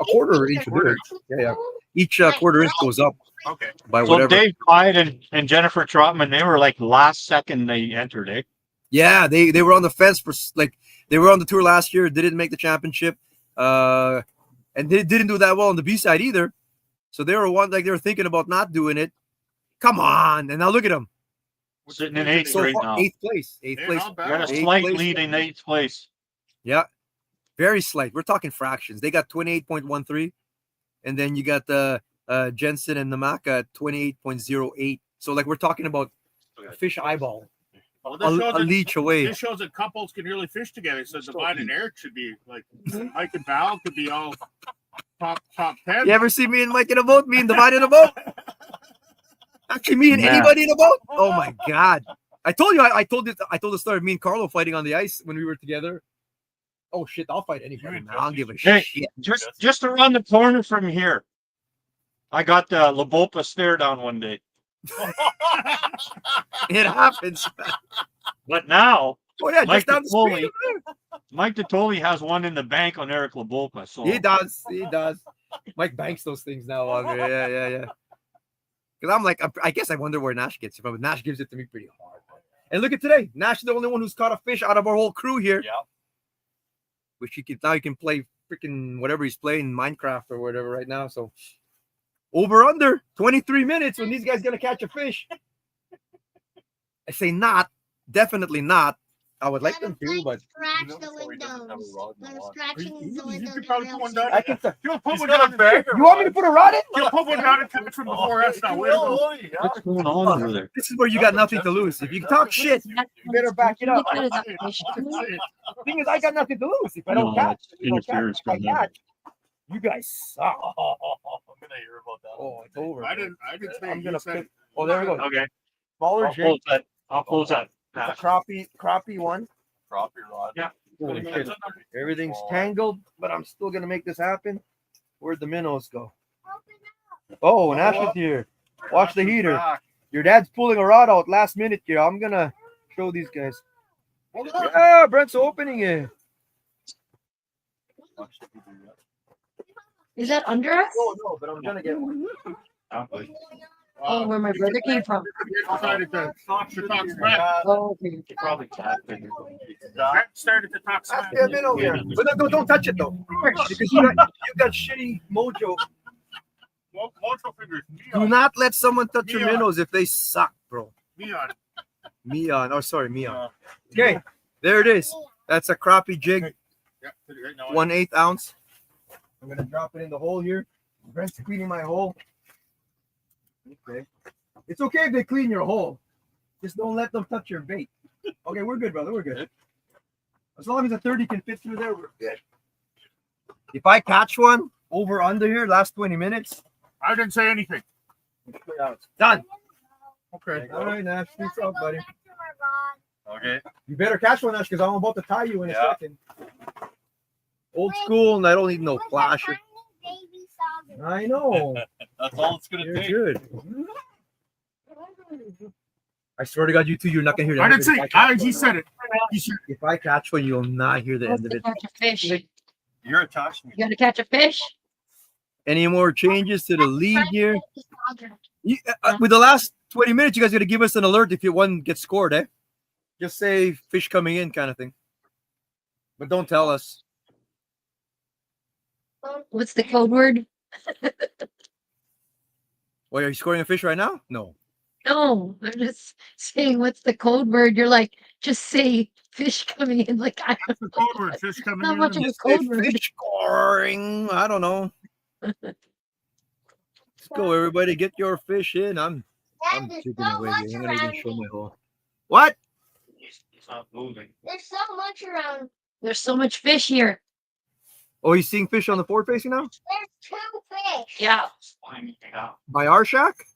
inch a bit. Yeah. Each quarter inch goes up Okay. by So whatever. Dave Clyde and Jennifer Trotman, they were like last second they entered, eh? Yeah, they were on the fence for like they were on the tour last year, didn't make the championship, and they didn't do that well on the B side either. So they were thinking about not doing it. Come on, and now look at them. Sitting in eighth So right far, now. eighth place. not bad. Got a Eighth slight place. lead in eighth place. Yeah, very slight. We're talking fractions. They got 28.13, and then you got the Jensen and Namaka at 28.08. So like we're talking about a fish eyeball, Well, a leech away. This shows that couples can really fish together. So Divine and Eric should be like Mike and Val could be all top 10. You ever see me and Mike in a boat? Me and Divine in a boat? Actually, me and Man. anybody in a boat? Oh my god! I told you. I told the story of me and Carlo fighting on the ice when we were together. Oh shit! I'll fight anybody. Man. I'll give a Hey, shit. just around the corner from here, I got the Labopa stare down one day. It happens. But now, Oh yeah, Mike just down the street. Tottoli has one in the bank on Eric Labopa. So He does. He does. Mike banks those things now on there. Yeah. Because I'm like, I guess I wonder where Nash gets it from. But Nash gives it to me pretty hard. And look at today. Nash is the only one who's caught a fish out of our whole crew here. Yeah. Which he can play freaking whatever he's playing, Minecraft or whatever right now. So over under 23 minutes when these guys gonna catch a fish. I say not, definitely not. I would like them to, but Scratch the windows. They're scratching the windows. could probably put one down. I can. He'll put He's one got a down. bag. You want me to put a rod in? He'll put one down and catch from before us now. Way to go. what's going on over there? This is where you got nothing to lose. If you talk shit, you better back it up. Look at that fish. The thing is, I got nothing to lose. If I don't No, catch, it's if I don't catch, interference if I from them. catch, you guys suck. I'm gonna hear about that. Oh, it's over. I didn't say. I'm You gonna said pick. Oh, there we go. Okay, Smaller I'll jig. close that. I'll close that. It's a crappie one. Drop your rod. Yeah. Holy shit. Everything's tangled, but I'm still gonna make this happen. Where'd the minnows go? Oh, Nash is here. Watch the heater. Back. Your dad's pulling a rod out last minute here. I'm gonna show these guys. Yeah, Brent's opening it. Is that under us? No, but I'm gonna get one. Oh, where my brother came from. Started to talk smack. Oh, okay. Probably Started to talk smack. Yeah, minnow here. But don't touch it though. Because you got shitty mojo. Mojo fingers. Do not let someone touch your Neon. minnows if they suck, bro. Neon. Meon. Oh, sorry, Meon. Okay, there it is. That's a crappie jig, Yeah, put it right now. 1/8 ounce. I'm gonna drop it in the hole here. Brent's cleaning my hole. Okay. It's okay if they clean your hole. Just don't let them touch your bait. Okay, we're good, brother. We're good. As long as a 30 can fit through there, we're good. If I catch one over under here, last 20 minutes, I didn't say anything. done. Okay. All right, Nash. Peace out, buddy. Okay. You better catch one, Nash, because I'm about to tie you in a Yeah. second. Old school, and I don't need no flasher. I know. That's all it's gonna You're take. good. I swear to God, you two, you're not gonna hear that. I didn't say. He said it. He said it. If I catch one, you'll not hear the What's end of to it. catch a fish? You're attaching me. You gotta catch a fish? Any more changes to the lead here? With the last 20 minutes, you guys got to give us an alert if one gets scored, eh? Just say fish coming in kind of thing. But don't tell us. What's the code word? Wait, are you scoring a fish right now? No. No, I'm just saying what's the code word. You're like, just say fish coming in. Like, I don't know. Code word. Fish coming Not in. much of a Just say code word. fish scoring. I don't know. Let's go, everybody. Get your fish in. I'm There's chicken so away much here. I'm gonna even around show here. my hole. What? It's not moving. There's so much around. There's so much fish here. Oh, he's seeing fish on the forward facing now? There's 2 fish. Yeah. By our shack?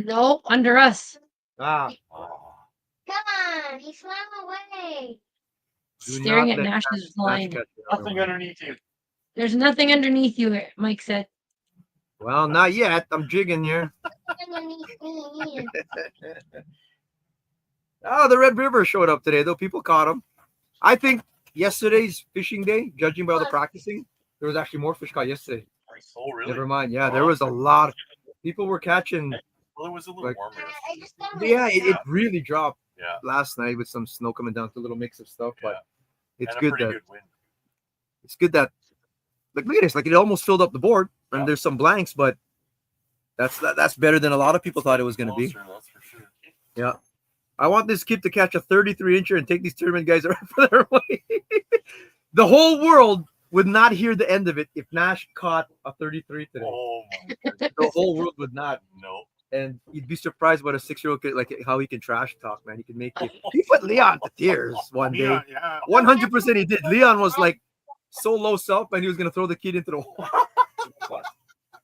No, under us. Ah. Come on, he swam away. Do Staring not at let Nash's Nash line. catch another Nothing one. underneath you. There's nothing underneath you, Mike said. Well, not yet. I'm jigging here. Underneath me. Oh, the Red River showed up today, though. People caught them. I think yesterday's fishing day, judging by all the practicing, there was actually more fish caught yesterday. Oh, really? Never mind. Yeah, there was a lot. People were catching. Well, it was a little Like- warmer. I just don't Yeah, make it really dropped Yeah. last night with some snow coming down to a little mix of stuff. But it's and a good pretty that good wind. it's good that look at this. Like it almost filled up the board, and Yeah. there's some blanks, but that's better than a lot of people thought it was going to be. Closer, that's for sure. Yeah. I want this kid to catch a 33-incher and take these tournament guys around for their way. The whole world would not hear the end of it if Nash caught a 33 today. Oh my goodness. The whole world would not. No. And you'd be surprised what a 6-year-old kid, like how he can trash talk, man. He can make you. He put Leon to tears one day. Yeah, yeah. 100% he did. Leon was like so low self, and he was going to throw the kid into the wall.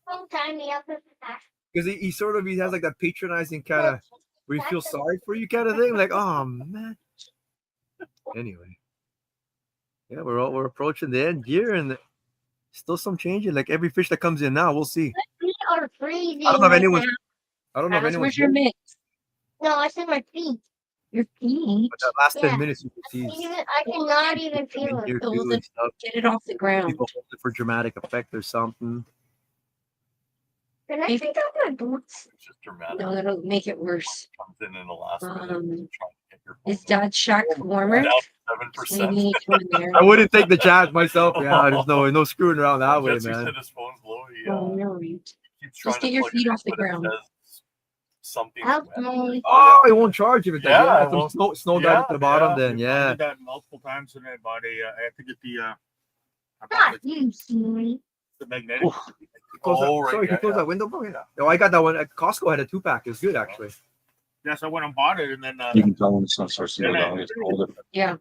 Don't tie me up with that. Because he sort of, he has like that patronizing kind of, where you feel sorry for you kind of thing. Like, oh, man. Anyway. Yeah, we're approaching the end here, and still some changing. Like every fish that comes in now, we'll see. My feet are freezing. I don't know if right anyone's. now. I don't know if Alice, anyone's. where's your mitt? No, I said my feet. Your feet? But that last 10 Yeah. minutes, you can see I cannot even feel in it. here So too the- and stuff. Get it off the ground. People hold it for dramatic effect or something. Can I Hey. take off my boots? It's just dramatic. No, that'll make it worse. Comes in the last minute. Um, trying to get your Is phone Dad's shack warmer? down 7%. Maybe each one there. I wouldn't take the chance myself. Yeah, there's no screwing around that way, Jesse man. said his phone's low. He Oh, no. keeps Just trying get to your plug feet it in, off the but it ground. says something. Okay. Oh, it won't charge if it's Yeah, like it won't. snow down at the bottom. Yeah. Then I yeah, did that multiple times, and I bought I had to get I Ah, bought you see. the magnetic. close Oh, that, right, sorry, can yeah, you close yeah. that window, bro? Yeah. No, I got that one at Costco. Had a 2-pack. It was good actually. Yes, I went and bought it, and then You can tell when the sun starts to go then down. It's colder. Yeah.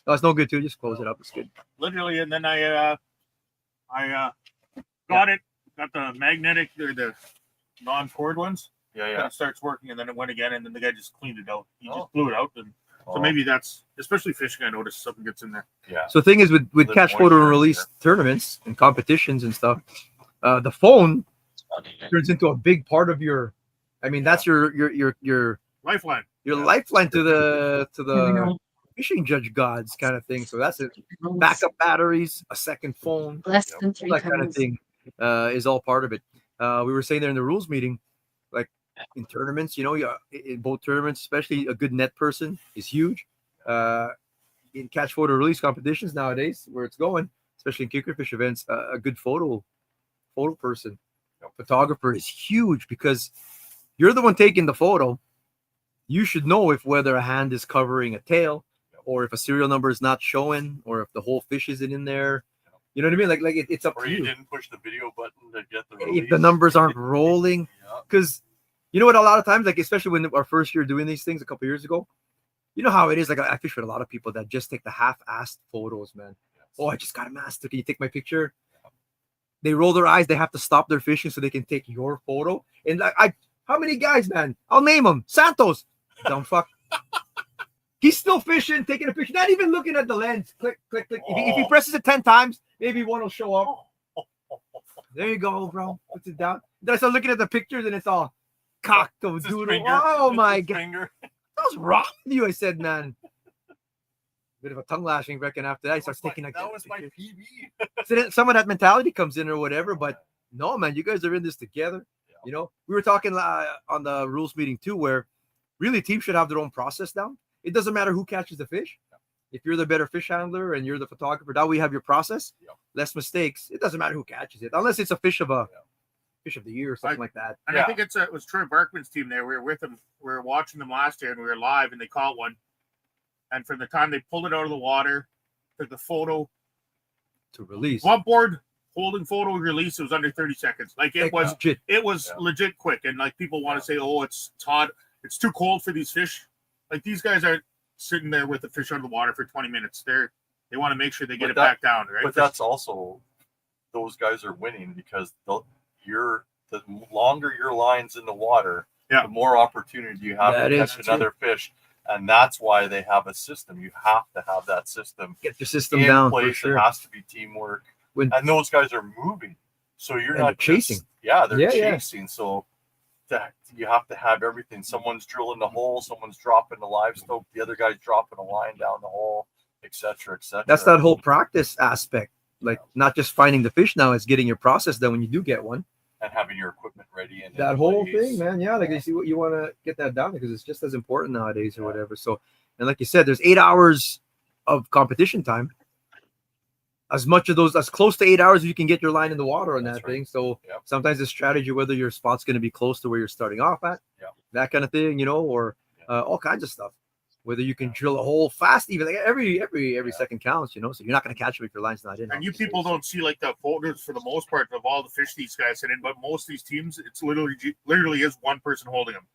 Oh, it's no good too. Just close it up. It's good. literally, and then I got it, got the magnetic or the non-cord ones. Yeah, And yeah. it starts working, and then it went again, and then the guy just cleaned it out. He Oh. just blew it out, and so Oh, maybe that's especially fishing. I noticed something gets in there. yeah. So the thing is with Little catch photo and moisture in release here. tournaments and competitions and stuff, the phone turns into a big part of your. I mean, that's your Lifeline. lifeline to I the know. fishing judge gods kind of thing. So that's it. Backup batteries, a second phone, Less than all 3 that kind of times. thing is all part of it. We were saying there in the rules meeting, like in tournaments, in both tournaments, especially a good net person is huge. In catch photo release competitions nowadays, where it's going, especially in kickerfish events, a good photo person, photographer is huge because you're the one taking the photo. You should know if whether a hand is covering a tail, or if a serial number is not showing, or if the whole fish isn't in there. You know what I mean? Like it's up Or to you you. didn't push the video button to get the If release. the numbers aren't rolling, Yeah. because you know what? A lot of times, like especially when our first year doing these things a couple years ago, you know how it is. Like I fish with a lot of people that just take the half-assed photos, man. Oh, I just got a master. Can you take my picture? They roll their eyes. They have to stop their fishing so they can take your photo. And how many guys, man? I'll name them. Santos, dumb fuck. He's still fishing, taking a picture, not even looking at the lens. Click, click, click. If he presses it 10 times, maybe one will show up. There you go, bro. Puts it down. Then I start looking at the pictures and it's all cocked of It's his doodle. finger. Oh It's my his god. finger. What's wrong with you? I said, man. Bit of a tongue lashing, reckon. After that, he starts taking like That was my PB. so then some of that mentality comes in or whatever. But no, man, you guys are in this together. You know, we were talking on the rules meeting too, where really teams should have their own process down. It doesn't matter who catches the fish. If you're the better fish handler and you're the photographer, that way you have your process, less mistakes. It doesn't matter who catches it, unless it's a fish of the year or something like that. And I think it was Troy Barkman's team there. We were with them. We were watching them last year, and we were live, and they caught one. And from the time they pulled it out of the water to the photo to release, one board holding photo release, it was under 30 seconds. Like it was legit. It was legit quick. And like people want to say, oh, it's hot, it's too cold for these fish. Like these guys aren't sitting there with the fish under the water for 20 minutes. They want to make sure they get But it that- back down, right? But that's also those guys are winning because the longer your line's in the water, Yeah. the more opportunity you have That to is catch true. another fish. And that's why they have a system. You have to have that system Get your system in down for place. sure. It has to be teamwork. When- And those guys are moving. So you're And not they're chasing. They're Yeah, yeah. chasing. So you have to have everything. Someone's drilling the hole, someone's dropping the livestock, the other guy's dropping a line down the hole, etc., etc. That's that whole practice aspect. Like not just finding the fish now, it's getting your process done when you do get one. And having your equipment ready and That in whole place. thing, man. Yeah, like you see what you want to get that down because it's just as important nowadays or whatever. So, and like you said, there's 8 hours of competition time. As much of those, as close to 8 hours as you can get your line in the water on That's that right. thing. So Yep. sometimes the strategy, whether your spot's going to be close to where you're starting off at, Yep. that kind of thing, or all kinds of stuff. Whether you can drill a hole fast, even like every second counts, So you're not going to catch them if your line's not in. And you obviously. people don't see like the photos for the most part of all the fish these guys hit in, but most of these teams, it's literally is one person holding them.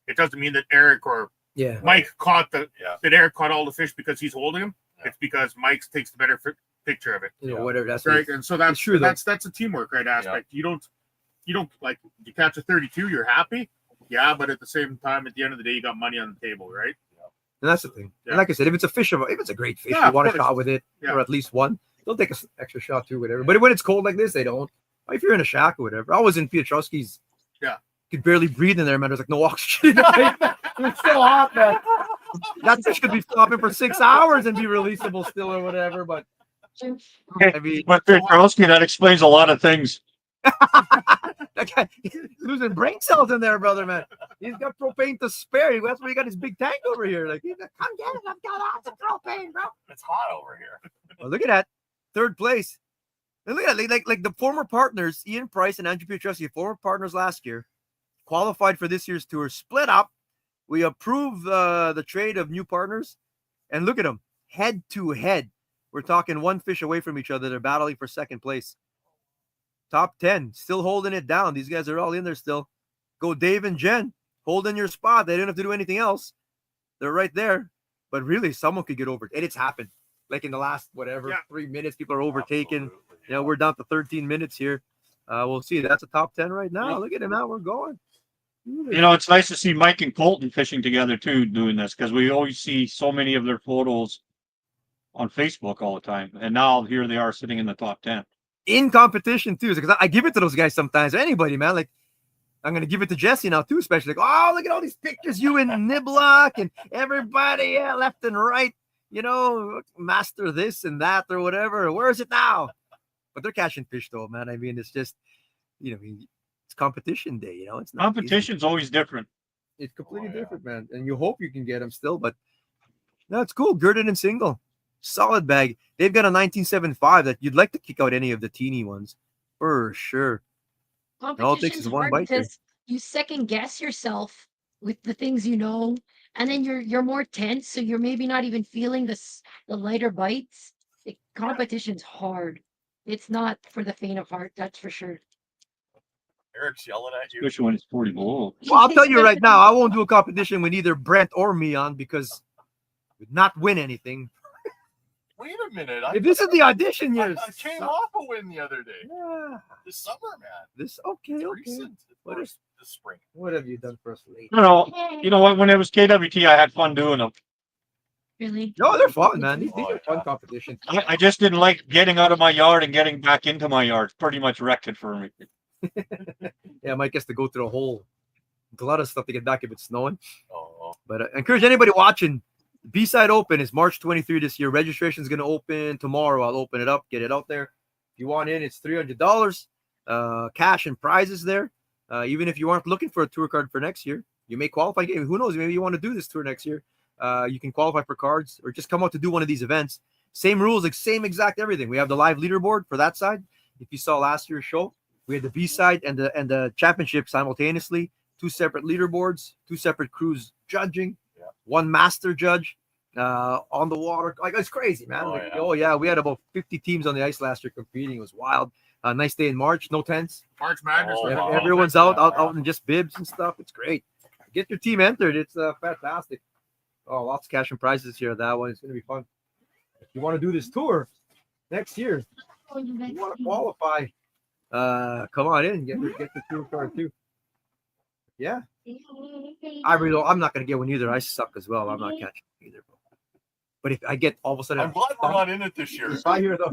It doesn't mean that Eric or Yeah. Mike caught that Eric caught all the fish because he's holding them. Yeah. It's because Mike takes the better picture of it. Whatever. That's Right, and so that's true, though. that's a teamwork aspect. You don't like you catch a 32, you're happy, but at the same time, at the end of the day, you got money on the table, right? And that's the thing. Yeah. And like I said, if it's a great fish, Yeah, you of want a course. shot with it, Yeah. or at least one, they'll take an extra shot too, whatever. But when it's cold like this, they don't. If you're in a shack or whatever. I was in Piotrowski's. Yeah. Could barely breathe in there, man. There's like no oxygen. It's so hot, man. That fish could be flopping for 6 hours and be releasable still or whatever. But I mean, But Piotrowski, that explains a lot of things. that guy he's losing brain cells in there, brother, man. He's got propane to spare. That's why he got his big tank over here. Like, he's like, come get it. I've got lots of propane, bro. It's hot over here. Well, look at that. Third place. And look at that. Like the former partners, Ian Price and Andrew Piotrowski, former partners last year, qualified for this year's tour, split up. We approved the trade of new partners. And look at them. Head to head. We're talking one fish away from each other. They're battling for second place. Top 10. Still holding it down. These guys are all in there still. Go Dave and Jen. Holding your spot. They didn't have to do anything else. They're right there. But really, someone could get over it. And it's happened. Like in the last, 3 minutes, people are overtaken. Absolutely, We're down to 13 minutes here. We'll see. That's a top 10 right now. Yeah. Look at him out. We're going. It's nice to see Mike and Colton fishing together too, doing this, because we always see so many of their photos on Facebook all the time. And now here they are sitting in the top 10. In competition too, because I give it to those guys sometimes. Anybody, man. Like I'm gonna give it to Jesse now too, especially. Like, oh, look at all these pictures, you and Niblock and everybody, left and right. Master this and that or whatever. Where is it now? But they're catching fish though, man. I mean, it's just, it's competition day. It's not easy. Competition's always different. It's completely different, man. And you hope you can get them still, but no, it's cool. Girded and single. Solid bag. They've got a 1975 that you'd like to kick out any of the teeny ones. For sure. All it takes is Competition's one hard bite there. because you second guess yourself with the things and then you're more tense, so you're maybe not even feeling the lighter bites. Competition's hard. It's not for the faint of heart, that's for sure. Eric's yelling at you. Especially when it's 40 below. Well, I'll tell you right now, I won't do a competition with either Brent or me on because we'd not win anything. Wait a minute. If this is the audition, I yes. came off a win the other day. Yeah. This summer, man. This okay. Recent. What is- This spring. What have you done for us lately? No, you know what? When it was KWT, I had fun doing them. Really? No, they're fun, man. These Oh, are fun yeah. competitions. I just didn't like getting out of my yard and getting back into my yard. Pretty much wrecked it for me. Yeah, Mike gets to go through a whole glut of stuff to get back if it's snowing. Oh, But I encourage anybody watching. B-Side Open is March 23 this year. Registration is going to open tomorrow. I'll open it up, get it out there. If you want in, it's $300. Cash and prizes there. Even if you aren't looking for a tour card for next year, you may qualify. Who knows? Maybe you want to do this tour next year. You can qualify for cards or just come out to do one of these events. Same rules, like same exact everything. We have the live leaderboard for that side. If you saw last year's show, we had the B-side and the championship simultaneously. 2 separate leaderboards, 2 separate crews judging, 1 master judge on the water. Like, it's crazy, man. Oh, yeah. We had about 50 teams on the ice last year competing. It was wild. Nice day in March, no tents. March Madness. Oh, was wow. all Everyone's that. out in just bibs and stuff. It's great. Get your team entered. It's fantastic. Oh, lots of cash and prizes here. That one is going to be fun. If you want to do this tour next year, you want to qualify. Come on in. Get the fuel card too. Yeah. I'm not gonna get one either. I suck as well. I'm not catching either. But if I get all of a sudden, I'm glad we're not in it this year. if I hear the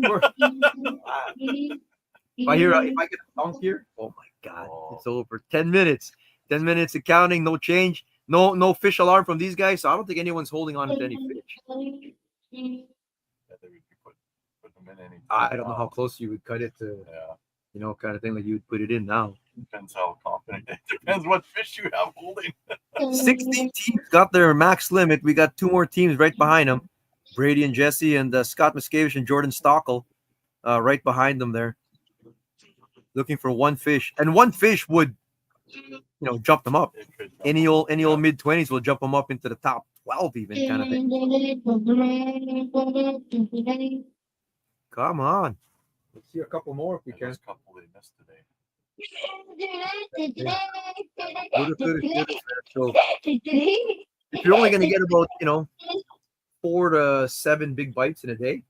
if I get a dunk here, oh my god, it's over. 10 minutes. 10 minutes of counting, no change, no fish alarm from these guys. So I don't think anyone's holding on to any fish. Put them in any. I don't know how close you would cut it to, kind of thing like you would put it in now. Depends how confident. It depends what fish you have holding. 16 teams got their max limit. We got two more teams right behind them. Brady and Jesse and Scott Miscavige and Jordan Stockel right behind them there. Looking for one fish. And one fish would, jump them up. Any old mid-20s will jump them up into the top 12 even kind of thing. Come on. Let's see a couple more if we can. A couple they missed today. So if you're only going to get about 4 to 7 big bites in a day,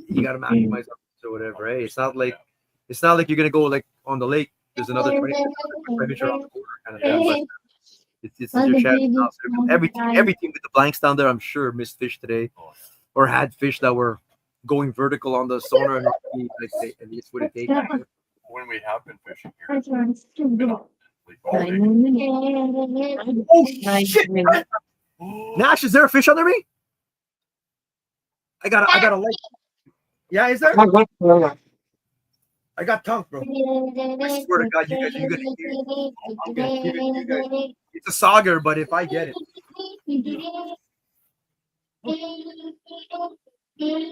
you got to maximize or whatever. Hey, it's not like you're going to go like on the lake. There's another 20 minutes around the corner kind of thing. But it's your chance now. So every team with the blanks down there, I'm sure missed fish today, or had fish that were going vertical on the sonar, and at least would it take. When we have been fishing here. Oh shit! Nash, is there a fish under me? I got a leg. Yeah, is there? I got tongue, bro. I swear to God, you guys are gonna hear it. I'm gonna give it to you guys. It's a sauger, but if I get it.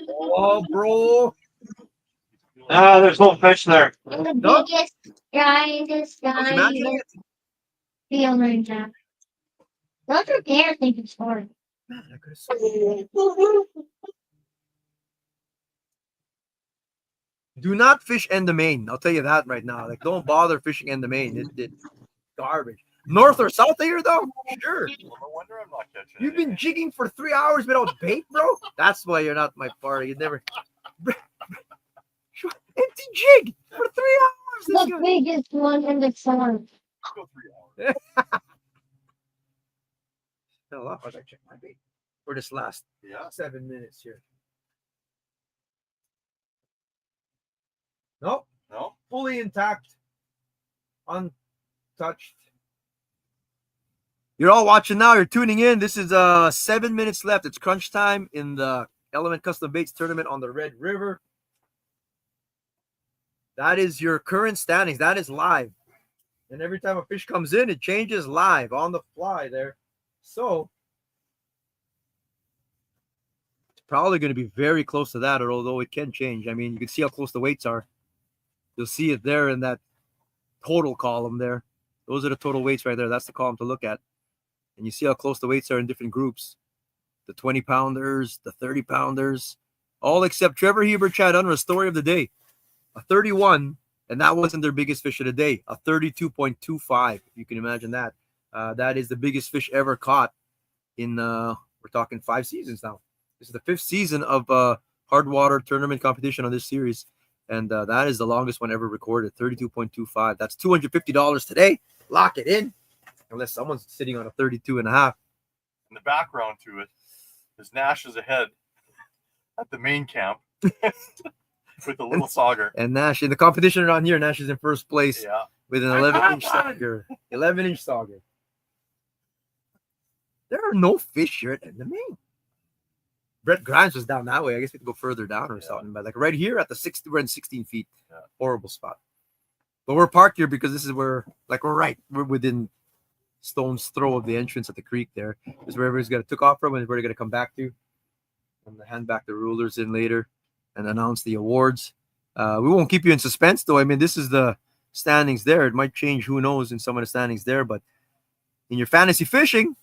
Oh, bro. There's no fish there. The biggest giantest Imagine it. feel right now. Those are there think it's hard. Do not fish end of Maine. I'll tell you that right now. Like, don't bother fishing end of Maine. It's garbage. North or south of here, though? Sure. No wonder I'm not catching. You've been jigging for 3 hours without bait, bro? That's why you're not my party. You never. Empty jig for 3 hours. The biggest one in the sun. Go 3 hours. Hell up. I gotta check my bait for this last 7 minutes here. Nope. No. Fully intact. Untouched. You're all watching now. You're tuning in. This is 7 minutes left. It's crunch time in the Element Custom Baits tournament on the Red River. That is your current standings. That is live. And every time a fish comes in, it changes live on the fly there. So it's probably going to be very close to that, although it can change. I mean, you can see how close the weights are. You'll see it there in that total column there. Those are the total weights right there. That's the column to look at. And you see how close the weights are in different groups. The 20-pounders, the 30-pounders, all except Trevor Hiebert, Chad Unruh, story of the day. A 31, and that wasn't their biggest fish of the day. A 32.25, you can imagine that. That is the biggest fish ever caught in, we're talking 5 seasons now. This is the 5th season of hard water tournament competition on this series. And that is the longest one ever recorded, 32.25. That's $250 today. Lock it in, unless someone's sitting on a 32.5. In the background to it is Nash is ahead at the main camp with a little sauger. And Nash, in the competition around here, Nash is in first place with an 11-inch sauger. 11-inch sauger. There are no fish here at the main. Brett Grimes was down that way. I guess we could go further down or something. But like right here at the 60, we're in 16 feet. Horrible spot. But we're parked here because this is where, like, we're within stone's throw of the entrance at the creek there. This is where everybody's got to took off from and where they're going to come back to. And hand back the rulers in later and announce the awards. We won't keep you in suspense, though. I mean, this is the standings there. It might change, who knows, in some of the standings there. But in your fantasy fishing,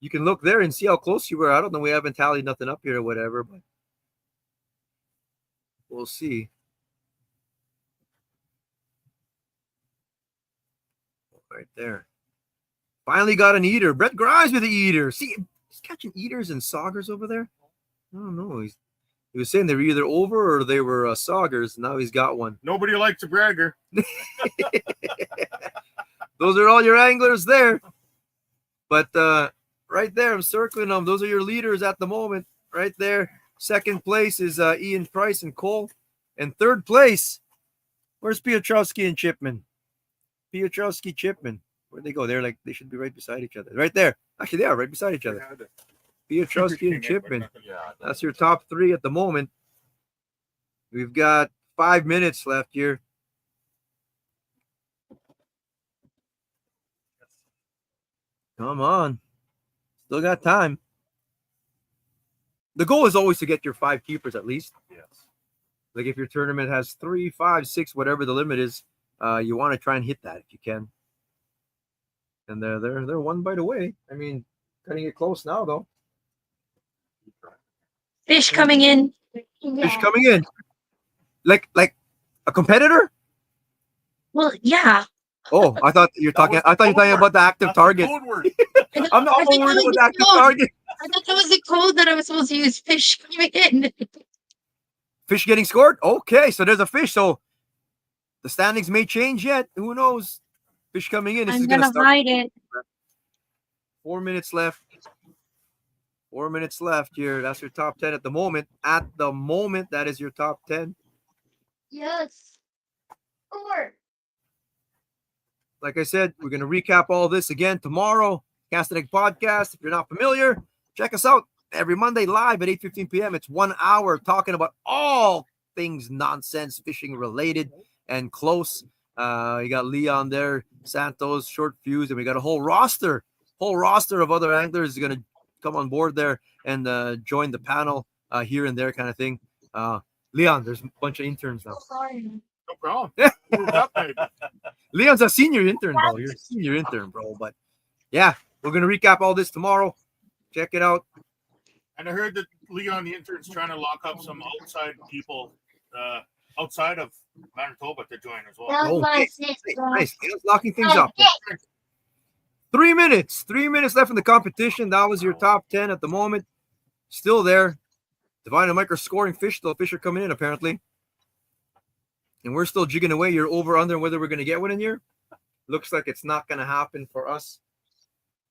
you can look there and see how close you were. I don't know. We haven't tallied nothing up here or whatever, but we'll see. Right there. Finally got an eater. Brett Grimes with the eater. See, he's catching eaters and saugers over there. I don't know. He was saying they were either over or they were saugers. Now he's got one. Nobody likes a bragger. Those are all your anglers there. But right there, I'm circling them. Those are your leaders at the moment. Right there. Second place is Ian Price and Cole. And third place, where's Piotrowski and Chipman? Piotrowski, Chipman. Where'd they go? They're like, they should be right beside each other. Right there. Actually, they are right beside each other. Piotrowski and Chipman. That's your top three at the moment. We've got 5 minutes left here. Come on. Still got time. The goal is always to get your 5 keepers at least. Yes. Like if your tournament has 3, 5, 6, whatever the limit is, you want to try and hit that if you can. And they're 1 bite away. I mean, cutting it close now though. Fish coming in. Fish coming in. Like a competitor? Well, yeah. Oh, I thought you're talking about the active target. I I'm not think worried that was about the the active code. target. I thought that was the code that I was supposed to use. Fish coming in. Fish getting scored? Okay, so there's a fish. So the standings may change yet. Who knows? Fish coming in. This I'm is gonna gonna hide it. 4 minutes left. 4 minutes left here. That's your top 10 at the moment. At the moment, that is your top 10. Yes. 4. Like I said, we're going to recap all this again tomorrow. Cast and Egg Podcast. If you're not familiar, check us out every Monday live at 8:15 p.m. It's 1 hour talking about all things nonsense fishing related and close. You got Leon there, Santos, Short Fuse, and we got a whole roster of other anglers is going to come on board there and join the panel here and there kind of thing. Leon, there's a bunch of interns now. Sorry. No problem. Leon's a senior intern, bro. You're a senior intern, bro. But yeah, we're going to recap all this tomorrow. Check it out. And I heard that Leon the intern's trying to lock up some outside people outside of Manitoba to join as well. That was my nice, 6. nice. Leon's locking things up. 3 minutes. 3 minutes left in the competition. That was your top 10 at the moment. Still there. Divine and Mike are scoring fish, though. Fish are coming in, apparently. And we're still jigging away. You're over under whether we're going to get one in here. Looks like it's not going to happen for us.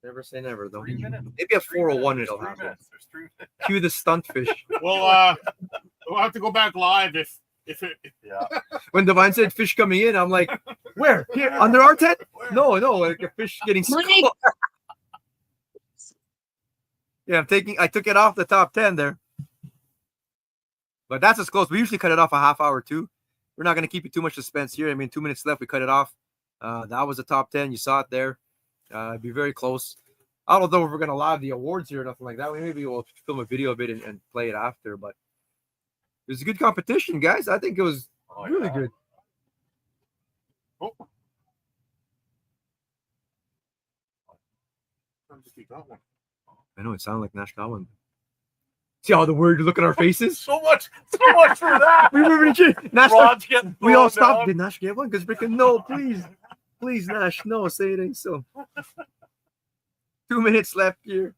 Never say never, though. 3 minutes. Maybe at 4:01 it'll 3 happen. minutes. There's 3 minutes. Cue the stunt fish. Well, we'll have to go back live if Yeah. When Divine said fish coming in, I'm like, where? Here, under our tent? No, like a fish getting scored. Yeah, I took it off the top 10 there. But that's as close. We usually cut it off a half hour too. We're not going to keep you too much suspense here. I mean, 2 minutes left. We cut it off. That was the top 10. You saw it there. It'd be very close. I don't know if we're going to live the awards here or nothing like that. Maybe we'll film a video of it and play it after. But it was a good competition, guys. I think it was really good. Oh. I know it sounded like Nash got one. See how the word look at our faces? So much for that. We were Nash. Rod's getting We all thrown stopped. down. Did Nash get one? Because freaking no, please, Nash, no, say it ain't so. 2 minutes left here.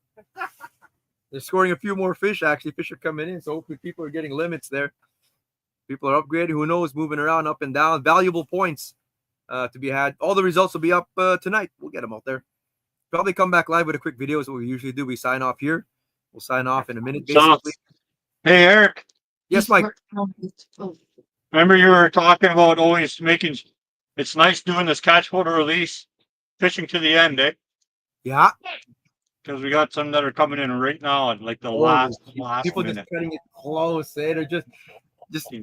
They're scoring a few more fish. Actually, fish are coming in, so hopefully people are getting limits there. People are upgrading. Who knows? Moving around up and down. Valuable points to be had. All the results will be up tonight. We'll get them out there. Probably come back live with a quick video. Is what we usually do. We sign off here. We'll sign off in a minute. Basically. Hey, Eric. Yes, Mike. Remember you were talking about always making. It's nice doing this catch photo release, fishing to the end, eh? Yeah. Because we got some that are coming in right now at like the last People minute. just cutting it close. They're just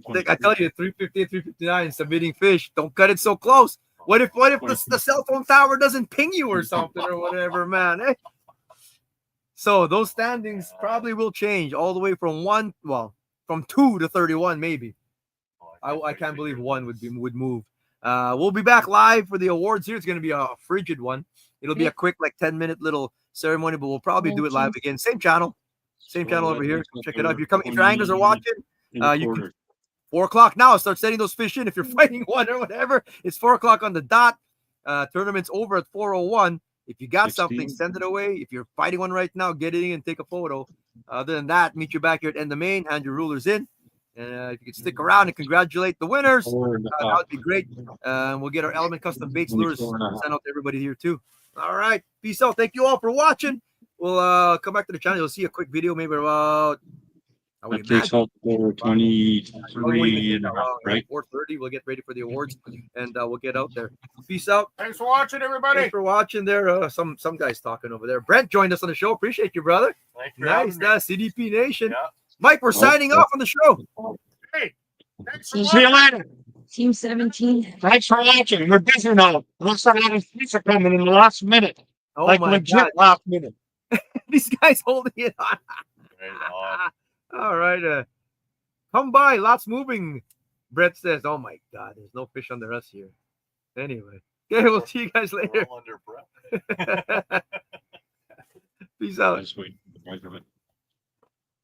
like I tell you, 350, 359 submitting fish. Don't cut it so close. What if the cell phone tower doesn't ping you or something or whatever, man? Eh? So those standings probably will change all the way from from 2 to 31, maybe. I can't believe 1 would move. We'll be back live for the awards here. It's going to be a frigid one. It'll be a quick, like 10-minute little ceremony, but we'll probably do it live again. Same channel over here. Check it out. If your anglers are watching, you can 4 o'clock now. Start setting those fish in. If you're fighting one or whatever, it's 4 o'clock on the dot. Tournament's over at 4:01. If you got 16. something, send it away. If you're fighting one right now, get it in and take a photo. Other than that, meet you back here at end of Main. Hand your rulers in. And if you could stick around and congratulate the winners, that would be great. We'll get our Element Custom Baits lures sent out to everybody here too. All right. Peace out. Thank you all for watching. We'll come back to the channel. You'll see a quick video, maybe about That takes out over 23 and a half, right? 4:30. We'll get ready for the awards, and we'll get out there. Peace out. Thanks for watching, everybody. Thanks for watching. There, some guys talking over there. Brent joined us on the show. Appreciate you, brother. Thanks for Nice, having me. CDP Nation. Yeah. Mike, we're signing off on the show. Hey, thanks for See you watching. later. Team 17. Thanks for watching. We're busy now. Looks like a lot of fish are coming in the last minute. Oh Like my legit God, last minute. these guys holding it on. Right on. All right, come by. Lots moving. Brett says, "Oh my God, there's no fish under us here." Anyway, okay, we'll see you guys We're later. all under breath. Peace out. That's sweet.